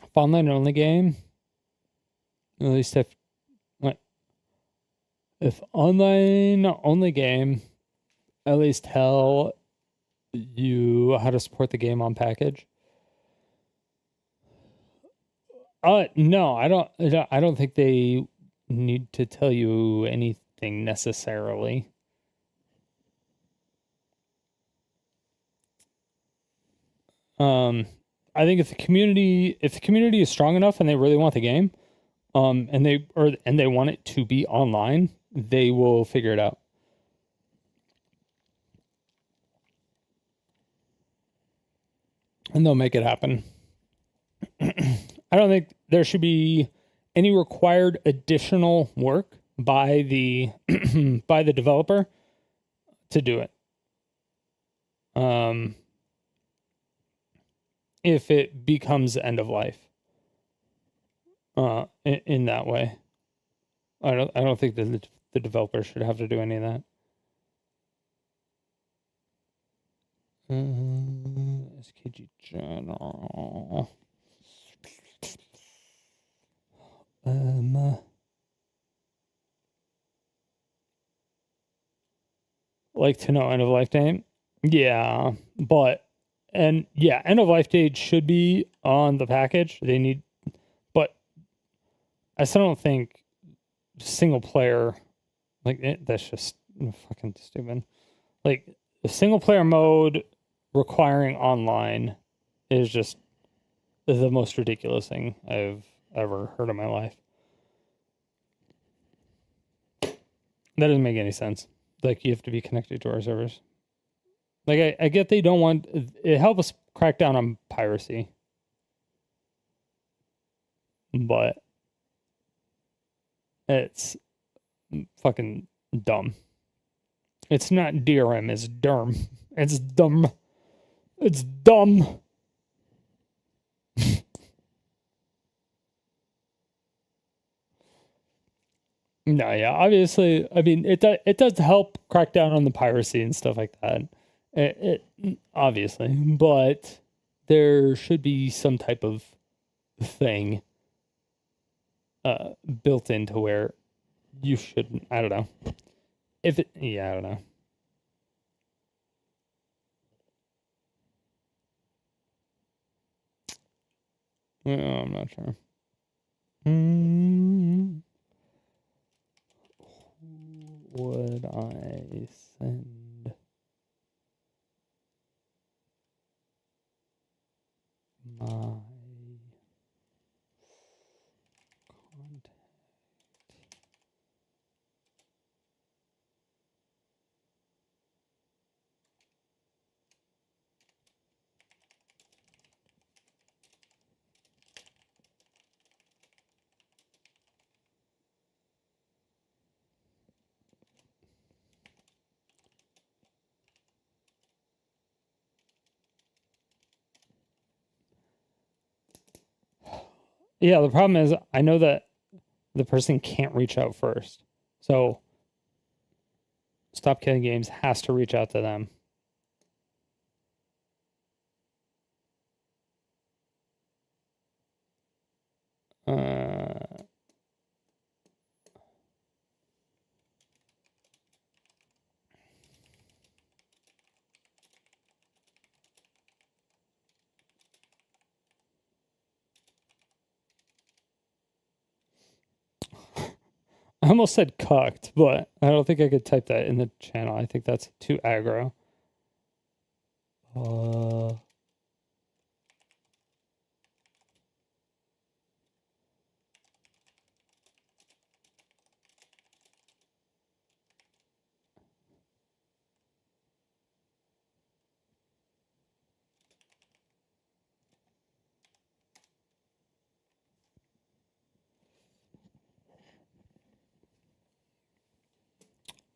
[SPEAKER 1] If online only game, at least if online only game, at least tell you how to support the game on package. No, I don't think they need to tell you anything necessarily. I think if the community is strong enough and they really want the game, and they want it to be online, they will figure it out. And they'll make it happen. I don't think there should be any required additional work by the by the developer to do it. If it becomes end of life. In that way. I don't think that the developer should have to do any of that. TG General. Like to know end of life date? Yeah, but end of life date should be on the package. They need, but I still don't think single player that's just fucking stupid. Like the single player mode requiring online is just the most ridiculous thing I've ever heard in my life. That doesn't make any sense. Like, you have to be connected to our servers. Like, I get they don't want it. Help us crack down on piracy, but it's fucking dumb. It's not DRM, it's DERM. It's dumb. It's dumb. No, yeah, obviously, I mean, it does help crack down on the piracy and stuff like that. It obviously, but there should be some type of thing built into where you shouldn't. I don't know. I don't know. I'm not sure. Would I send my contact? Yeah, the problem is I know that the person can't reach out first. So Stop Killing Games has to reach out to them. I almost said cucked, but I don't think I could type that in the channel. I think that's too aggro.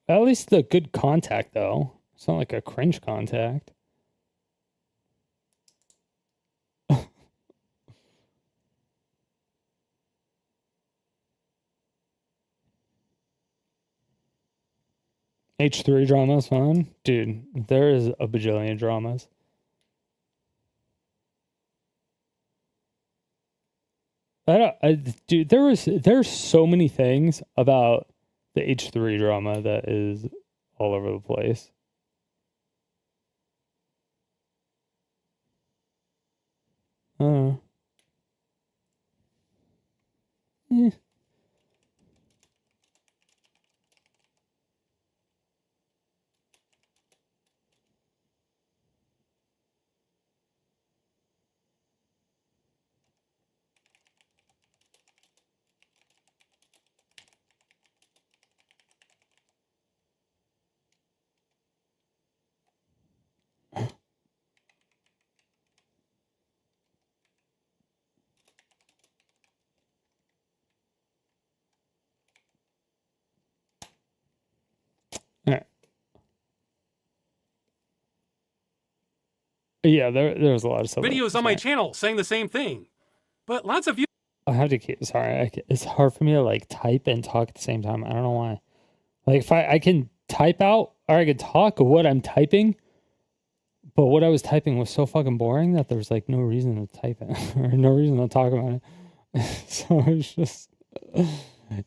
[SPEAKER 1] At least the good contact, though. It's not like a cringe contact. H3 drama is fun. Dude, there is a bajillion dramas. Dude, there's so many things about the H3 drama that is all over the place. Yeah. Yeah, there's a lot of stuff.
[SPEAKER 18] Videos on my channel saying the same thing, but lots of you.
[SPEAKER 1] I have to keep. Sorry, it's hard for me to like type and talk at the same time. I don't know why. Like if I can type out or I can talk what I'm typing, But what I was typing was so fucking boring that there was like no reason to type it or no reason to talk about it. So it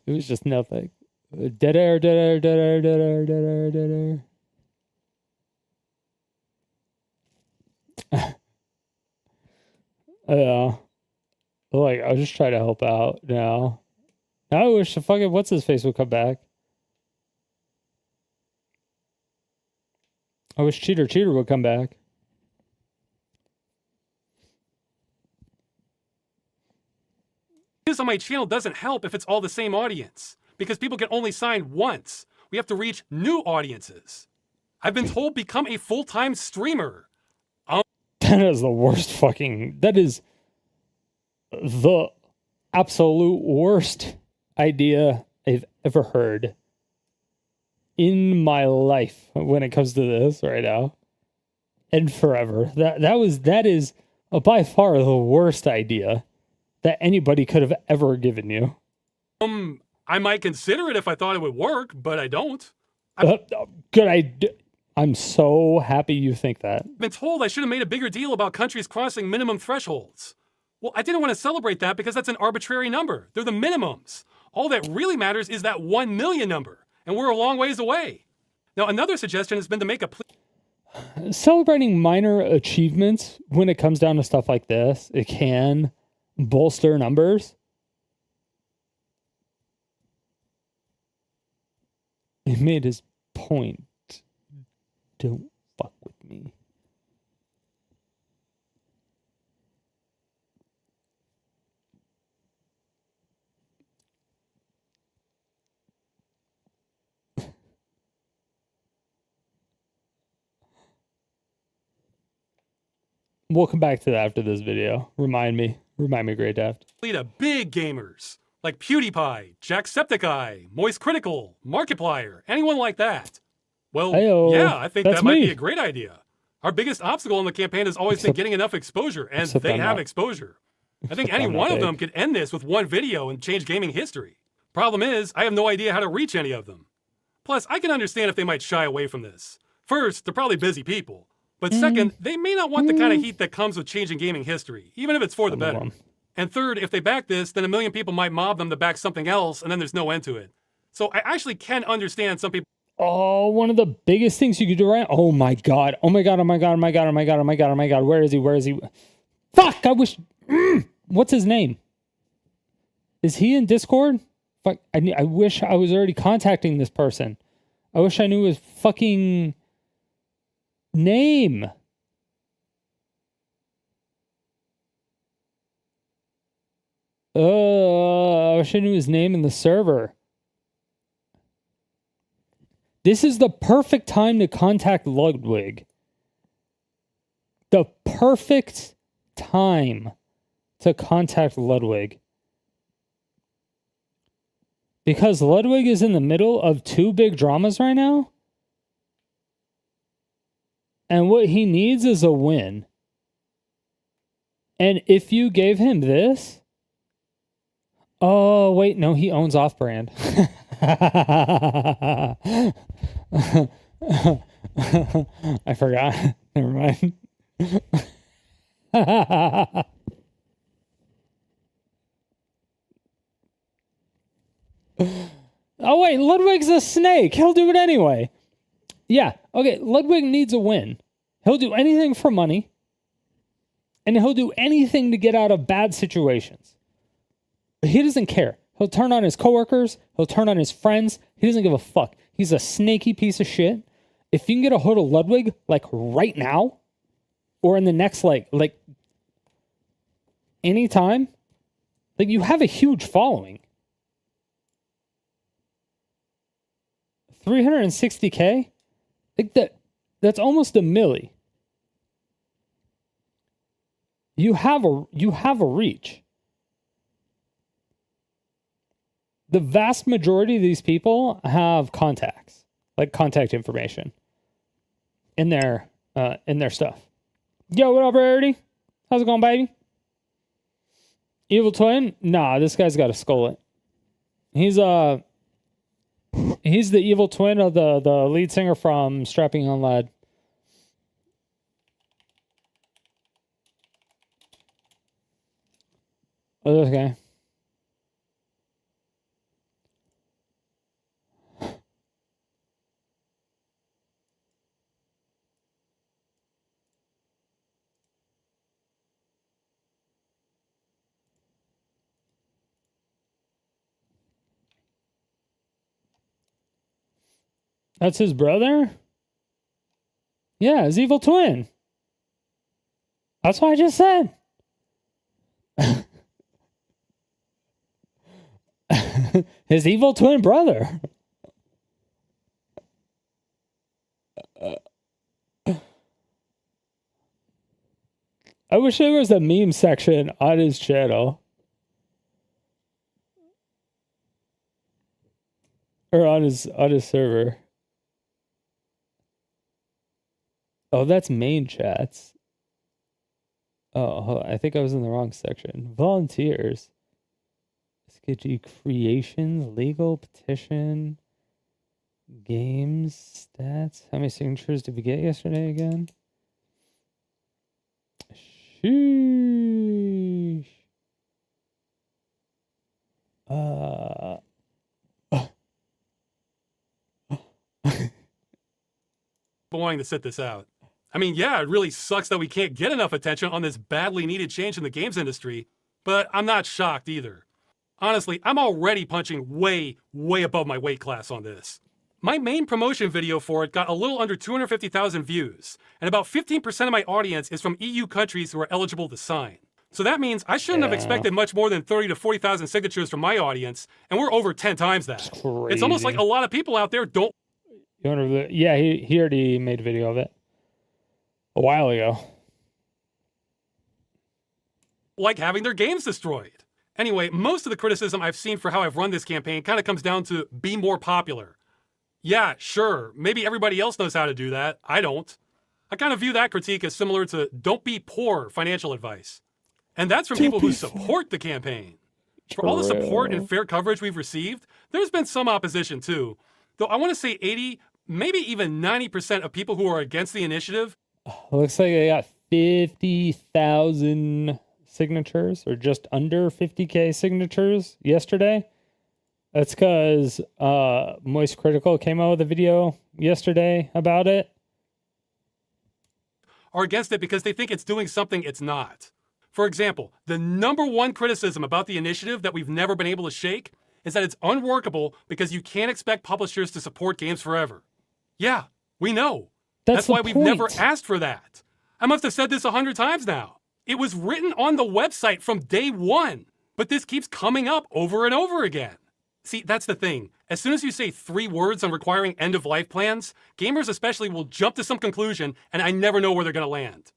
[SPEAKER 1] was just nothing. Dead air, dead air, dead air, dead air, dead air, dead air. Yeah. Like, I'll just try to help out now. I wish the fucking what's his face would come back. I wish Cheater would come back.
[SPEAKER 18] This on my channel doesn't help if it's all the same audience, because people can only sign once. We have to reach new audiences. I've been told become a full-time streamer.
[SPEAKER 1] That is the worst fucking... That is the absolute worst idea I've ever heard in my life when it comes to this right now. And forever. That is by far the worst idea that anybody could have ever given you.
[SPEAKER 18] I might consider it if I thought it would work, but I don't.
[SPEAKER 1] I'm so happy you think that.
[SPEAKER 18] I've been told I should have made a bigger deal about countries crossing minimum thresholds. Well, I didn't want to celebrate that because that's an arbitrary number. They're the minimums. All that really matters is that 1 million number, and we're a long ways away. Now, another suggestion has been to make a
[SPEAKER 1] celebrating minor achievements when it comes down to stuff like this, it can bolster numbers. He made his point. Don't fuck with me. We'll come back to that after this video. Remind me, Great Daft.
[SPEAKER 18] Lead to big gamers like PewDiePie, Jacksepticeye, Moist Critical, Markiplier, anyone like that. Well, yeah, I think that might be a great idea. Our biggest obstacle in the campaign has always been getting enough exposure, and they have exposure. I think any one of them could end this with one video and change gaming history. Problem is, I have no idea how to reach any of them. Plus, I can understand if they might shy away from this. First, they're probably busy people. But second, they may not want the kind of heat that comes with changing gaming history, even if it's for the better. And third, if they back this, then 1 million people might mob them to back something else, and then there's no end to it. So I actually can understand some people.
[SPEAKER 1] Oh, one of the biggest things you could do right now. Oh my god. Oh my god. Oh my god. Oh my god. Oh my god. Oh my god. Oh my god. Where is he? Where is he? Fuck. I wish. What's his name? Is he in Discord? Fuck. I wish I was already contacting this person. I wish I knew his fucking name. I wish I knew his name in the server. This is the perfect time to contact Ludwig. The perfect time to contact Ludwig. Because Ludwig is in the middle of 2 big dramas right now. And what he needs is a win. And if you gave him this... Oh, wait, no, he owns Off-Brand. I forgot. Never mind. Oh, wait, Ludwig's a snake. He'll do it anyway. Yeah, okay, Ludwig needs a win. He'll do anything for money. And he'll do anything to get out of bad situations. But he doesn't care. He'll turn on his coworkers. He'll turn on his friends. He doesn't give a fuck. He's a snaky piece of shit. If you can get a hold of Ludwig, like right now, or in the next, like anytime, like you have a huge following. 360K? Like that's almost a milli. You have a reach. The vast majority of these people have contacts, like contact information in their stuff. Yo, what up, Rarity? How's it going, baby? Evil Twin? Nah, this guy's got a skull. He's the evil twin of the lead singer from Strapping Young Lad. Oh, this guy. That's his brother? Yeah, his evil twin. That's what I just said. His evil twin brother. I wish there was a meme section on his channel. Or on his server. Oh, that's main chats. Oh, I think I was in the wrong section. Volunteers. SKG creations, legal petition, games, stats. How many signatures did we get yesterday again? Sheesh.
[SPEAKER 18] Wanting to sit this out. I mean, yeah, it really sucks that we can't get enough attention on this badly needed change in the games industry, but I'm not shocked either. Honestly, I'm already punching way, way above my weight class on this. My main promotion video for it got a little under 250,000 views, and about 15% of my audience is from EU countries who are eligible to sign. So that means I shouldn't have expected much more than 30 to 40,000 signatures from my audience, and we're over 10 times that. It's almost like a lot of people out there don't...
[SPEAKER 1] Yeah, he already made a video of it a while ago.
[SPEAKER 18] Like having their games destroyed. Anyway, most of the criticism I've seen for how I've run this campaign kind of comes down to be more popular. Yeah, sure, maybe everybody else knows how to do that. I don't. I kind of view that critique as similar to don't be poor financial advice. And that's from people who support the campaign. For all the support and fair coverage we've received, there's been some opposition too. Though I want to say 80, maybe even 90% of people who are against the initiative.
[SPEAKER 1] Looks like they got 50,000 signatures, or just under 50K signatures yesterday. That's because Moist Critical came out with a video yesterday about it.
[SPEAKER 18] Are against it because they think it's doing something it's not. For example, the #1 criticism about the initiative that we've never been able to shake is that it's unworkable because you can't expect publishers to support games forever. Yeah, we know. That's why we've never asked for that. I must have said this 100 times now. It was written on the website from day one, but this keeps coming up over and over again. See, that's the thing. As soon as you say 3 words on requiring end-of-life plans, gamers especially will jump to some conclusion, and I never know where they're going to land.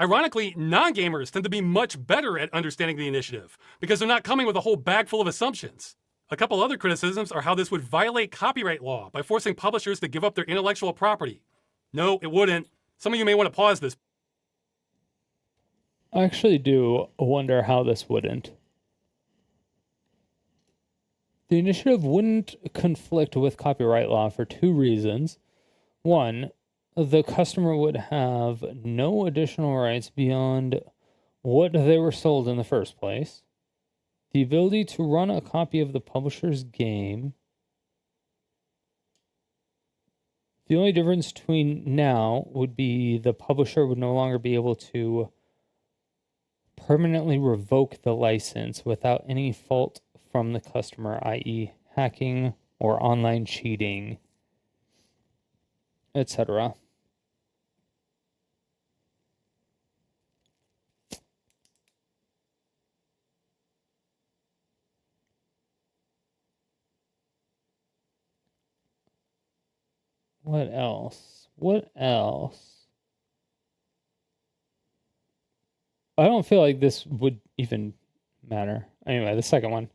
[SPEAKER 18] Ironically, non-gamers tend to be much better at understanding the initiative, because they're not coming with a whole bag full of assumptions. A couple other criticisms are how this would violate copyright law by forcing publishers to give up their intellectual property. No, it wouldn't. Some of you may want to pause this.
[SPEAKER 1] I actually do wonder how this wouldn't. The initiative wouldn't conflict with copyright law for 2 reasons. One, the customer would have no additional rights beyond what they were sold in the first place. The ability to run a copy of the publisher's game. The only difference between now would be the publisher would no longer be able to permanently revoke the license without any fault from the customer, i.e. hacking or online cheating, etc. What else? What else? I don't feel like this would even matter. Anyway, the second one.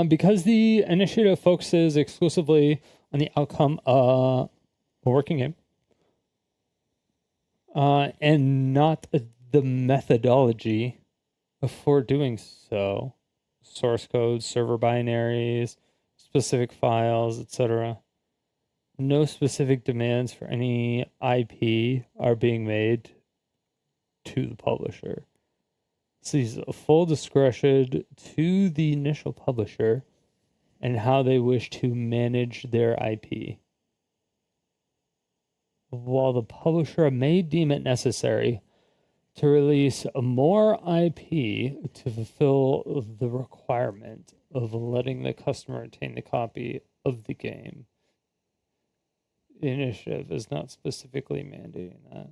[SPEAKER 1] Because the initiative focuses exclusively on the outcome of a working game, and not the methodology for doing so. Source codes, server binaries, specific files, etc. No specific demands for any IP are being made to the publisher. sees full discretion to the initial publisher and how they wish to manage their IP. While the publisher may deem it necessary to release more IP to fulfill the requirement of letting the customer obtain the copy of the game, the initiative is not specifically mandating that.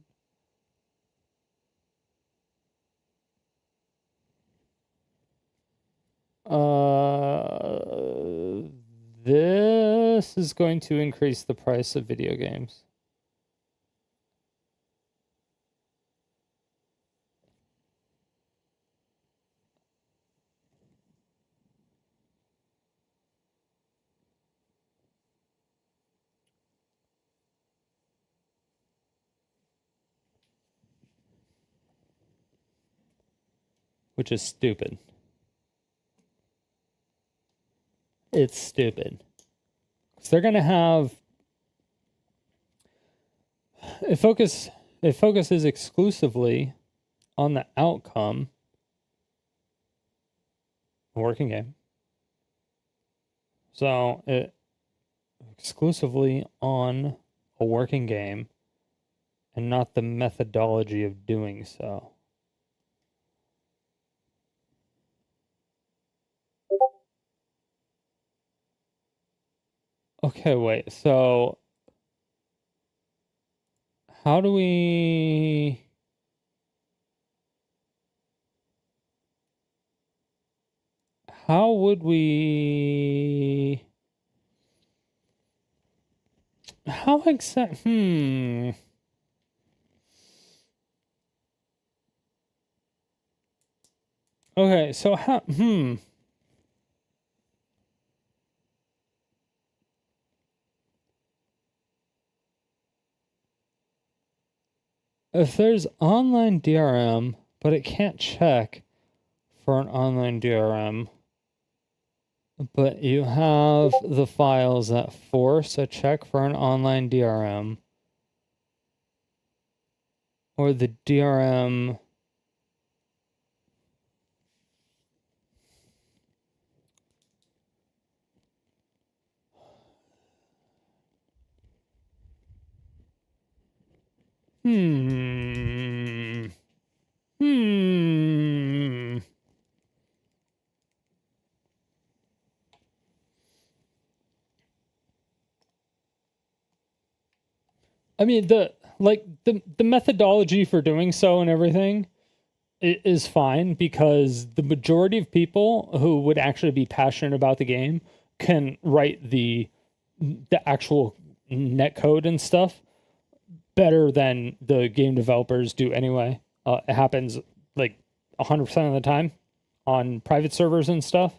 [SPEAKER 1] This is going to increase the price of video games. Which is stupid. It's stupid. Because they're going to have... It focuses exclusively on the outcome. A working game. So, it exclusively on a working game and not the methodology of doing so. Okay, wait, so how do we... How would we... How exactly... Okay, so how... If there's online DRM, but it can't check for an online DRM, but you have the files that force a check for an online DRM, or the DRM... I mean, the methodology for doing so and everything is fine, because the majority of people who would actually be passionate about the game can write the actual netcode and stuff better than the game developers do anyway. It happens like 100% of the time on private servers and stuff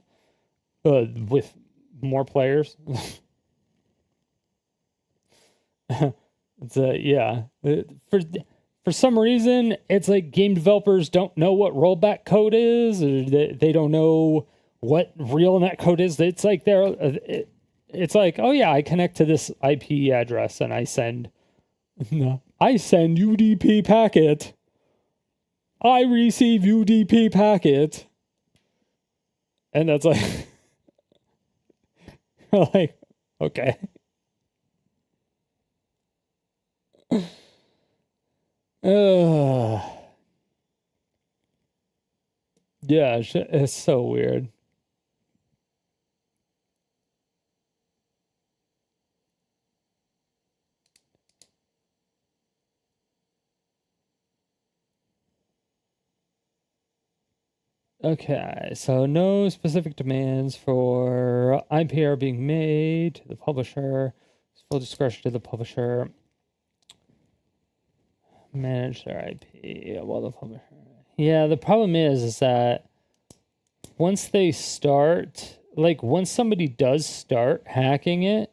[SPEAKER 1] with more players. It's yeah. For some reason, it's like game developers don't know what rollback code is, or they don't know what real netcode is. It's like it's like, oh yeah, I connect to this IP address and I send UDP packet. I receive UDP packet. And that's like, like, okay. Yeah, it's so weird. Okay, so no specific demands for IP are being made to the publisher. It's full discretion to the publisher. Manage their IP while the publisher. Yeah, the problem is that once they start, like once somebody does start hacking it,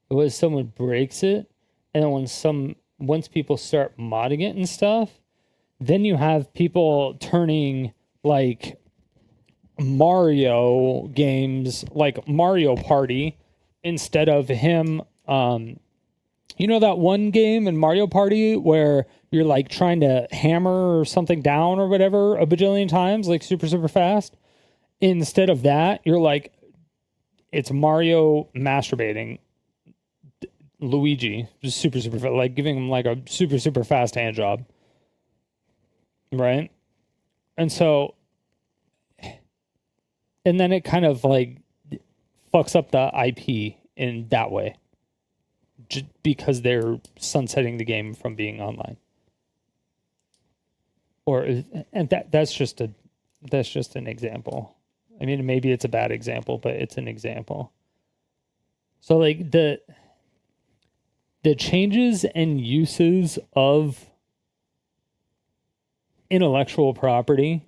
[SPEAKER 1] when someone breaks it, and then once people start modding it and stuff, then you have people turning like Mario games, like Mario Party, instead of him You know that one game in Mario Party where you're like trying to hammer something down or whatever a bajillion times, like super, super fast? Instead of that, you're like, it's Mario masturbating Luigi, just super, super fast, like giving him like a super, super fast hand job. Right? And so, and then it kind of like fucks up the IP in that way. Just because they're sunsetting the game from being online. And that's just an example. I mean, maybe it's a bad example, but it's an example. So like the changes and uses of intellectual property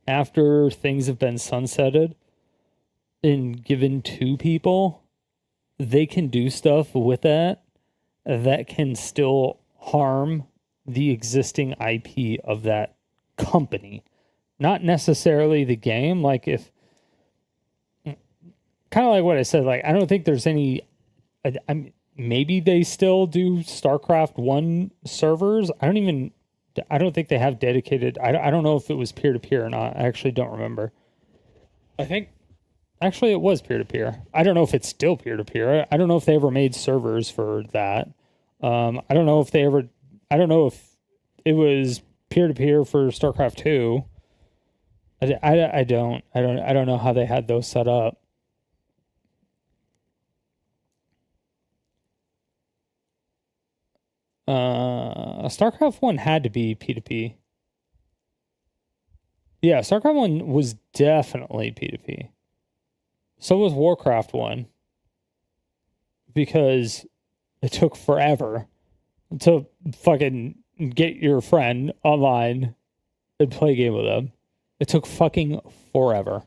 [SPEAKER 1] after things have been sunsetted and given to people, they can do stuff with that can still harm the existing IP of that company. Not necessarily the game. Like if, kind of like what I said, like, I don't think there's any, maybe they still do StarCraft 1 servers. I don't think they have dedicated, I don't know if it was peer-to-peer or not. I actually don't remember. Actually, it was peer-to-peer. I don't know if it's still peer-to-peer. I don't know if they ever made servers for that. I don't know if it was peer-to-peer for StarCraft 2. I don't know how they had those set up. StarCraft 1 had to be P2P. Yeah, StarCraft 1 was definitely P2P. So was Warcraft 1. Because it took forever to fucking get your friend online and play a game with them. It took fucking forever.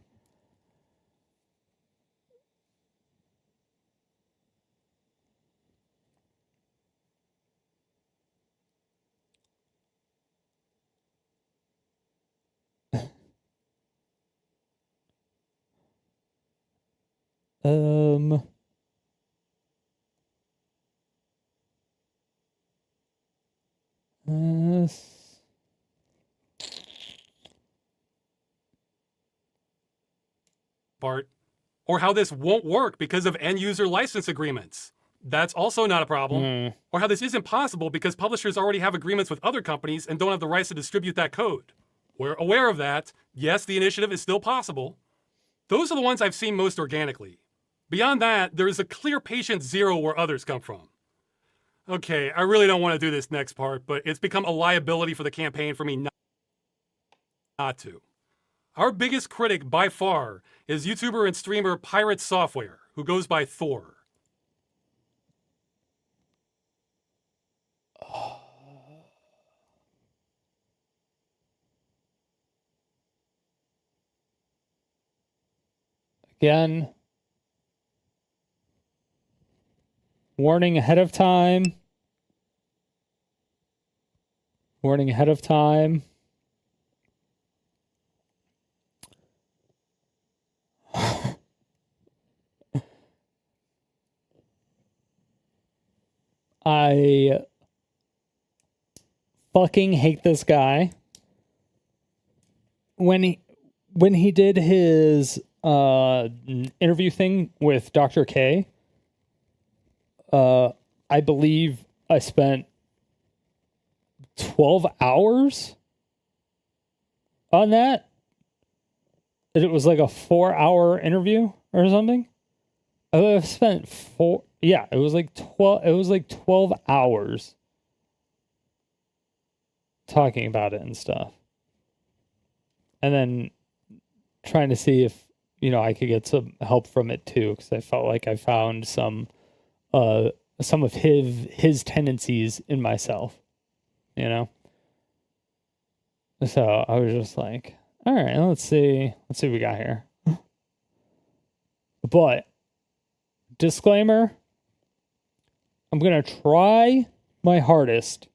[SPEAKER 18] Part, or how this won't work because of end user license agreements. That's also not a problem. Or how this isn't possible because publishers already have agreements with other companies and don't have the rights to distribute that code. We're aware of that. Yes, the initiative is still possible. Those are the ones I've seen most organically. Beyond that, there is a clear patient zero where others come from. Okay, I really don't want to do this next part, but it's become a liability for the campaign for me not to. Our biggest critic by far is YouTuber and streamer PirateSoftware, who goes by Thor.
[SPEAKER 1] Again, warning ahead of time. Warning ahead of time. I fucking hate this guy. When he did his interview thing with Dr. K, I believe I spent 12 hours on that. And it was like a 4-hour interview or something. I spent it was like 12 hours talking about it and stuff. And then trying to see if, I could get some help from it too, because I felt like I found some of his tendencies in myself, So I was just like, all right, let's see what we got here. But disclaimer, I'm going to try my hardest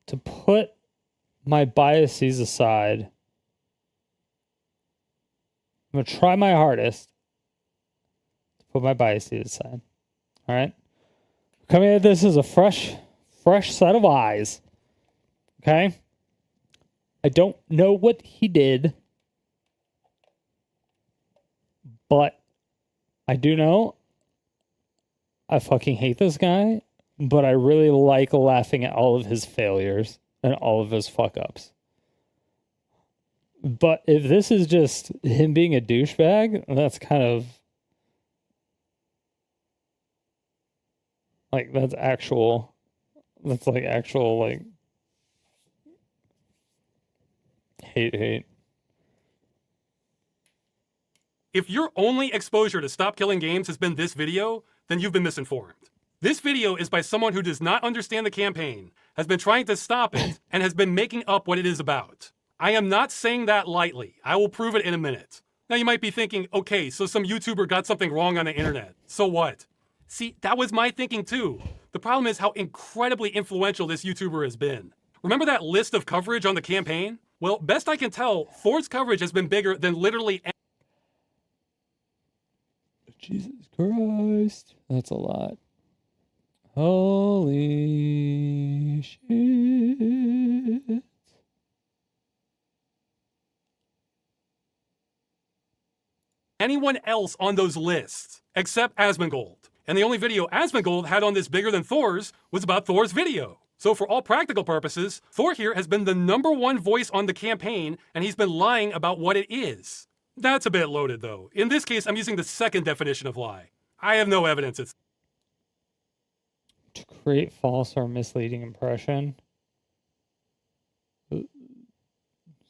[SPEAKER 1] to put my biases aside. I'm going to try my hardest to put my biases aside. All right. Coming at this as a fresh set of eyes. Okay. I don't know what he did, but I do know I fucking hate this guy, but I really like laughing at all of his failures and all of his fuck ups. But if this is just him being a douchebag, that's kind of like that's like actual like hate.
[SPEAKER 18] If your only exposure to Stop Killing Games has been this video, then you've been misinformed. This video is by someone who does not understand the campaign, has been trying to stop it, and has been making up what it is about. I am not saying that lightly. I will prove it in a minute. Now you might be thinking, okay, so some YouTuber got something wrong on the internet. So what? See, that was my thinking too. The problem is how incredibly influential this YouTuber has been. Remember that list of coverage on the campaign? Well, best I can tell, Thor's coverage has been bigger than literally
[SPEAKER 1] Jesus Christ. That's a lot. Holy shit.
[SPEAKER 18] anyone else on those lists, except Asmongold. And the only video Asmongold had on this bigger than Thor's was about Thor's video. So for all practical purposes, Thor here has been the #1 voice on the campaign, and he's been lying about what it is. That's a bit loaded, though. In this case, I'm using the second definition of lie. I have no evidence it's...
[SPEAKER 1] To create false or misleading impression.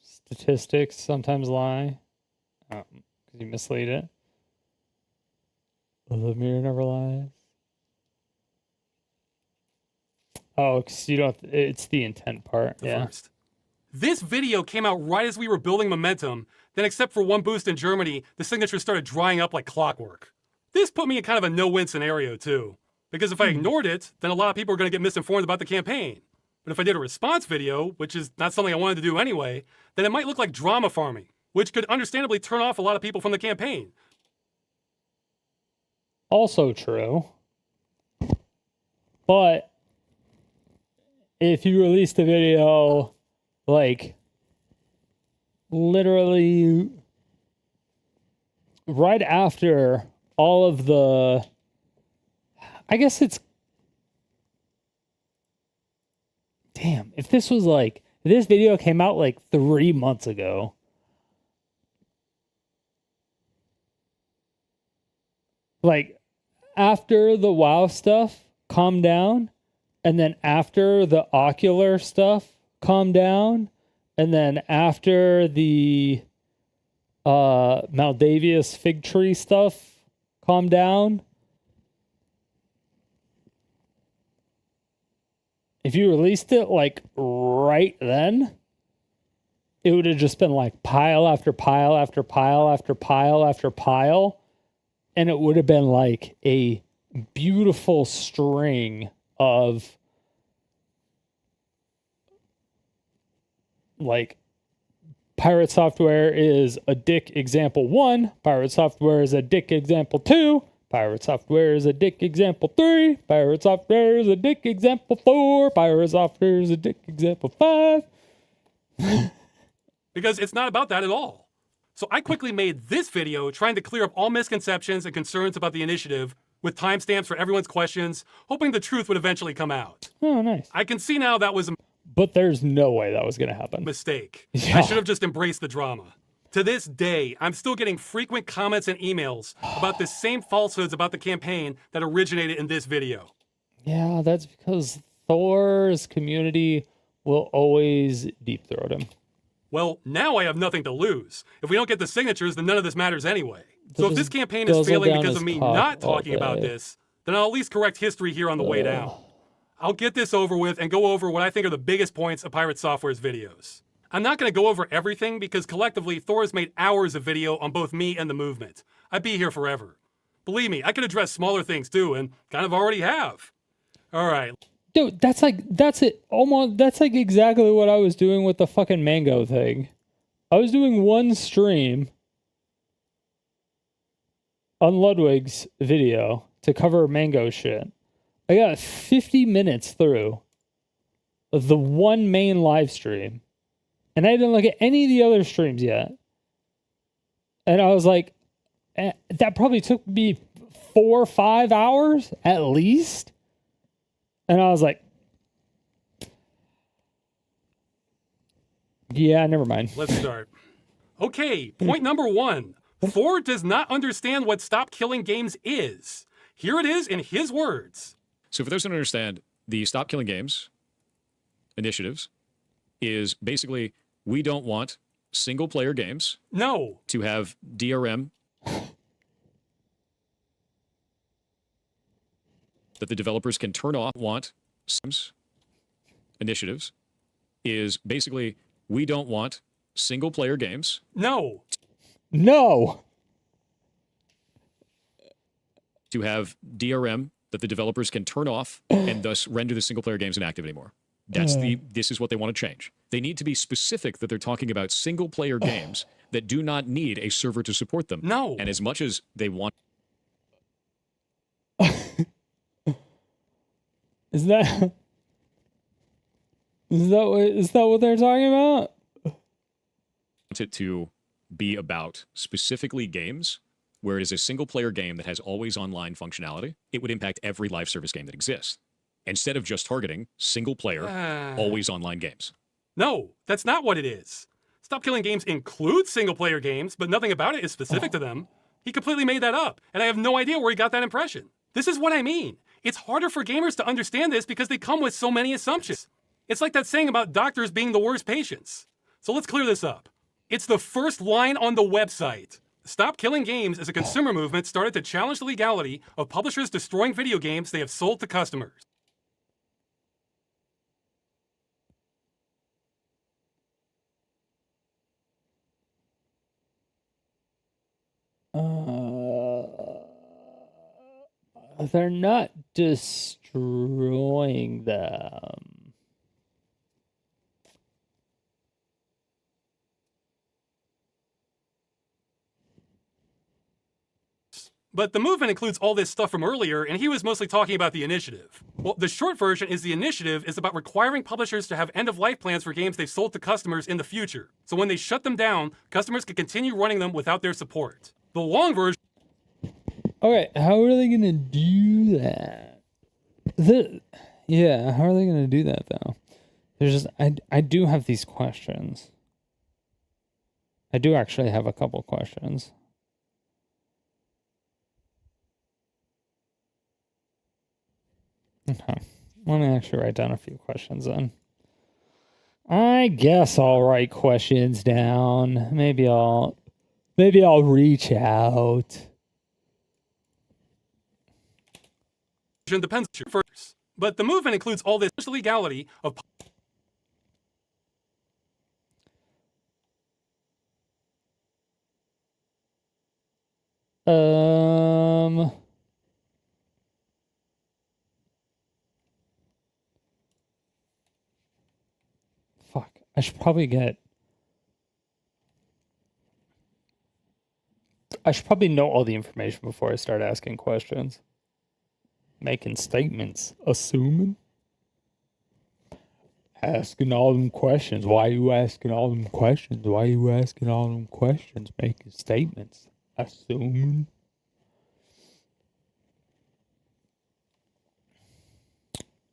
[SPEAKER 1] Statistics sometimes lie. Because you mislead it. The mirror never lies. Oh, because you don't... It's the intent part. Yeah.
[SPEAKER 18] First. This video came out right as we were building momentum. Then except for one boost in Germany, the signatures started drying up like clockwork. This put me in kind of a no-win scenario, too. Because if I ignored it, then a lot of people are going to get misinformed about the campaign. But if I did a response video, which is not something I wanted to do anyway, then it might look like drama farming, which could understandably turn off a lot of people from the campaign.
[SPEAKER 1] Also true. But if you released a video, like, literally right after all of the... I guess it's... Damn, if this was like... This video came out like 3 months ago. Like, after the WoW stuff calmed down, and then after the Ocular stuff calmed down, and then after the Maldavius fig tree stuff calmed down, if you released it like right then, it would have just been like pile after pile after pile after pile after pile. And it would have been like a beautiful string of like PirateSoftware is a dick example 1, PirateSoftware is a dick example 2, PirateSoftware is a dick example 3, PirateSoftware is a dick example 4, PirateSoftware is a dick example 5.
[SPEAKER 18] Because it's not about that at all. So I quickly made this video trying to clear up all misconceptions and concerns about the initiative with timestamps for everyone's questions, hoping the truth would eventually come out.
[SPEAKER 1] Oh, nice.
[SPEAKER 18] I can see now that was a...
[SPEAKER 1] But there's no way that was going to happen.
[SPEAKER 18] Mistake.
[SPEAKER 1] Yeah.
[SPEAKER 18] I should have just embraced the drama. To this day, I'm still getting frequent comments and emails about the same falsehoods about the campaign that originated in this video.
[SPEAKER 1] Yeah, that's because Thor's community will always deep throat him.
[SPEAKER 18] Well, now I have nothing to lose. If we don't get the signatures, then none of this matters anyway. So if this campaign is failing because of me not talking about this, then I'll at least correct history here on the way down. I'll get this over with and go over what I think are the biggest points of PirateSoftware's videos. I'm not going to go over everything because collectively Thor has made hours of video on both me and the movement. I'd be here forever. Believe me, I could address smaller things too, and kind of already have. All right.
[SPEAKER 1] Dude, that's it. Almost, that's like exactly what I was doing with the fucking mango thing. I was doing one stream on Ludwig's video to cover Mango shit. I got 50 minutes through the one main live stream, and I didn't look at any of the other streams yet. And I was like, that probably took me 4 or 5 hours at least. And I was like, yeah, never mind.
[SPEAKER 18] Let's start. Okay, point number 1. Ford does not understand what Stop Killing Games is. Here it is in his words.
[SPEAKER 20] So for those who don't understand, the Stop Killing Games initiatives is basically, we don't want single-player games.
[SPEAKER 18] No.
[SPEAKER 20] To have DRM that the developers can turn off. Want initiatives is basically, we don't want single-player games.
[SPEAKER 18] No.
[SPEAKER 1] No.
[SPEAKER 20] To have DRM that the developers can turn off and thus render the single-player games inactive anymore. This is what they want to change. They need to be specific that they're talking about single-player games that do not need a server to support them.
[SPEAKER 18] No.
[SPEAKER 20] And as much as they want...
[SPEAKER 1] Is that what they're talking about?
[SPEAKER 20] it to be about specifically games where it is a single-player game that has always online functionality, it would impact every live service game that exists, instead of just targeting single-player, always online games.
[SPEAKER 18] No, that's not what it is. Stop Killing Games includes single-player games, but nothing about it is specific to them. He completely made that up, and I have no idea where he got that impression. This is what I mean. It's harder for gamers to understand this because they come with so many assumptions. It's like that saying about doctors being the worst patients. So let's clear this up. It's the first line on the website. Stop Killing Games as a consumer movement started to challenge the legality of publishers destroying video games they have sold to customers.
[SPEAKER 1] They're not destroying them.
[SPEAKER 18] But the movement includes all this stuff from earlier, and he was mostly talking about the initiative. Well, the short version is the initiative is about requiring publishers to have end-of-life plans for games they've sold to customers in the future. So when they shut them down, customers can continue running them without their support. The long version...
[SPEAKER 1] Okay, how are they going to do that? Yeah, how are they going to do that, though? There's just... I do have these questions. I do actually have a couple questions. Okay. Let me actually write down a few questions then. I guess I'll write questions down. Maybe I'll reach out.
[SPEAKER 18] Depends on your first. But the movement includes all this legality of
[SPEAKER 1] Fuck. I should probably know all the information before I start asking questions. Making statements. Assuming. Asking all them questions. Why are you asking all them questions? Why are you asking all them questions? Making statements. Assuming.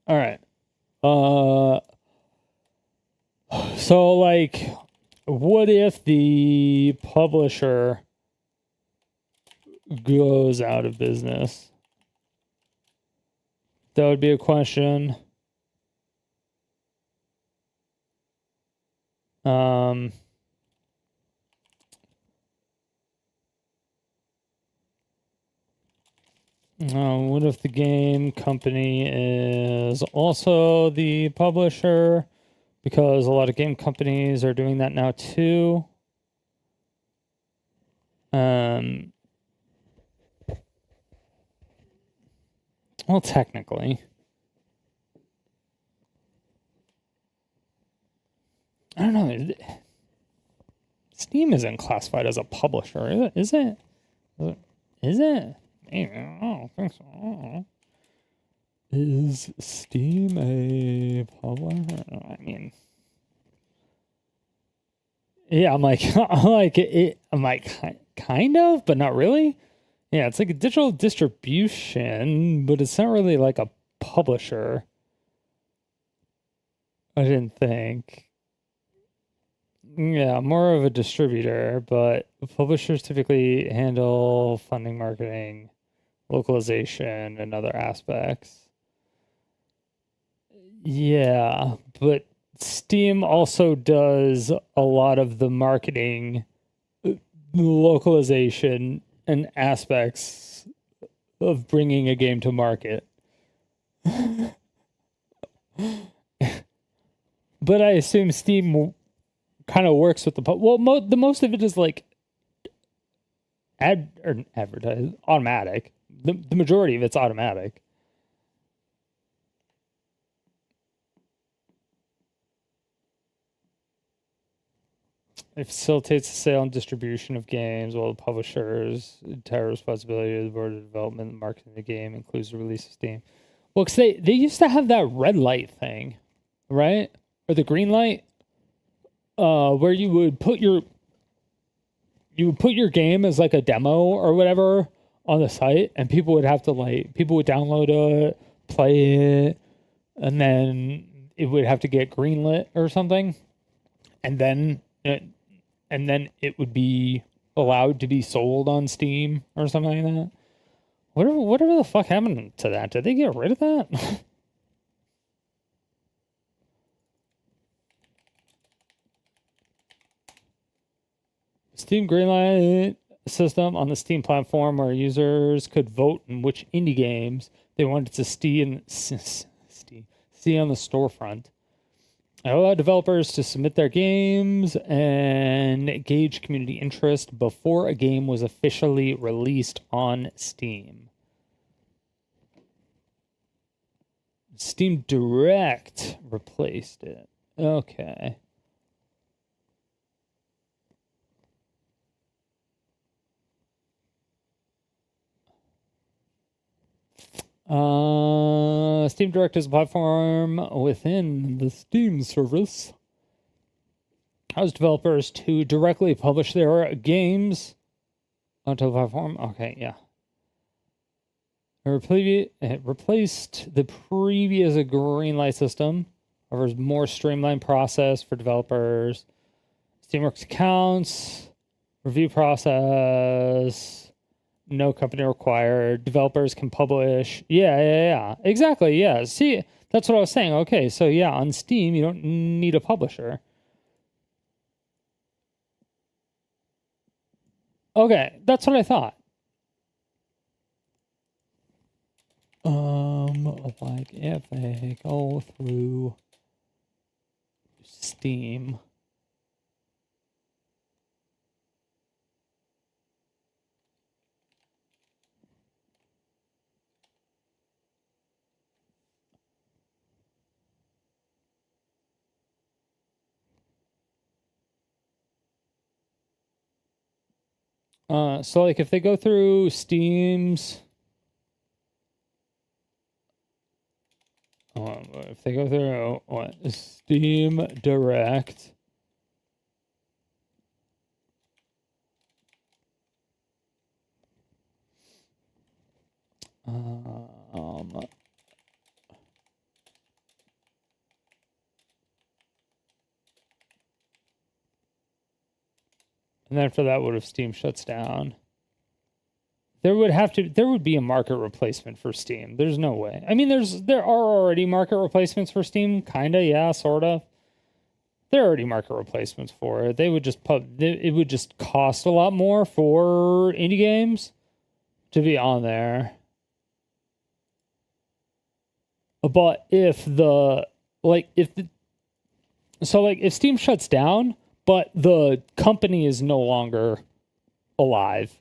[SPEAKER 1] Alright. So, like, what if the publisher goes out of business? That would be a question. What if the game company is also the publisher? Because a lot of game companies are doing that now too. Well, technically. I don't know. Steam isn't classified as a publisher, is it? Is it? Maybe, I don't think so. Is Steam a publisher? I mean, yeah, I'm like, I'm like, kind of, but not really. Yeah, it's like a digital distribution, but it's not really like a publisher. I didn't think. Yeah, more of a distributor, but publishers typically handle funding, marketing, localization, and other aspects. Yeah, but Steam also does a lot of the marketing, localization, and aspects of bringing a game to market. But I assume Steam kind of works with the the most of it is like advertise automatic. The majority of it's automatic. It facilitates the sale and distribution of games, while the publisher's entire responsibility of the board of development and marketing the game includes the release of Steam. Well, because they used to have that red light thing, right? Or the green light, where you would put your game as like a demo or whatever on the site, and people would download it, play it, and then it would have to get greenlit or something, and then it would be allowed to be sold on Steam or something like that. Whatever the fuck happened to that? Did they get rid of that? Steam Greenlight system on the Steam platform where users could vote in which indie games they wanted to see on the storefront. It allowed developers to submit their games and gauge community interest before a game was officially released on Steam. Steam Direct replaced it. Okay. Steam Direct is a platform within the Steam service. Allows developers to directly publish their games onto the platform. Okay, yeah. It replaced the previous Greenlight system. Offers more streamlined process for developers. Steamworks accounts, review process. No company required. Developers can publish. Yeah. Exactly, yeah. See, that's what I was saying. Okay, so yeah, on Steam, you don't need a publisher. Okay, that's what I thought. Like if they go through Steam. So like if they go through Steam's, if they go through Steam Direct, and then after that, what if Steam shuts down? There would be a market replacement for Steam. There's no way. I mean, there are already market replacements for Steam, kinda, yeah, sorta. There are already market replacements for it. They would just it would just cost a lot more for indie games to be on there. But if Steam shuts down, but the company is no longer alive,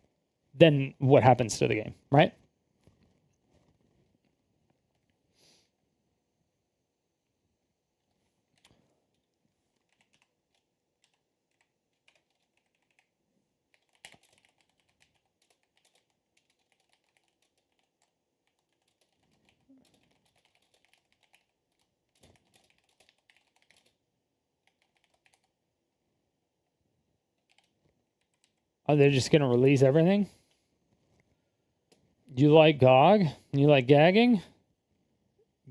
[SPEAKER 1] then what happens to the game, right? Are they just going to release everything? You like GOG? You like gagging?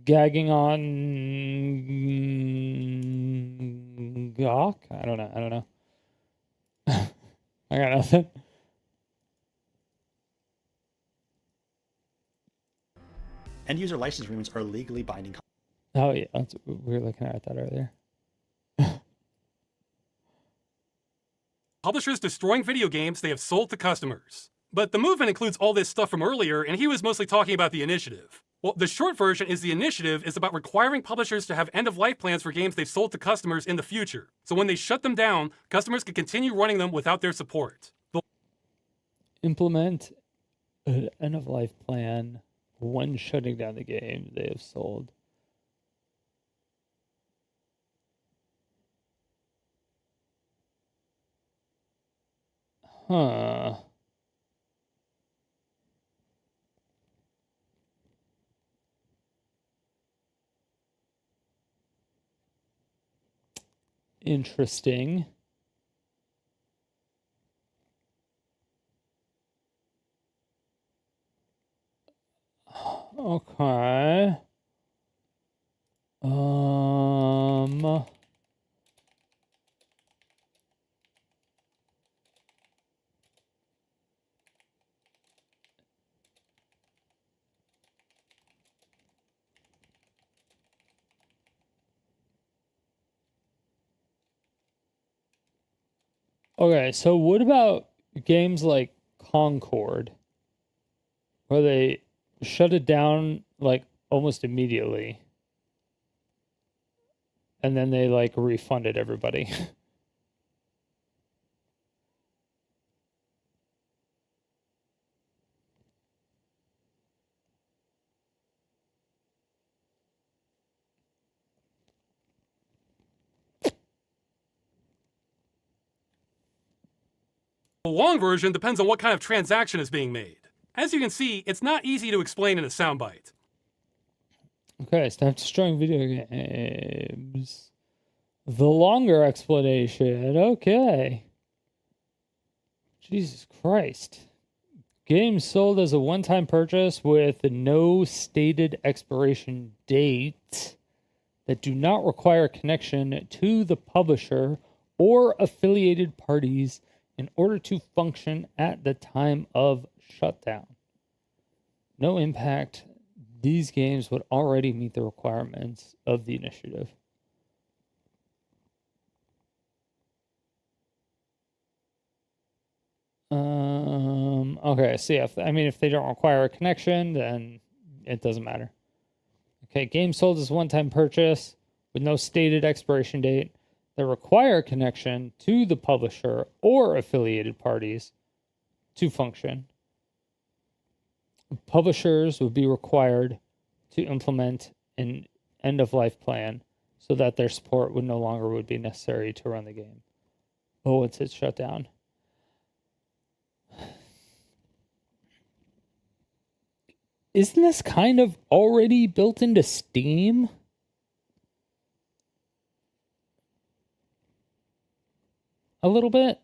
[SPEAKER 1] Gagging on GOG? I don't know. I got nothing.
[SPEAKER 19] End user license agreements are legally binding.
[SPEAKER 1] Oh yeah, we were looking at that earlier.
[SPEAKER 18] Publishers destroying video games they have sold to customers. But the movement includes all this stuff from earlier, and he was mostly talking about the initiative. Well, the short version is the initiative is about requiring publishers to have end-of-life plans for games they've sold to customers in the future. So when they shut them down, customers can continue running them without their support.
[SPEAKER 1] Implement an end-of-life plan when shutting down the game they have sold. Huh. Interesting. Okay. Okay, so what about games like Concord, where they shut it down like almost immediately, and then they like refunded everybody?
[SPEAKER 18] The long version depends on what kind of transaction is being made. As you can see, it's not easy to explain in a soundbite.
[SPEAKER 1] Okay, stop destroying video games. The longer explanation. Okay. Jesus Christ. Games sold as a one-time purchase with no stated expiration date that do not require connection to the publisher or affiliated parties in order to function at the time of shutdown. No impact. These games would already meet the requirements of the initiative. Okay, so yeah, if they don't require a connection, then it doesn't matter. Okay, games sold as one-time purchase with no stated expiration date that require connection to the publisher or affiliated parties to function. Publishers would be required to implement an end-of-life plan so that their support would no longer would be necessary to run the game. Oh, once it's shut down. Isn't this kind of already built into Steam? A little bit?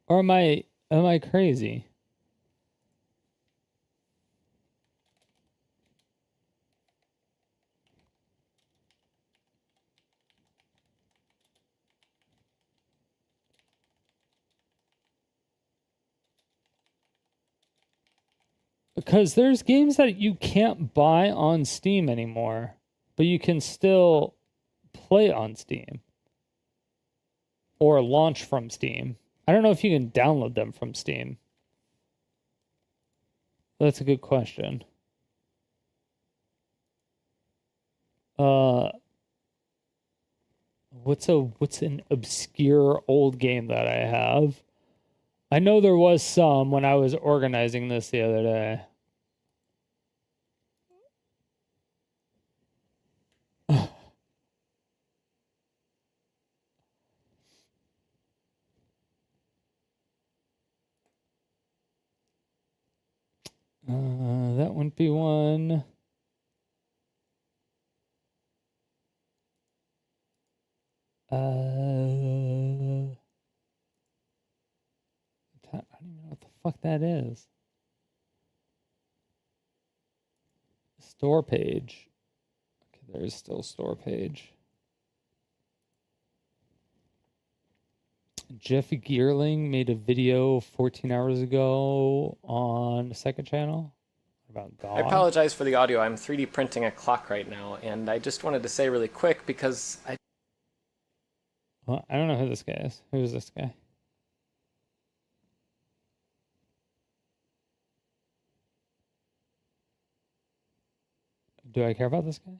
[SPEAKER 1] Or am I crazy? Because there's games that you can't buy on Steam anymore, but you can still play on Steam or launch from Steam. I don't know if you can download them from Steam. That's a good question. What's an obscure old game that I have? I know there was some when I was organizing this the other day. That wouldn't be one. I don't even know what the fuck that is. Store page. Okay, there's still store page. Jeff Geerling made a video 14 hours ago on the second channel about God.
[SPEAKER 21] I apologize for the audio. I'm 3D printing a clock right now, and I just wanted to say really quick because
[SPEAKER 1] Well, I don't know who this guy is. Who is this guy? Do I care about this guy?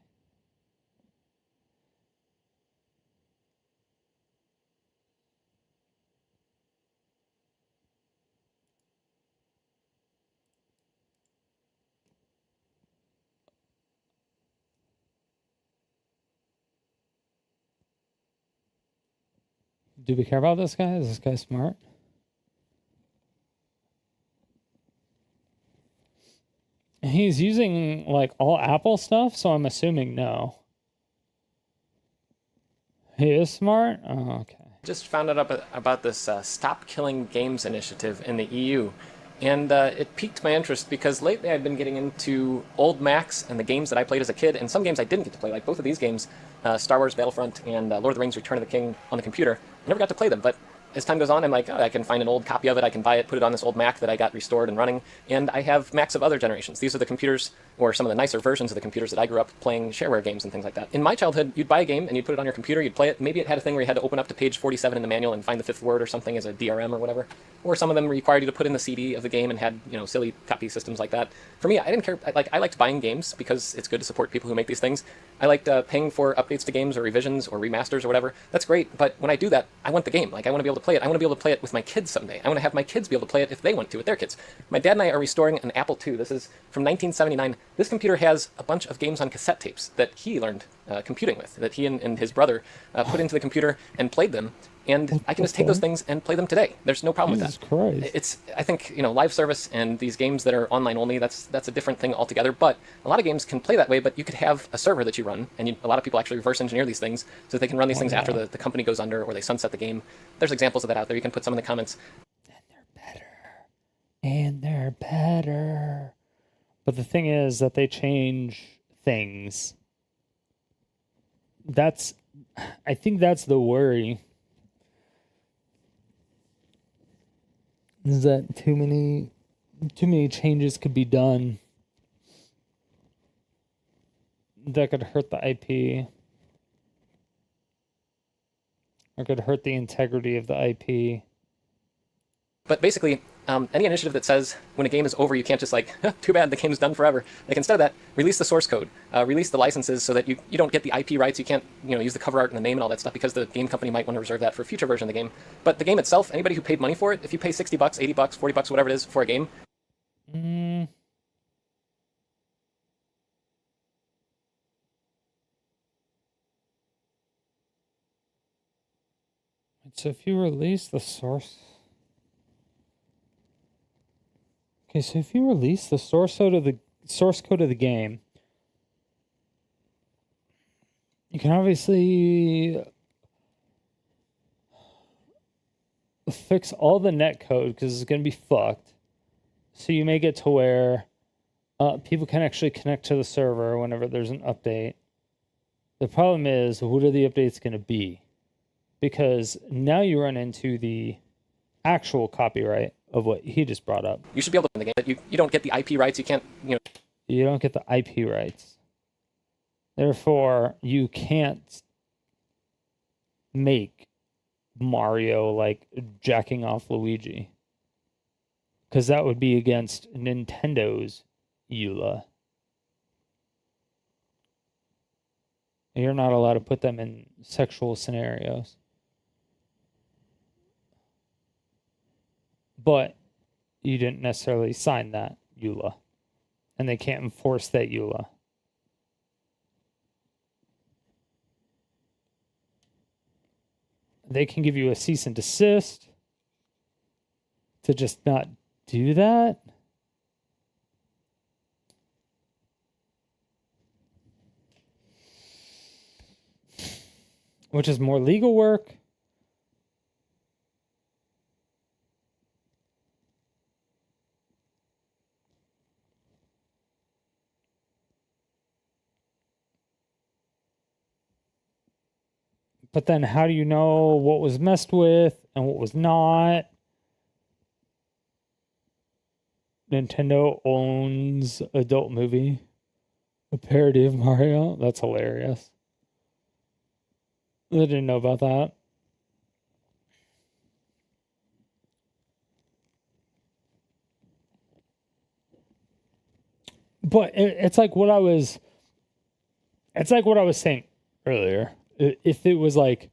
[SPEAKER 1] Do we care about this guy? Is this guy smart? He's using like all Apple stuff, so I'm assuming no. He is smart? Oh, okay.
[SPEAKER 21] just found out about this Stop Killing Games initiative in the EU. And it piqued my interest because lately I've been getting into old Macs and the games that I played as a kid, and some games I didn't get to play, like both of these games, Star Wars Battlefront and Lord of the Rings Return of the King on the computer. I never got to play them, but as time goes on, I'm like, oh, I can find an old copy of it, I can buy it, put it on this old Mac that I got restored and running, and I have Macs of other generations. These are the computers, or some of the nicer versions of the computers that I grew up playing shareware games and things like that. In my childhood, you'd buy a game and you'd put it on your computer, you'd play it. Maybe it had a thing where you had to open up to page 47 in the manual and find the fifth word or something as a DRM or whatever. Or some of them required you to put in the CD of the game and had, you know, silly copy systems like that. For me, I didn't care. I liked buying games because it's good to support people who make these things. I liked paying for updates to games or revisions or remasters or whatever. That's great, but when I do that, I want the game. Like, I want to be able to play it. I want to be able to play it with my kids someday. I want to have my kids be able to play it if they want to with their kids. My dad and I are restoring an Apple II. This is from 1979. This computer has a bunch of games on cassette tapes that he learned computing with, that he and his brother put into the computer and played them. And I can just take those things and play them today. There's no problem with that.
[SPEAKER 1] Christ.
[SPEAKER 21] It's, I think, you know, live service and these games that are online only, that's a different thing altogether. But a lot of games can play that way, but you could have a server that you run, and a lot of people actually reverse engineer these things so that they can run these things after the company goes under or they sunset the game. There's examples of that out there. You can put some in the comments.
[SPEAKER 1] And they're better. But the thing is that they change things. I think that's the worry. Is that too many changes could be done that could hurt the IP, or could hurt the integrity of the IP.
[SPEAKER 21] But basically, any initiative that says when a game is over, you can't just like, too bad, the game's done forever. Like, instead of that, release the source code, release the licenses so that you don't get the IP rights. You can't, you know, use the cover art and the name and all that stuff because the game company might want to reserve that for a future version of the game. But the game itself, anybody who paid money for it, if you pay $60, $80, $40, whatever it is for a game.
[SPEAKER 1] So if you release the source... Okay, so if you release the source code of the game, you can obviously fix all the net code because it's going to be fucked. So you make it to where people can actually connect to the server whenever there's an update. The problem is, what are the updates going to be? Because now you run into the actual copyright of what he just brought up.
[SPEAKER 21] You should be able to win the game, but you don't get the IP rights. You can't, you know.
[SPEAKER 1] You don't get the IP rights. Therefore, you can't make Mario like jacking off Luigi. Because that would be against Nintendo's EULA. You're not allowed to put them in sexual scenarios. But you didn't necessarily sign that EULA. And they can't enforce that EULA. They can give you a cease and desist to just not do that. which is more legal work. But then how do you know what was messed with and what was not? Nintendo owns adult movie, a parody of Mario. That's hilarious. I didn't know about that. But it's like what I was saying earlier. If it was like,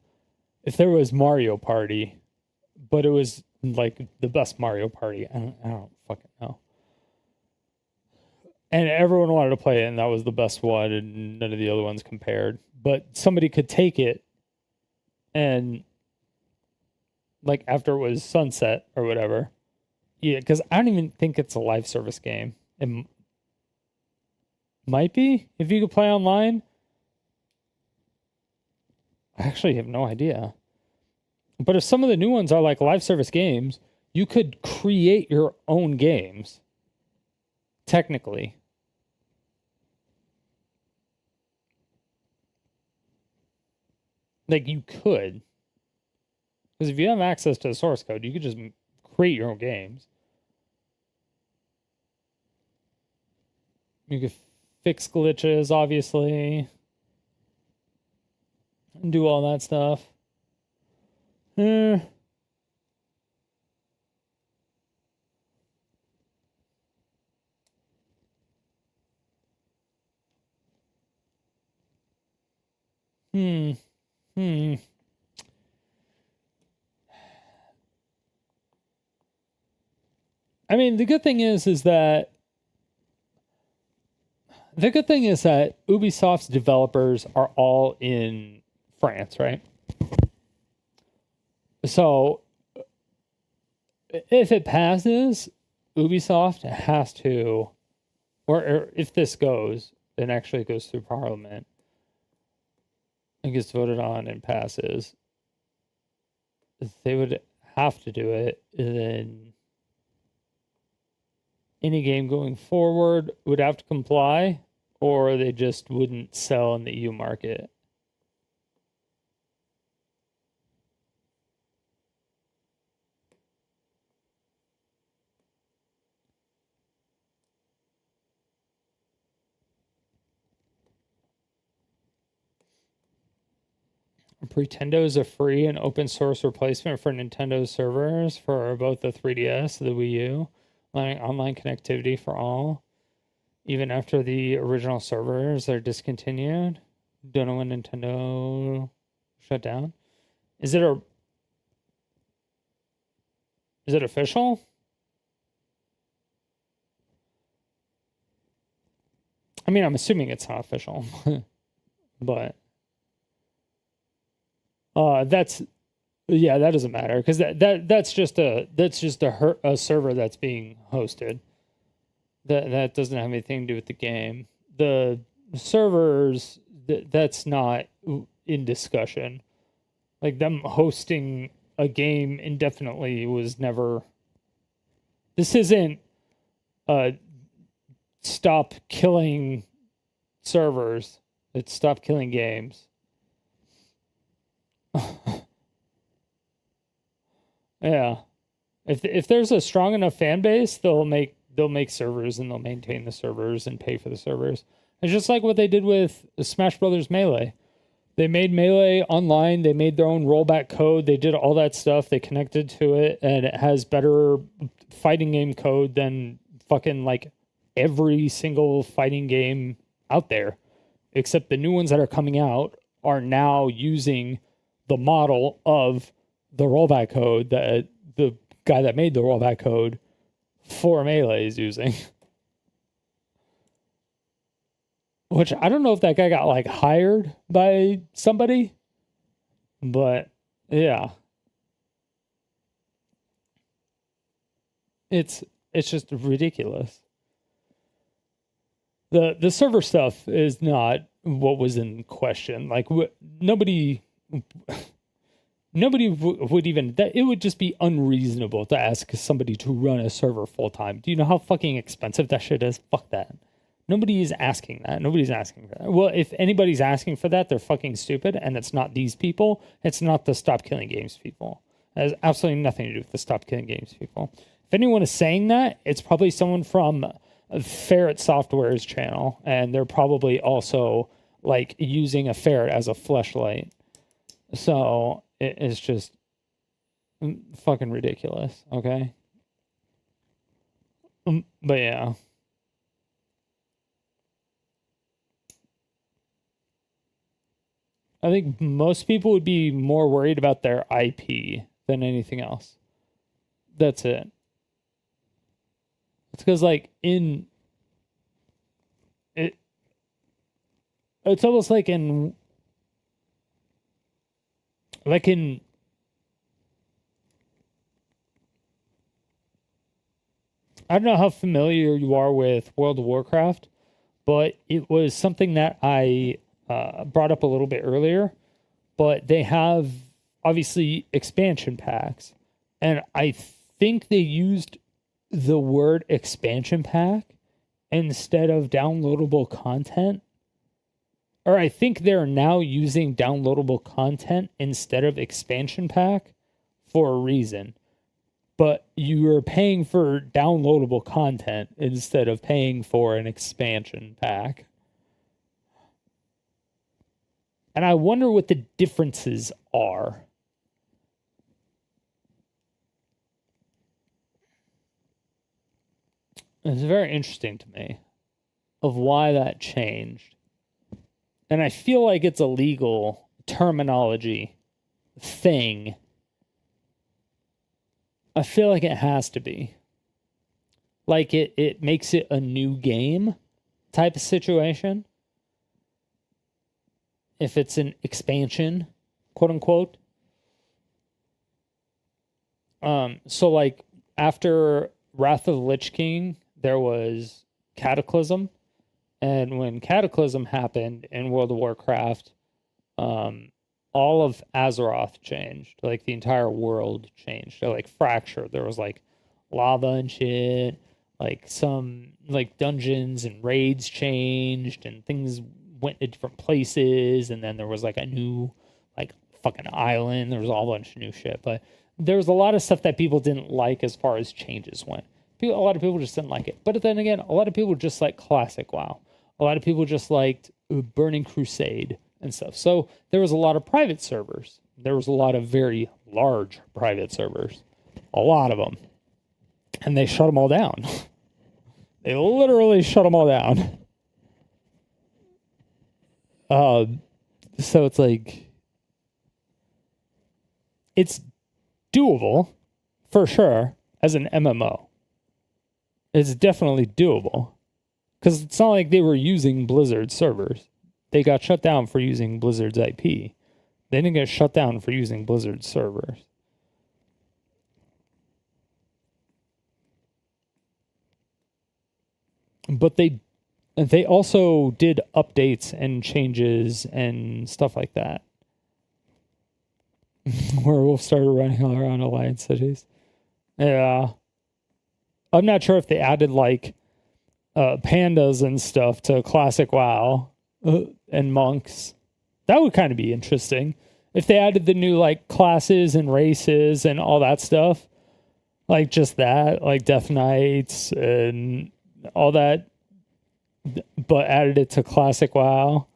[SPEAKER 1] if there was Mario Party, but it was like the best Mario Party, I don't fucking know. And everyone wanted to play it, and that was the best one, and none of the other ones compared. But somebody could take it, and like after it was sunset or whatever, yeah, because I don't even think it's a live service game. It might be if you could play online. I actually have no idea. But if some of the new ones are like live service games, you could create your own games. Technically. Like you could. Because if you have access to the source code, you could just create your own games. You could fix glitches, obviously. And do all that stuff. I mean, the good thing is that Ubisoft's developers are all in France, right? So if it passes, Ubisoft has to, or if this goes, and actually goes through Parliament and gets voted on and passes, they would have to do it. And then any game going forward would have to comply, or they just wouldn't sell in the EU market. Pretendo is a free and open source replacement for Nintendo servers for both the 3DS and the Wii U, allowing online connectivity for all, even after the original servers are discontinued. Don't know when Nintendo shut down. Is it official? I mean, I'm assuming it's not official, but that doesn't matter because that's just a server that's being hosted. That doesn't have anything to do with the game. The servers that's not in discussion. Like them hosting a game indefinitely was never. This isn't stop killing servers. It's stop killing games. Yeah, if there's a strong enough fan base, they'll make servers and they'll maintain the servers and pay for the servers. It's just like what they did with Smash Brothers Melee. They made Melee online. They made their own rollback code. They did all that stuff. They connected to it, and it has better fighting game code than fucking like every single fighting game out there, except the new ones that are coming out are now using the model of the rollback code that the guy that made the rollback code for Melee is using. Which I don't know if that guy got like hired by somebody, but yeah. It's just ridiculous. The server stuff is not what was in question. Like nobody nobody would even, that it would just be unreasonable to ask somebody to run a server full time. Do you know how fucking expensive that shit is? Fuck that. Nobody is asking that. Nobody's asking for that. Well, if anybody's asking for that, they're fucking stupid, and it's not these people. It's not the Stop Killing Games people. It has absolutely nothing to do with the Stop Killing Games people. If anyone is saying that, it's probably someone from PirateSoftware's channel, and they're probably also like using a ferret as a fleshlight. So it's just fucking ridiculous. Okay. But yeah. I think most people would be more worried about their IP than anything else. That's it. It's because, like, it's almost like in I don't know how familiar you are with World of Warcraft, but it was something that I brought up a little bit earlier, but they have obviously expansion packs, and I think they used the word expansion pack instead of downloadable content, or I think they're now using downloadable content instead of expansion pack for a reason, but you are paying for downloadable content instead of paying for an expansion pack. And I wonder what the differences are. It's very interesting to me of why that changed. And I feel like it's a legal terminology thing. I feel like it has to be. Like it makes it a new game type of situation. If it's an expansion, quote unquote. So like after Wrath of the Lich King, there was Cataclysm. And when Cataclysm happened in World of Warcraft, all of Azeroth changed. Like the entire world changed. So like fractured. There was like lava and shit. Like some like dungeons and raids changed and things went to different places, and then there was like a new like fucking island. There was a whole bunch of new shit, but there was a lot of stuff that people didn't like as far as changes went. A lot of people just didn't like it. But then again, a lot of people just like classic WoW. A lot of people just liked Burning Crusade and stuff. So there was a lot of private servers. There was a lot of very large private servers. A lot of them. And they shut them all down. They literally shut them all down. So it's like, it's doable for sure as an MMO. It's definitely doable because it's not like they were using Blizzard servers. They got shut down for using Blizzard's IP. They didn't get shut down for using Blizzard servers. But they also did updates and changes and stuff like that. Werewolf started running all around Alliance cities. Yeah. I'm not sure if they added like pandas and stuff to classic WoW and monks. That would kind of be interesting. If they added the new like classes and races and all that stuff. Like just that, like Death Knights and all that, but added it to classic WoW.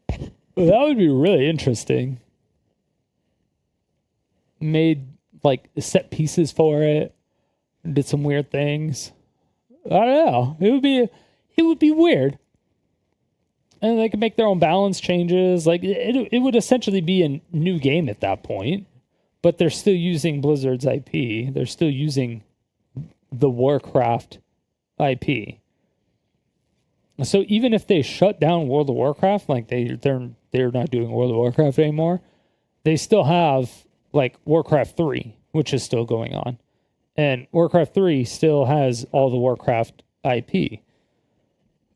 [SPEAKER 1] That would be really interesting. Made like set pieces for it, did some weird things. I don't know. It would be weird. And they could make their own balance changes. Like it would essentially be a new game at that point. But they're still using Blizzard's IP. They're still using the Warcraft IP. So even if they shut down World of Warcraft, like they're not doing World of Warcraft anymore, they still have like Warcraft 3, which is still going on. And Warcraft 3 still has all the Warcraft IP.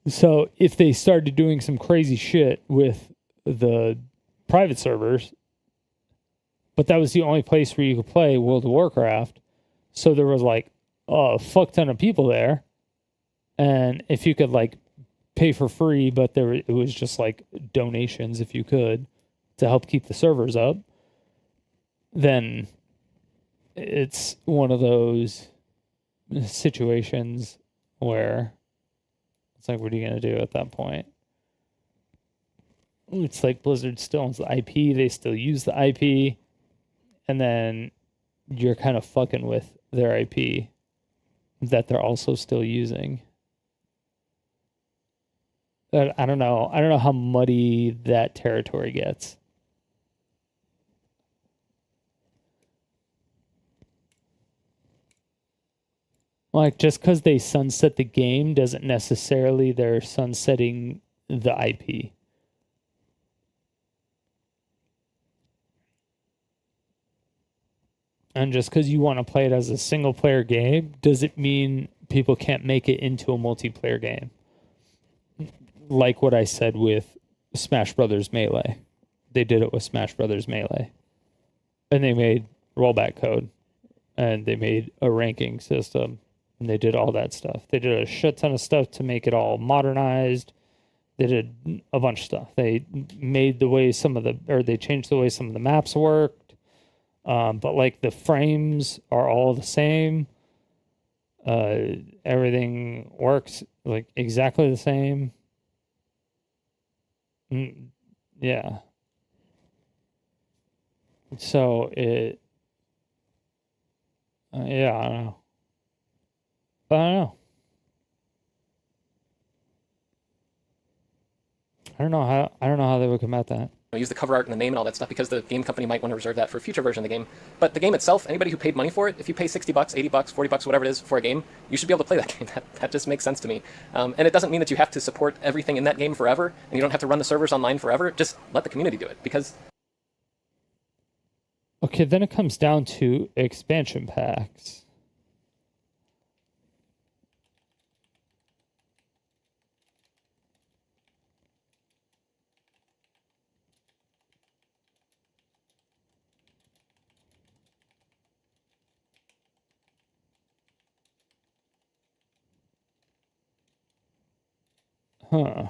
[SPEAKER 1] So if they started doing some crazy shit with the private servers, but that was the only place where you could play World of Warcraft. So there was like a fuck ton of people there. And if you could like pay for free, but it was just like donations if you could to help keep the servers up, then it's one of those situations where it's like, what are you going to do at that point? It's like Blizzard still owns the IP. They still use the IP. And then you're kind of fucking with their IP that they're also still using. But I don't know. I don't know how muddy that territory gets. Like, just because they sunset the game doesn't necessarily they're sunsetting the IP. And just because you want to play it as a single-player game, does it mean people can't make it into a multiplayer game? Like what I said with Smash Brothers Melee. They did it with Smash Brothers Melee. And they made rollback code. And they made a ranking system. And they did all that stuff. They did a shit ton of stuff to make it all modernized. They did a bunch of stuff. They made the way they changed the way some of the maps worked. But like the frames are all the same. Everything works like exactly the same. Yeah. So it, yeah, I don't know. I don't know. I don't know how they would come at that.
[SPEAKER 21] Use the cover art and the name and all that stuff because the game company might want to reserve that for a future version of the game. But the game itself, anybody who paid money for it, if you pay $60, $80, $40, whatever it is for a game, you should be able to play that game. That just makes sense to me. And it doesn't mean that you have to support everything in that game forever, and you don't have to run the servers online forever. Just let the community do it because...
[SPEAKER 1] Okay, then it comes down to expansion packs. Huh.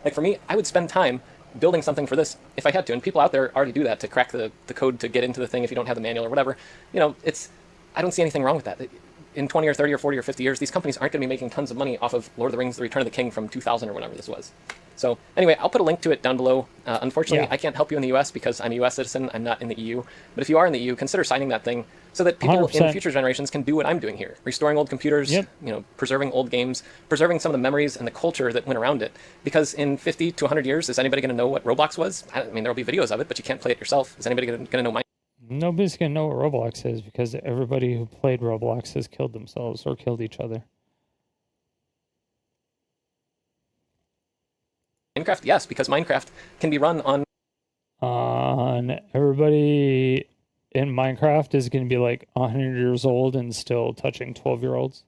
[SPEAKER 21] Like for me, I would spend time building something for this if I had to, and people out there already do that to crack the code to get into the thing if you don't have the manual or whatever. You know, I don't see anything wrong with that. In 20 or 30 or 40 or 50 years, these companies aren't going to be making tons of money off of Lord of the Rings, The Return of the King from 2000 or whatever this was. So anyway, I'll put a link to it down below. Unfortunately, I can't help you in the US because I'm a US citizen. I'm not in the EU. But if you are in the EU, consider signing that thing so that people 100%. In future generations can do what I'm doing here. Restoring old computers, you know, preserving old games, preserving some of the memories and the culture that went around it. Because in 50 to 100 years, is anybody going to know what Roblox was? I mean, there'll be videos of it, but you can't play it yourself. Is anybody going to know
[SPEAKER 1] Nobody's going to know what Roblox is because everybody who played Roblox has killed themselves or killed each other.
[SPEAKER 21] Minecraft? Yes, because Minecraft can be run on...
[SPEAKER 1] Everybody in Minecraft is going to be like 100 years old and still touching 12-year-olds.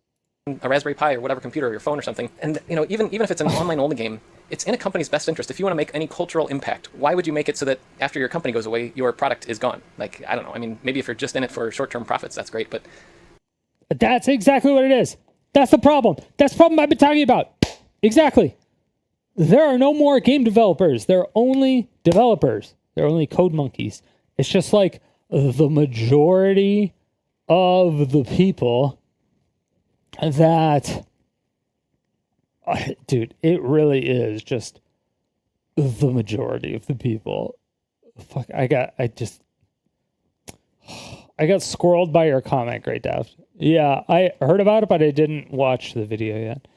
[SPEAKER 21] A Raspberry Pi or whatever computer or your phone or something. And, you know, even if it's an online-only game, it's in a company's best interest. If you want to make any cultural impact, why would you make it so that after your company goes away, your product is gone? Like, I don't know. I mean, maybe if you're just in it for short-term profits, that's great, but...
[SPEAKER 1] That's exactly what it is. That's the problem. That's the problem I've been talking about. Exactly. There are no more game developers. There are only developers. There are only code monkeys. It's just like the majority of the people that... Dude, it really is just the majority of the people. Fuck, I got squirreled by your comment, Great Daft. Yeah, I heard about it, but I didn't watch the video yet.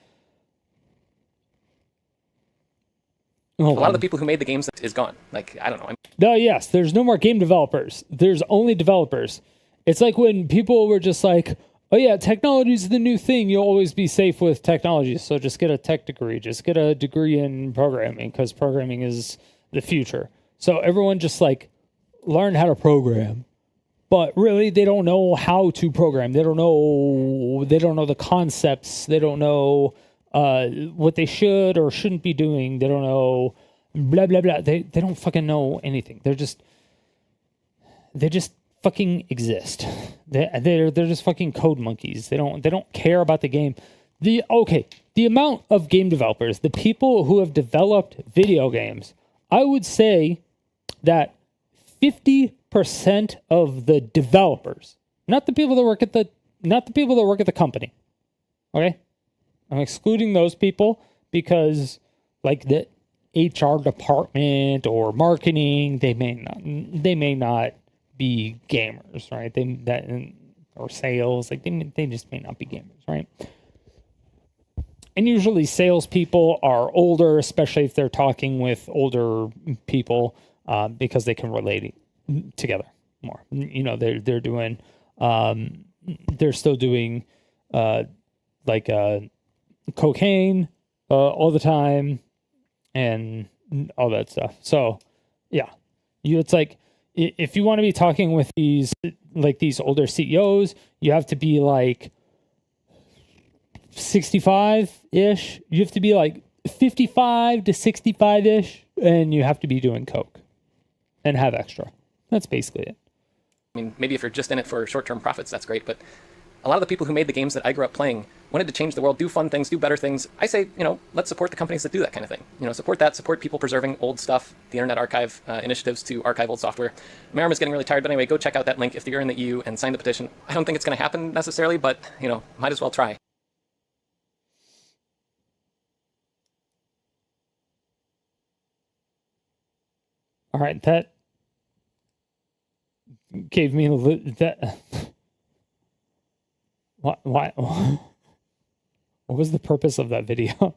[SPEAKER 21] A lot of the people who made the games is gone. Like, I don't know.
[SPEAKER 1] No, yes, there's no more game developers. There's only developers. It's like when people were just like, oh yeah, technology is the new thing. You'll always be safe with technology. So just get a tech degree. Just get a degree in programming because programming is the future. So everyone just like learn how to program. But really, they don't know how to program. They don't know the concepts. They don't know what they should or shouldn't be doing. They don't know blah blah blah. They don't fucking know anything. They just fucking exist. They're just fucking code monkeys. They don't care about the game. The amount of game developers, the people who have developed video games, I would say that 50% of the developers, not the people that work at the company. Okay? I'm excluding those people because like the HR department or marketing, they may not be gamers, right? Or sales, like they just may not be gamers, right? And usually salespeople are older, especially if they're talking with older people, because they can relate together more. You know, they're doing, they're still doing, cocaine all the time and all that stuff. So, yeah, it's like if you want to be talking with these older CEOs, you have to be like 65-ish. You have to be like 55 to 65-ish, and you have to be doing coke and have extra. That's basically it.
[SPEAKER 21] I mean, maybe if you're just in it for short-term profits, that's great, but a lot of the people who made the games that I grew up playing wanted to change the world, do fun things, do better things. I say, let's support the companies that do that kind of thing. Support people preserving old stuff, the Internet Archive initiatives to archive old software. My arm is getting really tired, but anyway, go check out that link if you're in the EU and sign the petition. I don't think it's going to happen necessarily, but, might as well try.
[SPEAKER 1] All right, that gave me that. Why? What was the purpose of that video?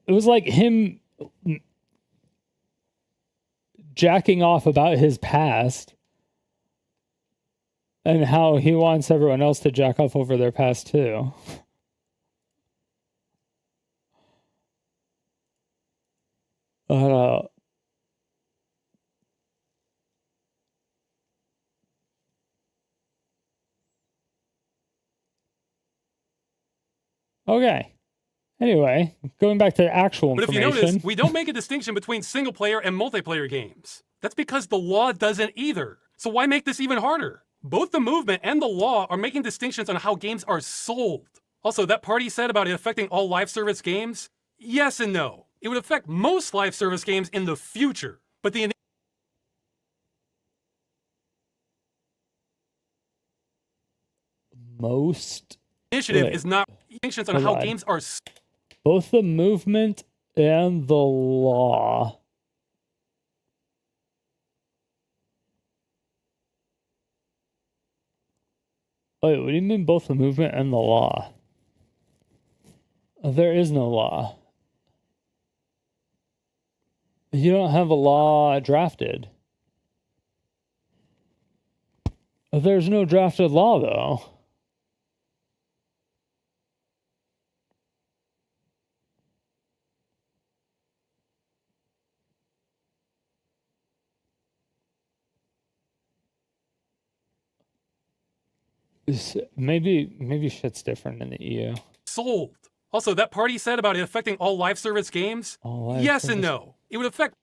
[SPEAKER 1] It was like him jacking off about his past and how he wants everyone else to jack off over their past too. Okay. Anyway, going back to actual
[SPEAKER 18] But if
[SPEAKER 1] information.
[SPEAKER 18] you notice, we don't make a distinction between single-player and multiplayer games. That's because the law doesn't either. So why make this even harder? Both the movement and the law are making distinctions on how games are sold. Also, that part he said about it affecting all live service games? Yes and no. It would affect most live service games in the future. But the initiative is not distinctions on how games are sold.
[SPEAKER 1] Both the movement and the law. Wait, what do you mean both the movement and the law? There is no law. You don't have a law drafted. There's no drafted law, though. Maybe shit's different in the EU.
[SPEAKER 18] Sold. Also, that part he said about it affecting all live service games? Yes and no. It would affect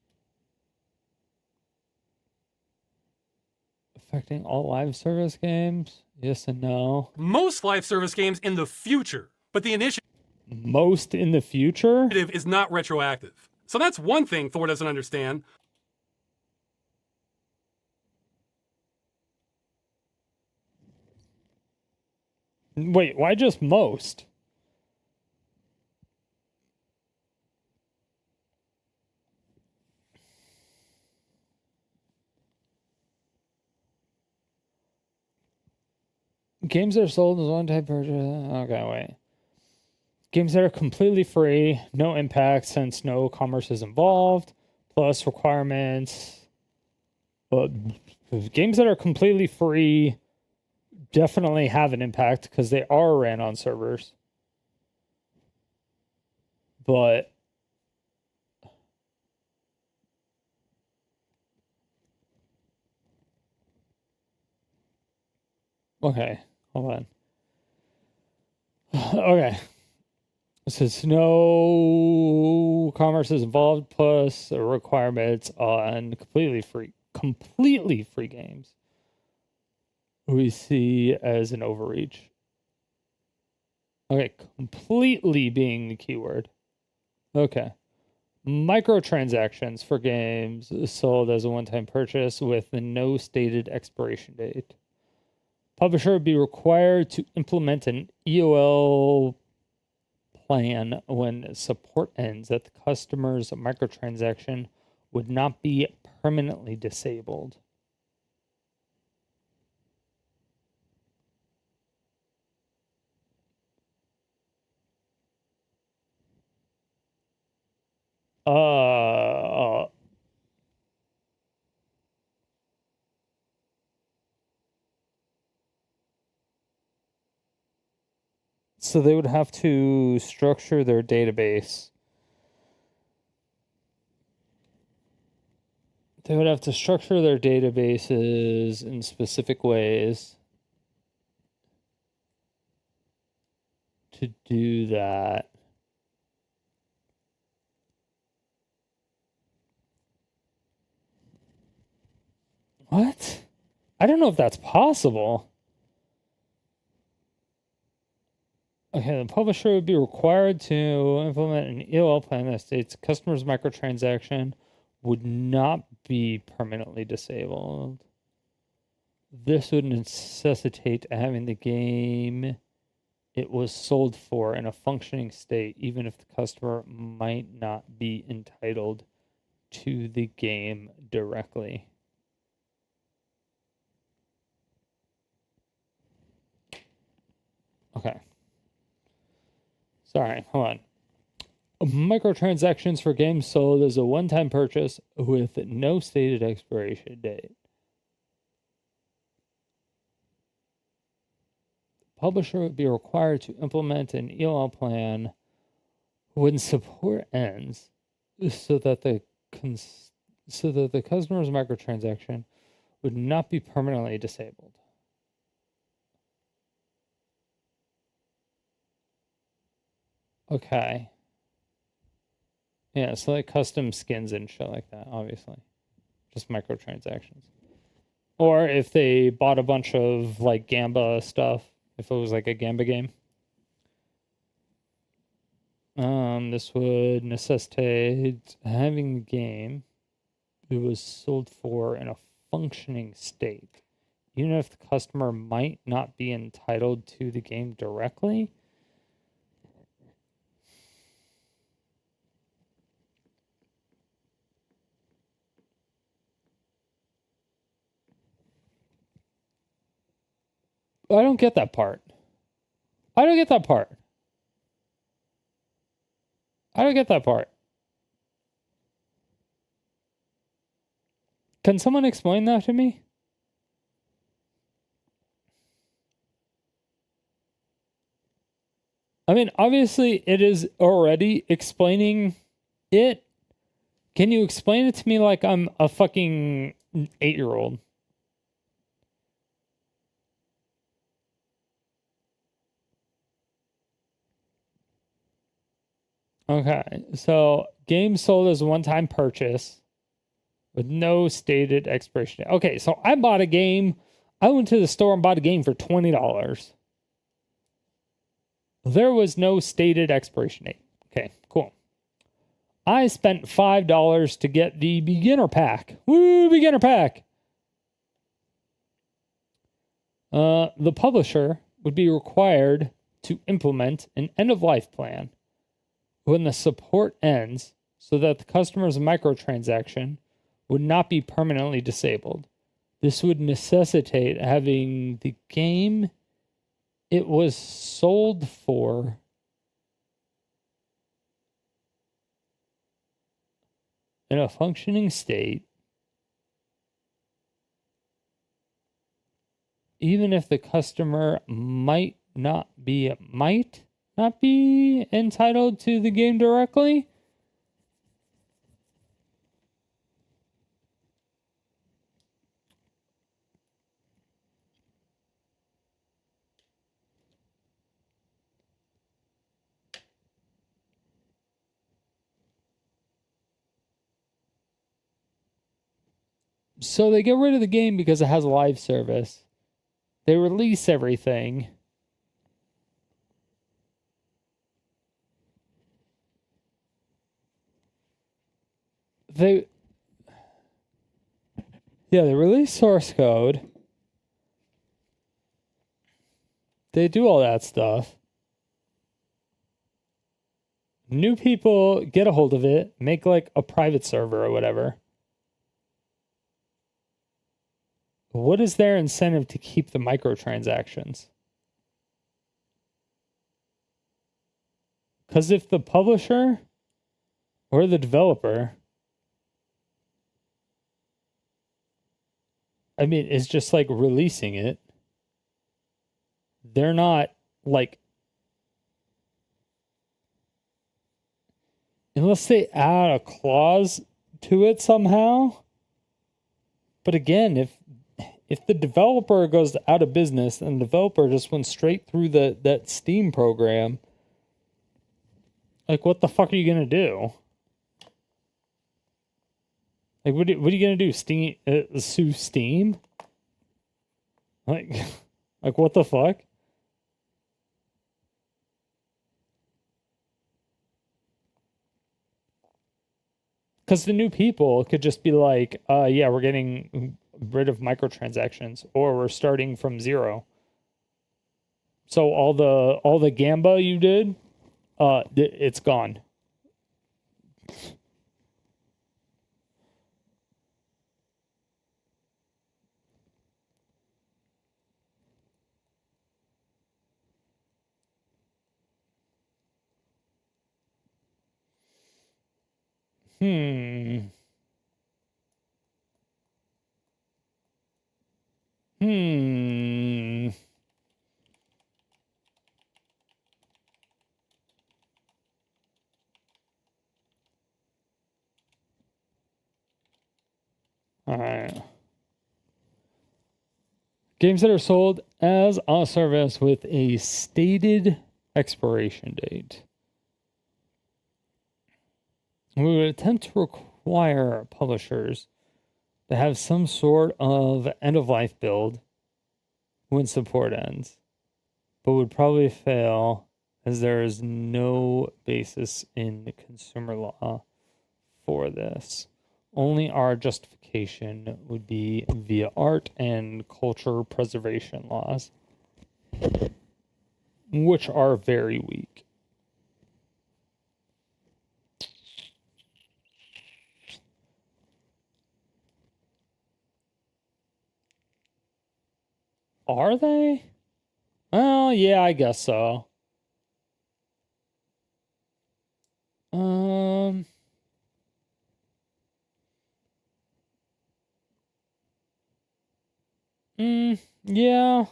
[SPEAKER 1] affecting all live service games? Yes and no.
[SPEAKER 18] most live service games in the future. But the initiative
[SPEAKER 1] Most in the future?
[SPEAKER 18] is not retroactive. So that's one thing Thor doesn't understand.
[SPEAKER 1] Wait, why just most? Games that are sold as one type purchase. Okay, wait. Games that are completely free, no impact since no commerce is involved, plus requirements. But games that are completely free definitely have an impact because they are ran on servers. But Okay, hold on. Okay. It says no commerce is involved, plus requirements on completely free games we see as an overreach. Okay, completely being the keyword. Okay. Microtransactions for games sold as a one-time purchase with no stated expiration date. Publisher would be required to implement an EOL plan when support ends that the customer's microtransaction would not be permanently disabled. So they would have to structure their database. They would have to structure their databases in specific ways to do that. What? I don't know if that's possible. Okay, the publisher would be required to implement an EOL plan that states customers' microtransaction would not be permanently disabled. This would necessitate having the game it was sold for in a functioning state, even if the customer might not be entitled to the game directly. Okay. Sorry, hold on. Microtransactions for games sold as a one-time purchase with no stated expiration date. Publisher would be required to implement an EOL plan when support ends, so that the customer's microtransaction would not be permanently disabled. Okay. Yeah, so like custom skins and shit like that, obviously. Just microtransactions. Or if they bought a bunch of like Gamba stuff, if it was like a Gamba game. This would necessitate having the game it was sold for in a functioning state, even if the customer might not be entitled to the game directly. I don't get that part. I don't get that part. I don't get that part. Can someone explain that to me? I mean, obviously, it is already explaining it. Can you explain it to me like I'm a fucking 8-year-old? Okay, so game sold as a one-time purchase with no stated expiration date. Okay, so I bought a game. I went to the store and bought a game for $20. There was no stated expiration date. Okay, cool. I spent $5 to get the beginner pack. Woo, beginner pack. The publisher would be required to implement an end-of-life plan when the support ends so that the customer's microtransaction would not be permanently disabled. This would necessitate having the game it was sold for in a functioning state, even if the customer might not be entitled to the game directly. So they get rid of the game because it has live service. They release everything. They release source code. They do all that stuff. New people get a hold of it, make like a private server or whatever. What is their incentive to keep the microtransactions? Because if the publisher or the developer, I mean, is just like releasing it, they're not like, unless they add a clause to it somehow. But again, if the developer goes out of business and the developer just went straight through that Steam program, like, what the fuck are you gonna do? Like, what are you gonna do? Sue Steam? Like, like what the fuck? Because the new people could just be like, yeah, we're getting rid of microtransactions, or we're starting from zero. So all the gamba you did, it's gone. Hmm. All right. Games that are sold as a service with a stated expiration date. We would attempt to require publishers to have some sort of end-of-life build when support ends, but would probably fail as there is no basis in the consumer law for this. Only our justification would be via art and culture preservation laws, which are very weak. Are they? Well, yeah, I guess so. Yeah.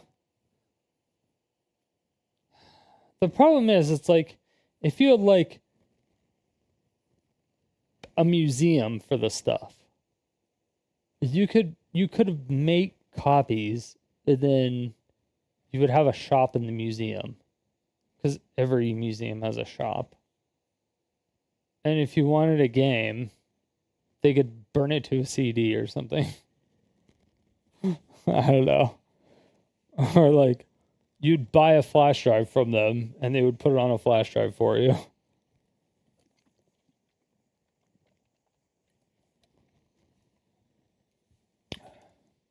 [SPEAKER 1] The problem is, it's like, if you had like a museum for the stuff, you could have make copies, and then you would have a shop in the museum, because every museum has a shop. And if you wanted a game, they could burn it to a CD or something. I don't know. Or like, you'd buy a flash drive from them and they would put it on a flash drive for you.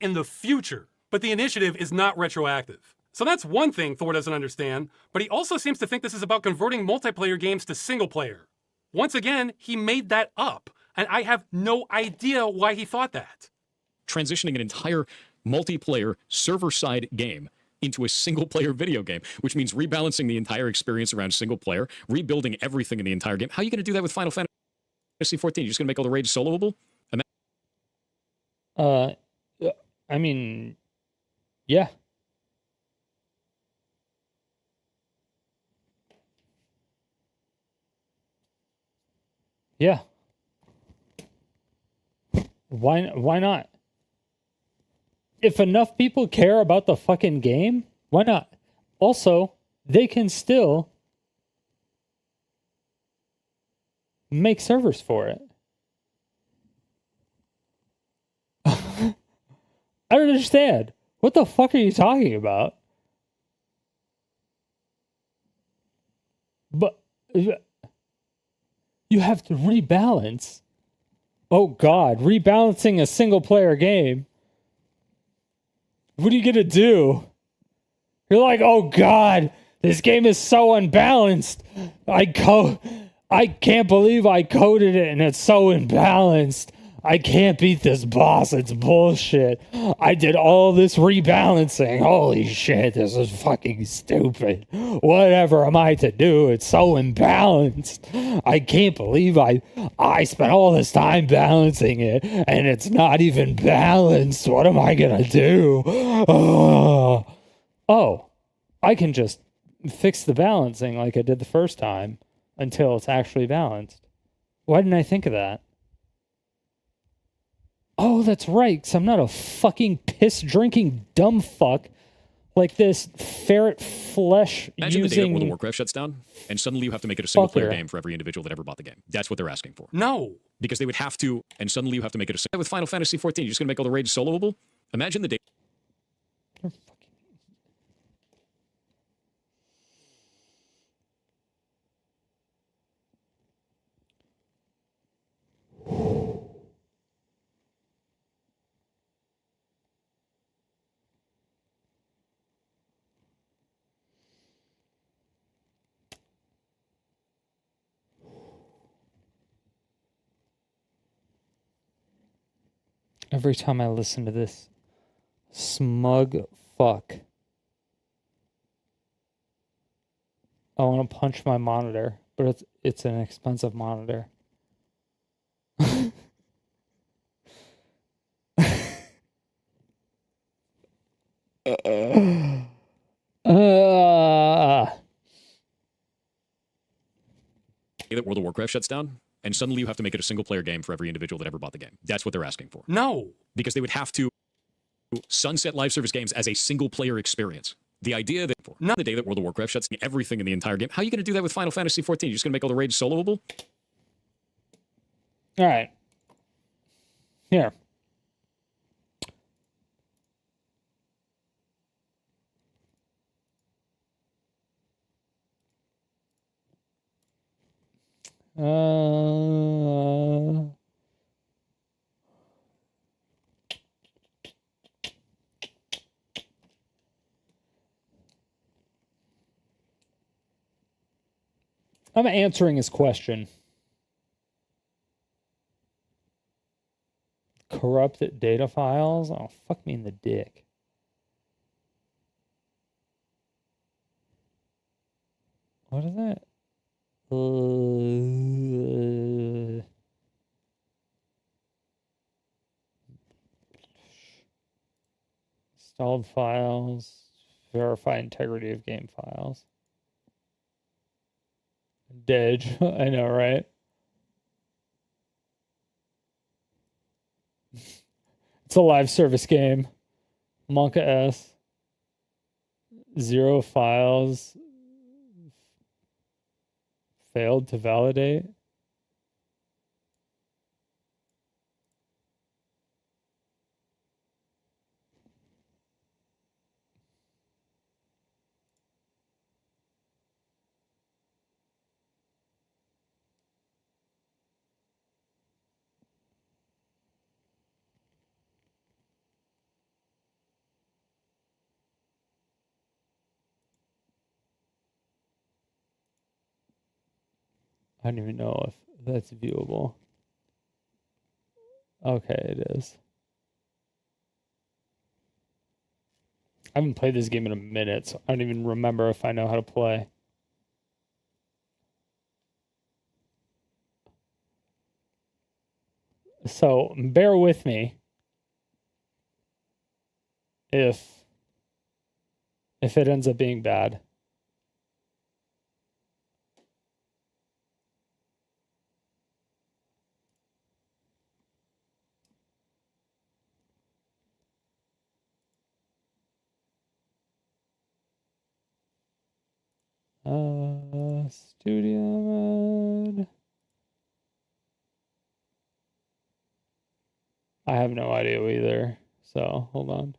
[SPEAKER 18] In the future, but the initiative is not retroactive. So that's one thing Thor doesn't understand, but he also seems to think this is about converting multiplayer games to single player. Once again, he made that up, and I have no idea why he thought that.
[SPEAKER 20] Transitioning an entire multiplayer server-side game into a single-player video game, which means rebalancing the entire experience around single player, rebuilding everything in the entire game. How are you going to do that with Final Fantasy XIV? You're just going to make all the raids soloable?
[SPEAKER 1] I mean, yeah. Yeah. Why not? If enough people care about the fucking game, why not? Also, they can still make servers for it. I don't understand. What the fuck are you talking about? But you have to rebalance. Oh God, rebalancing a single player game. What are you gonna do? You're like, oh God, this game is so unbalanced. I can't believe I coded it and it's so imbalanced. I can't beat this boss. It's bullshit. I did all this rebalancing. Holy shit, this is fucking stupid. Whatever am I to do? It's so imbalanced. I can't believe I spent all this time balancing it and it's not even balanced. What am I gonna do? Oh, I can just fix the balancing like I did the first time until it's actually balanced. Why didn't I think of that? Oh, that's right, because I'm not a fucking piss-drinking dumb fuck like this ferret flesh
[SPEAKER 20] Imagine
[SPEAKER 1] using...
[SPEAKER 20] the day that World of Warcraft shuts down, and suddenly you have to make it a single-player game for every individual that ever bought the game. That's what they're asking for.
[SPEAKER 18] No.
[SPEAKER 20] Because they would have to, and suddenly you have to make it a... With Final Fantasy XIV, you're just going to make all the raids soloable? Imagine the day...
[SPEAKER 1] Every time I listen to this smug fuck, I want to punch my monitor, but it's an expensive monitor.
[SPEAKER 20] that World of Warcraft shuts down, and suddenly you have to make it a single-player game for every individual that ever bought the game. That's what they're asking for.
[SPEAKER 18] No.
[SPEAKER 20] Because they would have to sunset live service games as a single-player experience. The idea that not the day that World of Warcraft shuts down everything in the entire game, how are you going to do that with Final Fantasy XIV? You're just going to make all the raids soloable?
[SPEAKER 1] All right. Here. I'm answering his question. Corrupted data files? Oh, fuck me in the dick. What is that? Installed files. Verify integrity of game files. Dej. I know, right? It's a live service game. Monka S. 0 files. Failed to validate. I don't even know if that's viewable. Okay, it is. I haven't played this game in a minute, so I don't even remember if I know how to play. So bear with me if it ends up being bad. Studio mode. I have no idea either. So hold on.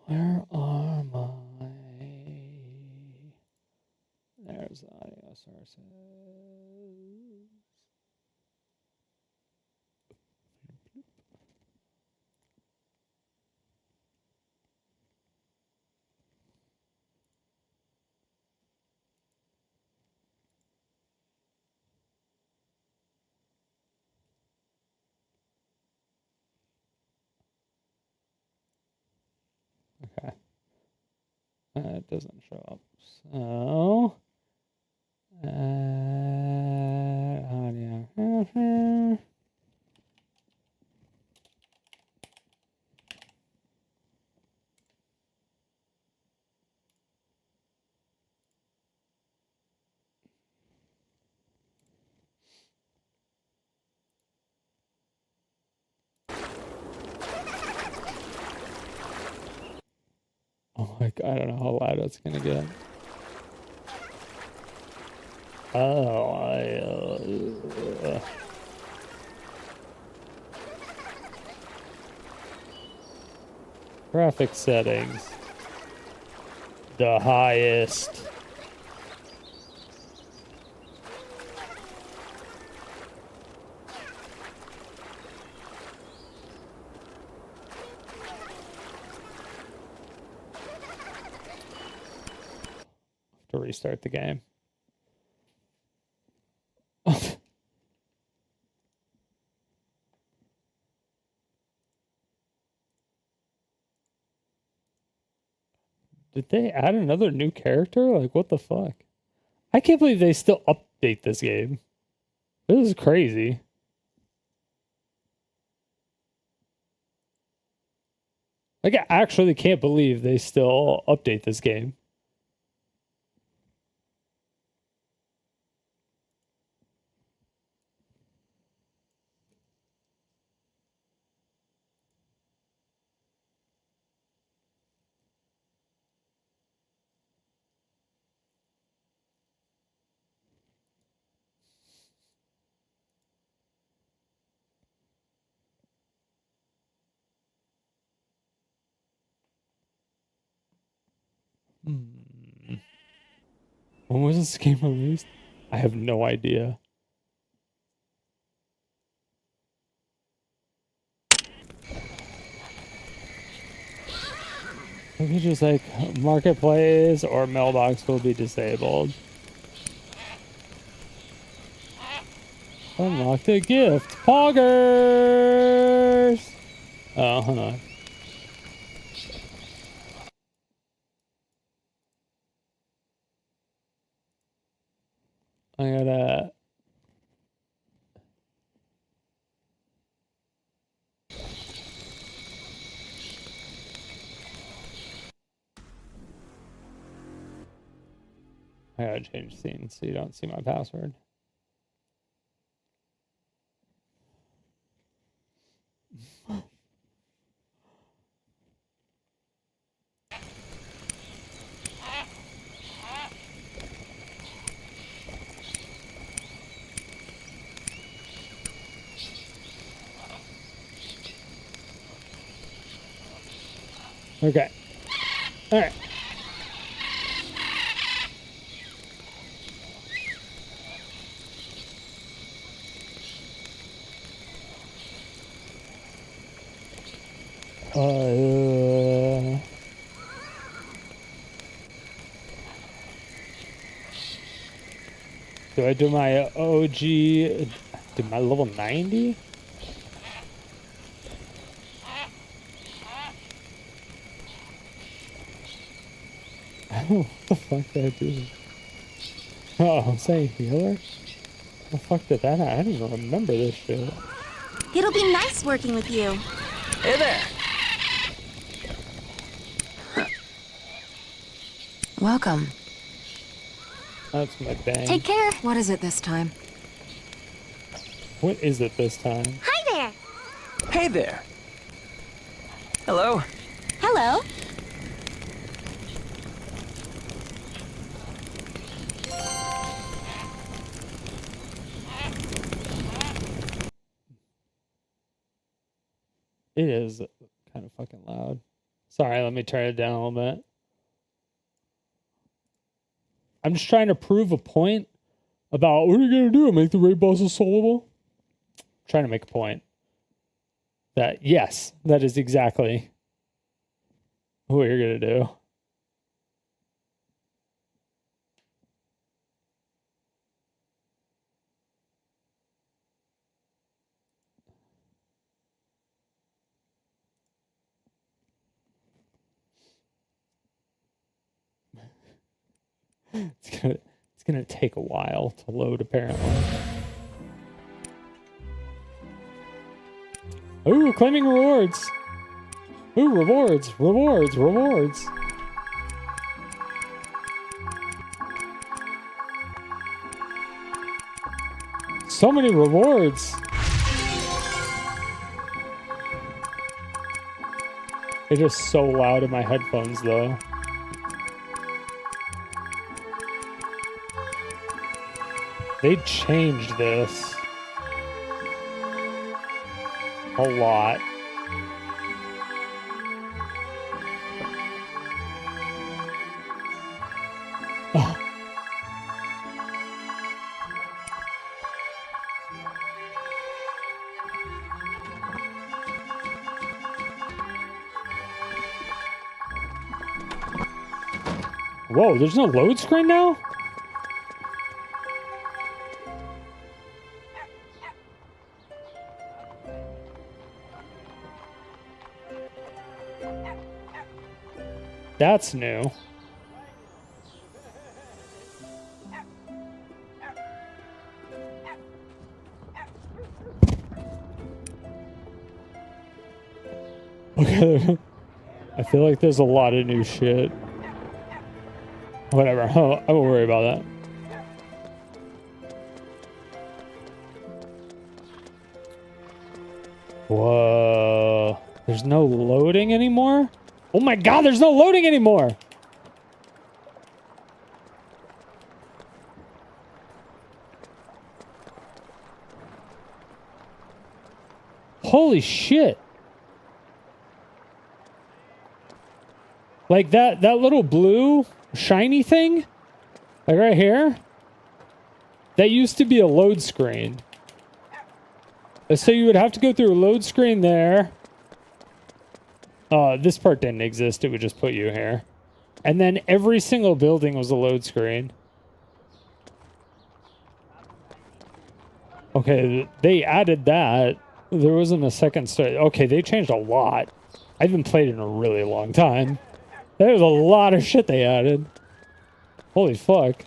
[SPEAKER 1] Where are my... There's the audio sources. Okay. It doesn't show up. So... audio. Oh my god, I don't know how loud it's gonna get. Oh, graphic settings. The highest. To restart the game. Did they add another new character? Like, what the fuck? I can't believe they still update this game. This is crazy. Like, I actually can't believe they still update this game. When was this game released? I have no idea. Maybe just like marketplace or mailbox will be disabled. Unlock the gift. Poggers! Oh, hold on. I gotta... I gotta change scenes so you don't see my password. Okay. All right. Do I do my OG? Do my level 90? What the fuck did I do? Oh, I'm saying healer? What the fuck did that happen? I don't even remember this shit.
[SPEAKER 2] It'll be nice working with you.
[SPEAKER 7] Hey there.
[SPEAKER 2] Welcome.
[SPEAKER 1] That's my bang.
[SPEAKER 2] Take care. What is it this time?
[SPEAKER 1] What is it this time?
[SPEAKER 2] Hi there.
[SPEAKER 7] Hey there. Hello.
[SPEAKER 2] Hello.
[SPEAKER 1] It is kind of fucking loud. Sorry, let me turn it down a little bit. I'm just trying to prove a point about what are you gonna do? Make the raid bosses soloable? I'm trying to make a point that yes, that is exactly what you're gonna do. It's gonna take a while to load apparently. Ooh, claiming rewards. Ooh, rewards. So many rewards. It is so loud in my headphones though. They changed this a lot. Oh. Whoa, there's no load screen now? That's new. Okay. I feel like there's a lot of new shit. Whatever. Oh, I won't worry about that. Whoa. There's no loading anymore? Oh my god, there's no loading anymore! Holy shit. Like that little blue shiny thing, like right here, that used to be a load screen. So you would have to go through a load screen there. This part didn't exist. It would just put you here. And then every single building was a load screen. Okay, they added that. There wasn't a second story. Okay, they changed a lot. I haven't played in a really long time. There's a lot of shit they added. Holy fuck.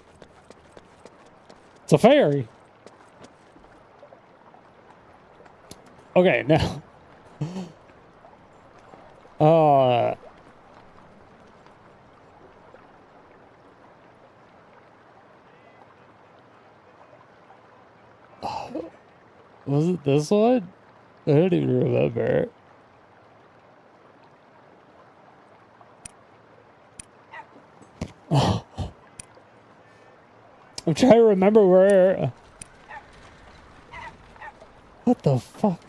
[SPEAKER 1] It's a ferry. Okay, now. Was it this one? I don't even remember. I'm trying to remember where. What the fuck?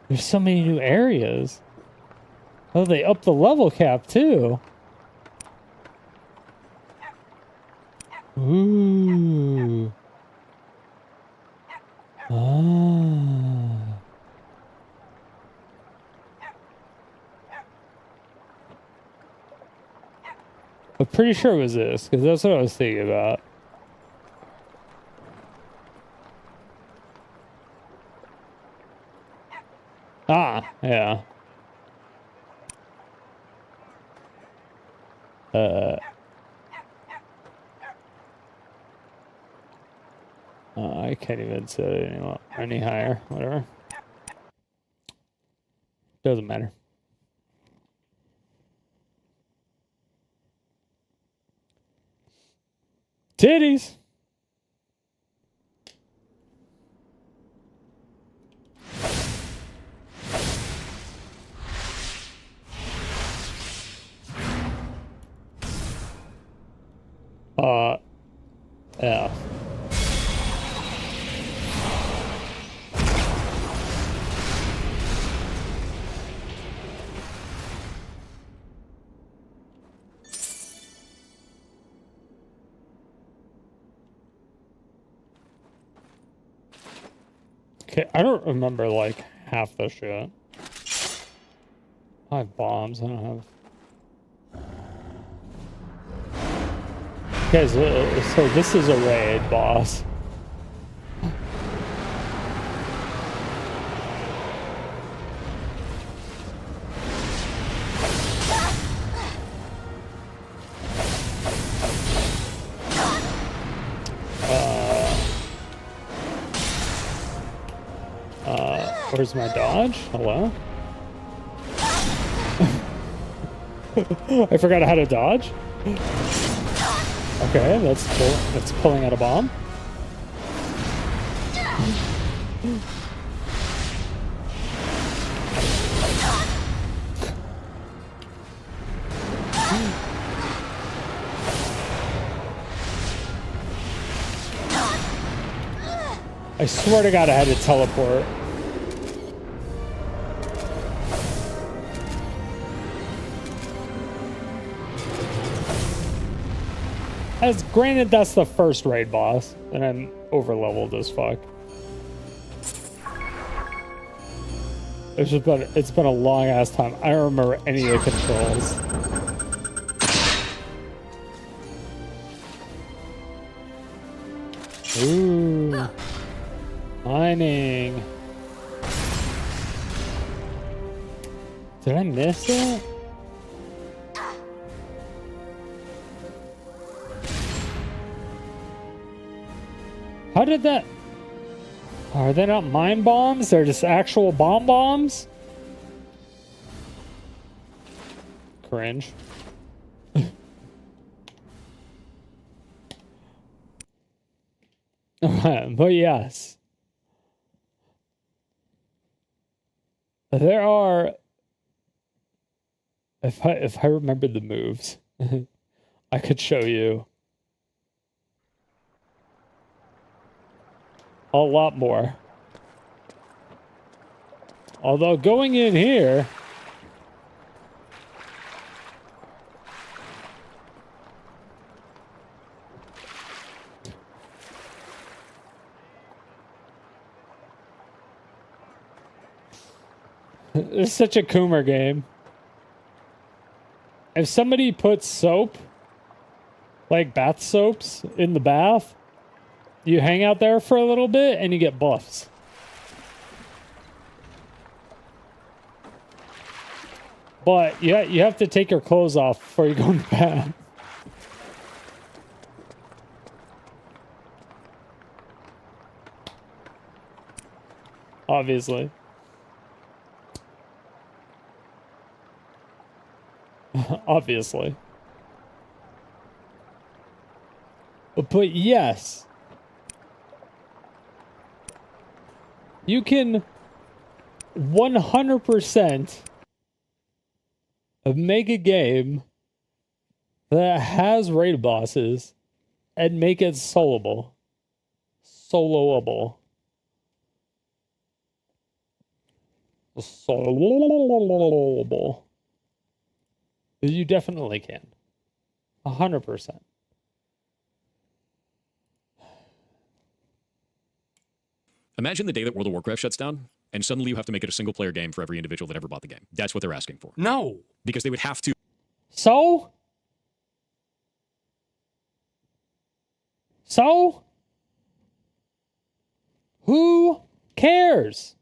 [SPEAKER 1] There's so many new areas. Oh, they upped the level cap too. Ooh. Ah. I'm pretty sure it was this, because that's what I was thinking about. Ah, yeah. I can't even set it any higher. Whatever. Doesn't matter. Titties. Yeah. Okay, I don't remember like half the shit. I have bombs. I don't have. Okay, so this is a raid boss. Where's my dodge? Hello? I forgot how to dodge. Okay, that's pulling out a bomb. I swear to God, I had to teleport. As granted, that's the first raid boss, and I'm overleveled as fuck. It's been a long ass time. I don't remember any of the controls. Ooh, mining. Did I miss it? How did that... Are they not mine bombs? They're just actual bombs? Cringe. But yes. There are... If I remember the moves, I could show you. A lot more. Although going in here... It's such a Coomer game. If somebody puts soap, like bath soaps, in the bath, you hang out there for a little bit and you get buffs. But you have to take your clothes off before you go in the bath. Obviously. Obviously. But yes. You can 100% make a game that has raid bosses and make it soloable. Soloable. Soloable. You definitely can. 100%.
[SPEAKER 20] Imagine the day that World of Warcraft shuts down, and suddenly you have to make it a single-player game for every individual that ever bought the game. That's what they're asking for.
[SPEAKER 18] No.
[SPEAKER 20] Because they would have to...
[SPEAKER 1] So? Who cares?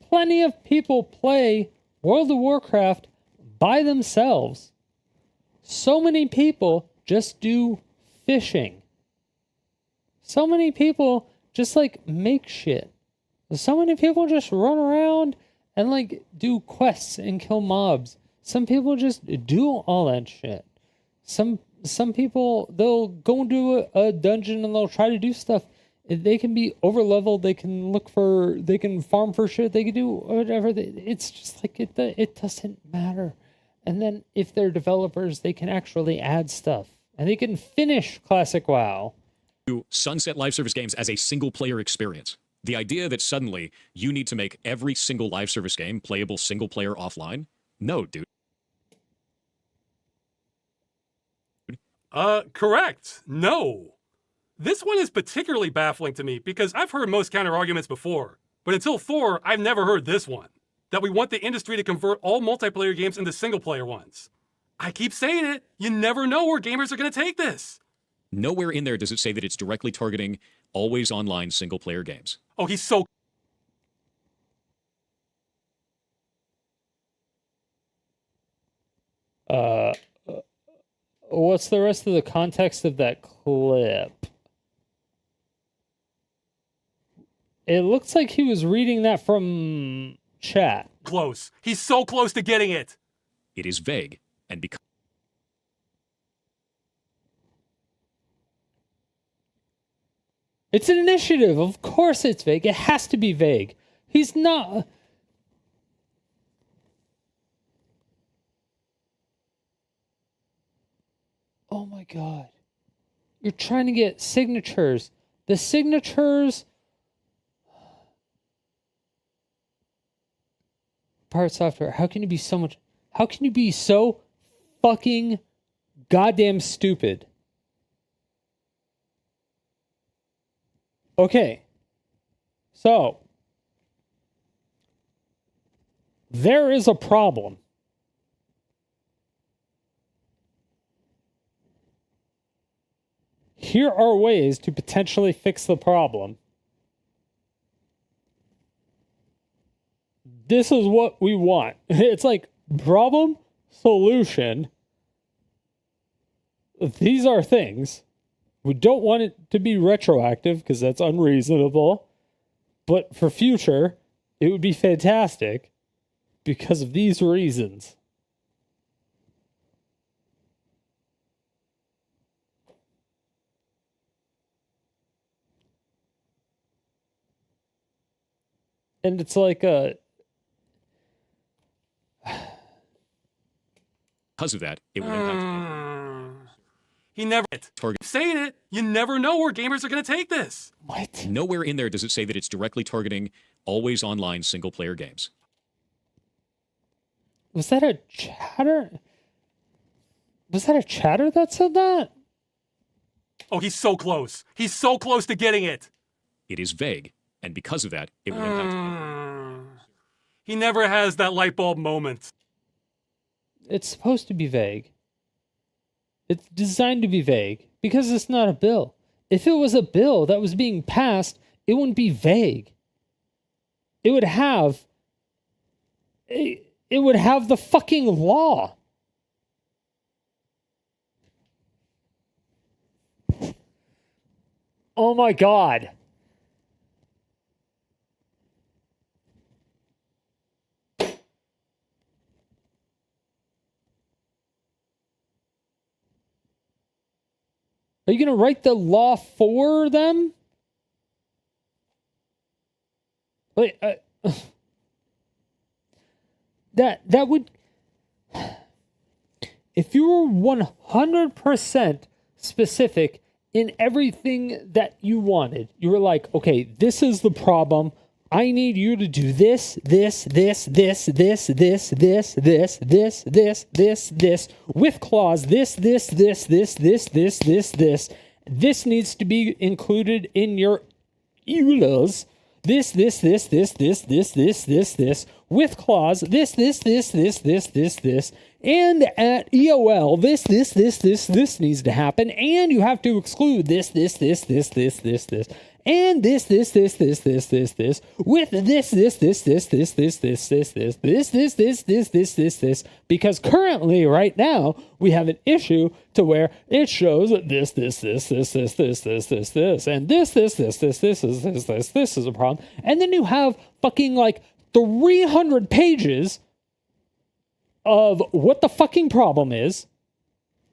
[SPEAKER 1] Plenty of people play World of Warcraft by themselves. So many people just do fishing. So many people just like make shit. So many people just run around and like do quests and kill mobs. Some people just do all that shit. Some people, they'll go into a dungeon and they'll try to do stuff. They can be over leveled. They can they can farm for shit. They can do whatever. It's just like it doesn't matter. And then if they're developers, they can actually add stuff and they can finish Classic WoW.
[SPEAKER 20] Sunset live service games as a single player experience. The idea that suddenly you need to make every single live service game playable single player offline? No, dude.
[SPEAKER 18] Correct. No. This one is particularly baffling to me because I've heard most counter-arguments before, but until Thor, I've never heard this one. That we want the industry to convert all multiplayer games into single-player ones. I keep saying it, you never know where gamers are going to take this.
[SPEAKER 20] Nowhere in there does it say that it's directly targeting always online single-player games.
[SPEAKER 18] Oh, he's so...
[SPEAKER 1] What's the rest of the context of that clip? It looks like he was reading that from chat.
[SPEAKER 18] Close. He's so close to getting it.
[SPEAKER 20] It is vague, and because...
[SPEAKER 1] It's an initiative. Of course it's vague. It has to be vague. He's not... Oh my god. You're trying to get signatures. The signatures... PirateSoftware, how can you be so much... How can you be so fucking goddamn stupid? Okay. So. There is a problem. Here are ways to potentially fix the problem. This is what we want. It's like problem, solution. These are things. We don't want it to be retroactive because that's unreasonable. But for future, it would be fantastic because of these reasons. And it's like a...
[SPEAKER 20] Because of that, it would impact...
[SPEAKER 18] He never...
[SPEAKER 20] Target.
[SPEAKER 18] Saying it, you never know where gamers are going to take this.
[SPEAKER 1] What?
[SPEAKER 20] Nowhere in there does it say that it's directly targeting always online single-player games.
[SPEAKER 1] Was that a chatter? Was that a chatter that said that?
[SPEAKER 18] Oh, he's so close. He's so close to getting it.
[SPEAKER 20] It is vague, and because of that, it would impact...
[SPEAKER 18] He never has that light bulb moment.
[SPEAKER 1] It's supposed to be vague. It's designed to be vague because it's not a bill. If it was a bill that was being passed, it wouldn't be vague. It would have... It would have the fucking law. Oh my god. Are you going to write the law for them? Wait, that would... If you were 100% specific in everything that you wanted, you were like, okay, this is the problem. I need you to do this, with clause, this. This needs to be included in your EULAs. This, with clause, this, and at EOL, this needs to happen, and you have to exclude this, and this, with this, because currently, right now, we have an issue to where it shows that this, and this is a problem, and then you have fucking like 300 pages of what the fucking problem is,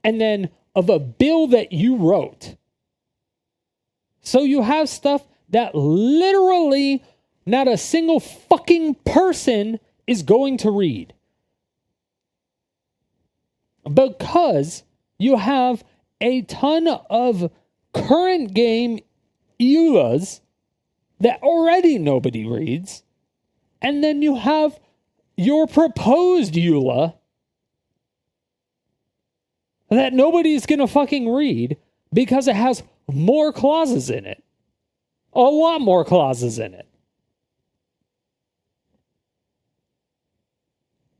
[SPEAKER 1] and then of a bill that you wrote. So you have stuff that literally not a single fucking person is going to read. Because you have a ton of current game EULAs that already nobody reads. And then you have your proposed EULA that nobody's going to fucking read because it has more clauses in it. A lot more clauses in it.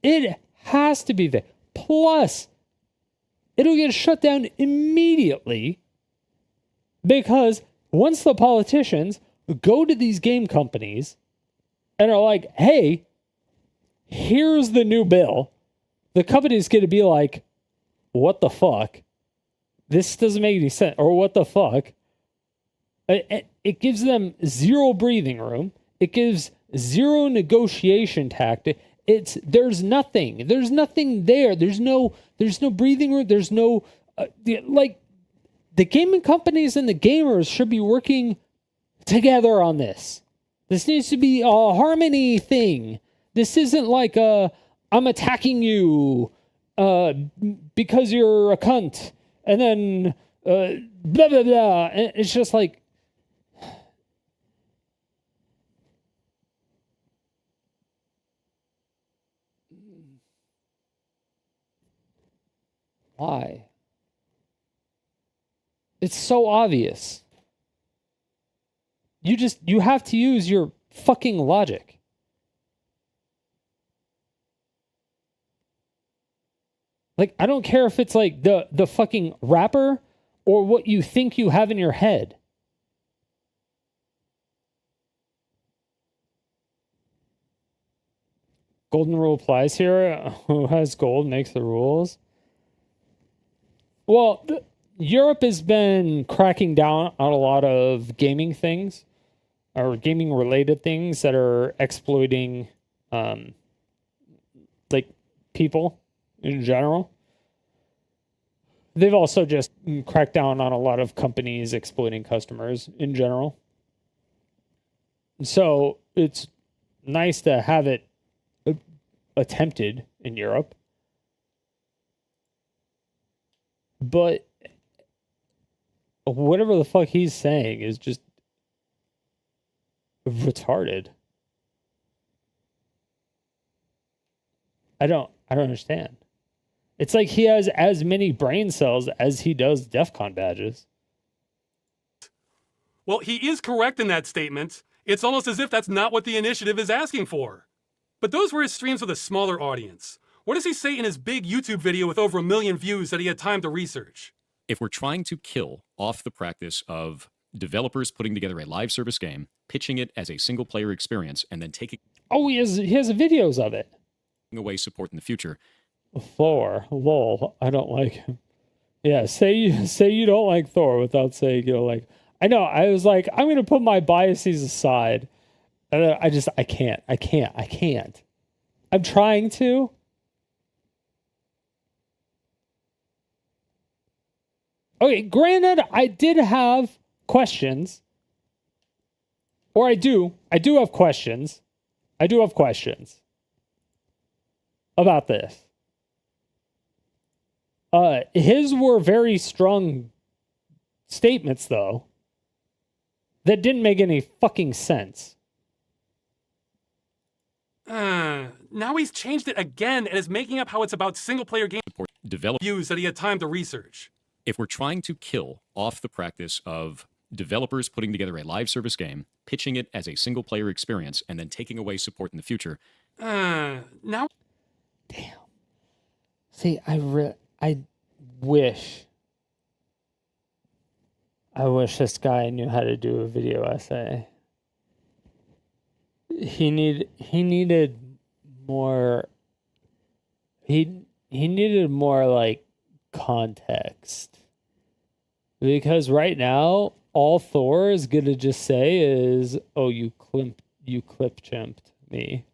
[SPEAKER 1] It has to be there. Plus, it'll get shut down immediately because once the politicians go to these game companies and are like, hey, here's the new bill, the company's going to be like, what the fuck? This doesn't make any sense. Or what the fuck? It gives them zero breathing room. It gives zero negotiation tactic. There's nothing. There's nothing there. There's no breathing room. There's no the gaming companies and the gamers should be working together on this. This needs to be a harmony thing. This isn't like I'm attacking you because you're a cunt and then blah blah blah. And it's just like, why? It's so obvious. You have to use your fucking logic. Like, I don't care if it's like the fucking rapper or what you think you have in your head. Golden rule applies here. Who has gold makes the rules. Well, Europe has been cracking down on a lot of gaming things or gaming related things that are exploiting like people in general. They've also just cracked down on a lot of companies exploiting customers in general. So it's nice to have it attempted in Europe. But whatever the fuck he's saying is just retarded. I don't understand. It's like he has as many brain cells as he does DEF CON badges.
[SPEAKER 18] Well, he is correct in that statement. It's almost as if that's not what the initiative is asking for. But those were his streams with a smaller audience. What does he say in his big YouTube video with over 1 million views that he had time to research?
[SPEAKER 20] If we're trying to kill off the practice of developers putting together a live service game, pitching it as a single player experience, and then taking
[SPEAKER 1] he has videos of it.
[SPEAKER 20] Away support in the future.
[SPEAKER 1] Thor, lol, I don't like him. Yeah, say you don't like Thor without saying you don't like. I know. I was like, I'm gonna put my biases aside, and I can't. I'm trying to. Okay, granted, I did have questions, or I do have questions. I do have questions about this. His were very strong statements, though, that didn't make any fucking sense.
[SPEAKER 18] Now he's changed it again and is making up how it's about single-player game views that he had time to research.
[SPEAKER 20] If we're trying to kill off the practice of developers putting together a live service game, pitching it as a single-player experience, and then taking away support in the future.
[SPEAKER 18] Now...
[SPEAKER 1] Damn. See, I wish this guy knew how to do a video essay. He needed more. He needed more like context, because right now all Thor is gonna just say is, "Oh, you clip chimped me,"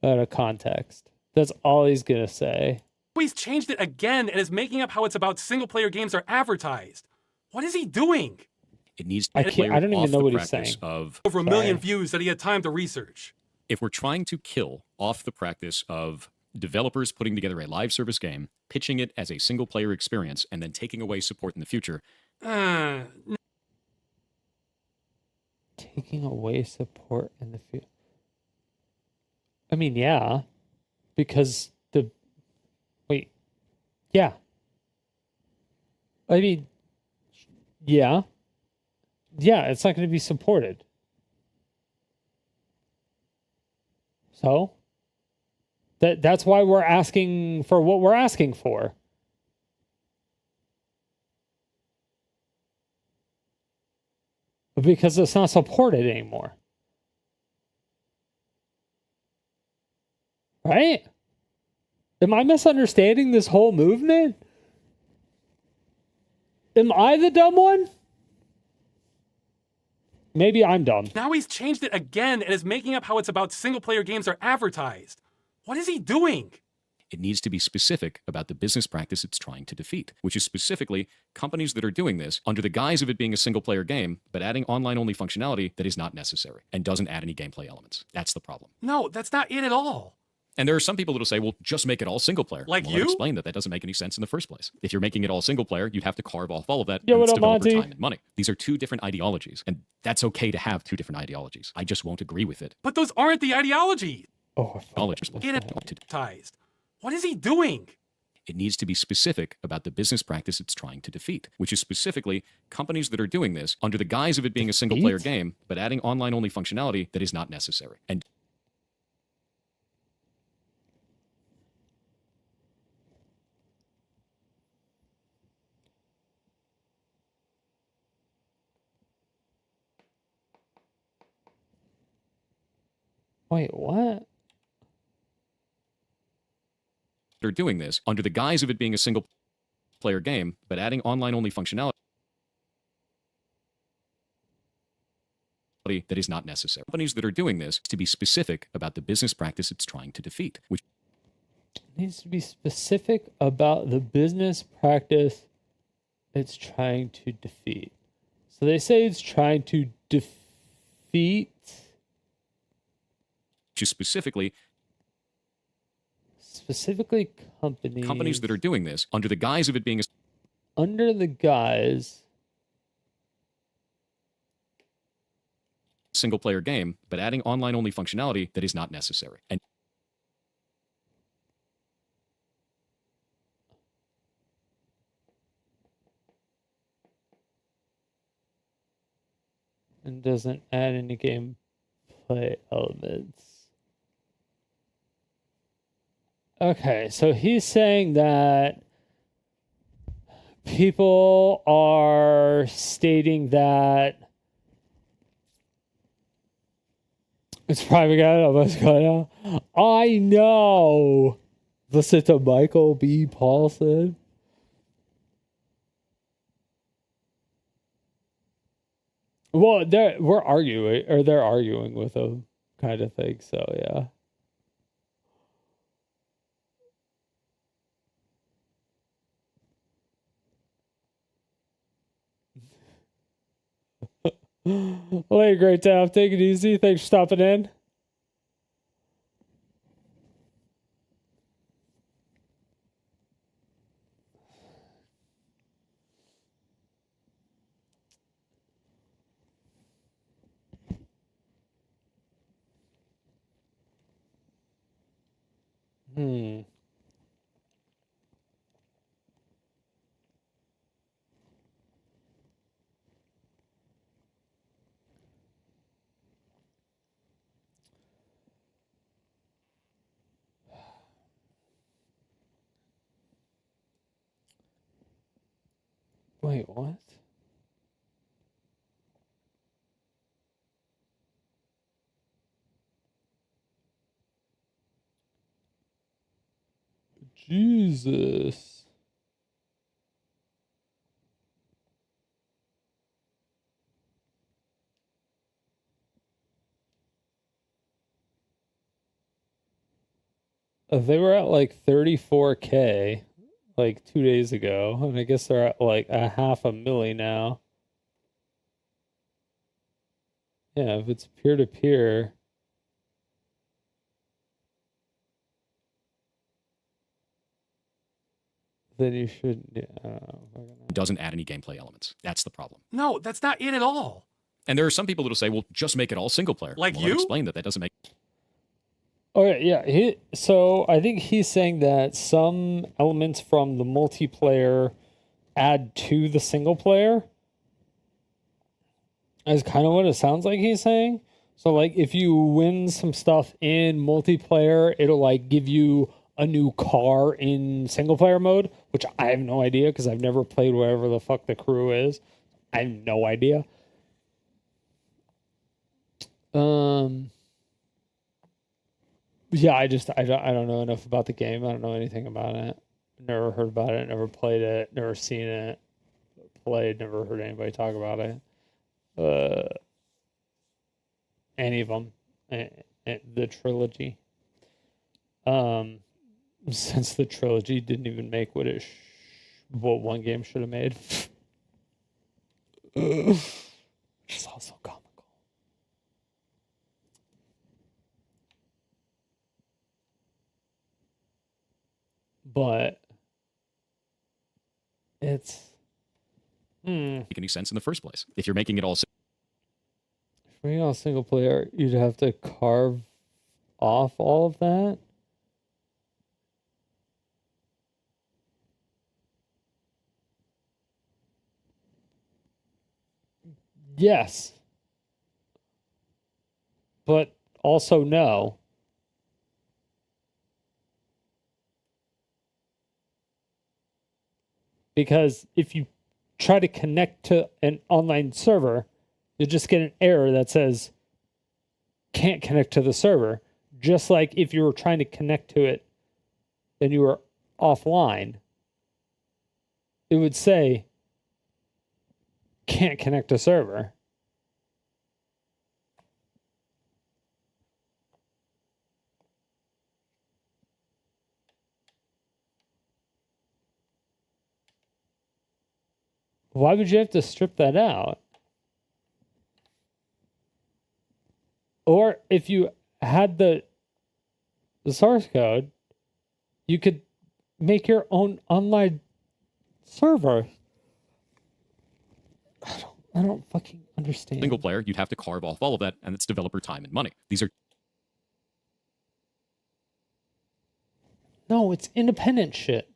[SPEAKER 1] out of context. That's all he's gonna say.
[SPEAKER 18] He's changed it again and is making up how it's about single-player games are advertised. What is he doing?
[SPEAKER 20] It needs to
[SPEAKER 1] I don't even know what he's saying.
[SPEAKER 20] Of
[SPEAKER 18] over 1 million views that he had time to research.
[SPEAKER 20] If we're trying to kill off the practice of developers putting together a live service game, pitching it as a single player experience, and then taking away support in the future.
[SPEAKER 1] Taking away support in the future. I mean, yeah, because yeah. I mean, Yeah. Yeah, it's not going to be supported. So that's why we're asking for what we're asking for. Because it's not supported anymore. Right? Am I misunderstanding this whole movement? Am I the dumb one? Maybe I'm dumb.
[SPEAKER 18] Now he's changed it again and is making up how it's about single-player games are advertised. What is he doing?
[SPEAKER 20] It needs to be specific about the business practice it's trying to defeat, which is specifically companies that are doing this under the guise of it being a single-player game, but adding online-only functionality that is not necessary and doesn't add any gameplay elements. That's the problem.
[SPEAKER 18] No, that's not it at all.
[SPEAKER 20] And there are some people that'll say, well, just make it all single-player.
[SPEAKER 18] Like
[SPEAKER 20] well,
[SPEAKER 18] you?
[SPEAKER 20] I'll explain that doesn't make any sense in the first place. If you're making it all single-player, you'd have to carve off all of that,
[SPEAKER 1] Yo,
[SPEAKER 20] and
[SPEAKER 1] what
[SPEAKER 20] it's
[SPEAKER 1] up,
[SPEAKER 20] developer
[SPEAKER 1] Monty?
[SPEAKER 20] time and money. These are two different ideologies, and that's okay to have two different ideologies. I just won't agree with it.
[SPEAKER 18] But those aren't the ideologies.
[SPEAKER 1] Oh,
[SPEAKER 18] Advertised. What is he doing?
[SPEAKER 20] It needs to be specific about the business practice it's trying to defeat, which is specifically companies that are doing this under the guise of it being a single-player game, but adding online-only functionality that is not necessary. And
[SPEAKER 1] Wait, what?
[SPEAKER 20] they're doing this under the guise of it being a single-player game, but adding online-only functionality that is not necessary. Companies that are doing this to be specific about the business practice it's trying to defeat, which
[SPEAKER 1] Needs to be specific about the business practice it's trying to defeat. So they say it's trying to defeat.
[SPEAKER 20] which is specifically
[SPEAKER 1] companies
[SPEAKER 20] that are doing this under the guise of it being a
[SPEAKER 1] under the guise
[SPEAKER 20] single-player game, but adding online-only functionality that is not necessary.
[SPEAKER 1] and doesn't add any gameplay elements. Okay, so he's saying that people are stating that it's private guy. What's going on? I know. Listen to Michael B. Paulson. Well, they're arguing with him, kind of thing. So yeah. Well, hey, great job. Take it easy. Thanks for stopping in. Wait, what? Jesus. They were at like 34K like 2 days ago, and I guess they're at like 500,000 now. Yeah, if it's peer-to-peer. Then you should. Yeah,
[SPEAKER 20] doesn't add any gameplay elements. That's the problem.
[SPEAKER 18] No, that's not it at all.
[SPEAKER 20] And there are some people that'll say, well, just make it all single-player.
[SPEAKER 18] Like
[SPEAKER 20] well,
[SPEAKER 18] you?
[SPEAKER 20] I'll explain that doesn't make...
[SPEAKER 1] Okay, yeah. So I think he's saying that some elements from the multiplayer add to the single player, That's kind of what it sounds like he's saying. So, like, if you win some stuff in multiplayer, it'll, like, give you a new car in single-player mode, which I have no idea because I've never played whatever the fuck the crew is. I have no idea. Yeah, I don't know enough about the game. I don't know anything about it. Never heard about it. Never played it. Never seen it. Played. Never heard anybody talk about it. Any of them. The trilogy. Since the trilogy didn't even make what what one game should have made. Which is also comical. But it's
[SPEAKER 20] make any sense in the first place. If you're making it all
[SPEAKER 1] single player, you'd have to carve off all of that. Yes. But also no. Because if you try to connect to an online server, you'll just get an error that says can't connect to the server. Just like if you were trying to connect to it and you were offline, it would say can't connect to server. Why would you have to strip that out? Or if you had the source code, you could make your own online server. I don't fucking understand.
[SPEAKER 20] single player, you'd have to carve off all of that, and it's developer time and money. These are
[SPEAKER 1] No, it's independent shit.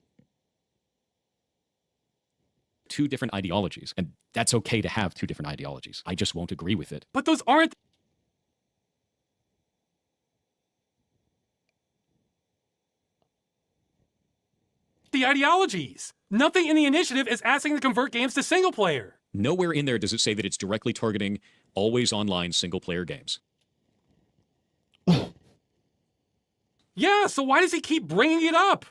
[SPEAKER 20] two different ideologies, and that's okay to have two different ideologies. I just won't agree with it.
[SPEAKER 18] But those aren't the ideologies. Nothing in the initiative is asking to convert games to single player.
[SPEAKER 20] Nowhere in there does it say that it's directly targeting always online single player games.
[SPEAKER 18] Yeah, so why does he keep bringing it up?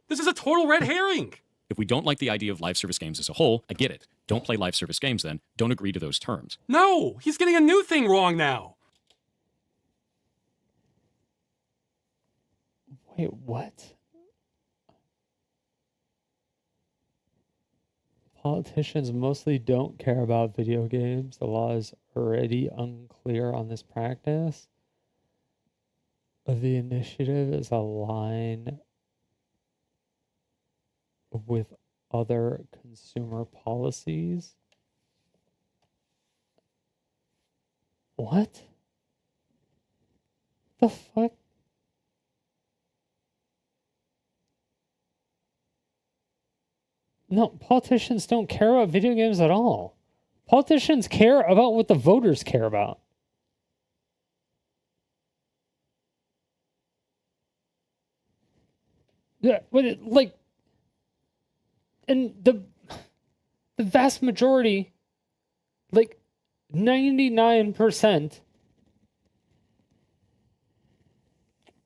[SPEAKER 18] This is a total red herring.
[SPEAKER 20] If we don't like the idea of live service games as a whole, I get it. Don't play live service games then. Don't agree to those terms.
[SPEAKER 18] No, he's getting a new thing wrong now.
[SPEAKER 1] Wait, what? Politicians mostly don't care about video games. The law is already unclear on this practice. The initiative is aligned with other consumer policies. What? The fuck? No, politicians don't care about video games at all. Politicians care about what the voters care about. Yeah, like, and the vast majority, like 99%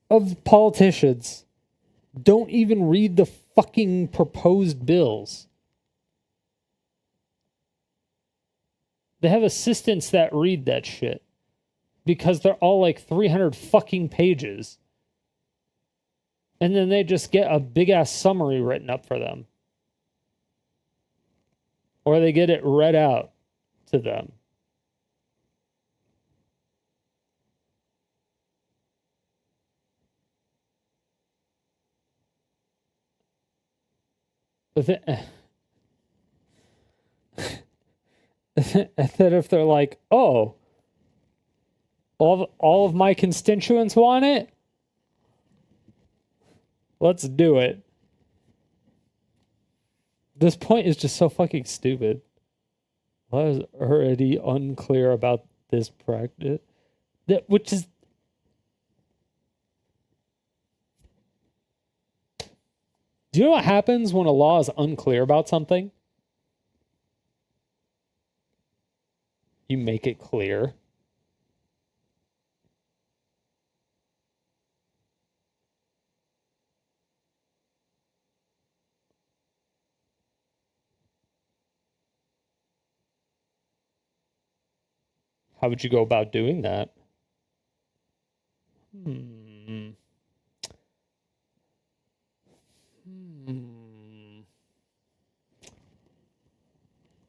[SPEAKER 1] of politicians don't even read the fucking proposed bills. They have assistants that read that shit because they're all like 300 fucking pages. And then they just get a big ass summary written up for them. Or they get it read out to them. But then if they're like, oh, all of my constituents want it, let's do it. This point is just so fucking stupid. I was already unclear about this practice. Which is... Do you know what happens when a law is unclear about something? You make it clear. How would you go about doing that?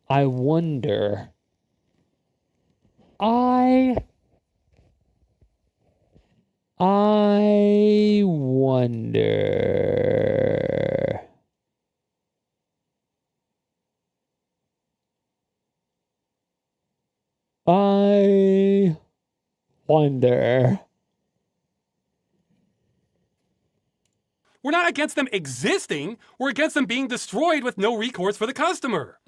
[SPEAKER 1] I wonder. I wonder. I wonder.
[SPEAKER 18] We're not against them existing. We're against them being destroyed with no recourse for the customer.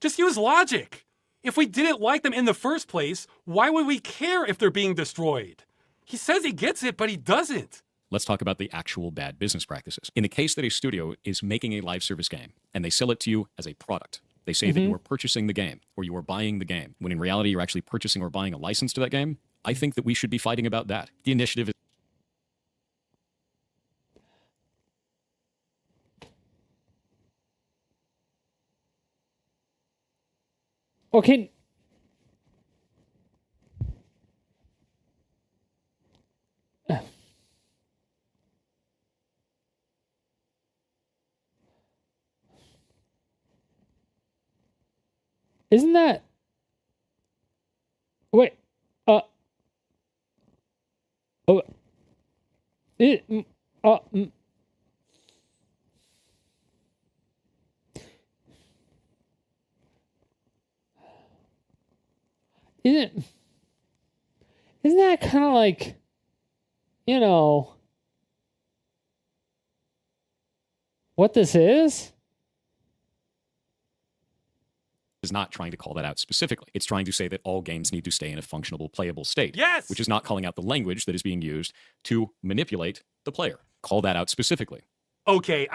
[SPEAKER 18] Just use logic. If we didn't like them in the first place, why would we care if they're being destroyed? He says he gets it, but he doesn't.
[SPEAKER 20] Let's talk about the actual bad business practices. In the case that a studio is making a live service game and they sell it to you as a product, they say that you are purchasing the game or you are buying the game, when in reality you're actually purchasing or buying a license to that game. I think that we should be fighting about that. The initiative is...
[SPEAKER 1] Okay. Isn't that... Wait. Oh. Isn't that kind of like, you know, what this is?
[SPEAKER 20] Is not trying to call that out specifically. It's trying to say that all games need to stay in a functional, playable state.
[SPEAKER 18] Yes!
[SPEAKER 20] Which is not calling out the language that is being used to manipulate the player. Call that out specifically.
[SPEAKER 18] Okay.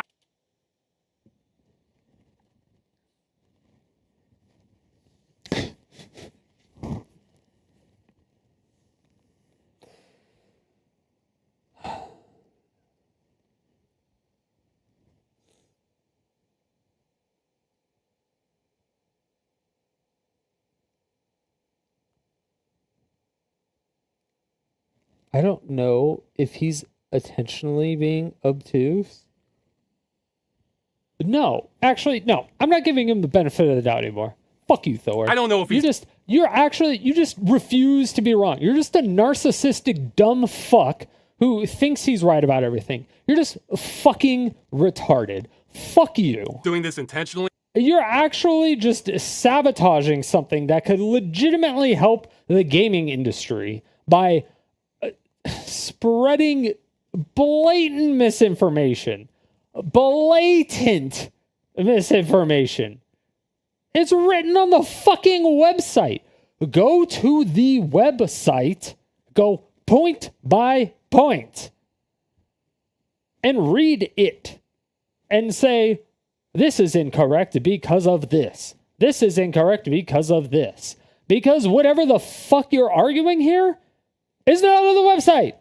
[SPEAKER 1] I don't know if he's intentionally being obtuse. No, actually, no. I'm not giving him the benefit of the doubt anymore. Fuck you, Thor.
[SPEAKER 18] I don't know if he's...
[SPEAKER 1] You just refuse to be wrong. You're just a narcissistic dumb fuck who thinks he's right about everything. You're just fucking retarded. Fuck you.
[SPEAKER 18] Doing this intentionally?
[SPEAKER 1] You're actually just sabotaging something that could legitimately help the gaming industry by spreading blatant misinformation. Blatant misinformation. It's written on the fucking website. Go to the website, go point by point, and read it, and say, this is incorrect because of this. This is incorrect because of this. Because whatever the fuck you're arguing here is not on the website.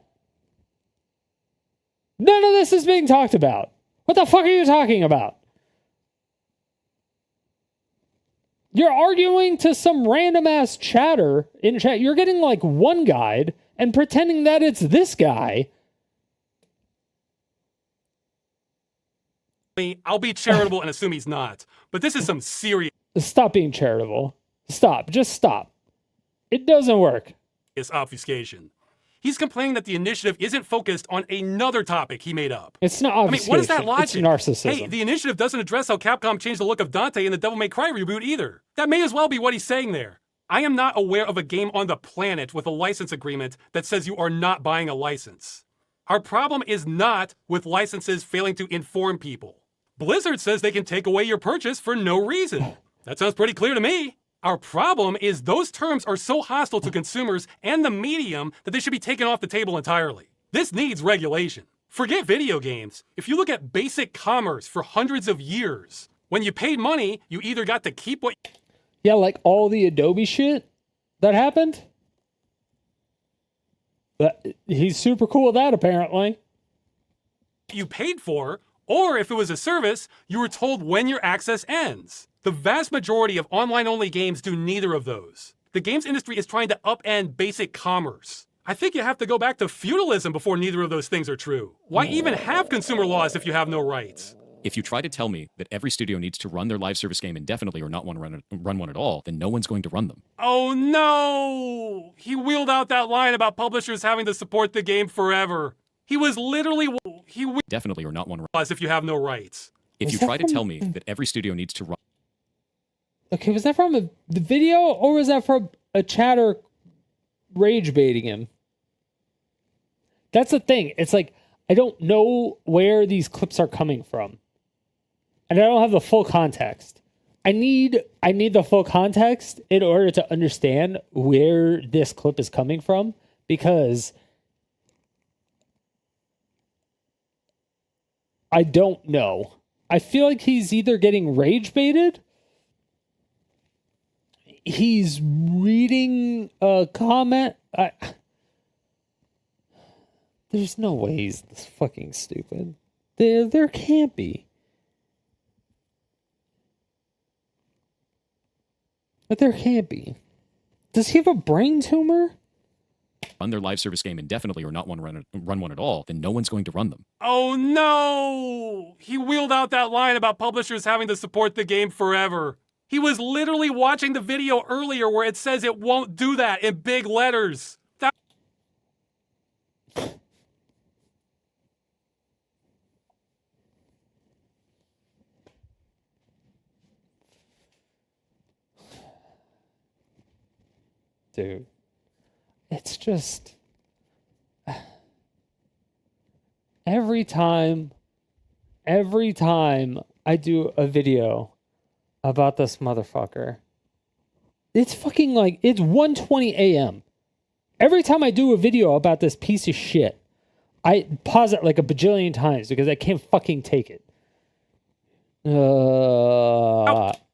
[SPEAKER 1] None of this is being talked about. What the fuck are you talking about? You're arguing to some random ass chatter in chat. You're getting like one guide and pretending that it's this guy.
[SPEAKER 18] I'll be charitable and assume he's not. But this is some serious...
[SPEAKER 1] Stop being charitable. Stop. Just stop. It doesn't work.
[SPEAKER 18] Obfuscation. He's complaining that the initiative isn't focused on another topic he made up.
[SPEAKER 1] It's not obfuscation.
[SPEAKER 18] What is that logic?
[SPEAKER 1] It's narcissism.
[SPEAKER 18] Hey, the initiative doesn't address how Capcom changed the look of Dante in the Devil May Cry reboot either. That may as well be what he's saying there. I am not aware of a game on the planet with a license agreement that says you are not buying a license. Our problem is not with licenses failing to inform people. Blizzard says they can take away your purchase for no reason. That sounds pretty clear to me. Our problem is those terms are so hostile to consumers and the medium that they should be taken off the table entirely. This needs regulation. Forget video games. If you look at basic commerce for hundreds of years, when you paid money, you either got to keep what...
[SPEAKER 1] Yeah, like all the Adobe shit that happened. He's super cool with that, apparently.
[SPEAKER 18] You paid for, or if it was a service, you were told when your access ends. The vast majority of online-only games do neither of those. The games industry is trying to upend basic commerce. I think you have to go back to feudalism before neither of those things are true. Why even have consumer laws if you have no rights?
[SPEAKER 20] If you try to tell me that every studio needs to run their live service game indefinitely or not want to run one at all, then no one's going to run them.
[SPEAKER 18] Oh no! He wheeled out that line about publishers having to support the game forever. He was literally...
[SPEAKER 20] Definitely or not one
[SPEAKER 18] if you have no rights.
[SPEAKER 20] If you try to tell me that every studio needs to run...
[SPEAKER 1] Okay, was that from the video, or was that from a chatter rage baiting him? That's the thing. It's like, I don't know where these clips are coming from. And I don't have the full context. I need the full context in order to understand where this clip is coming from, because I don't know. I feel like he's either getting rage baited, he's reading a comment. There's no way he's this fucking stupid. There can't be. But there can't be. Does he have a brain tumor?
[SPEAKER 20] Run their live service game indefinitely or not want to run one at all, then no one's going to run them.
[SPEAKER 18] Oh no! He wheeled out that line about publishers having to support the game forever. He was literally watching the video earlier where it says it won't do that in big letters.
[SPEAKER 1] Dude, it's just... Every time I do a video about this motherfucker, it's fucking like, it's 1:20 a.m. Every time I do a video about this piece of shit, I pause it like a bajillion times because I can't fucking take it.
[SPEAKER 18] It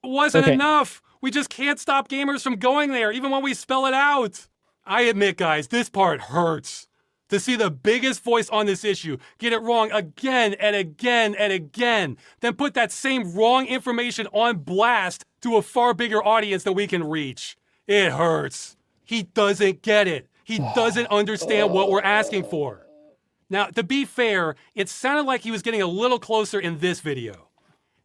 [SPEAKER 18] wasn't enough. We just can't stop gamers from going there, even when we spell it out. I admit, guys, this part hurts. To see the biggest voice on this issue get it wrong again and again and again, then put that same wrong information on blast to a far bigger audience that we can reach. It hurts. He doesn't get it. He doesn't understand what we're asking for. Now, to be fair, it sounded like he was getting a little closer in this video.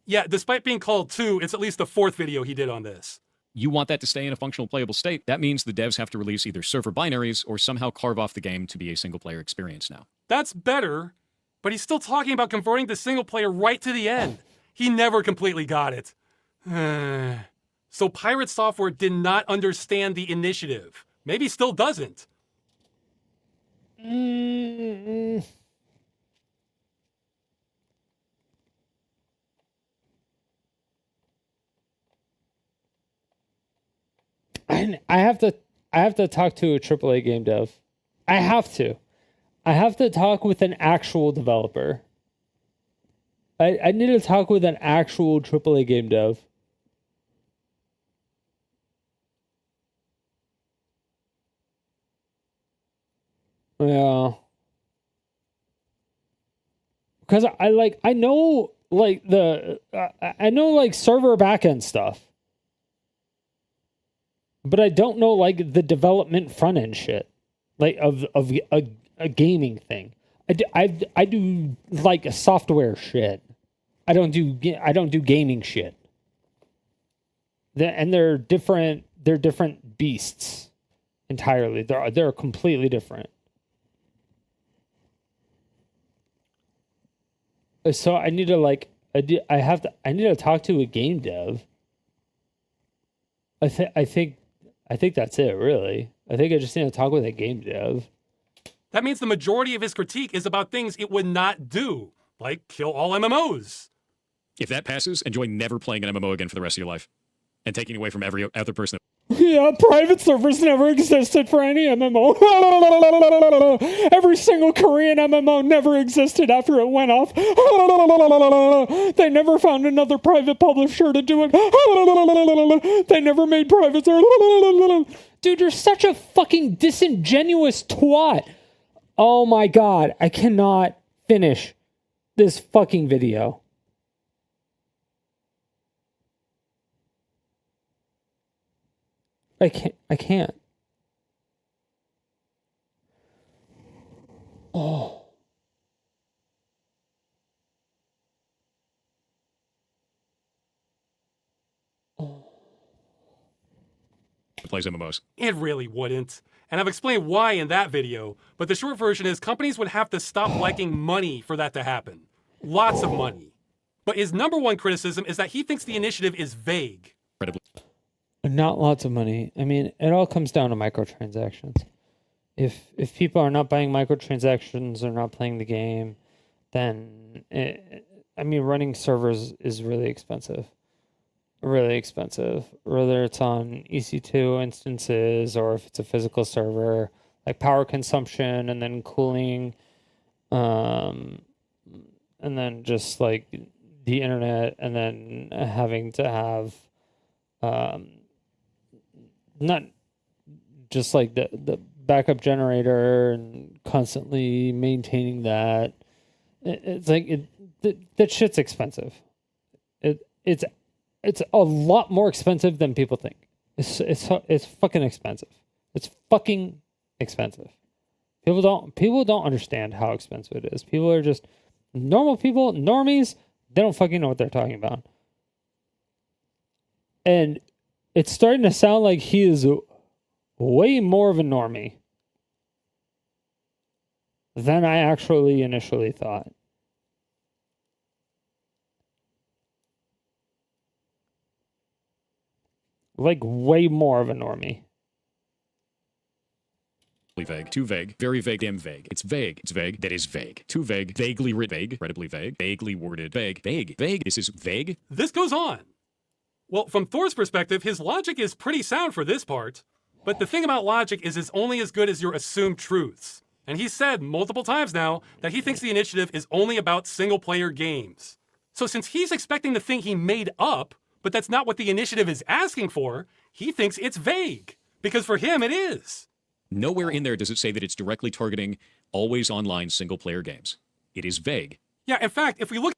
[SPEAKER 18] Yeah, despite being called 2, it's at least the 4th video he did on this.
[SPEAKER 20] You want that to stay in a functional playable state. That means the devs have to release either server binaries or somehow carve off the game to be a single-player experience now.
[SPEAKER 18] That's better, but he's still talking about converting the single player right to the end. He never completely got it. So PirateSoftware did not understand the initiative. Maybe still doesn't.
[SPEAKER 1] I have to talk to a AAA game dev. I have to talk with an actual developer. I need to talk with an actual AAA game dev. Yeah. Because I know server backend stuff. But I don't know like the development front end shit, like of a gaming thing. I do like a software shit. I don't do gaming shit. And they're different. They're different beasts entirely. They're completely different. So I need to I need to talk to a game dev. I think that's it, really. I think I just need to talk with a game dev.
[SPEAKER 18] That means the majority of his critique is about things it would not do, like kill all MMOs.
[SPEAKER 20] If that passes, enjoy never playing an MMO again for the rest of your life. And taking away from every other person.
[SPEAKER 1] Yeah, private servers never existed for any MMO. Every single Korean MMO never existed after it went off. They never found another private publisher to do it. They never made private servers. Dude, you're such a fucking disingenuous twat. Oh my god, I cannot finish this fucking video. I can't. Oh.
[SPEAKER 20] Plays MMOs.
[SPEAKER 18] It really wouldn't. And I've explained why in that video, but the short version is companies would have to stop liking money for that to happen. Lots of money. But his number one criticism is that he thinks the initiative is vague.
[SPEAKER 1] Not lots of money. I mean, it all comes down to microtransactions. If people are not buying microtransactions or not playing the game, then running servers is really expensive. Really expensive. Whether it's on EC2 instances or if it's a physical server, like power consumption and then cooling, and then just like the internet, and then having to have not just like the backup generator and constantly maintaining that. It's like that shit's expensive. It's a lot more expensive than people think. It's fucking expensive. It's fucking expensive. People don't understand how expensive it is. People are just normal people, normies. They don't fucking know what they're talking about. And it's starting to sound like he is way more of a normie than I actually initially thought. Like way more of a normie.
[SPEAKER 20] Vague. Too vague. Very vague. Damn vague. It's vague. It's vague. That is vague. Too vague. Vaguely written. Vague. Incredibly vague. Vaguely worded. Vague. Vague. Vague. This is vague.
[SPEAKER 18] This goes on. Well, from Thor's perspective, his logic is pretty sound for this part. But the thing about logic is it's only as good as your assumed truths. And he's said multiple times now that he thinks the initiative is only about single-player games. So since he's expecting the thing he made up, but that's not what the initiative is asking for, he thinks it's vague. Because for him, it is.
[SPEAKER 20] Nowhere in there does it say that it's directly targeting always online single-player games. It is vague.
[SPEAKER 18] Yeah, in fact, if we look...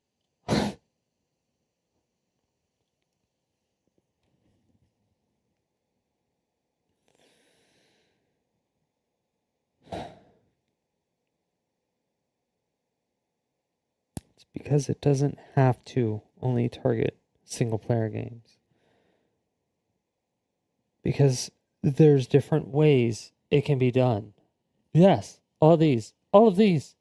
[SPEAKER 1] It's because it doesn't have to only target single-player games. Because there's different ways it can be done. Yes, all of these ways.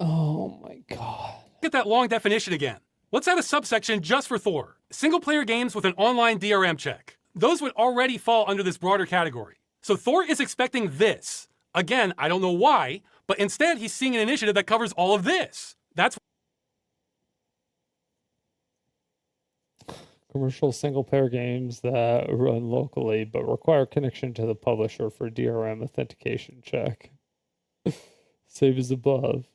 [SPEAKER 1] Oh my god.
[SPEAKER 18] Look at that long definition again. Let's add a subsection just for Thor. Single-player games with an online DRM check. Those would already fall under this broader category. So Thor is expecting this. Again, I don't know why, but instead he's seeing an initiative that covers all of this. That's
[SPEAKER 1] commercial single-player games that run locally but require connection to the publisher for DRM authentication check. Same as above.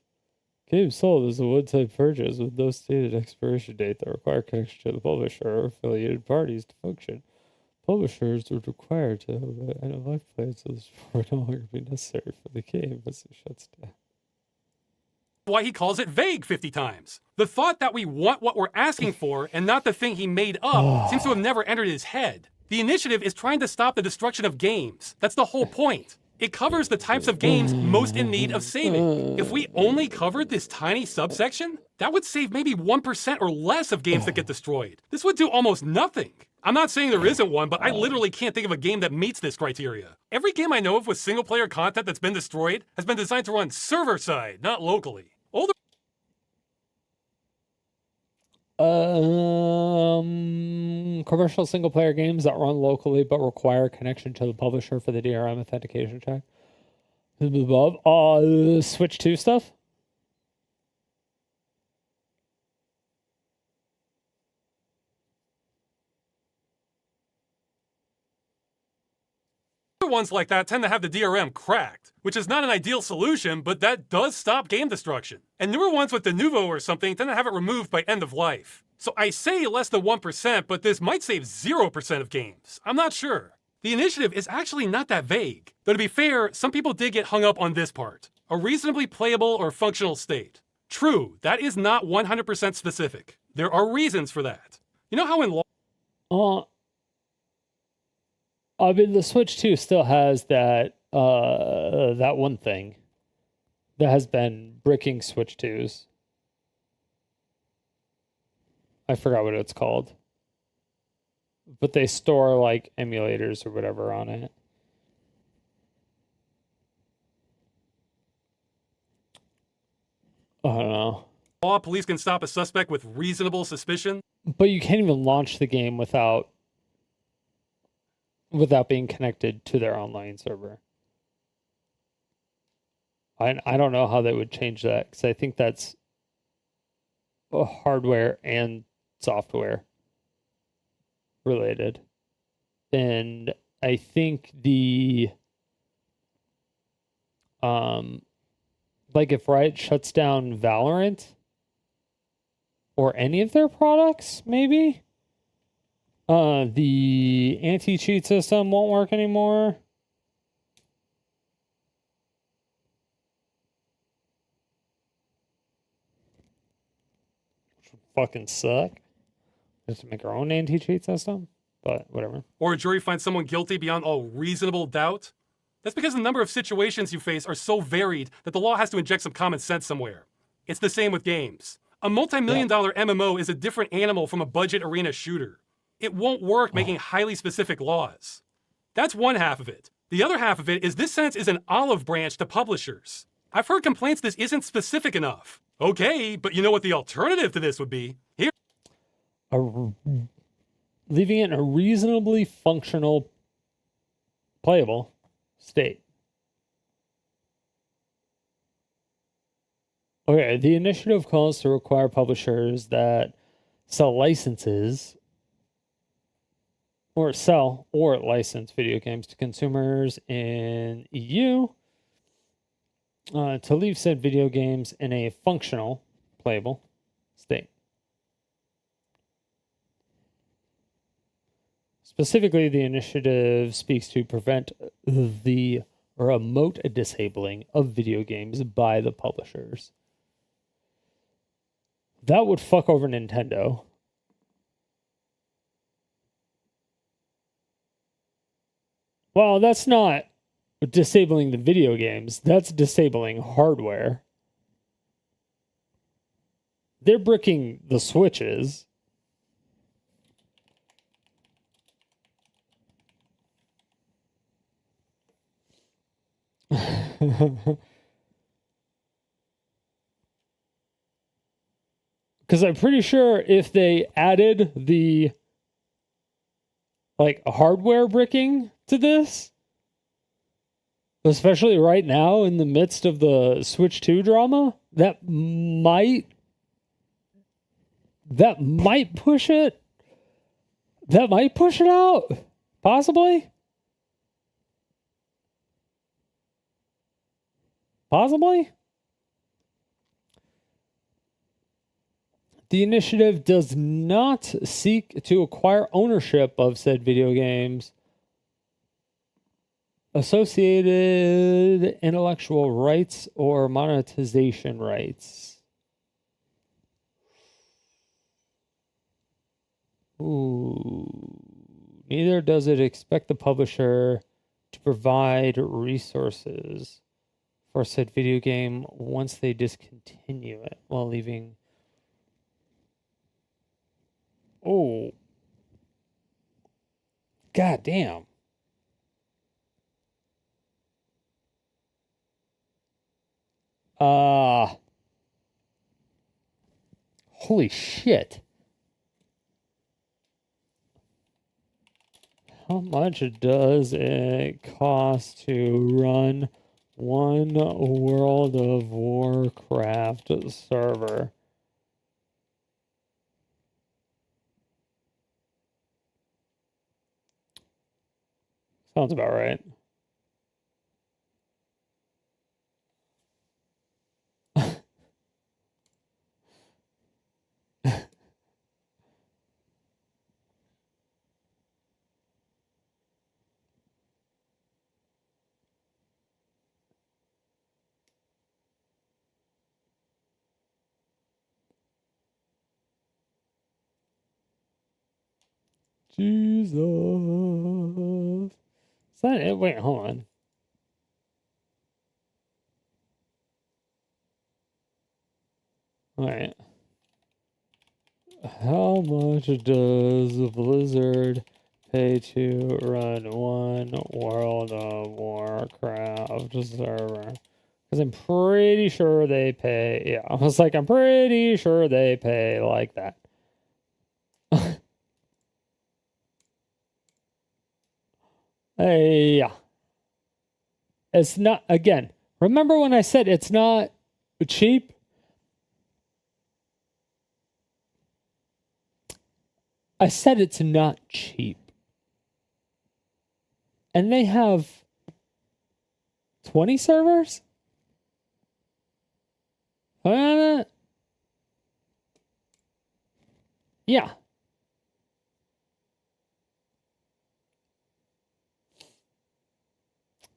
[SPEAKER 1] Games sold as a one-time purchase with no stated expiration date that require connection to the publisher or affiliated parties to function. Publishers are required to have an end of life plan so this will no longer be necessary for the game once it shuts down.
[SPEAKER 18] why he calls it vague 50 times. The thought that we want what we're asking for and not the thing he made up seems to have never entered his head. The initiative is trying to stop the destruction of games. That's the whole point. It covers the types of games most in need of saving. If we only covered this tiny subsection, that would save maybe 1% or less of games that get destroyed. This would do almost nothing. I'm not saying there isn't one, but I literally can't think of a game that meets this criteria. Every game I know of with single-player content that's been destroyed has been designed to run server-side, not locally. Older
[SPEAKER 1] Commercial single-player games that run locally but require connection to the publisher for the DRM authentication check. Above, Switch 2 stuff.
[SPEAKER 18] Other ones like that tend to have the DRM cracked, which is not an ideal solution, but that does stop game destruction. And newer ones with the Nuvo or something tend to have it removed by end of life. So I say less than 1%, but this might save 0% of games. I'm not sure. The initiative is actually not that vague. Though to be fair, some people did get hung up on this part. A reasonably playable or functional state. True, that is not 100% specific. There are reasons for that. You know how in law...
[SPEAKER 1] I mean, the Switch 2 still has that that one thing that has been bricking Switch 2s. I forgot what it's called. But they store, like, emulators or whatever on it. I don't know.
[SPEAKER 18] Law, police can stop a suspect with reasonable suspicion.
[SPEAKER 1] But you can't even launch the game without being connected to their online server. I don't know how they would change that, because I think that's hardware and software related. And I think like if Riot shuts down Valorant or any of their products, maybe the anti-cheat system won't work anymore. Which would fucking suck. Just to make our own anti-cheat system, but whatever.
[SPEAKER 18] Or a jury finds someone guilty beyond all reasonable doubt. That's because the number of situations you face are so varied that the law has to inject some common sense somewhere. It's the same with games. A multi-million-dollar MMO is a different animal from a budget arena shooter. It won't work making highly specific laws. That's one half of it. The other half of it is this sentence is an olive branch to publishers. I've heard complaints this isn't specific enough. Okay, but you know what the alternative to this would be? Here.
[SPEAKER 1] Leaving it in a reasonably functional, playable state. Okay, the initiative calls to require publishers that sell licenses or sell or license video games to consumers in EU to leave said video games in a functional, playable state. Specifically, the initiative speaks to prevent the remote disabling of video games by the publishers. That would fuck over Nintendo. Well, that's not disabling the video games. That's disabling hardware. They're bricking the Switches. Because I'm pretty sure if they added the hardware bricking to this, especially right now in the midst of the Switch 2 drama, that might push it. That might push it out, possibly. Possibly. The initiative does not seek to acquire ownership of said video games, associated intellectual rights, or monetization rights. Ooh. Neither does it expect the publisher to provide resources for said video game once they discontinue it, while leaving... Oh. God damn. Holy shit. How much does it cost to run one World of Warcraft server? Sounds about right. Jesus. Is that it? Wait, hold on. Alright. How much does Blizzard pay to run one World of Warcraft server? Because I'm pretty sure they pay. Yeah, I was like, I'm pretty sure they pay like that. Yeah. It's not, again, remember when I said it's not cheap? I said it's not cheap. And they have 20 servers? Yeah.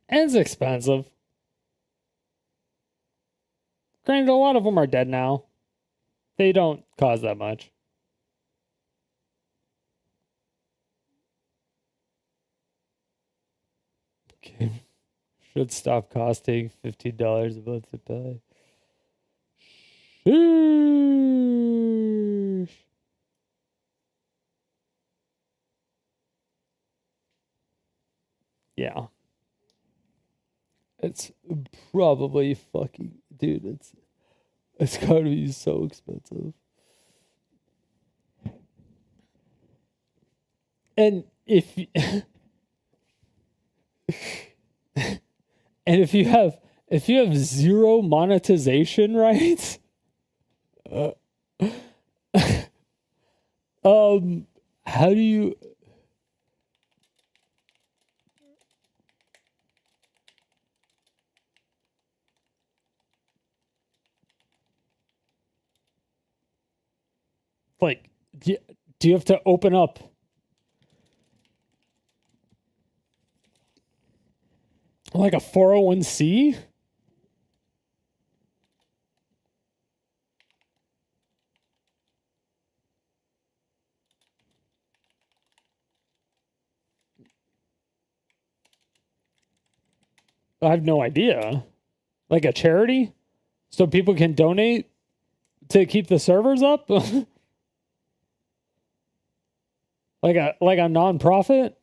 [SPEAKER 1] And it's expensive. Granted, a lot of them are dead now. They don't cost that much. Okay. Should stop costing $50 a month to pay. Sheesh. Yeah. It's probably fucking, dude, it's gotta be so expensive. And if and if you have zero monetization rights, how do you like do you have to open up like a 401c? I have no idea. Like a charity? So people can donate to keep the servers up? like a nonprofit?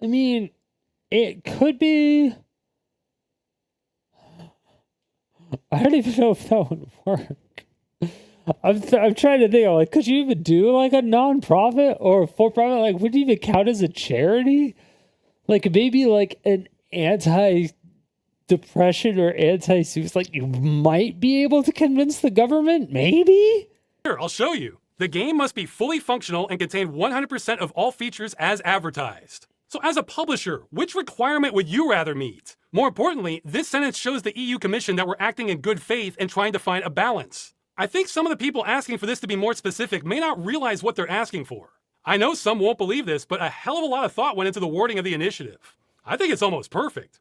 [SPEAKER 1] I mean, it could be. I don't even know if that would work. I'm trying to think. Like, could you even do like a non-profit or for-profit? Like, would it even count as a charity? Like, maybe like an anti-depression or anti-suicide. Like, you might be able to convince the government. Maybe.
[SPEAKER 18] Here, I'll show you. The game must be fully functional and contain 100% of all features as advertised. So as a publisher, which requirement would you rather meet? More importantly, this sentence shows the EU Commission that we're acting in good faith and trying to find a balance. I think some of the people asking for this to be more specific may not realize what they're asking for. I know some won't believe this, but a hell of a lot of thought went into the wording of the initiative. I think it's almost perfect.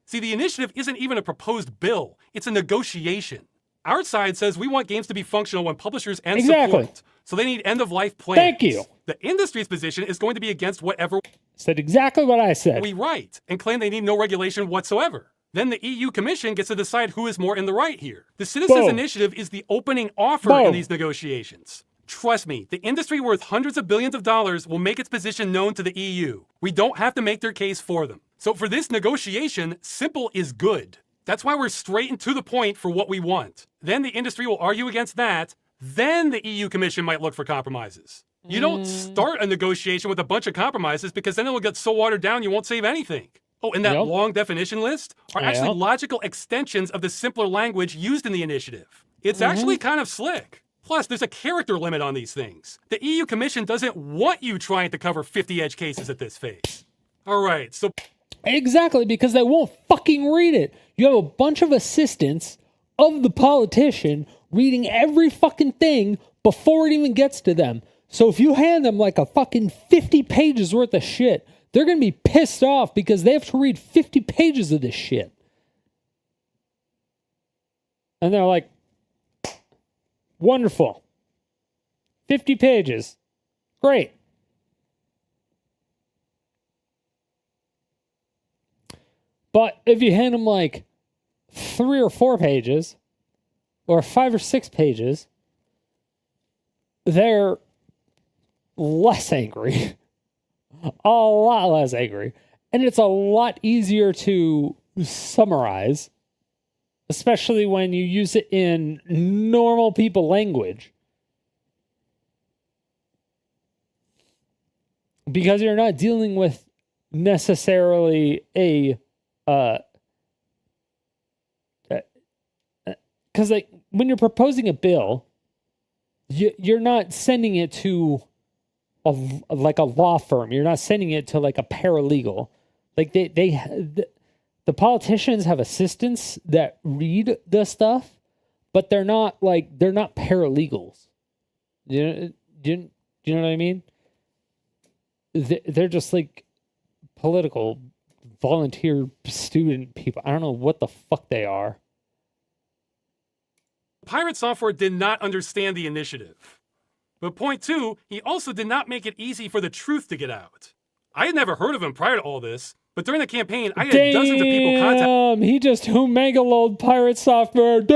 [SPEAKER 18] See, the initiative isn't even a proposed bill, it's a negotiation. Our side says we want games to be functional when publishers end support, so they need end-of-life plans.
[SPEAKER 1] Thank you.
[SPEAKER 18] The industry's position is going to be against whatever
[SPEAKER 1] said exactly what I said.
[SPEAKER 18] we write and claim they need no regulation whatsoever. Then the EU Commission gets to decide who is more in the right here. The Citizens Initiative is the opening offer in these negotiations. Trust me, the industry worth hundreds of billions of dollars will make its position known to the EU. We don't have to make their case for them. So for this negotiation, simple is good. That's why we're straight and to the point for what we want. Then the industry will argue against that. Then the EU Commission might look for compromises. You don't start a negotiation with a bunch of compromises because then it will get so watered down you won't save anything. Oh, and that long definition list are actually logical extensions of the simpler language used in the initiative. It's actually kind of slick. Plus, there's a character limit on these things. The EU Commission doesn't want you trying to cover 50 edge cases at this phase. All right, so...
[SPEAKER 1] Exactly, because they won't fucking read it. You have a bunch of assistants of the politician reading every fucking thing before it even gets to them. So if you hand them like a fucking 50 pages worth of shit, they're going to be pissed off because they have to read 50 pages of this shit. And they're like, wonderful. 50 pages. Great. But if you hand them like 3 or 4 pages or 5 or 6 pages, they're less angry. A lot less angry. And it's a lot easier to summarize, especially when you use it in normal people language. Because you're not dealing with necessarily a because like when you're proposing a bill, you're not sending it to like a law firm. You're not sending it to like a paralegal. Like the politicians have assistants that read the stuff, but they're not paralegals. You know what I mean? They're just like political volunteer student people. I don't know what the fuck they are.
[SPEAKER 18] PirateSoftware did not understand the initiative. But point 2, he also did not make it easy for the truth to get out. I had never heard of him prior to all this, but during the campaign, I had dozens of people contact.
[SPEAKER 1] He just humangaloed PirateSoftware.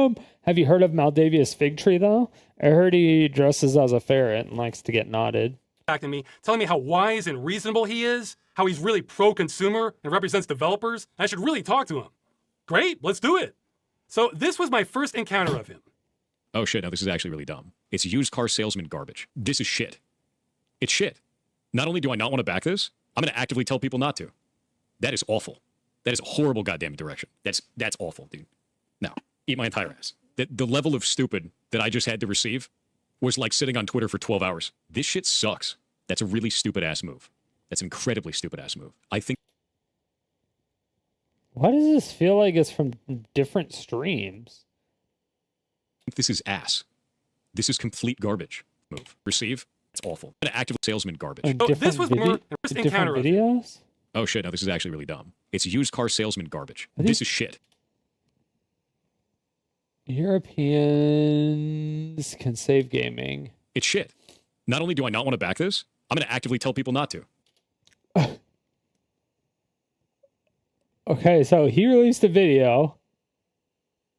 [SPEAKER 1] Damn! Have you heard of Maldavius Fig Tree, though? I heard he dresses as a ferret and likes to get knotted.
[SPEAKER 18] Me, telling me how wise and reasonable he is, how he's really pro-consumer and represents developers. I should really talk to him. Great, let's do it. So this was my first encounter of him.
[SPEAKER 20] Oh shit, no, this is actually really dumb. It's used car salesman garbage. This is shit. It's shit. Not only do I not want to back this, I'm going to actively tell people not to. That is awful. That is a horrible goddamn direction. That's awful, dude. No, eat my entire ass. The level of stupid that I just had to receive was like sitting on Twitter for 12 hours. This shit sucks. That's a really stupid ass move. That's an incredibly stupid ass move. I think.
[SPEAKER 1] Why does this feel like it's from different streams?
[SPEAKER 20] This is ass. This is complete garbage. Move. Receive. It's awful. An active salesman garbage.
[SPEAKER 18] Oh, this was my first encounter of
[SPEAKER 1] videos?
[SPEAKER 20] Oh shit, no, this is actually really dumb. It's used car salesman garbage. This is shit.
[SPEAKER 1] Europeans can save gaming.
[SPEAKER 20] It's shit. Not only do I not want to back this, I'm going to actively tell people not to.
[SPEAKER 1] Okay, so he released a video.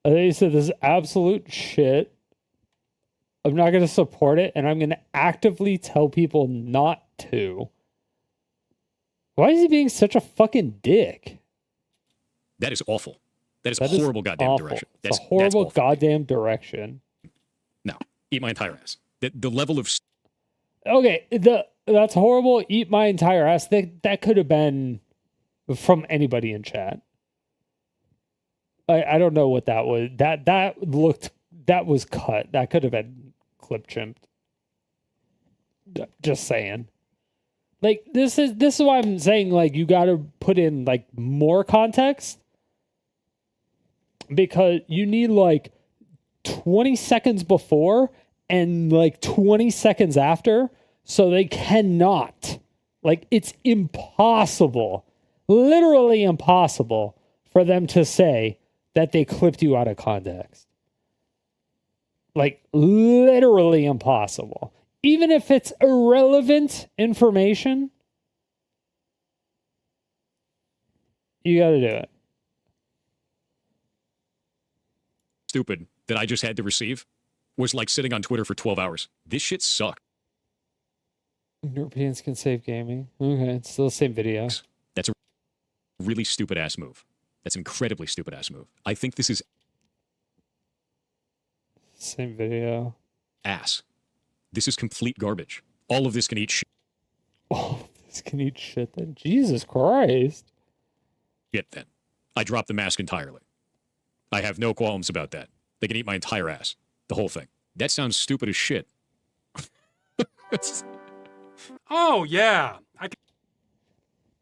[SPEAKER 1] And then he said this is absolute shit. I'm not going to support it, and I'm going to actively tell people not to. Why is he being such a fucking dick?
[SPEAKER 20] That is awful. That is a horrible goddamn
[SPEAKER 1] awful.
[SPEAKER 20] direction.
[SPEAKER 1] That's a horrible goddamn direction.
[SPEAKER 20] No, eat my entire ass. The level of...
[SPEAKER 1] Okay, that's horrible. Eat my entire ass. That could have been from anybody in chat. I don't know what that was. That was cut. That could have been clip chimped. Just saying. Like this is why I'm saying like you got to put in like more context, because you need like 20 seconds before and like 20 seconds after, so they cannot, like, it's impossible, literally impossible for them to say that they clipped you out of context. Like, literally impossible. Even if it's irrelevant information, You gotta do it.
[SPEAKER 20] Stupid that I just had to receive was like sitting on Twitter for 12 hours. This shit sucked.
[SPEAKER 1] Europeans can save gaming. Okay, it's still the same video.
[SPEAKER 20] That's a really stupid ass move. That's an incredibly stupid ass move. I think this is
[SPEAKER 1] Same video.
[SPEAKER 20] ass. This is complete garbage. All of this can eat shit.
[SPEAKER 1] Oh, this can eat shit then. Jesus Christ.
[SPEAKER 20] Then. I dropped the mask entirely. I have no qualms about that. They can eat my entire ass. The whole thing. That sounds stupid as shit.
[SPEAKER 18] Oh, yeah.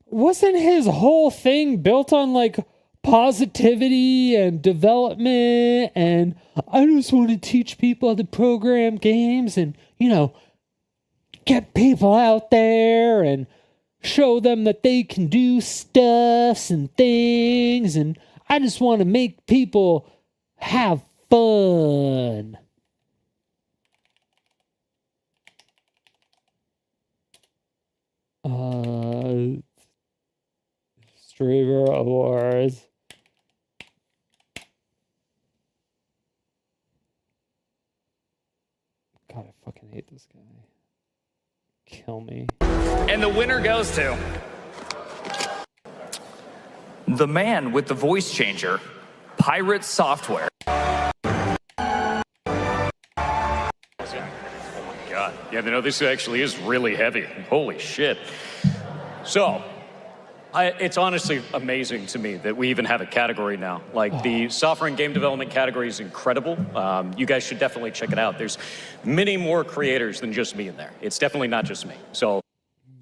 [SPEAKER 1] Wasn't his whole thing built on like positivity and development and I just want to teach people how to program games and, you know, get people out there and show them that they can do stuffs and things and I just want to make people have fun. Streamer Awards. God, I fucking hate this guy. Kill me.
[SPEAKER 6] And the winner goes to the man with the voice changer, PirateSoftware.
[SPEAKER 20] God. Yeah, no, this actually is really heavy. Holy shit. So, it's honestly amazing to me that we even have a category now. Like, the software and game development category is incredible. You guys should definitely check it out. There's many more creators than just me in there. It's definitely not just me. So,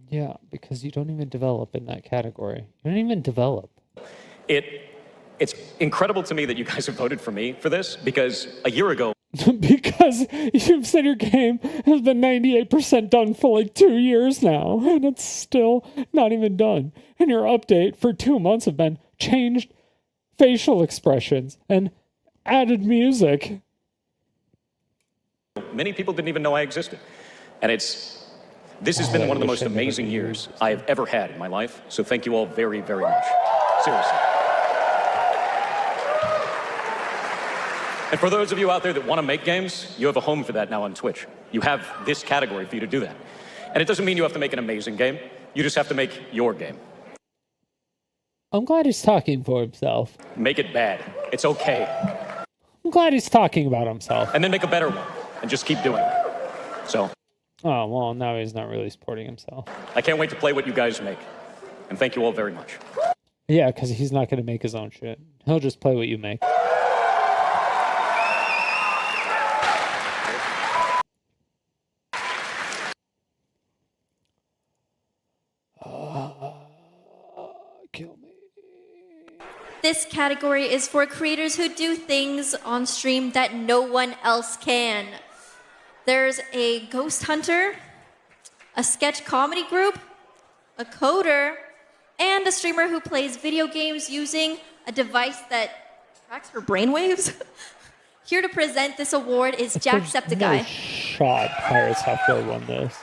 [SPEAKER 1] yeah, because you don't even develop in that category. You don't even develop.
[SPEAKER 20] It's incredible to me that you guys have voted for me for this, because a year ago,
[SPEAKER 1] because you've said your game has been 98% done for like 2 years now, and it's still not even done. And your update for 2 months have been changed facial expressions and added music.
[SPEAKER 20] many people didn't even know I existed. And this has been one of the most amazing years I have ever had in my life. So thank you all very, very much. Seriously. And for those of you out there that want to make games, you have a home for that now on Twitch. You have this category for you to do that. And it doesn't mean you have to make an amazing game. You just have to make your game.
[SPEAKER 1] I'm glad he's talking for himself.
[SPEAKER 20] Make it bad. It's okay.
[SPEAKER 1] I'm glad he's talking about himself.
[SPEAKER 20] And then make a better one. And just keep doing it. So.
[SPEAKER 1] Oh, well, now he's not really supporting himself.
[SPEAKER 20] I can't wait to play what you guys make. And thank you all very much.
[SPEAKER 1] Yeah, because he's not going to make his own shit. He'll just play what you make. Kill me.
[SPEAKER 22] This category is for creators who do things on stream that no one else can. There's a ghost hunter, a sketch comedy group, a coder, and a streamer who plays video games using a device that tracks her brainwaves. Here to present this award is Jacksepticeye.
[SPEAKER 1] No shot PirateSoftware won this.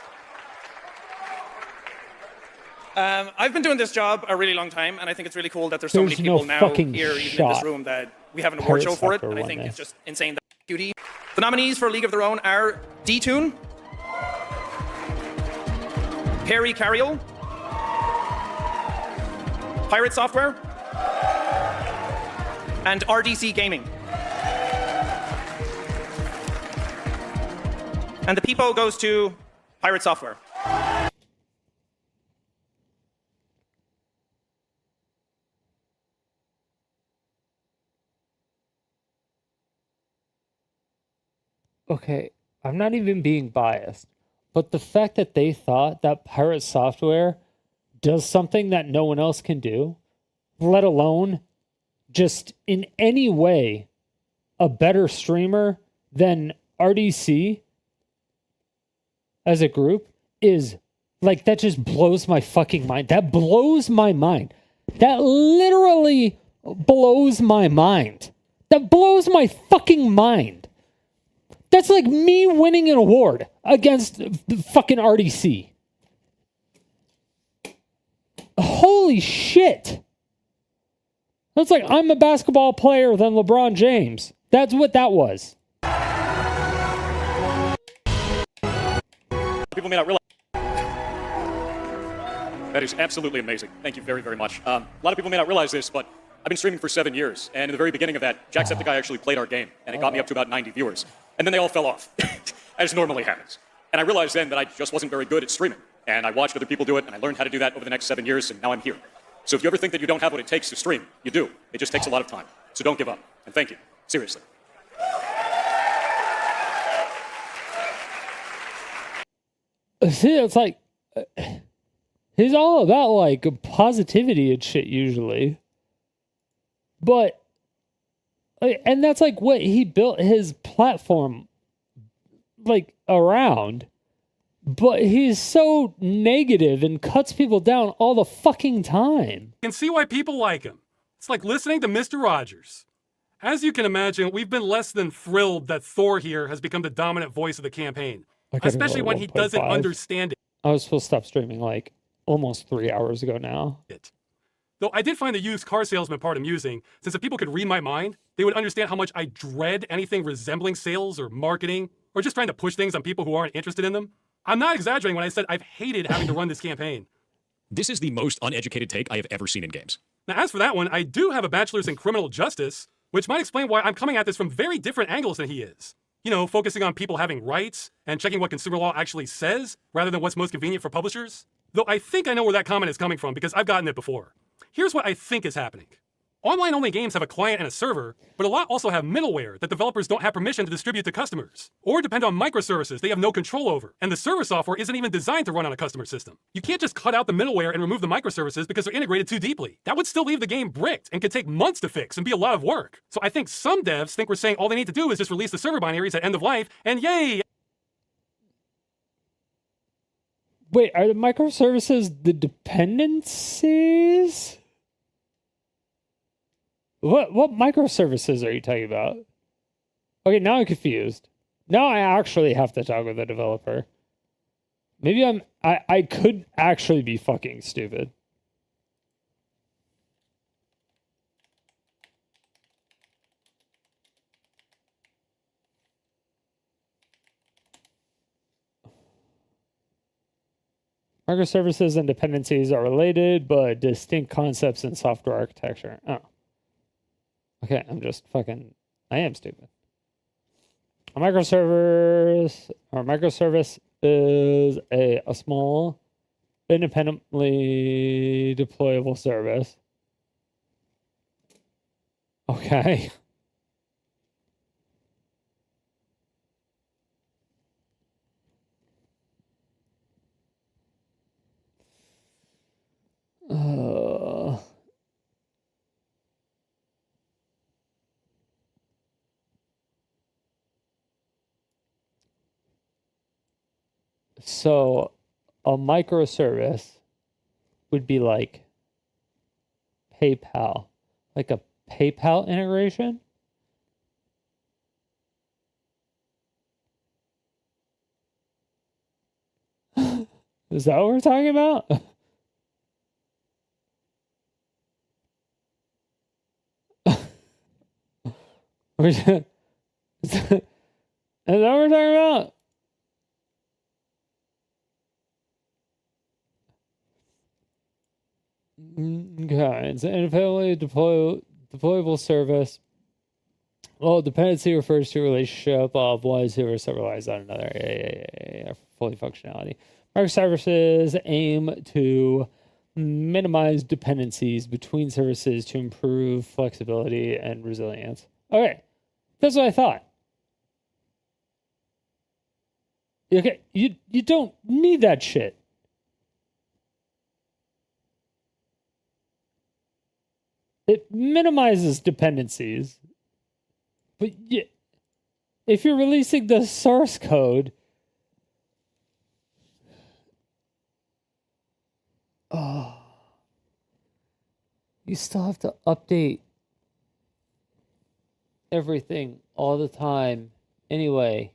[SPEAKER 23] I've been doing this job a really long time, and I think it's really cool that there's so many people now here, even in this room, that we have an award show for it. And I think it's just insane that QD. The nominees for League of Their Own are D-Tune, Perry Carriol, PirateSoftware, and RDC Gaming. And the Peepo goes to PirateSoftware.
[SPEAKER 1] Okay, I'm not even being biased, but the fact that they thought that PirateSoftware does something that no one else can do, let alone just in any way a better streamer than RDC as a group, is like, that just blows my fucking mind. That blows my mind. That literally blows my mind. That blows my fucking mind. That's like me winning an award against the fucking RDC. Holy shit. That's like, I'm a basketball player than LeBron James. That's what that was.
[SPEAKER 20] People may not realize. That is absolutely amazing. Thank you very, very much. A lot of people may not realize this, but I've been streaming for 7 years, and in the very beginning of that, Jacksepticeye actually played our game, and it got me up to about 90 viewers. And then they all fell off, as normally happens. And I realized then that I just wasn't very good at streaming. And I watched other people do it, and I learned how to do that over the next 7 years, and now I'm here. So if you ever think that you don't have what it takes to stream, you do. It just takes a lot of time. So don't give up. And thank you. Seriously.
[SPEAKER 1] See, it's like, he's all about like positivity and shit usually. But, and that's like what he built his platform like around. But he's so negative and cuts people down all the fucking time.
[SPEAKER 18] You can see why people like him. It's like listening to Mr. Rogers. As you can imagine, we've been less than thrilled that Thor here has become the dominant voice of the campaign, especially when he doesn't understand it.
[SPEAKER 1] I was supposed to stop streaming like almost 3 hours ago now.
[SPEAKER 18] Though I did find the used car salesman part amusing, since if people could read my mind, they would understand how much I dread anything resembling sales or marketing, or just trying to push things on people who aren't interested in them. I'm not exaggerating when I said I've hated having to run this campaign.
[SPEAKER 20] This is the most uneducated take I have ever seen in games.
[SPEAKER 18] Now, as for that one, I do have a bachelor's in criminal justice, which might explain why I'm coming at this from very different angles than he is. You know, focusing on people having rights and checking what consumer law actually says, rather than what's most convenient for publishers. Though I think I know where that comment is coming from because I've gotten it before. Here's what I think is happening. Online-only games have a client and a server, but a lot also have middleware that developers don't have permission to distribute to customers, or depend on microservices they have no control over, and the server software isn't even designed to run on a customer system. You can't just cut out the middleware and remove the microservices because they're integrated too deeply. That would still leave the game bricked and could take months to fix and be a lot of work. So I think some devs think we're saying all they need to do is just release the server binaries at end of life, and yay!
[SPEAKER 1] Wait, are the microservices the dependencies? What microservices are you talking about? Okay, now I'm confused. Now I actually have to talk with the developer. Maybe I could actually be fucking stupid. Microservices and dependencies are related, but distinct concepts in software architecture. Oh. Okay, I am stupid. A microservice is a small, independently deployable service. Okay. So a microservice would be like PayPal, like a PayPal integration. Is that what we're talking about? Is that what we're talking about? Okay, it's an independently deployable service. Well, dependency refers to a relationship of one server that relies on another. Yeah. Fully functionality. Microservices aim to minimize dependencies between services to improve flexibility and resilience. Okay, that's what I thought. Okay, you don't need that shit. It minimizes dependencies. But if you're releasing the source code, you still have to update everything all the time anyway.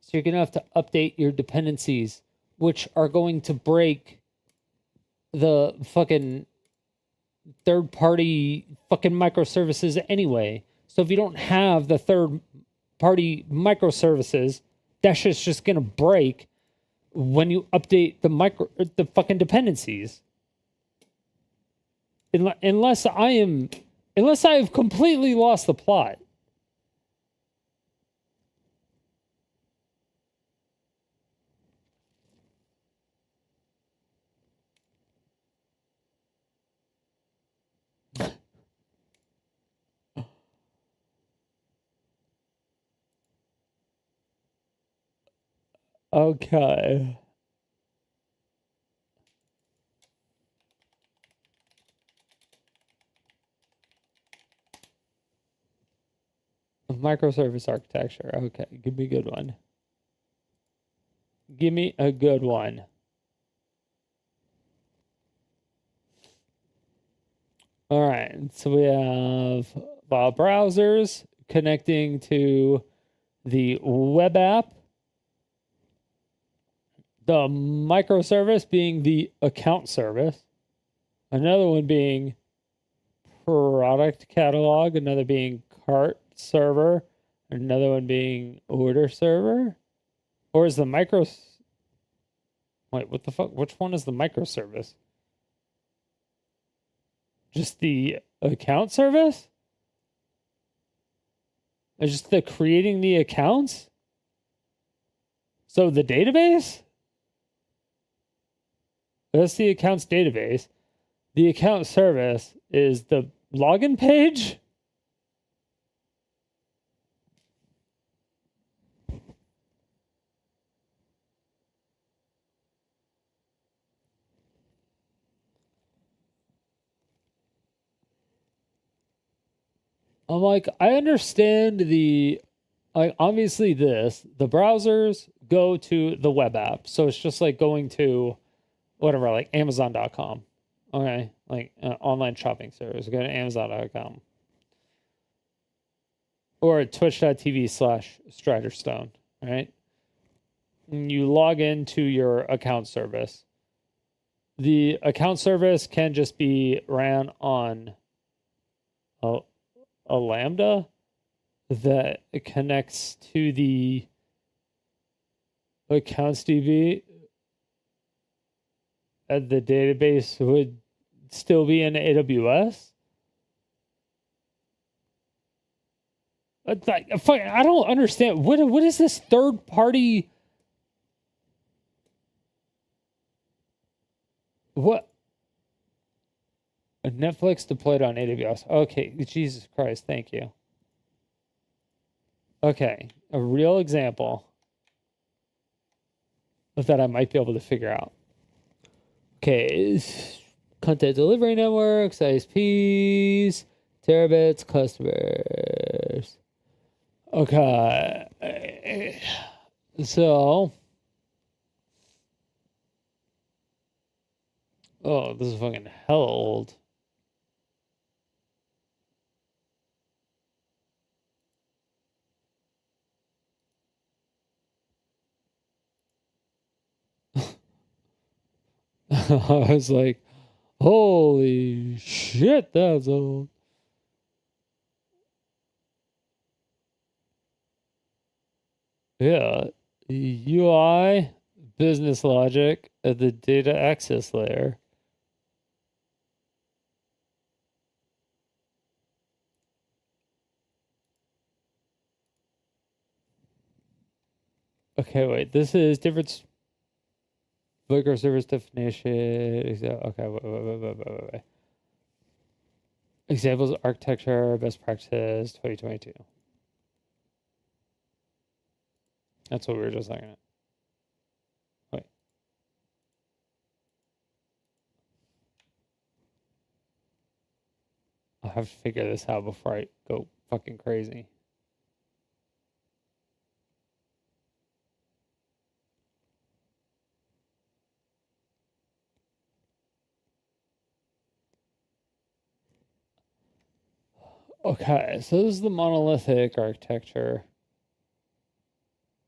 [SPEAKER 1] So you're going to have to update your dependencies, which are going to break the fucking third-party fucking microservices anyway. So if you don't have the third-party microservices, that shit's just gonna break when you update the fucking dependencies. Unless I have completely lost the plot. Okay. Microservice architecture. Okay, give me a good one. Give me a good one. All right, so we have file browsers connecting to the web app. The microservice being the account service. Another one being product catalog. Another being cart server. Another one being order server. Or is the wait, what the fuck? Which one is the microservice? Just the account service? It's just the creating the accounts? So the database? That's the accounts database. The account service is the login page? I'm like, I understand obviously the browsers go to the web app. So it's just like going to whatever, like Amazon.com. Okay. Like online shopping service. Go to Amazon.com. Or twitch.tv/StriderStone. Right. And you log into your account service. The account service can just be ran on a Lambda that connects to the accounts DB, and the database would still be in AWS. I don't understand. What is this third party? What? Netflix deployed on AWS. Okay, Jesus Christ, thank you. Okay, a real example that I might be able to figure out. Okay, content delivery networks, ISPs, terabits, customers. Okay, so... Oh, this is fucking hell old. I was like, holy shit, that's old. Yeah, UI, business logic at the data access layer. Okay, wait, this is different microservice definition. Okay, wait. Examples of architecture, best practices, 2022. That's what we were just looking at. Wait. I'll have to figure this out before I go fucking crazy. Okay, so this is the monolithic architecture.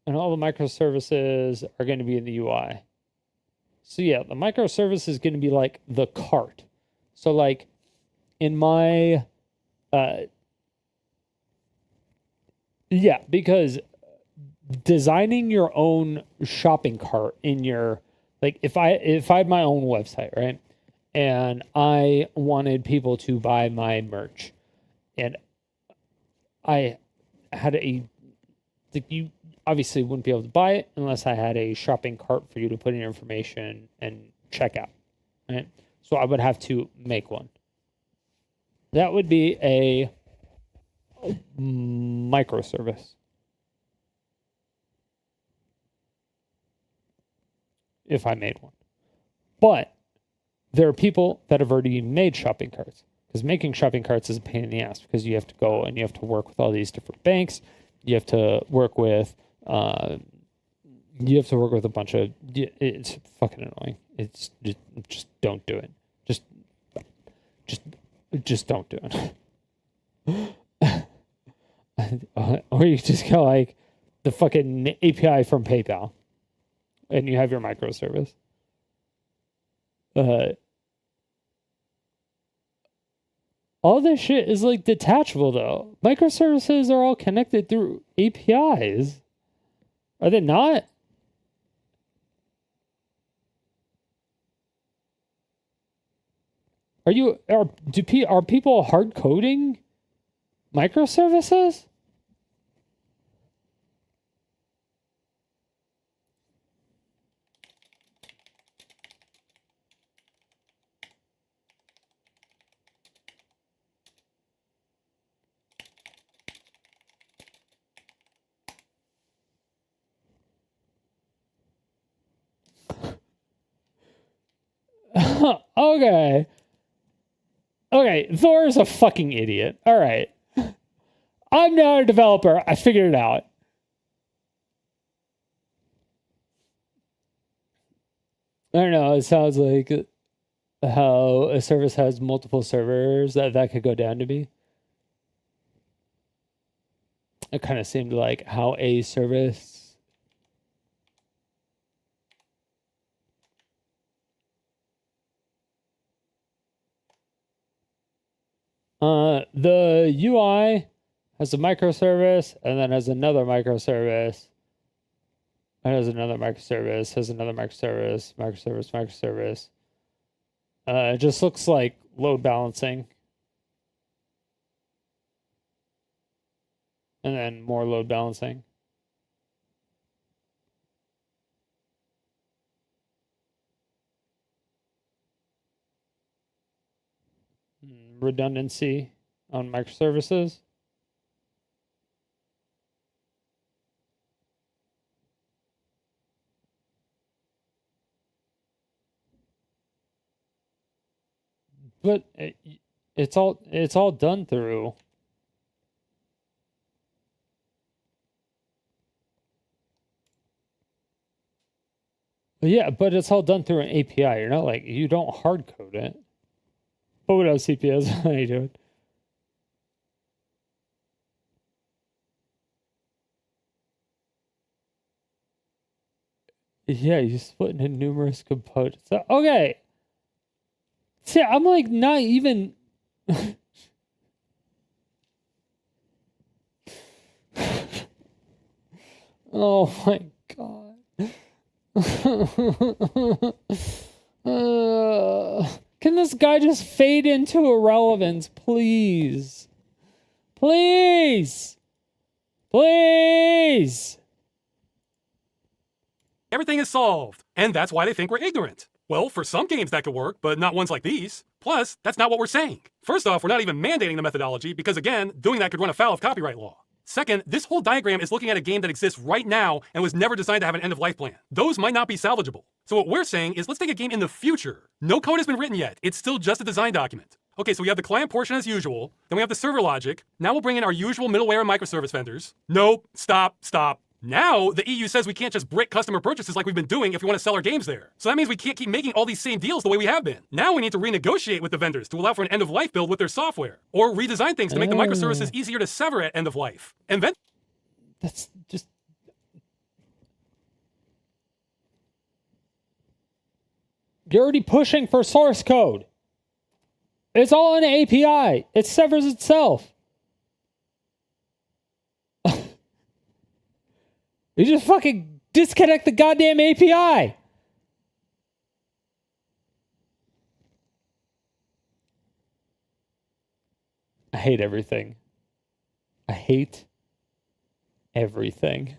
[SPEAKER 1] And all the microservices are going to be in the UI. So yeah, the microservice is going to be like the cart. So like in my yeah, because designing your own shopping cart in your, like, if I had my own website, right, and I wanted people to buy my merch, and I had like, you obviously wouldn't be able to buy it unless I had a shopping cart for you to put in your information and check out, right? So I would have to make one. That would be a microservice. If I made one. But there are people that have already made shopping carts, because making shopping carts is a pain in the ass, because you have to go and you have to work with all these different banks. You have to work with a bunch of, it's fucking annoying. It's just don't do it. Just don't do it. Or you just go like the fucking API from PayPal, and you have your microservice. All this shit is like detachable though. Microservices are all connected through APIs. Are they not? Are people hard coding microservices? Okay. Okay, Thor's a fucking idiot. All right. I'm not a developer. I figured it out. I don't know. It sounds like how a service has multiple servers that could go down to be. It kind of seemed like how a service... The UI has a microservice, and then has another microservice, and has another microservice, has another microservice. It just looks like load balancing. And then more load balancing. Redundancy on microservices. But it's all done through but it's all done through an API. You're not like, you don't hard code it. Oh, what else, CPS? How you doing? Yeah, you split into numerous components. Okay. See, I'm like not even... Oh my god. Can this guy just fade into irrelevance, please? Please! Please!
[SPEAKER 18] Everything is solved, and that's why they think we're ignorant. Well, for some games that could work, but not ones like these. Plus, that's not what we're saying. First off, we're not even mandating the methodology because, again, doing that could run afoul of copyright law. Second, this whole diagram is looking at a game that exists right now and was never designed to have an end-of-life plan. Those might not be salvageable. So what we're saying is let's take a game in the future. No code has been written yet. It's still just a design document. Okay, so we have the client portion as usual. Then we have the server logic. Now we'll bring in our usual middleware and microservice vendors. Nope, stop. Now, the EU says we can't just brick customer purchases like we've been doing if we want to sell our games there. So that means we can't keep making all these same deals the way we have been. Now we need to renegotiate with the vendors to allow for an end-of-life build with their software. Or redesign things to make the microservices easier to sever at end of life. And then...
[SPEAKER 1] That's just... You're already pushing for source code. It's all in an API. It severs itself. You just fucking disconnect the goddamn API. I hate everything. I hate everything.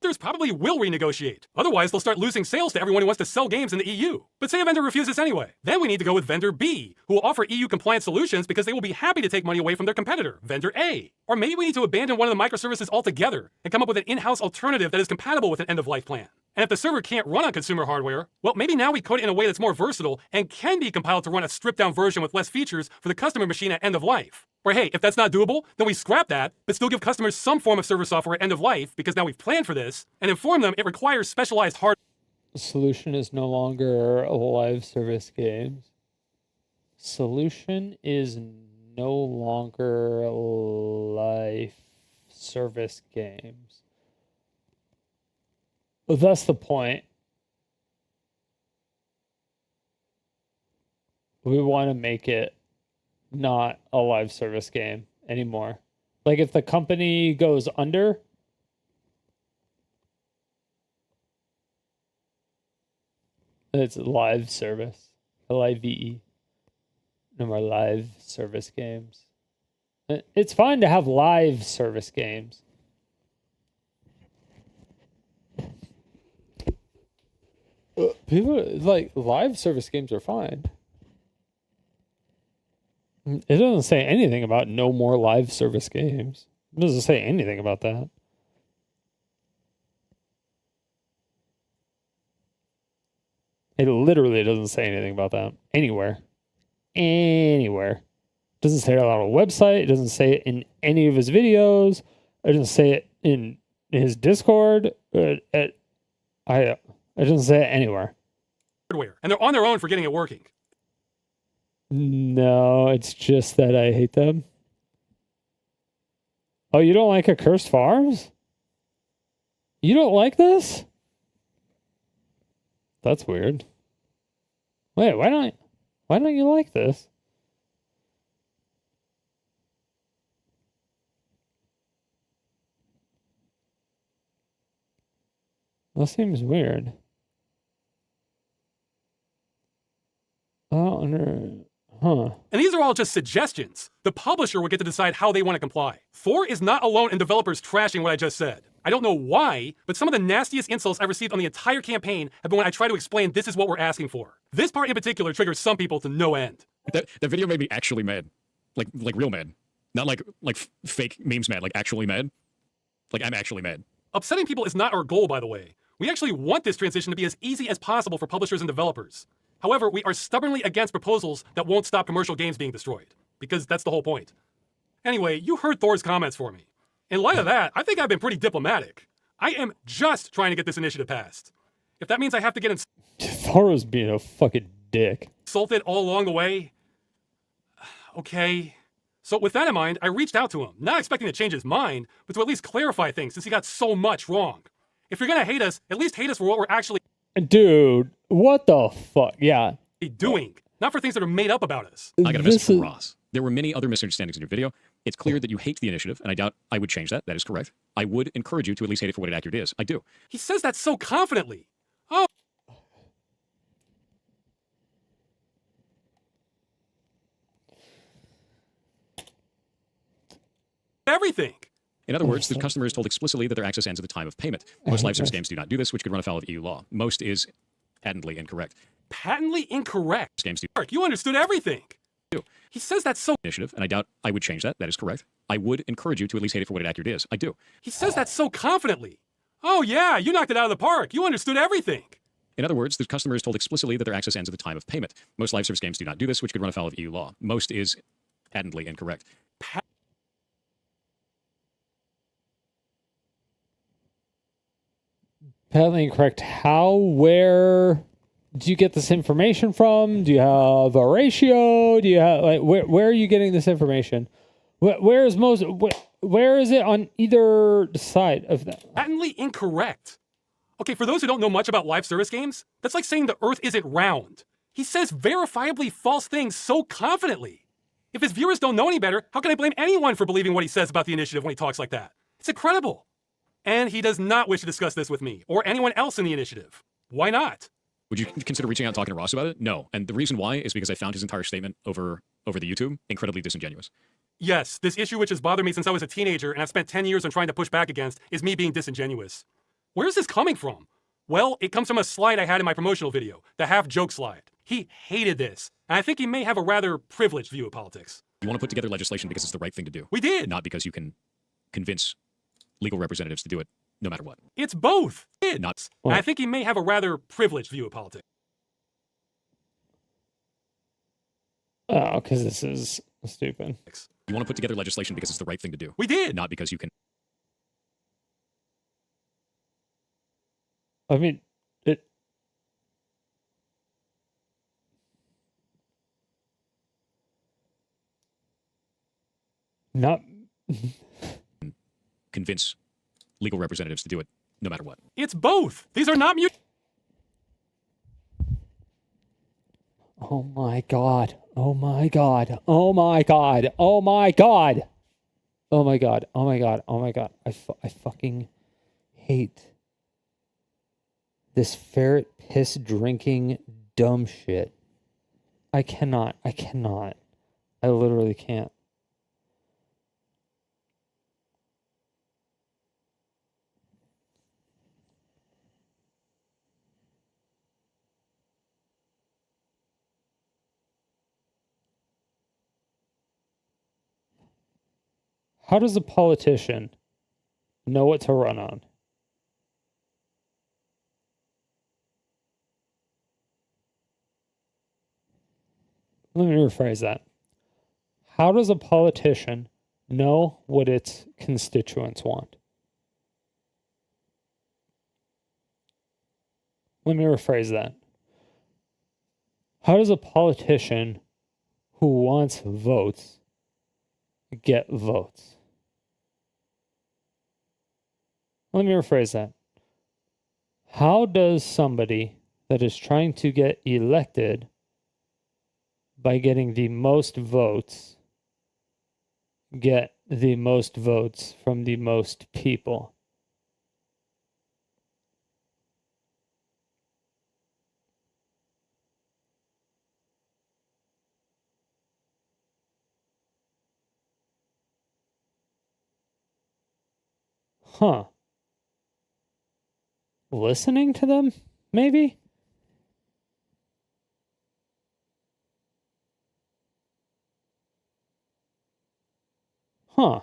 [SPEAKER 18] Vendors probably will renegotiate. Otherwise, they'll start losing sales to everyone who wants to sell games in the EU. But say a vendor refuses anyway. Then we need to go with vendor B, who will offer EU-compliant solutions because they will be happy to take money away from their competitor, vendor A. Or maybe we need to abandon one of the microservices altogether and come up with an in-house alternative that is compatible with an end-of-life plan. And if the server can't run on consumer hardware, well, maybe now we code it in a way that's more versatile and can be compiled to run a stripped-down version with less features for the customer machine at end of life. Or hey, if that's not doable, then we scrap that, but still give customers some form of server software at end of life because now we've planned for this, and inform them it requires specialized hardware.
[SPEAKER 1] The solution is no longer live service games. Solution is no longer live service games. Well, that's the point. We want to make it not a live service game anymore. Like if the company goes under, it's live service. LIVE. No more live service games. It's fine to have live service games. People like live service games are fine. It doesn't say anything about no more live service games. It doesn't say anything about that. It literally doesn't say anything about that anywhere. Anywhere. It doesn't say it on a website. It doesn't say it in any of his videos. It doesn't say it in his Discord. It doesn't say it anywhere.
[SPEAKER 18] Hardware, and they're on their own for getting it working.
[SPEAKER 1] No, it's just that I hate them. Oh, you don't like Accursed Farms? You don't like this? That's weird. Wait, why don't you like this? That seems weird. Huh.
[SPEAKER 18] And these are all just suggestions. The publisher will get to decide how they want to comply. Thor is not alone in developers trashing what I just said. I don't know why, but some of the nastiest insults I've received on the entire campaign have been when I try to explain this is what we're asking for. This part in particular triggers some people to no end.
[SPEAKER 20] That video made me actually mad. Like real mad. Not like fake memes mad, like actually mad. Like I'm actually mad.
[SPEAKER 18] Upsetting people is not our goal, by the way. We actually want this transition to be as easy as possible for publishers and developers. However, we are stubbornly against proposals that won't stop commercial games being destroyed, because that's the whole point. Anyway, you heard Thor's comments for me. In light of that, I think I've been pretty diplomatic. I am just trying to get this initiative passed. If that means I have to get
[SPEAKER 1] Thor was being a fucking dick.
[SPEAKER 18] Insulted all along the way, okay. So with that in mind, I reached out to him, not expecting to change his mind, but to at least clarify things since he got so much wrong. If you're gonna hate us, at least hate us for what we're actually
[SPEAKER 1] Dude, what the fuck? Yeah.
[SPEAKER 18] doing, not for things that are made up about us.
[SPEAKER 20] I got a message from Ross. There were many other misunderstandings in your video. It's clear that you hate the initiative, and I doubt I would change that. That is correct. I would encourage you to at least hate it for what it accurate is. I do.
[SPEAKER 18] He says that so confidently. Oh. Everything.
[SPEAKER 20] In other words, the customer is told explicitly that their access ends at the time of payment. Most live service games do not do this, which could run afoul of EU law. Most is patently incorrect.
[SPEAKER 18] Patently incorrect?
[SPEAKER 20] Games do.
[SPEAKER 18] Mark, you understood everything. He says that's so
[SPEAKER 20] initiative, and I doubt I would change that. That is correct. I would encourage you to at least hate it for what it accurate is. I do.
[SPEAKER 18] He says that so confidently. Oh yeah, you knocked it out of the park. You understood everything.
[SPEAKER 20] In other words, the customer is told explicitly that their access ends at the time of payment. Most live service games do not do this, which could run afoul of EU law. Most is patently incorrect.
[SPEAKER 1] Patently incorrect. How? Where do you get this information from? Do you have a ratio? Do you have like where are you getting this information? Where is it on either side of that?
[SPEAKER 18] Patently incorrect. Okay, for those who don't know much about live service games, that's like saying the Earth isn't round. He says verifiably false things so confidently. If his viewers don't know any better, how can I blame anyone for believing what he says about the initiative when he talks like that? It's incredible. And he does not wish to discuss this with me or anyone else in the initiative. Why not?
[SPEAKER 20] Would you consider reaching out and talking to Ross about it? No. And the reason why is because I found his entire statement over the YouTube incredibly disingenuous.
[SPEAKER 18] Yes, this issue which has bothered me since I was a teenager and I've spent 10 years on trying to push back against is me being disingenuous. Where's this coming from? Well, it comes from a slide I had in my promotional video, the half-joke slide. He hated this, and I think he may have a rather privileged view of politics.
[SPEAKER 20] You want to put together legislation because it's the right thing to do.
[SPEAKER 18] We did!
[SPEAKER 20] Not because you can convince legal representatives to do it no matter what.
[SPEAKER 18] It's both!
[SPEAKER 20] Not.
[SPEAKER 18] And I think he may have a rather privileged view of politics.
[SPEAKER 1] Oh, because this is stupid.
[SPEAKER 20] You want to put together legislation because it's the right thing to do.
[SPEAKER 18] We did!
[SPEAKER 20] Not because you can.
[SPEAKER 1] I mean, it. Not.
[SPEAKER 20] Convince legal representatives to do it no matter what.
[SPEAKER 18] It's both! These are not
[SPEAKER 1] Oh my god. Oh my god. Oh my god. Oh my god. Oh my god. Oh my god. Oh my god. I fucking hate this ferret piss drinking dumb shit. I cannot. I literally can't. How does a politician know what to run on? Let me rephrase that. How does a politician know what its constituents want? Let me rephrase that. How does a politician who wants votes get votes? Let me rephrase that. How does somebody that is trying to get elected by getting the most votes get the most votes from the most people? Huh. Listening to them, maybe? Huh.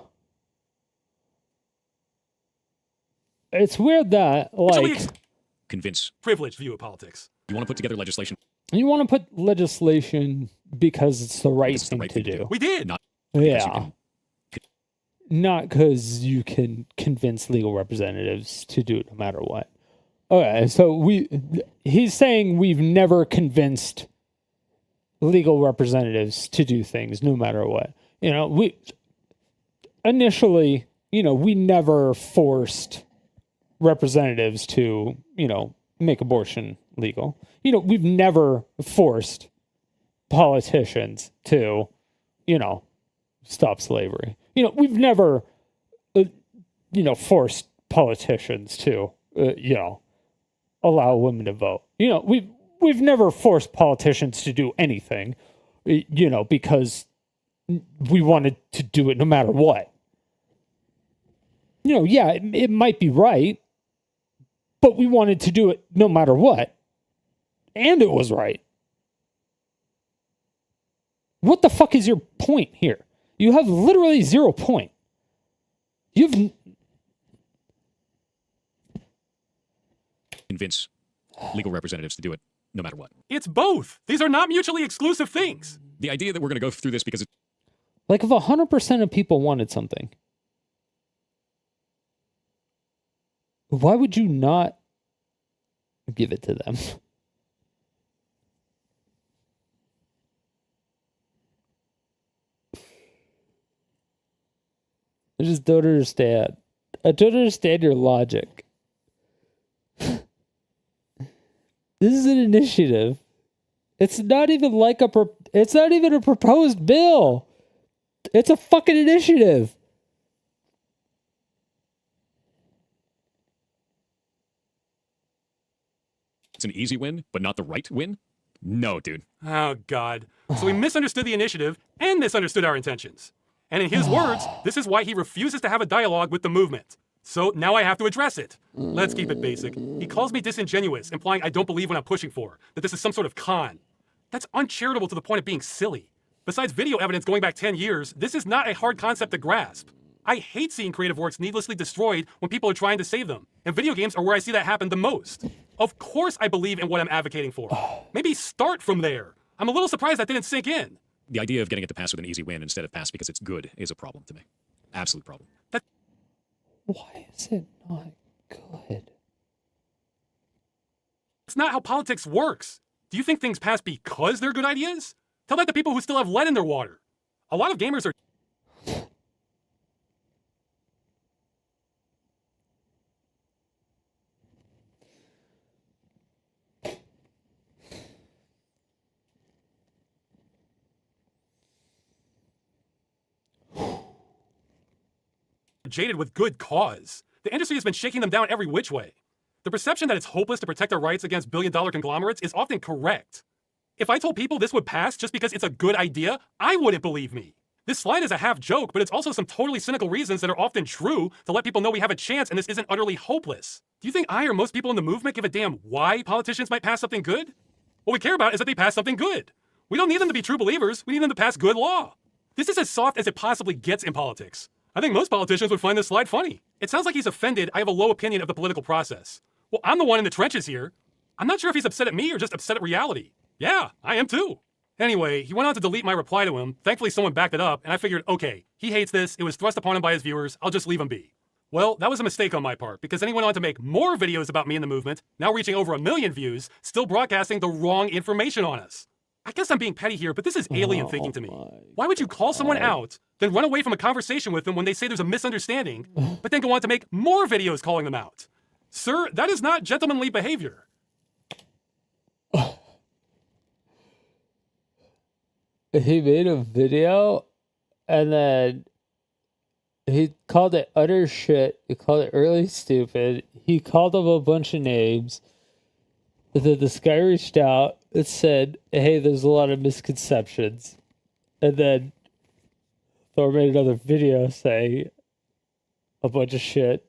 [SPEAKER 1] It's weird that, like...
[SPEAKER 20] Convince.
[SPEAKER 18] Privileged view of politics.
[SPEAKER 20] You want to put together legislation.
[SPEAKER 1] You want to put legislation because it's the right thing to do.
[SPEAKER 18] We did!
[SPEAKER 20] Not
[SPEAKER 1] yeah. Not because you can convince legal representatives to do it no matter what. Okay, so he's saying we've never convinced legal representatives to do things no matter what. You know, we never forced representatives to, make abortion legal. We've never forced politicians to, stop slavery. We've never, forced politicians to, allow women to vote. We've never forced politicians to do anything, because we wanted to do it no matter what. Yeah, it might be right, but we wanted to do it no matter what. And it was right. What the fuck is your point here? You have literally 0 point.
[SPEAKER 20] Convince legal representatives to do it no matter what.
[SPEAKER 18] It's both. These are not mutually exclusive things.
[SPEAKER 20] The idea that we're going to go through this because
[SPEAKER 1] like if 100% of people wanted something, why would you not give it to them? I just don't understand. I don't understand your logic. This is an initiative. It's not even like it's not even a proposed bill. It's a fucking initiative.
[SPEAKER 20] It's an easy win, but not the right win? No, dude.
[SPEAKER 18] Oh, God. So he misunderstood the initiative and misunderstood our intentions. And in his words, this is why he refuses to have a dialogue with the movement. So now I have to address it. Let's keep it basic. He calls me disingenuous, implying I don't believe what I'm pushing for, that this is some sort of con. That's uncharitable to the point of being silly. Besides video evidence going back 10 years, this is not a hard concept to grasp. I hate seeing creative works needlessly destroyed when people are trying to save them. And video games are where I see that happen the most. Of course I believe in what I'm advocating for. Maybe start from there. I'm a little surprised that didn't sink in.
[SPEAKER 20] The idea of getting it to pass with an easy win instead of pass because it's good is a problem to me. Absolute problem.
[SPEAKER 1] Why is it not good?
[SPEAKER 18] It's not how politics works. Do you think things pass because they're good ideas? Tell that to people who still have lead in their water. A lot of gamers are... jaded with good cause. The industry has been shaking them down every which way. The perception that it's hopeless to protect our rights against billion-dollar conglomerates is often correct. If I told people this would pass just because it's a good idea, I wouldn't believe me. This slide is a half joke, but it's also some totally cynical reasons that are often true to let people know we have a chance and this isn't utterly hopeless. Do you think I or most people in the movement give a damn why politicians might pass something good? What we care about is that they pass something good. We don't need them to be true believers, we need them to pass good law. This is as soft as it possibly gets in politics. I think most politicians would find this slide funny. It sounds like he's offended I have a low opinion of the political process. Well, I'm the one in the trenches here. I'm not sure if he's upset at me or just upset at reality. Yeah, I am too. Anyway, he went on to delete my reply to him. Thankfully, someone backed it up, and I figured, okay, he hates this. It was thrust upon him by his viewers. I'll just leave him be. Well, that was a mistake on my part, because then he went on to make more videos about me and the movement, now reaching over 1 million views, still broadcasting the wrong information on us. I guess I'm being petty here, but this is alien thinking to me. Why would you call someone out, then run away from a conversation with them when they say there's a misunderstanding, but then go on to make more videos calling them out? Sir, that is not gentlemanly behavior.
[SPEAKER 1] He made a video and then he called it utter shit. He called it really stupid. He called him a bunch of names. And then this guy reached out and said, hey, there's a lot of misconceptions. And then Thor made another video saying a bunch of shit.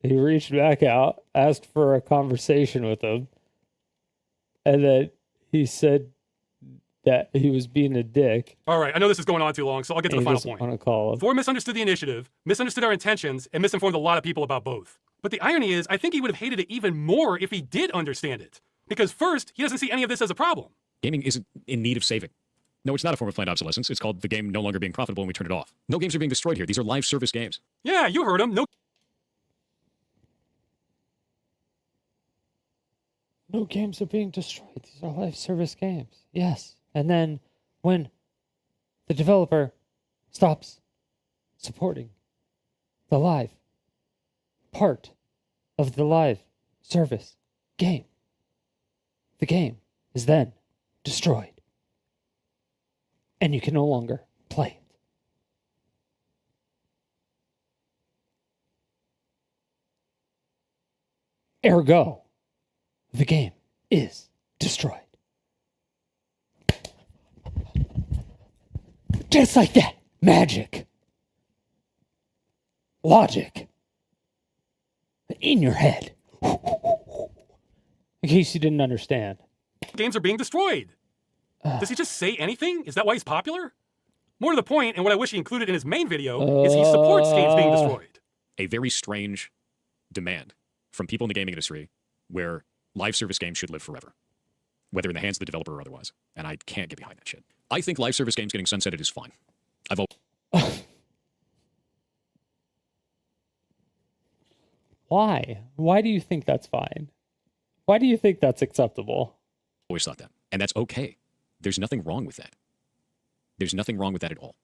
[SPEAKER 1] He reached back out, asked for a conversation with him. And then he said that he was being a dick.
[SPEAKER 18] All right, I know this is going on too long, so I'll get to the final point.
[SPEAKER 1] Want to call him.
[SPEAKER 18] Thor misunderstood the initiative, misunderstood our intentions, and misinformed a lot of people about both. But the irony is, I think he would have hated it even more if he did understand it. Because first, he doesn't see any of this as a problem.
[SPEAKER 20] Gaming isn't in need of saving. No, it's not a form of planned obsolescence. It's called the game no longer being profitable when we turn it off. No games are being destroyed here. These are live service games.
[SPEAKER 18] Yeah, you heard him.
[SPEAKER 1] No games are being destroyed. These are live service games. Yes. And then when the developer stops supporting the live part of the live service game, the game is then destroyed. And you can no longer play it. Ergo, the game is destroyed. Just like that. Magic. Logic. In your head. In case you didn't understand.
[SPEAKER 18] Games are being destroyed. Does he just say anything? Is that why he's popular? More to the point, and what I wish he included in his main video, is he supports games being destroyed.
[SPEAKER 20] A very strange demand from people in the gaming industry where live service games should live forever, whether in the hands of the developer or otherwise. And I can't get behind that shit. I think live service games getting sunsetted is fine.
[SPEAKER 1] Why? Why do you think that's fine? Why do you think that's acceptable?
[SPEAKER 20] Always thought that. And that's okay. There's nothing wrong with that. There's nothing wrong with that at all.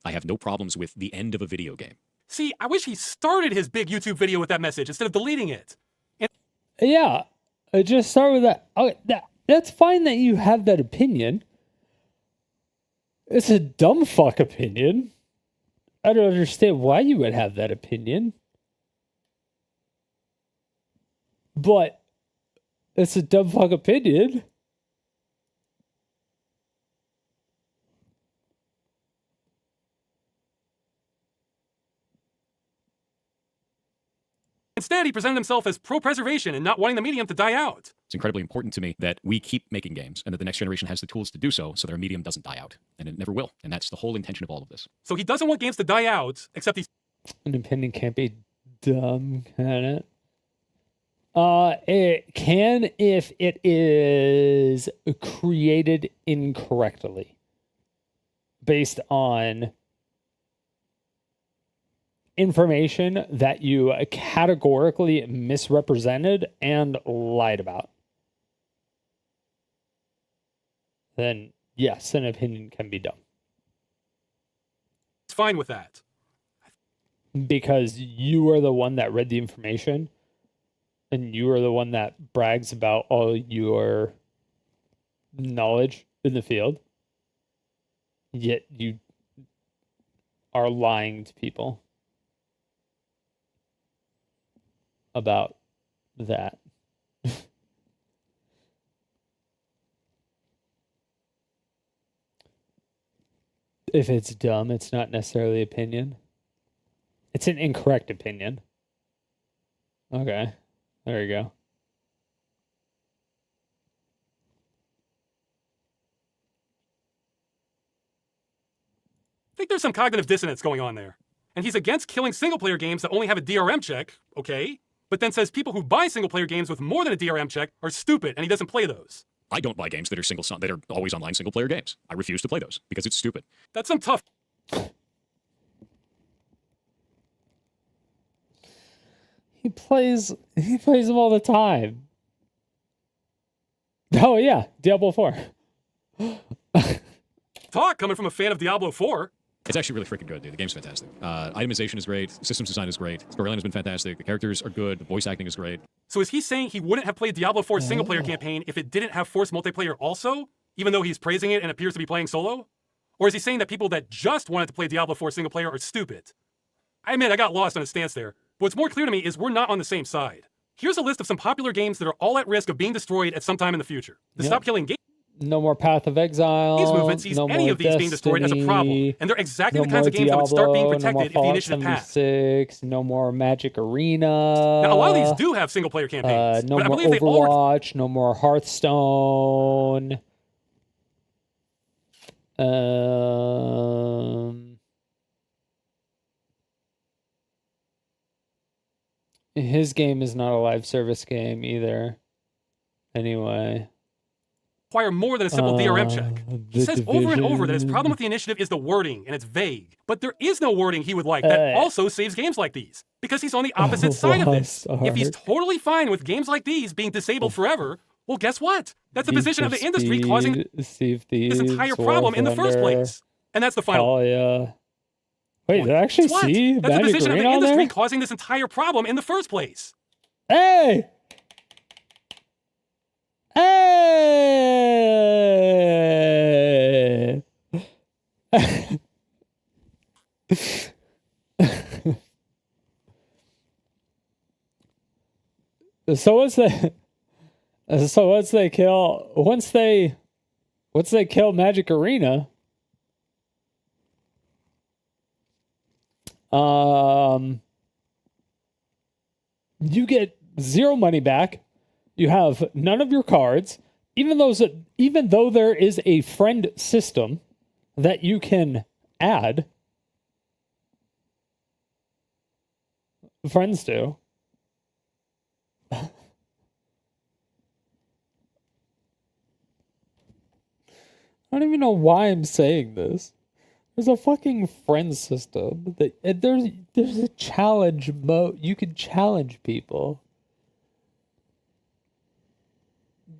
[SPEAKER 20] I have no problems with the end of a video game.
[SPEAKER 18] See, I wish he started his big YouTube video with that message instead of deleting it.
[SPEAKER 1] Yeah, just start with that. Okay, That's fine that you have that opinion. It's a dumb fuck opinion. I don't understand why you would have that opinion. But it's a dumb fuck opinion.
[SPEAKER 18] Instead, he presented himself as pro-preservation and not wanting the medium to die out.
[SPEAKER 20] It's incredibly important to me that we keep making games and that the next generation has the tools to do so that our medium doesn't die out. And it never will. And that's the whole intention of all of this.
[SPEAKER 18] So he doesn't want games to die out, except he's...
[SPEAKER 1] An opinion can't be dumb, can it? It can if it is created incorrectly. Based on information that you categorically misrepresented and lied about. Then, yes, an opinion can be dumb.
[SPEAKER 18] It's fine with that.
[SPEAKER 1] Because you are the one that read the information, and you are the one that brags about all your knowledge in the field, yet you are lying to people about that. If it's dumb, it's not necessarily opinion. It's an incorrect opinion. Okay, there you go.
[SPEAKER 18] I think there's some cognitive dissonance going on there. And he's against killing single-player games that only have a DRM check, okay? But then says people who buy single-player games with more than a DRM check are stupid, and he doesn't play those.
[SPEAKER 20] I don't buy games that are always online single-player games. I refuse to play those because it's stupid.
[SPEAKER 18] That's some tough...
[SPEAKER 1] He plays them all the time. Oh yeah, Diablo 4.
[SPEAKER 18] Talk coming from a fan of Diablo 4.
[SPEAKER 20] It's actually really freaking good, dude. The game's fantastic. Itemization is great. Systems design is great. Storyline has been fantastic. The characters are good. The voice acting is great.
[SPEAKER 18] So is he saying he wouldn't have played Diablo 4's single-player campaign if it didn't have forced multiplayer also, even though he's praising it and appears to be playing solo? Or is he saying that people that just wanted to play Diablo 4 single-player are stupid? I admit I got lost on his stance there. But what's more clear to me is we're not on the same side. Here's a list of some popular games that are all at risk of being destroyed at some time in the future. The Stop Killing Games
[SPEAKER 1] No more Path of Exile.
[SPEAKER 18] Games movement sees
[SPEAKER 1] no
[SPEAKER 18] any of these
[SPEAKER 1] Destiny,
[SPEAKER 18] being destroyed as a problem, and they're exactly
[SPEAKER 1] no
[SPEAKER 18] the kinds of games
[SPEAKER 1] Diablo,
[SPEAKER 18] that would start being protected
[SPEAKER 1] no more
[SPEAKER 18] if the initiative passed.
[SPEAKER 1] 76, no more Magic Arena.
[SPEAKER 18] Now, a lot of these do have single-player campaigns,
[SPEAKER 1] no
[SPEAKER 18] but I
[SPEAKER 1] more
[SPEAKER 18] believe they all...
[SPEAKER 1] Overwatch, no more Hearthstone. His game is not a live service game either. Anyway.
[SPEAKER 18] Require more than a simple DRM check. He says over and over that his problem with the initiative is the wording, and it's vague. But there is no wording he would like that also saves games like these, because he's on the opposite side of this. If he's totally fine with games like these being disabled forever, well, guess what? That's the position of the industry causing this entire problem in the first place. And that's the final.
[SPEAKER 1] Oh, yeah. Wait, did I actually see
[SPEAKER 18] That's the
[SPEAKER 1] Magic
[SPEAKER 18] position of
[SPEAKER 1] Arena
[SPEAKER 18] the
[SPEAKER 1] on
[SPEAKER 18] industry
[SPEAKER 1] there?
[SPEAKER 18] causing this entire problem in the first place.
[SPEAKER 1] Hey! Hey! So once they kill Magic Arena, you get 0 money back. You have none of your cards, even though there is a friend system that you can add friends to. I don't even know why I'm saying this. There's a fucking friend system that there's a challenge mode. You can challenge people.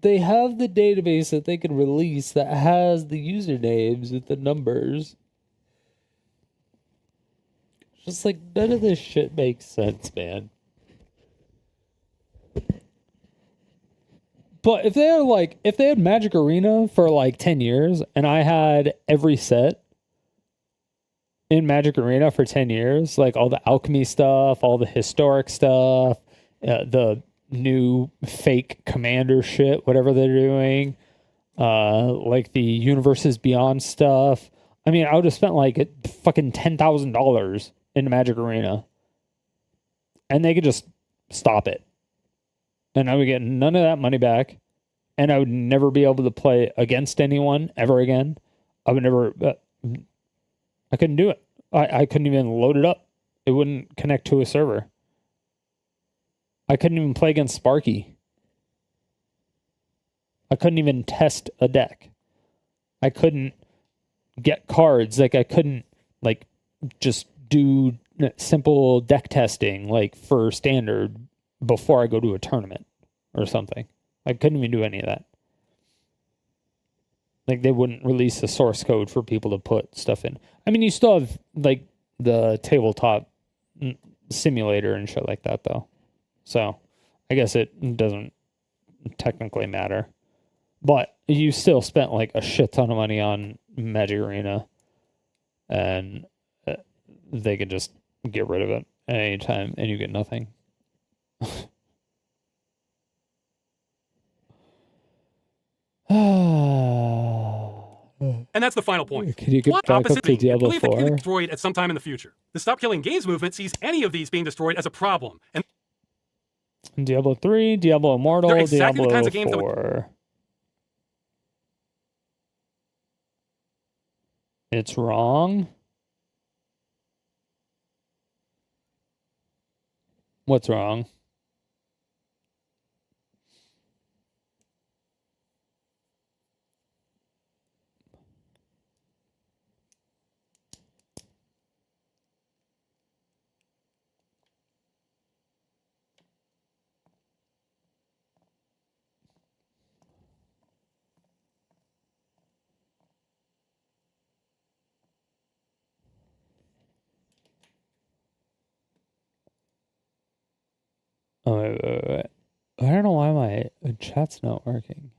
[SPEAKER 1] They have the database that they can release that has the usernames with the numbers. Just like none of this shit makes sense, man. But if they had Magic Arena for like 10 years and I had every set in Magic Arena for 10 years, like all the alchemy stuff, all the historic stuff, the new fake commander shit, whatever they're doing, like the Universes Beyond stuff. I mean, I would have spent like fucking $10,000 in Magic Arena. And they could just stop it. And I would get none of that money back. And I would never be able to play against anyone ever again. I would never... I couldn't do it. I couldn't even load it up. It wouldn't connect to a server. I couldn't even play against Sparky. I couldn't even test a deck. I couldn't get cards. Like, I couldn't, like, just do simple deck testing, like, for standard before I go to a tournament or something. I couldn't even do any of that. Like, they wouldn't release the source code for people to put stuff in. I mean, you still have, like, the tabletop simulator and shit like that, though. So, I guess it doesn't technically matter. But you still spent, like, a shit ton of money on Magic Arena. And they could just get rid of it at any time, and you get nothing.
[SPEAKER 18] And that's the final point.
[SPEAKER 1] Can you get
[SPEAKER 18] What
[SPEAKER 1] back
[SPEAKER 18] opposite
[SPEAKER 1] up to
[SPEAKER 18] thing
[SPEAKER 1] Diablo
[SPEAKER 18] believe that can be
[SPEAKER 1] 4?
[SPEAKER 18] destroyed at some time in the future? The Stop Killing Games movement sees any of these being destroyed as a problem. And
[SPEAKER 1] Diablo 3, Diablo Immortal,
[SPEAKER 18] they're exactly
[SPEAKER 1] Diablo
[SPEAKER 18] the kinds of games
[SPEAKER 1] 4. It's wrong. What's wrong? Oh, wait. I don't know why my chat's not working.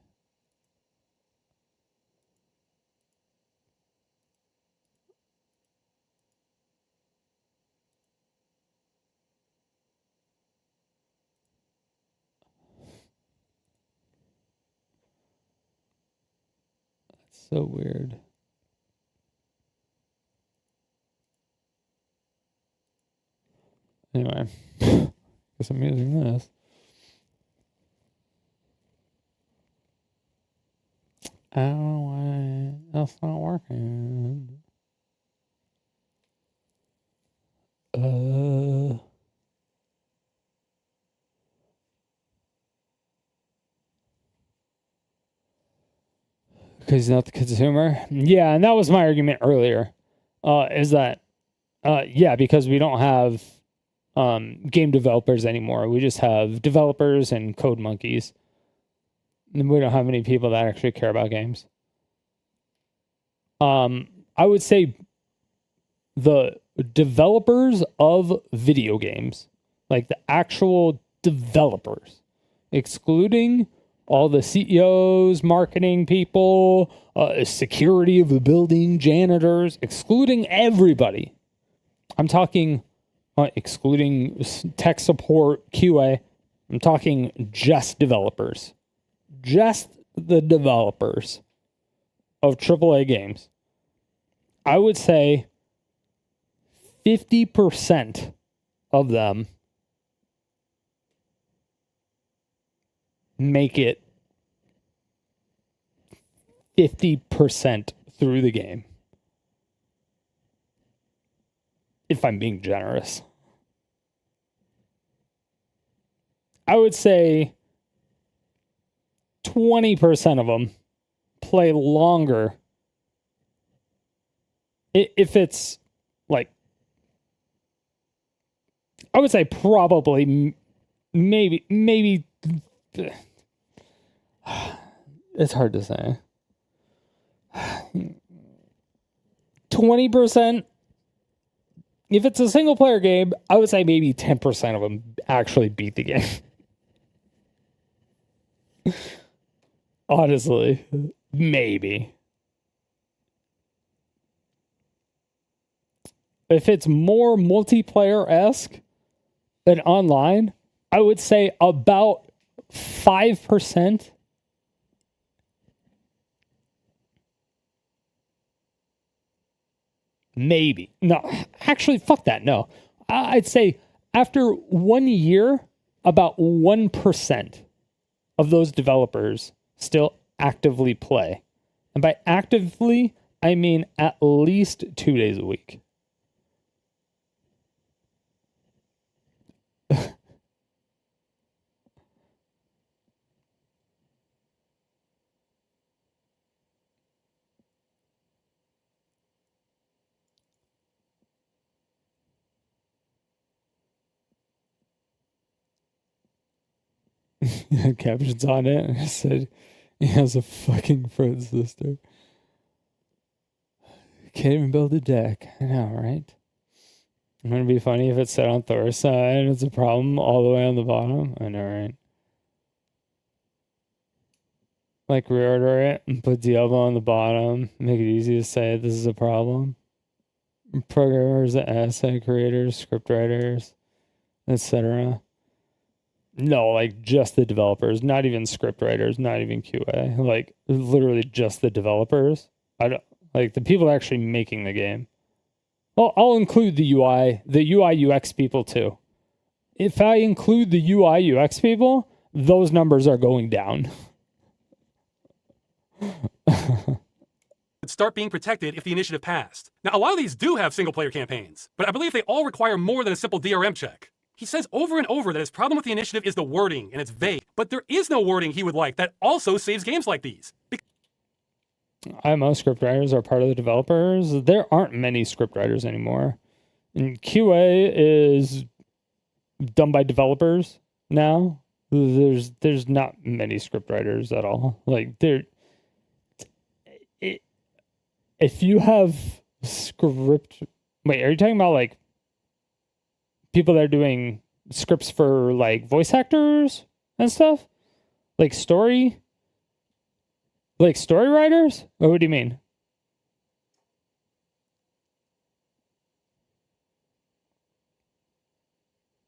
[SPEAKER 1] That's so weird. Anyway, guess I'm using this. I don't know why that's not working. Because he's not the consumer. Yeah, and that was my argument earlier. Is that yeah, because we don't have game developers anymore. We just have developers and code monkeys. And we don't have any people that actually care about games. I would say the developers of video games, like the actual developers, excluding all the CEOs, marketing people, security of the building, janitors, excluding everybody. I'm talking excluding tech support, QA. I'm talking just developers. Just the developers of AAA games. I would say 50% of them make it 50% through the game. If I'm being generous. I would say 20% of them play longer. If it's like, I would say probably, maybe, it's hard to say. 20%, if it's a single player game, I would say maybe 10% of them actually beat the game. Honestly, maybe. If it's more multiplayer-esque than online, I would say about 5%. Maybe. No, actually, fuck that. No. I'd say after 1 year, about 1% of those developers still actively play. And by actively, I mean at least 2 days a week. Captions on it. And it said he has a fucking friend sister. Can't even build a deck. I know, right? It's gonna be funny if it's set on Thor's side and it's a problem all the way on the bottom. I know, right? Like reorder it and put Diablo on the bottom. Make it easy to say this is a problem. Programmers, asset creators, script writers, etc. No, like just the developers, not even script writers, not even QA. Like literally just the developers. I don't like the people actually making the game. Well, I'll include the UI UX people too. If I include the UI UX people, those numbers are going down.
[SPEAKER 18] Would start being protected if the initiative passed. Now, a lot of these do have single-player campaigns, but I believe they all require more than a simple DRM check. He says over and over that his problem with the initiative is the wording, and it's vague. But there is no wording he would like that also saves games like these.
[SPEAKER 1] IMO scriptwriters are part of the developers. There aren't many scriptwriters anymore. And QA is done by developers now. There's not many scriptwriters at all. Like if you have wait, are you talking about like people that are doing scripts for like voice actors and stuff? Like story writers? Or what do you mean?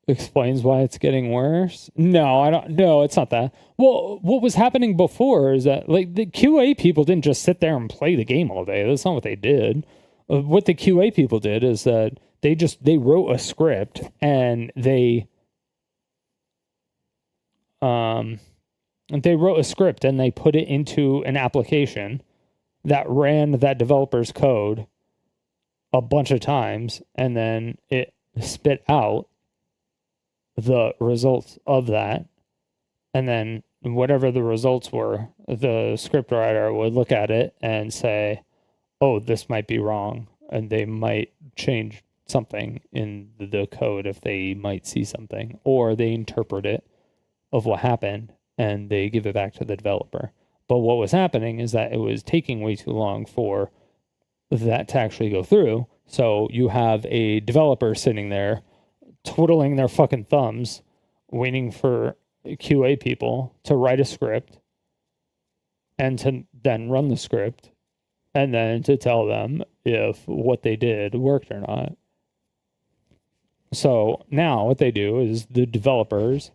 [SPEAKER 1] Explains why it's getting worse? No, I don't. No, it's not that. Well, what was happening before is that like the QA people didn't just sit there and play the game all day. That's not what they did. What the QA people did is that they wrote a script and they wrote a script and they put it into an application that ran that developer's code a bunch of times, and then it spit out the results of that, and then whatever the results were, the scriptwriter would look at it and say, oh, this might be wrong, and they might change something in the code if they might see something, or they interpret it of what happened and they give it back to the developer. But what was happening is that it was taking way too long for that to actually go through. So you have a developer sitting there twiddling their fucking thumbs, waiting for QA people to write a script and to then run the script and then to tell them if what they did worked or not. So now what they do is the developers,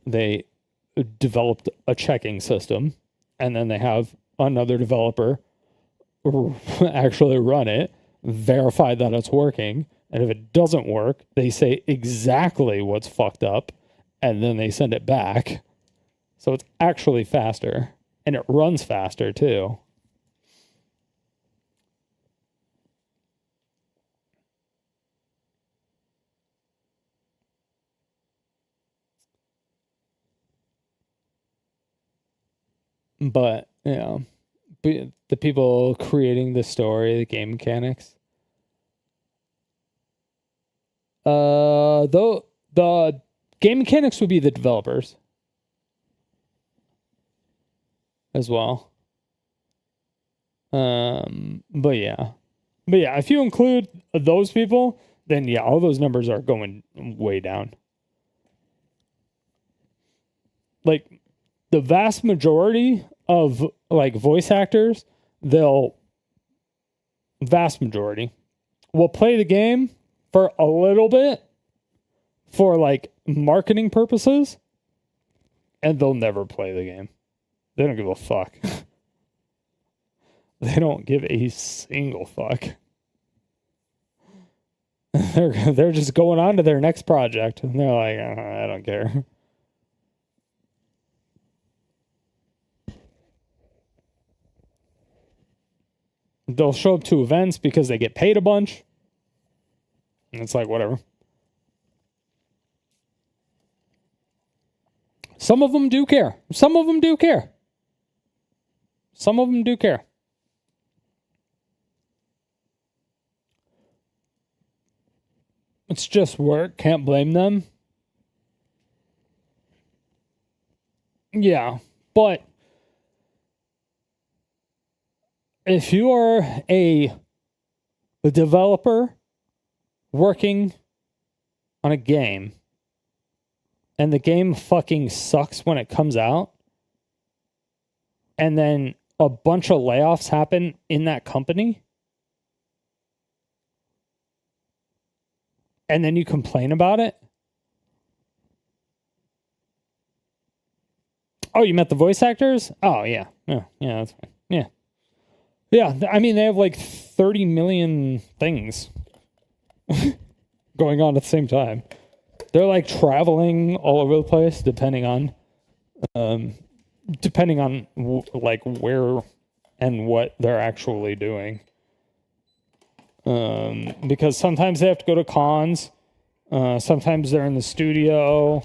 [SPEAKER 1] they developed a checking system, and then they have another developer actually run it, verify that it's working, and if it doesn't work, they say exactly what's fucked up, and then they send it back. So it's actually faster, and it runs faster too. But, you know, the people creating the story, the game mechanics, though the game mechanics would be the developers as well. But yeah, if you include those people, then yeah, all those numbers are going way down. Like the vast majority of like voice actors, vast majority will play the game for a little bit for like marketing purposes, and they'll never play the game. They don't give a fuck. They don't give a single fuck. They're just going on to their next project, and they're like, I don't care. They'll show up to events because they get paid a bunch. And it's like, whatever. Some of them do care. Some of them do care. Some of them do care. It's just work. Can't blame them. Yeah, but if you are a developer working on a game and the game fucking sucks when it comes out, and then a bunch of layoffs happen in that company, and then you complain about it. Oh, you met the voice actors? Oh, yeah. Yeah, that's fine. Yeah. Yeah, I mean, they have like 30 million things going on at the same time. They're like traveling all over the place, depending on like where and what they're actually doing. Because sometimes they have to go to cons. Sometimes they're in the studio.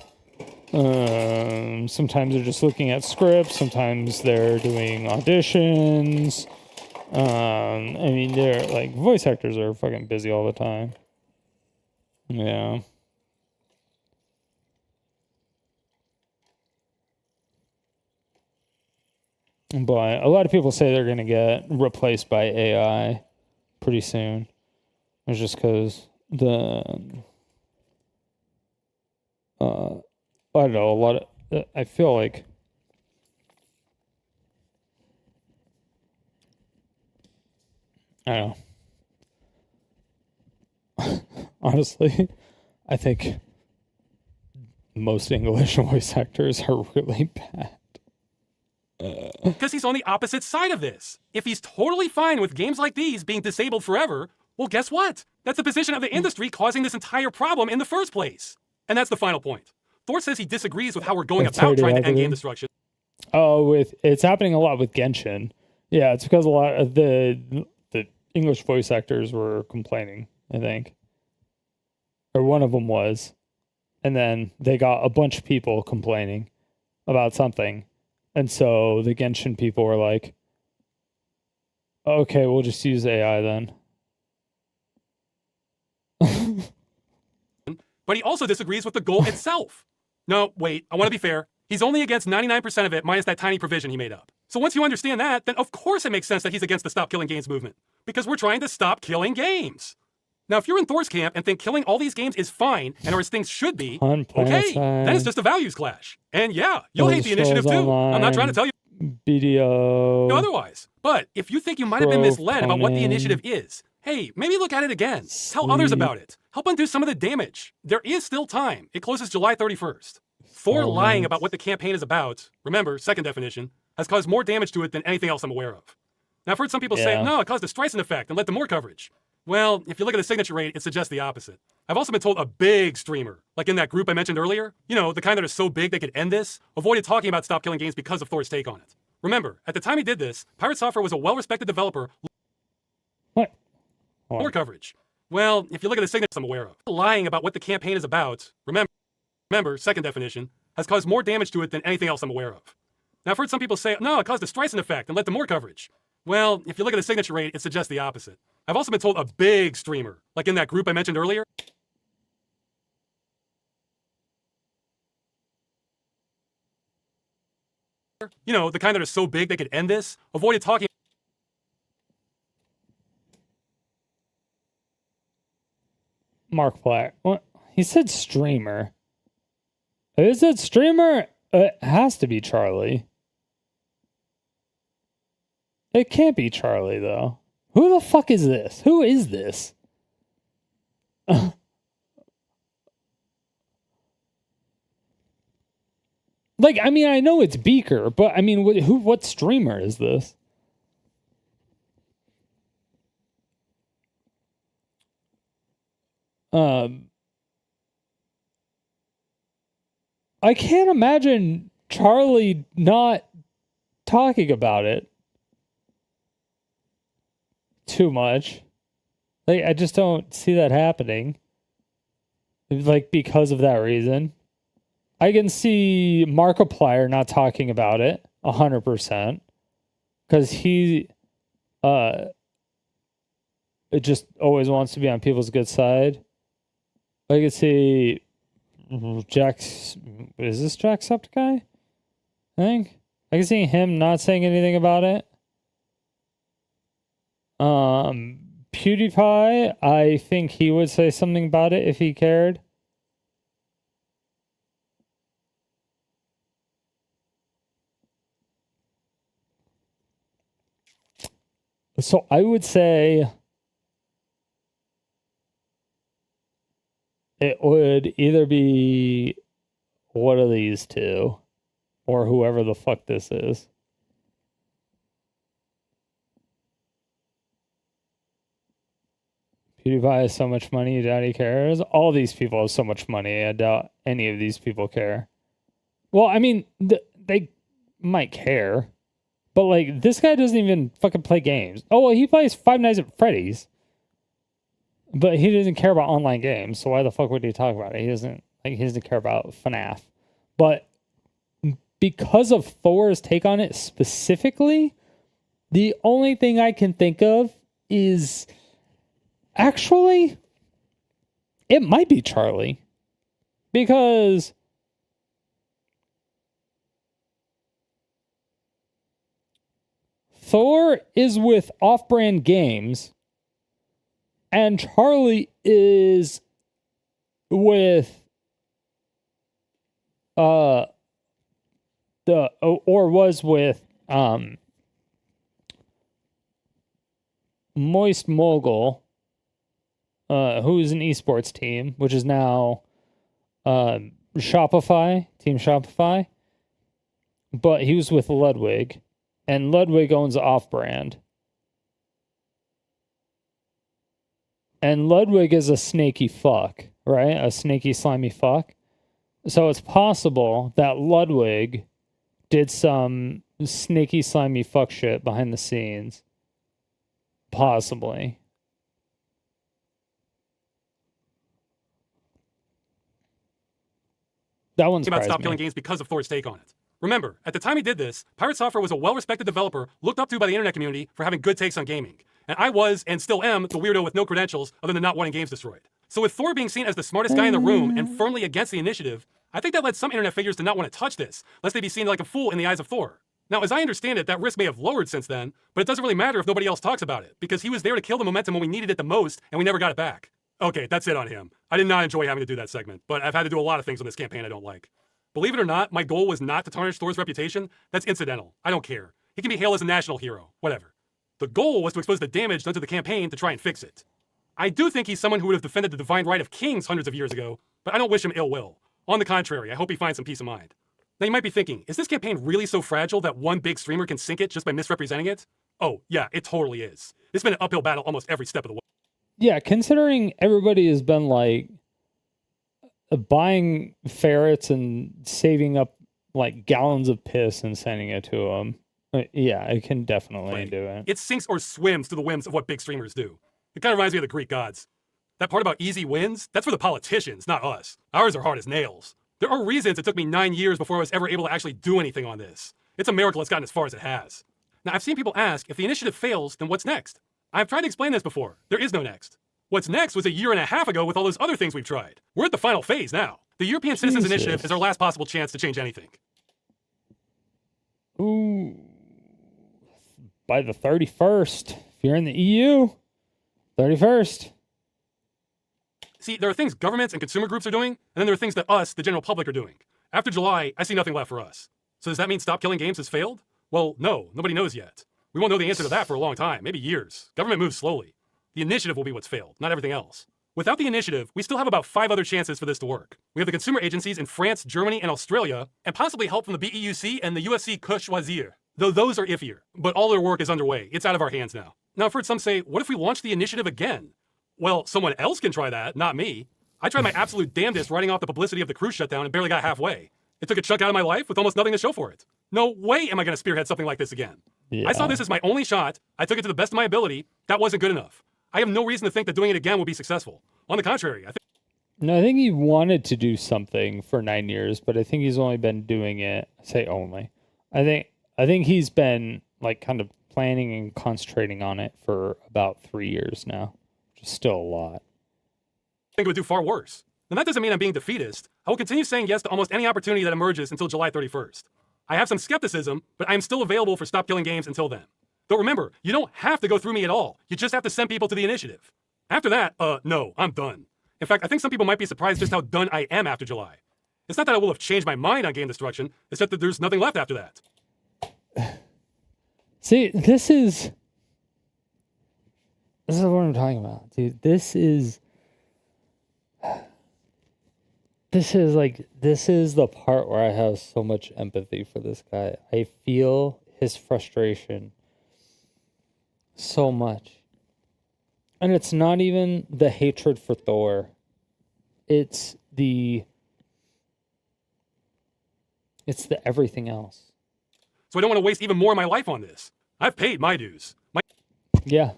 [SPEAKER 1] Sometimes they're just looking at scripts. Sometimes they're doing auditions. I mean, they're like voice actors are fucking busy all the time. Yeah. But a lot of people say they're going to get replaced by AI pretty soon. It's just because I don't know, a lot of, I feel like I don't know. Honestly, I think most English voice actors are really bad.
[SPEAKER 18] Because he's on the opposite side of this. If he's totally fine with games like these being disabled forever, well, guess what? That's the position of the industry causing this entire problem in the first place. And that's the final point. Thor says he disagrees with how we're going about trying to end game destruction.
[SPEAKER 1] Oh, it's happening a lot with Genshin. Yeah, it's because a lot of the English voice actors were complaining, I think. Or one of them was. And then they got a bunch of people complaining about something. And so the Genshin people were like, okay, we'll just use AI then.
[SPEAKER 18] But he also disagrees with the goal itself. No, wait, I want to be fair. He's only against 99% of it minus that tiny provision he made up. So once you understand that, then of course it makes sense that he's against the Stop Killing Games movement. Because we're trying to stop killing games. Now, if you're in Thor's camp and think killing all these games is fine and are as things should be, okay, then it's just a values clash. And yeah, you'll hate the initiative too. I'm not trying to tell you
[SPEAKER 1] Beerio
[SPEAKER 18] otherwise. But if you think you might have been misled about what the initiative is, hey, maybe look at it again. Tell others about it. Help undo some of the damage. There is still time. It closes July 31st. Thor lying about what the campaign is about, remember, second definition, has caused more damage to it than anything else I'm aware of. Now, I've heard some people say, no, it caused a Streisand effect and led to more coverage. Well, if you look at the signature rate, it suggests the opposite. I've also been told a big streamer, like in that group I mentioned earlier, you know, the kind that are so big they could end this, avoided talking about Stop Killing Games because of Thor's take on it. Remember, at the time he did this, PirateSoftware was a well-respected developer.
[SPEAKER 1] What?
[SPEAKER 18] More coverage. Well, if you look at the signature I'm aware of, lying about what the campaign is about, remember, second definition, has caused more damage to it than anything else I'm aware of. Now, I've heard some people say, no, it caused a Streisand effect and led to more coverage. Well, if you look at the signature rate, it suggests the opposite. I've also been told a big streamer, like in that group I mentioned earlier. You know, the kind that are so big they could end this, avoided talking.
[SPEAKER 1] Mark Black. What? He said streamer. Is it streamer? It has to be Charlie. It can't be Charlie, though. Who the fuck is this? Who is this? Like, I mean, I know it's Beaker, but I mean, what streamer is this? I can't imagine Charlie not talking about it too much. Like, I just don't see that happening. Like, because of that reason. I can see Markiplier not talking about it 100%. Because he it just always wants to be on people's good side. I can see is this Jacksepticeye? I think. I can see him not saying anything about it. PewDiePie, I think he would say something about it if he cared. So I would say it would either be one of these two or whoever the fuck this is. PewDiePie has so much money, Daddy cares. All these people have so much money. I doubt any of these people care. Well, I mean, they might care. But, like, this guy doesn't even fucking play games. Oh, well, he plays Five Nights at Freddy's. But he doesn't care about online games, so why the fuck would he talk about it? He doesn't care about FNAF. But because of Thor's take on it specifically, the only thing I can think of is actually it might be Charlie. Because Thor is with Off-Brand Games, and Charlie is with was with Moist Mogul, who's an esports team, which is now Shopify, Team Shopify. But he was with Ludwig. And Ludwig owns Off-Brand. And Ludwig is a snaky fuck, right? A snaky, slimy fuck. So it's possible that Ludwig did some snaky, slimy fuck shit behind the scenes. Possibly. That one's
[SPEAKER 18] about Stop Killing Games because of Thor's take on it. Remember, at the time he did this, PirateSoftware was a well-respected developer looked up to by the internet community for having good takes on gaming. And I was, and still am, the weirdo with no credentials other than not wanting games destroyed. So with Thor being seen as the smartest guy in the room and firmly against the initiative, I think that led some internet figures to not want to touch this, lest they be seen like a fool in the eyes of Thor. Now, as I understand it, that risk may have lowered since then, but it doesn't really matter if nobody else talks about it, because he was there to kill the momentum when we needed it the most, and we never got it back. Okay, that's it on him. I did not enjoy having to do that segment, but I've had to do a lot of things on this campaign I don't like. Believe it or not, my goal was not to tarnish Thor's reputation. That's incidental. I don't care. He can be hailed as a national hero. Whatever. The goal was to expose the damage done to the campaign to try and fix it. I do think he's someone who would have defended the divine right of kings hundreds of years ago, but I don't wish him ill will. On the contrary, I hope he finds some peace of mind. Now you might be thinking, is this campaign really so fragile that one big streamer can sink it just by misrepresenting it? Oh, yeah, it totally is. It's been an uphill battle almost every step of the way.
[SPEAKER 1] Yeah, considering everybody has been like buying ferrets and saving up like gallons of piss and sending it to them. Yeah, I can definitely do it.
[SPEAKER 18] It sinks or swims to the whims of what big streamers do. It kind of reminds me of the Greek gods. That part about easy wins, that's for the politicians, not us. Ours are hard as nails. There are reasons it took me 9 years before I was ever able to actually do anything on this. It's a miracle it's gotten as far as it has. Now, I've seen people ask, if the initiative fails, then what's next? I've tried to explain this before. There is no next. What's next was a year and a half ago with all those other things we've tried. We're at the final phase now. The European Citizens Initiative is our last possible chance to change anything.
[SPEAKER 1] Ooh. By the 31st. If you're in the EU, 31st.
[SPEAKER 18] See, there are things governments and consumer groups are doing, and then there are things that us, the general public, are doing. After July, I see nothing left for us. So does that mean Stop Killing Games has failed? Well, no, nobody knows yet. We won't know the answer to that for a long time, maybe years. Government moves slowly. The initiative will be what's failed, not everything else. Without the initiative, we still have about 5 other chances for this to work. We have the consumer agencies in France, Germany, and Australia, and possibly help from the BEUC and the USC Que Choisir. Though those are iffier, but all their work is underway. It's out of our hands now. Now I've heard some say, what if we launch the initiative again? Well, someone else can try that, not me. I tried my absolute damnedest writing off the publicity of the cruise shutdown and barely got halfway. It took a chunk out of my life with almost nothing to show for it. No way am I going to spearhead something like this again. I saw this as my only shot. I took it to the best of my ability. That wasn't good enough. I have no reason to think that doing it again will be successful. On the contrary, I think...
[SPEAKER 1] No, I think he wanted to do something for 9 years, but I think he's only been doing it, I think he's been like kind of planning and concentrating on it for about 3 years now, which is still a lot.
[SPEAKER 18] I think it would do far worse. And that doesn't mean I'm being defeatist. I will continue saying yes to almost any opportunity that emerges until July 31st. I have some skepticism, but I am still available for Stop Killing Games until then. Though remember, you don't have to go through me at all. You just have to send people to the initiative. After that, no, I'm done. In fact, I think some people might be surprised just how done I am after July. It's not that I will have changed my mind on game destruction, it's that there's nothing left after that.
[SPEAKER 1] See, this is what I'm talking about, dude. This is the part where I have so much empathy for this guy. I feel his frustration so much. And it's not even the hatred for Thor. It's the everything else.
[SPEAKER 18] So I don't want to waste even more of my life on this. I've paid my dues.
[SPEAKER 1] Yeah.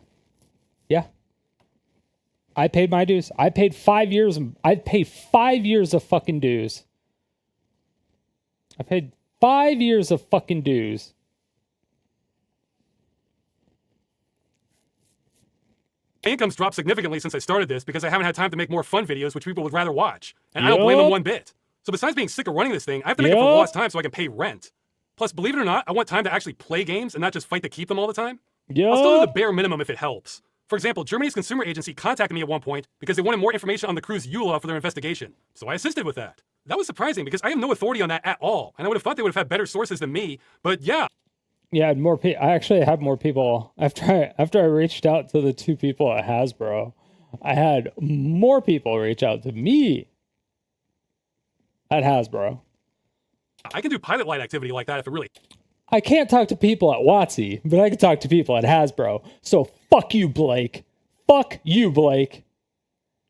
[SPEAKER 1] I paid my dues. I paid 5 years. I'd pay 5 years of fucking dues. I paid 5 years of fucking dues.
[SPEAKER 18] My income's dropped significantly since I started this because I haven't had time to make more fun videos which people would rather watch. And I don't blame them one bit. So besides being sick of running this thing, I have to make it for lost time so I can pay rent. Plus, believe it or not, I want time to actually play games and not just fight to keep them all the time. I'll still do the bare minimum if it helps. For example, Germany's consumer agency contacted me at one point because they wanted more information on the cruise EULA for their investigation. So I assisted with that. That was surprising because I have no authority on that at all. And I would have thought they would have had better sources than me. But yeah.
[SPEAKER 1] Yeah, I actually had more people. After I reached out to the 2 people at Hasbro, I had more people reach out to me at Hasbro.
[SPEAKER 18] I can do pilot light activity like that if it really...
[SPEAKER 1] I can't talk to people at WotC, but I can talk to people at Hasbro. So fuck you, Blake. Fuck you, Blake.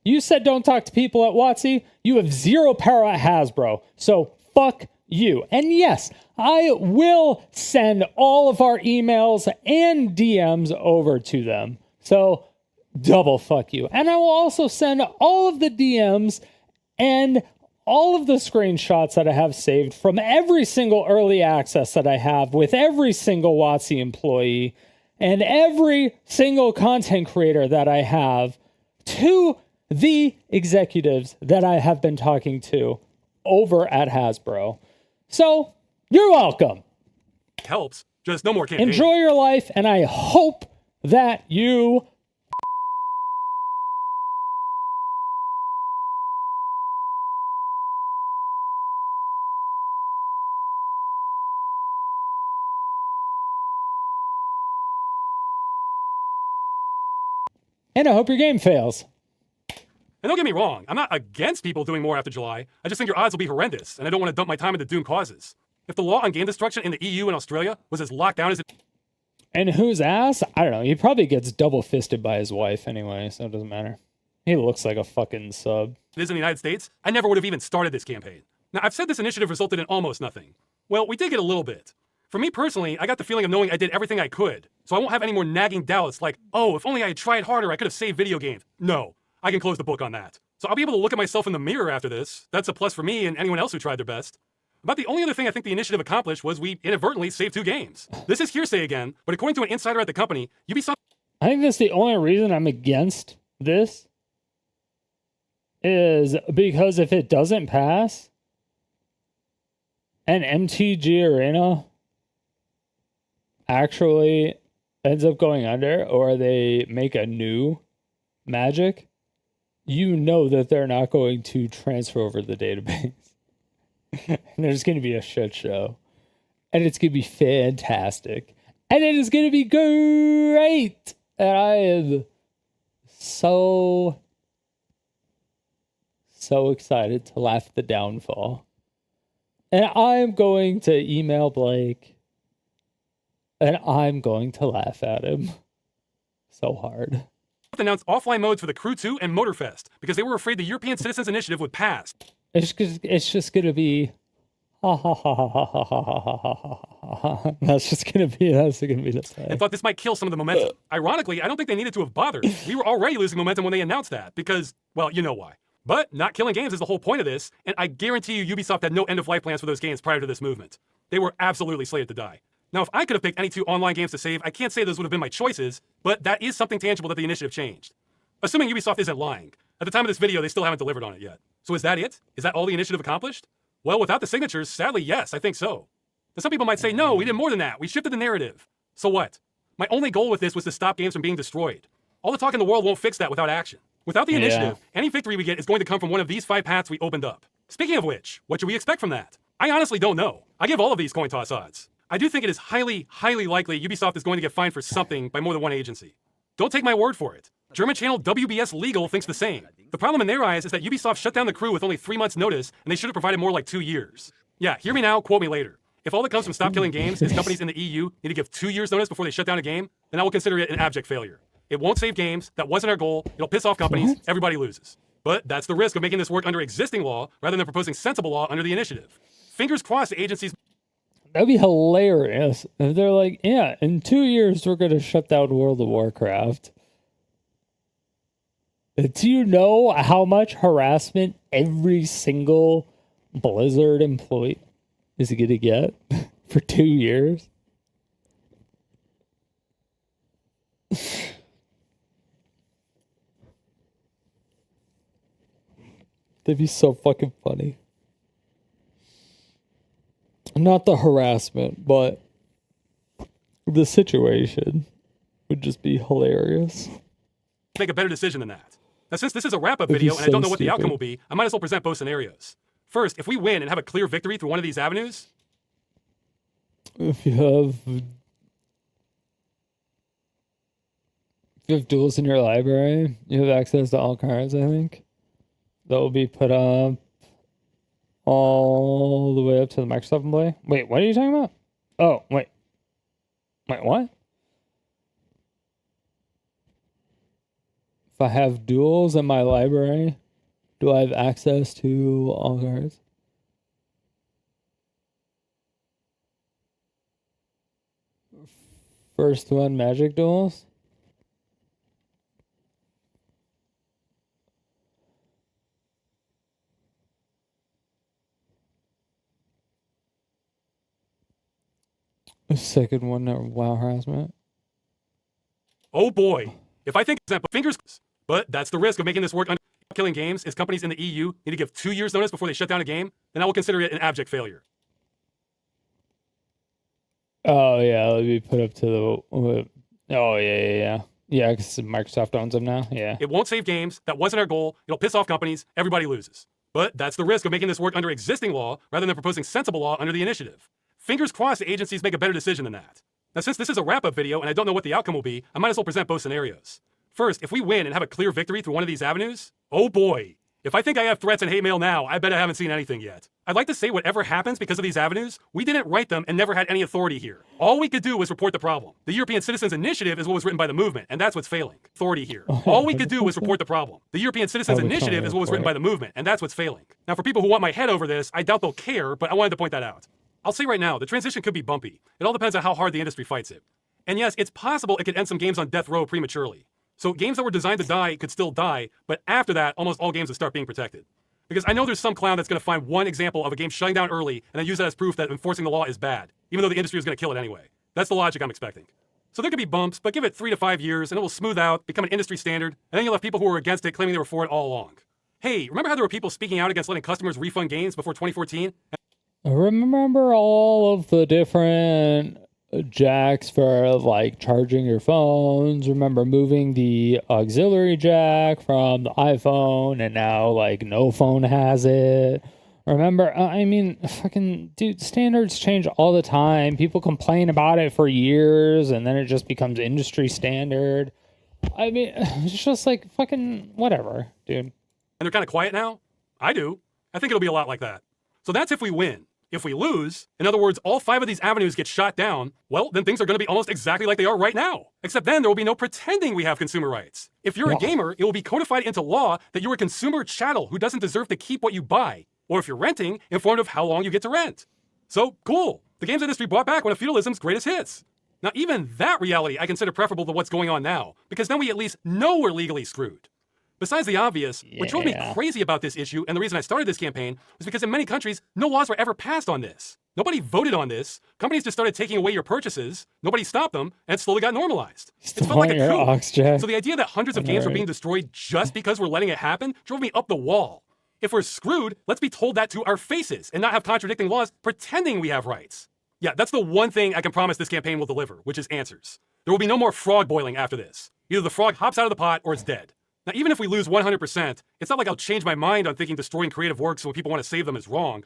[SPEAKER 1] You said don't talk to people at WotC. You have 0 power at Hasbro. So fuck you. And yes, I will send all of our emails and DMs over to them. So double fuck you. And I will also send all of the DMs and all of the screenshots that I have saved from every single early access that I have with every single WotC employee and every single content creator that I have to the executives that I have been talking to over at Hasbro. So, you're welcome.
[SPEAKER 18] Helps. Just no more campaign.
[SPEAKER 1] Enjoy your life, and I hope that you... And I hope your game fails.
[SPEAKER 18] And don't get me wrong, I'm not against people doing more after July. I just think your odds will be horrendous, and I don't want to dump my time into doomed causes. If the law on game destruction in the EU and Australia was as locked down as it...
[SPEAKER 1] And whose ass? I don't know. He probably gets double-fisted by his wife anyway, so it doesn't matter. He looks like a fucking sub.
[SPEAKER 18] It is in the United States, I never would have even started this campaign. Now, I've said this initiative resulted in almost nothing. Well, we did get a little bit. For me personally, I got the feeling of knowing I did everything I could, so I won't have any more nagging doubts like, oh, if only I had tried harder, I could have saved video games. No, I can close the book on that. So I'll be able to look at myself in the mirror after this. That's a plus for me and anyone else who tried their best. About the only other thing I think the initiative accomplished was we inadvertently saved 2 games. This is hearsay again, but according to an insider at the company, Ubisoft...
[SPEAKER 1] I think that's the only reason I'm against this is because if it doesn't pass and MTG Arena actually ends up going under or they make a new Magic, you know that they're not going to transfer over the database. And there's going to be a shit show. And it's going to be fantastic. And it is going to be great. And I am so excited to laugh at the downfall. And I'm going to email Blake. And I'm going to laugh at him so hard.
[SPEAKER 18] Announced offline modes for the Crew 2 and Motorfest because they were afraid the European Citizens Initiative would pass.
[SPEAKER 1] It's just going to be ha ha ha ha ha ha ha ha ha ha ha. That's going to be the say.
[SPEAKER 18] And thought this might kill some of the momentum. Ironically, I don't think they needed to have bothered. We were already losing momentum when they announced that because, well, you know why. But not killing games is the whole point of this, and I guarantee you Ubisoft had no end-of-life plans for those games prior to this movement. They were absolutely slated to die. Now, if I could have picked any 2 online games to save, I can't say those would have been my choices, but that is something tangible that the initiative changed. Assuming Ubisoft isn't lying. At the time of this video, they still haven't delivered on it yet. So is that it? Is that all the initiative accomplished? Well, without the signatures, sadly, yes, I think so. But some people might say, no, we did more than that. We shifted the narrative. So what? My only goal with this was to stop games from being destroyed. All the talk in the world won't fix that without action. Without the initiative, any victory we get is going to come from one of these 5 paths we opened up. Speaking of which, what should we expect from that? I honestly don't know. I give all of these coin toss odds. I do think it is highly, highly likely Ubisoft is going to get fined for something by more than one agency. Don't take my word for it. German channel WBS Legal thinks the same. The problem in their eyes is that Ubisoft shut down the Crew with only 3 months' notice, and they should have provided more like 2 years. Yeah, hear me now, quote me later. If all that comes from Stop Killing Games is companies in the EU need to give 2 years' notice before they shut down a game, then I will consider it an abject failure. It won't save games, that wasn't our goal, it'll piss off companies, everybody loses. But that's the risk of making this work under existing law rather than proposing sensible law under the initiative. Fingers crossed the agencies...
[SPEAKER 1] That'd be hilarious if they're like, yeah, in 2 years we're going to shut down World of Warcraft. Do you know how much harassment every single Blizzard employee is going to get for 2 years? That'd be so fucking funny. Not the harassment, but the situation would just be hilarious.
[SPEAKER 18] Make a better decision than that. Now, since this is a wrap-up video and I don't know what the outcome will be, I might as well present both scenarios. First, if we win and have a clear victory through one of these avenues...
[SPEAKER 1] If you have duels in your library, you have access to all cards, I think. That will be put up all the way up to the Microsoft employee. Wait, what are you talking about? Oh, wait. Wait, what? If I have duels in my library, do I have access to all cards? First one, Magic Duels. The second one, WoW harassment.
[SPEAKER 18] Oh boy. If I think, fingers, but that's the risk of making this work under killing games is companies in the EU need to give 2 years notice before they shut down a game, then I will consider it an abject failure.
[SPEAKER 1] Oh yeah, it'll be put up to the, oh yeah. Yeah, because Microsoft owns them now, yeah.
[SPEAKER 18] It won't save games, that wasn't our goal, it'll piss off companies, everybody loses. But that's the risk of making this work under existing law rather than proposing sensible law under the initiative. Fingers crossed the agencies make a better decision than that. Now, since this is a wrap-up video and I don't know what the outcome will be, I might as well present both scenarios. First, if we win and have a clear victory through one of these avenues, oh boy. If I think I have threats and hate mail now, I bet I haven't seen anything yet. I'd like to say whatever happens because of these avenues, we didn't write them and never had any authority here. All we could do was report the problem. The European Citizens Initiative is what was written by the movement, and that's what's failing. Authority here. All we could do was report the problem. The European Citizens Initiative is what was written by the movement, and that's what's failing. Now, for people who want my head over this, I doubt they'll care, but I wanted to point that out. I'll say right now, the transition could be bumpy. It all depends on how hard the industry fights it. And yes, it's possible it could end some games on death row prematurely. So games that were designed to die could still die, but after that, almost all games would start being protected. Because I know there's some clown that's going to find one example of a game shutting down early and then use that as proof that enforcing the law is bad, even though the industry is going to kill it anyway. That's the logic I'm expecting. So there could be bumps, but give it 3 to 5 years and it will smooth out, become an industry standard, and then you'll have people who were against it claiming they were for it all along. Hey, remember how there were people speaking out against letting customers refund games before 2014?
[SPEAKER 1] Remember all of the different jacks for like charging your phones? Remember moving the auxiliary jack from the iPhone and now like no phone has it? Remember, I mean, fucking dude, standards change all the time. People complain about it for years, and then it just becomes industry standard. I mean, it's just like fucking whatever, dude.
[SPEAKER 18] And they're kind of quiet now? I do. I think it'll be a lot like that. So that's if we win. If we lose, in other words, all 5 of these avenues get shot down, well, then things are going to be almost exactly like they are right now. Except then there will be no pretending we have consumer rights. If you're a gamer, it will be codified into law that you're a consumer chattel who doesn't deserve to keep what you buy. Or if you're renting, informed of how long you get to rent. So, cool. The games industry brought back one of feudalism's greatest hits. Now, even that reality I consider preferable to what's going on now, because then we at least know we're legally screwed. Besides the obvious, what drove me crazy about this issue, and the reason I started this campaign, was because in many countries, no laws were ever passed on this. Nobody voted on this. Companies just started taking away your purchases. Nobody stopped them, and it slowly got normalized. It felt like a coup. So the idea that hundreds of games were being destroyed just because we're letting it happen drove me up the wall. If we're screwed, let's be told that to our faces and not have contradicting laws pretending we have rights. Yeah, that's the one thing I can promise this campaign will deliver, which is answers. There will be no more frog boiling after this. Either the frog hops out of the pot or it's dead. Now, even if we lose 100%, it's not like I'll change my mind on thinking destroying creative works when people want to save them is wrong.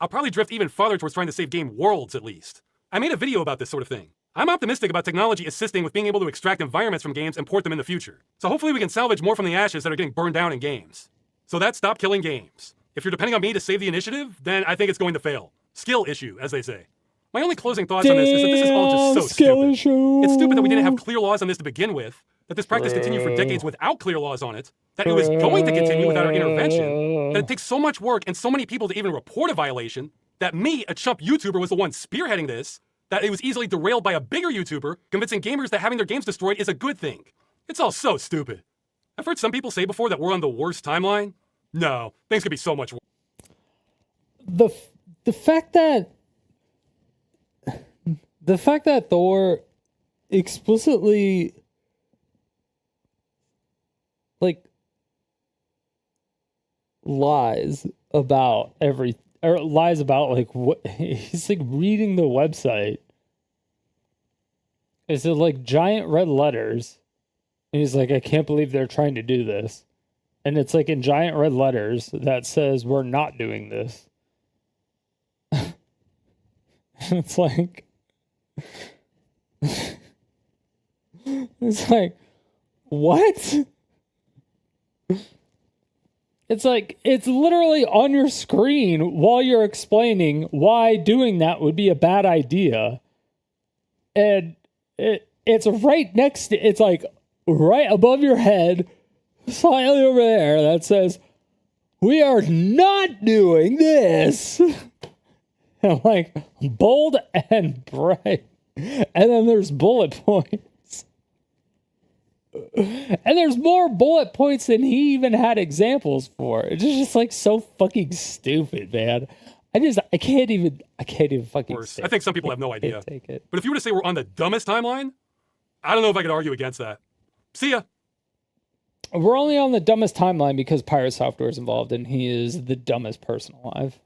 [SPEAKER 18] I'll probably drift even farther towards trying to save game worlds, at least. I made a video about this sort of thing. I'm optimistic about technology assisting with being able to extract environments from games and port them in the future. So hopefully we can salvage more from the ashes that are getting burned down in games. So that's stop killing games. If you're depending on me to save the initiative, then I think it's going to fail. Skill issue, as they say. My only closing thoughts on this is that this is all just so stupid. It's stupid that we didn't have clear laws on this to begin with, that this practice continued for decades without clear laws on it, that it was going to continue without our intervention, that it takes so much work and so many people to even report a violation, that me, a chump YouTuber, was the one spearheading this, that it was easily derailed by a bigger YouTuber, convincing gamers that having their games destroyed is a good thing. It's all so stupid. I've heard some people say before that we're on the worst timeline. No, things could be so much worse.
[SPEAKER 1] The fact that Thor explicitly lies about like what he's like reading the website. It's like giant red letters. And he's like, I can't believe they're trying to do this. And it's like in giant red letters that says we're not doing this. It's like it's like what? It's like it's literally on your screen while you're explaining why doing that would be a bad idea. And it's right next to it's like right above your head, slightly over there, that says, we are not doing this. And like bold and bright. And then there's bullet points. And there's more bullet points than he even had examples for. It's just like so fucking stupid, man. I can't even fucking say
[SPEAKER 18] I think some people have no idea.
[SPEAKER 1] Take it.
[SPEAKER 18] But if you were to say we're on the dumbest timeline, I don't know if I could argue against that. See ya.
[SPEAKER 1] We're only on the dumbest timeline because PirateSoftware is involved, and he is the dumbest person alive.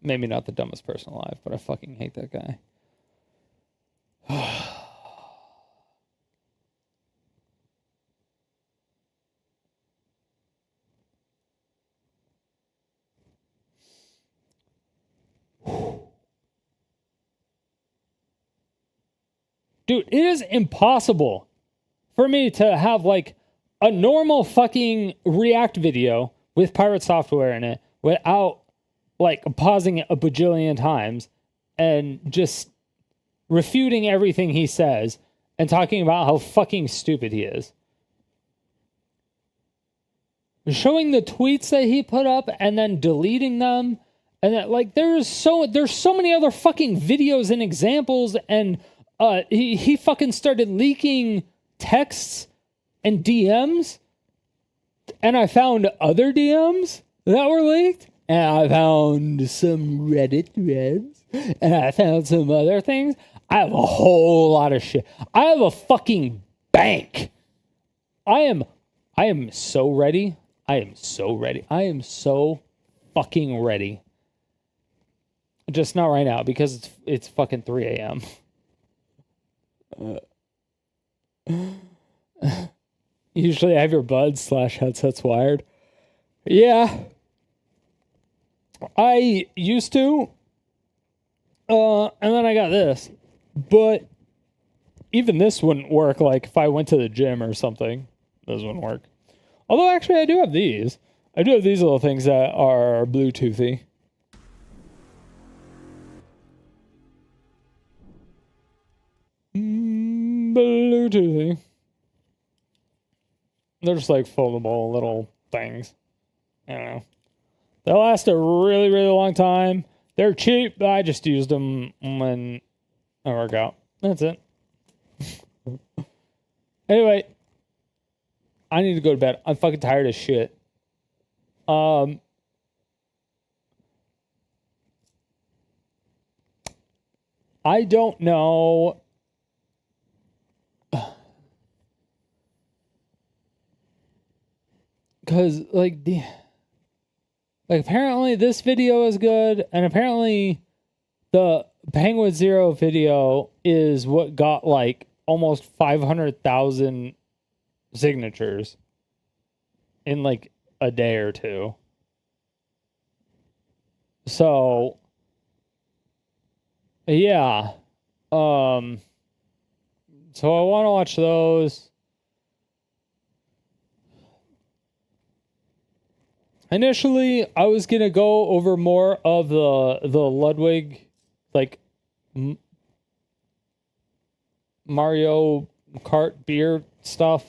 [SPEAKER 1] Maybe not the dumbest person alive, but I fucking hate that guy. Dude, it is impossible for me to have like a normal fucking React video with PirateSoftware in it without like pausing it a bajillion times and just refuting everything he says and talking about how fucking stupid he is. Showing the tweets that he put up and then deleting them. And that, like there's so many other fucking videos and examples, and he fucking started leaking texts and DMs, and I found other DMs that were leaked, and I found some Reddit threads, and I found some other things. I have a whole lot of shit. I have a fucking bank. I am so ready. I am so ready. I am so fucking ready. Just not right now because it's fucking 3 a.m. Usually I have your buds /headsets wired. Yeah. I used to, and then I got this, but even this wouldn't work. Like if I went to the gym or something, this wouldn't work. Although actually, I do have these. I do have these little things that are Bluetoothy. Bluetoothy. They're just like foldable little things. I don't know. They last a really, really long time. They're cheap. I just used them when I work out. That's it. Anyway, I need to go to bed. I'm fucking tired as shit. I don't know. Because, like, apparently this video is good, and apparently the Penguin Zero video is what got, like, almost 500,000 signatures in, like, a day or two. So, yeah. So I want to watch those. Initially, I was gonna go over more of the Ludwig, like Mario Kart beer stuff,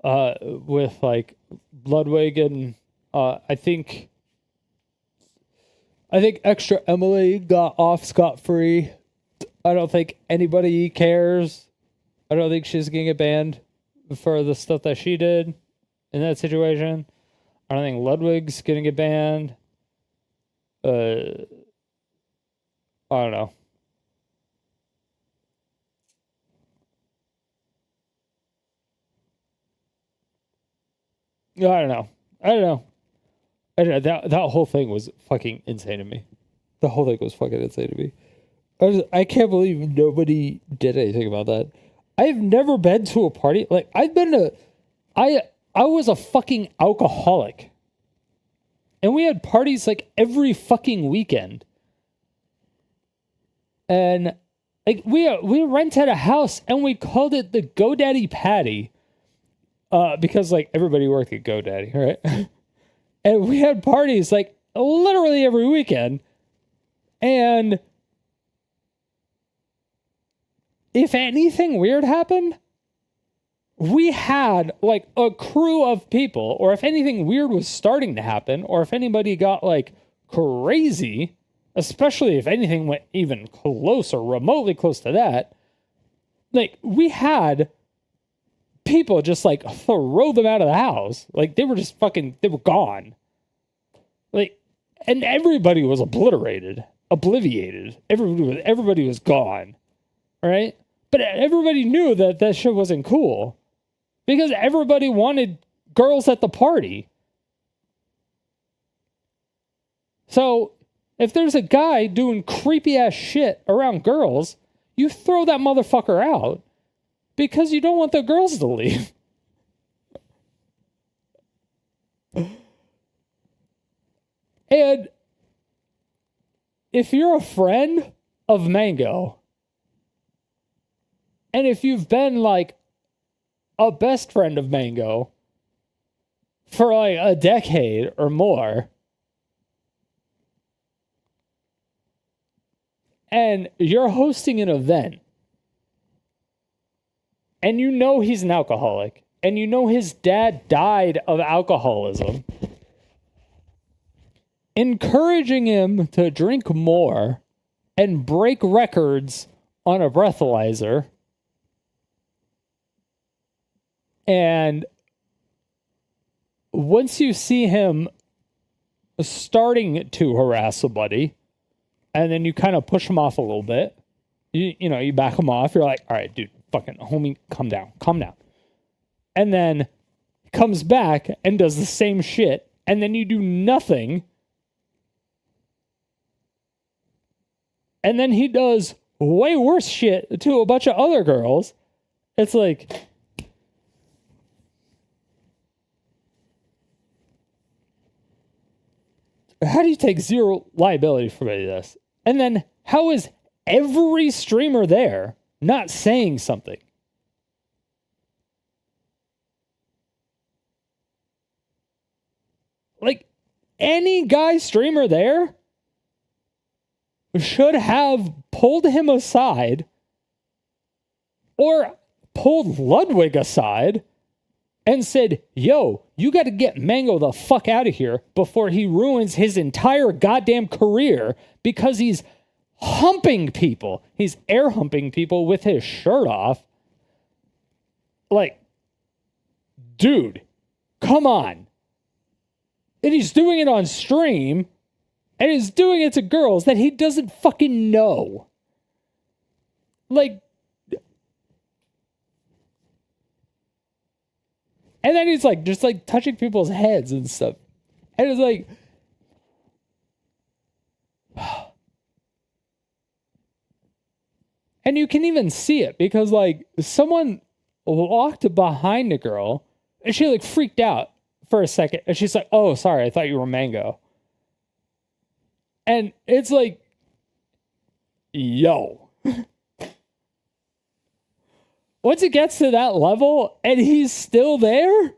[SPEAKER 1] with like Ludwig and I think Extra Emily got off scot-free. I don't think anybody cares. I don't think she's gonna get banned for the stuff that she did in that situation. I don't think Ludwig's gonna get banned. I don't know. I don't know. That whole thing was fucking insane to me. The whole thing was fucking insane to me. I can't believe nobody did anything about that. I've never been to a party. Like, I was a fucking alcoholic. And we had parties like every fucking weekend. And like we rented a house and we called it the GoDaddy Patty. Because like everybody worked at GoDaddy, right? And we had parties like literally every weekend. And if anything weird happened, we had like a crew of people, or if anything weird was starting to happen, or if anybody got like crazy, especially if anything went even close or remotely close to that, like we had people just like throw them out of the house. Like they were just they were gone. Like, and everybody was obliterated, Everybody was gone. All right. But everybody knew that that shit wasn't cool. Because everybody wanted girls at the party. So, if there's a guy doing creepy ass shit around girls, you throw that motherfucker out because you don't want the girls to leave. And if you're a friend of Mango, and if you've been like a best friend of Mango for like a decade or more, and you're hosting an event, and you know he's an alcoholic, and you know his dad died of alcoholism, encouraging him to drink more and break records on a breathalyzer, and once you see him starting to harass somebody, and then you kind of push him off a little bit, you know, you back him off, you're like, all right, dude, fucking homie, calm down. And then comes back and does the same shit, and then you do nothing, and then he does way worse shit to a bunch of other girls. It's like, how do you take zero liability for any of this? And then how is every streamer there not saying something? Like, any guy streamer there should have pulled him aside or pulled Ludwig aside and said, yo, you got to get Mango the fuck out of here before he ruins his entire goddamn career because he's humping people. He's air humping people with his shirt off. Like, dude, come on. And he's doing it on stream, and he's doing it to girls that he doesn't fucking know. Like, and then he's like, just like touching people's heads and stuff. And it's like, and you can even see it because like someone walked behind a girl and she like freaked out for a second. And she's like, oh, sorry, I thought you were Mango. And it's like, yo. Once it gets to that level and he's still there,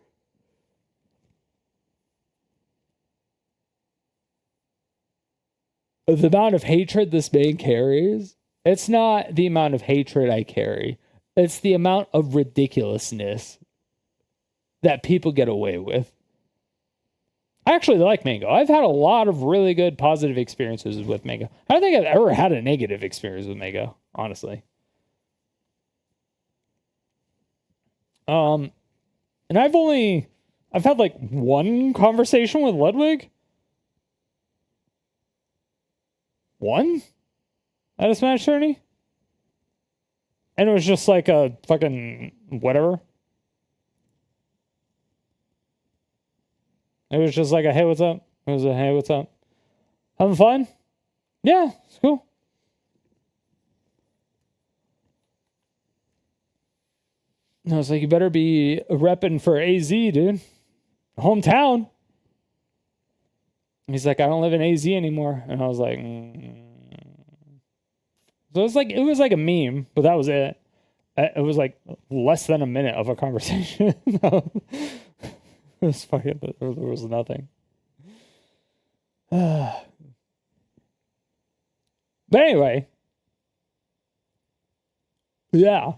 [SPEAKER 1] the amount of hatred this man carries, it's not the amount of hatred I carry. It's the amount of ridiculousness that people get away with. I actually like Mango. I've had a lot of really good positive experiences with Mango. I don't think I've ever had a negative experience with Mango, honestly. And I've had like one conversation with Ludwig. One? At a Smash tourney? And it was just like a fucking whatever. It was just like a, hey, what's up? It was a, hey, what's up? Having fun? Yeah, it's cool. And I was like, you better be repping for AZ, dude. Hometown. And he's like, I don't live in AZ anymore. And I was like, So it was like a meme, but that was it. It was like less than a minute of a conversation. It was fucking, there was nothing. But anyway. Yeah.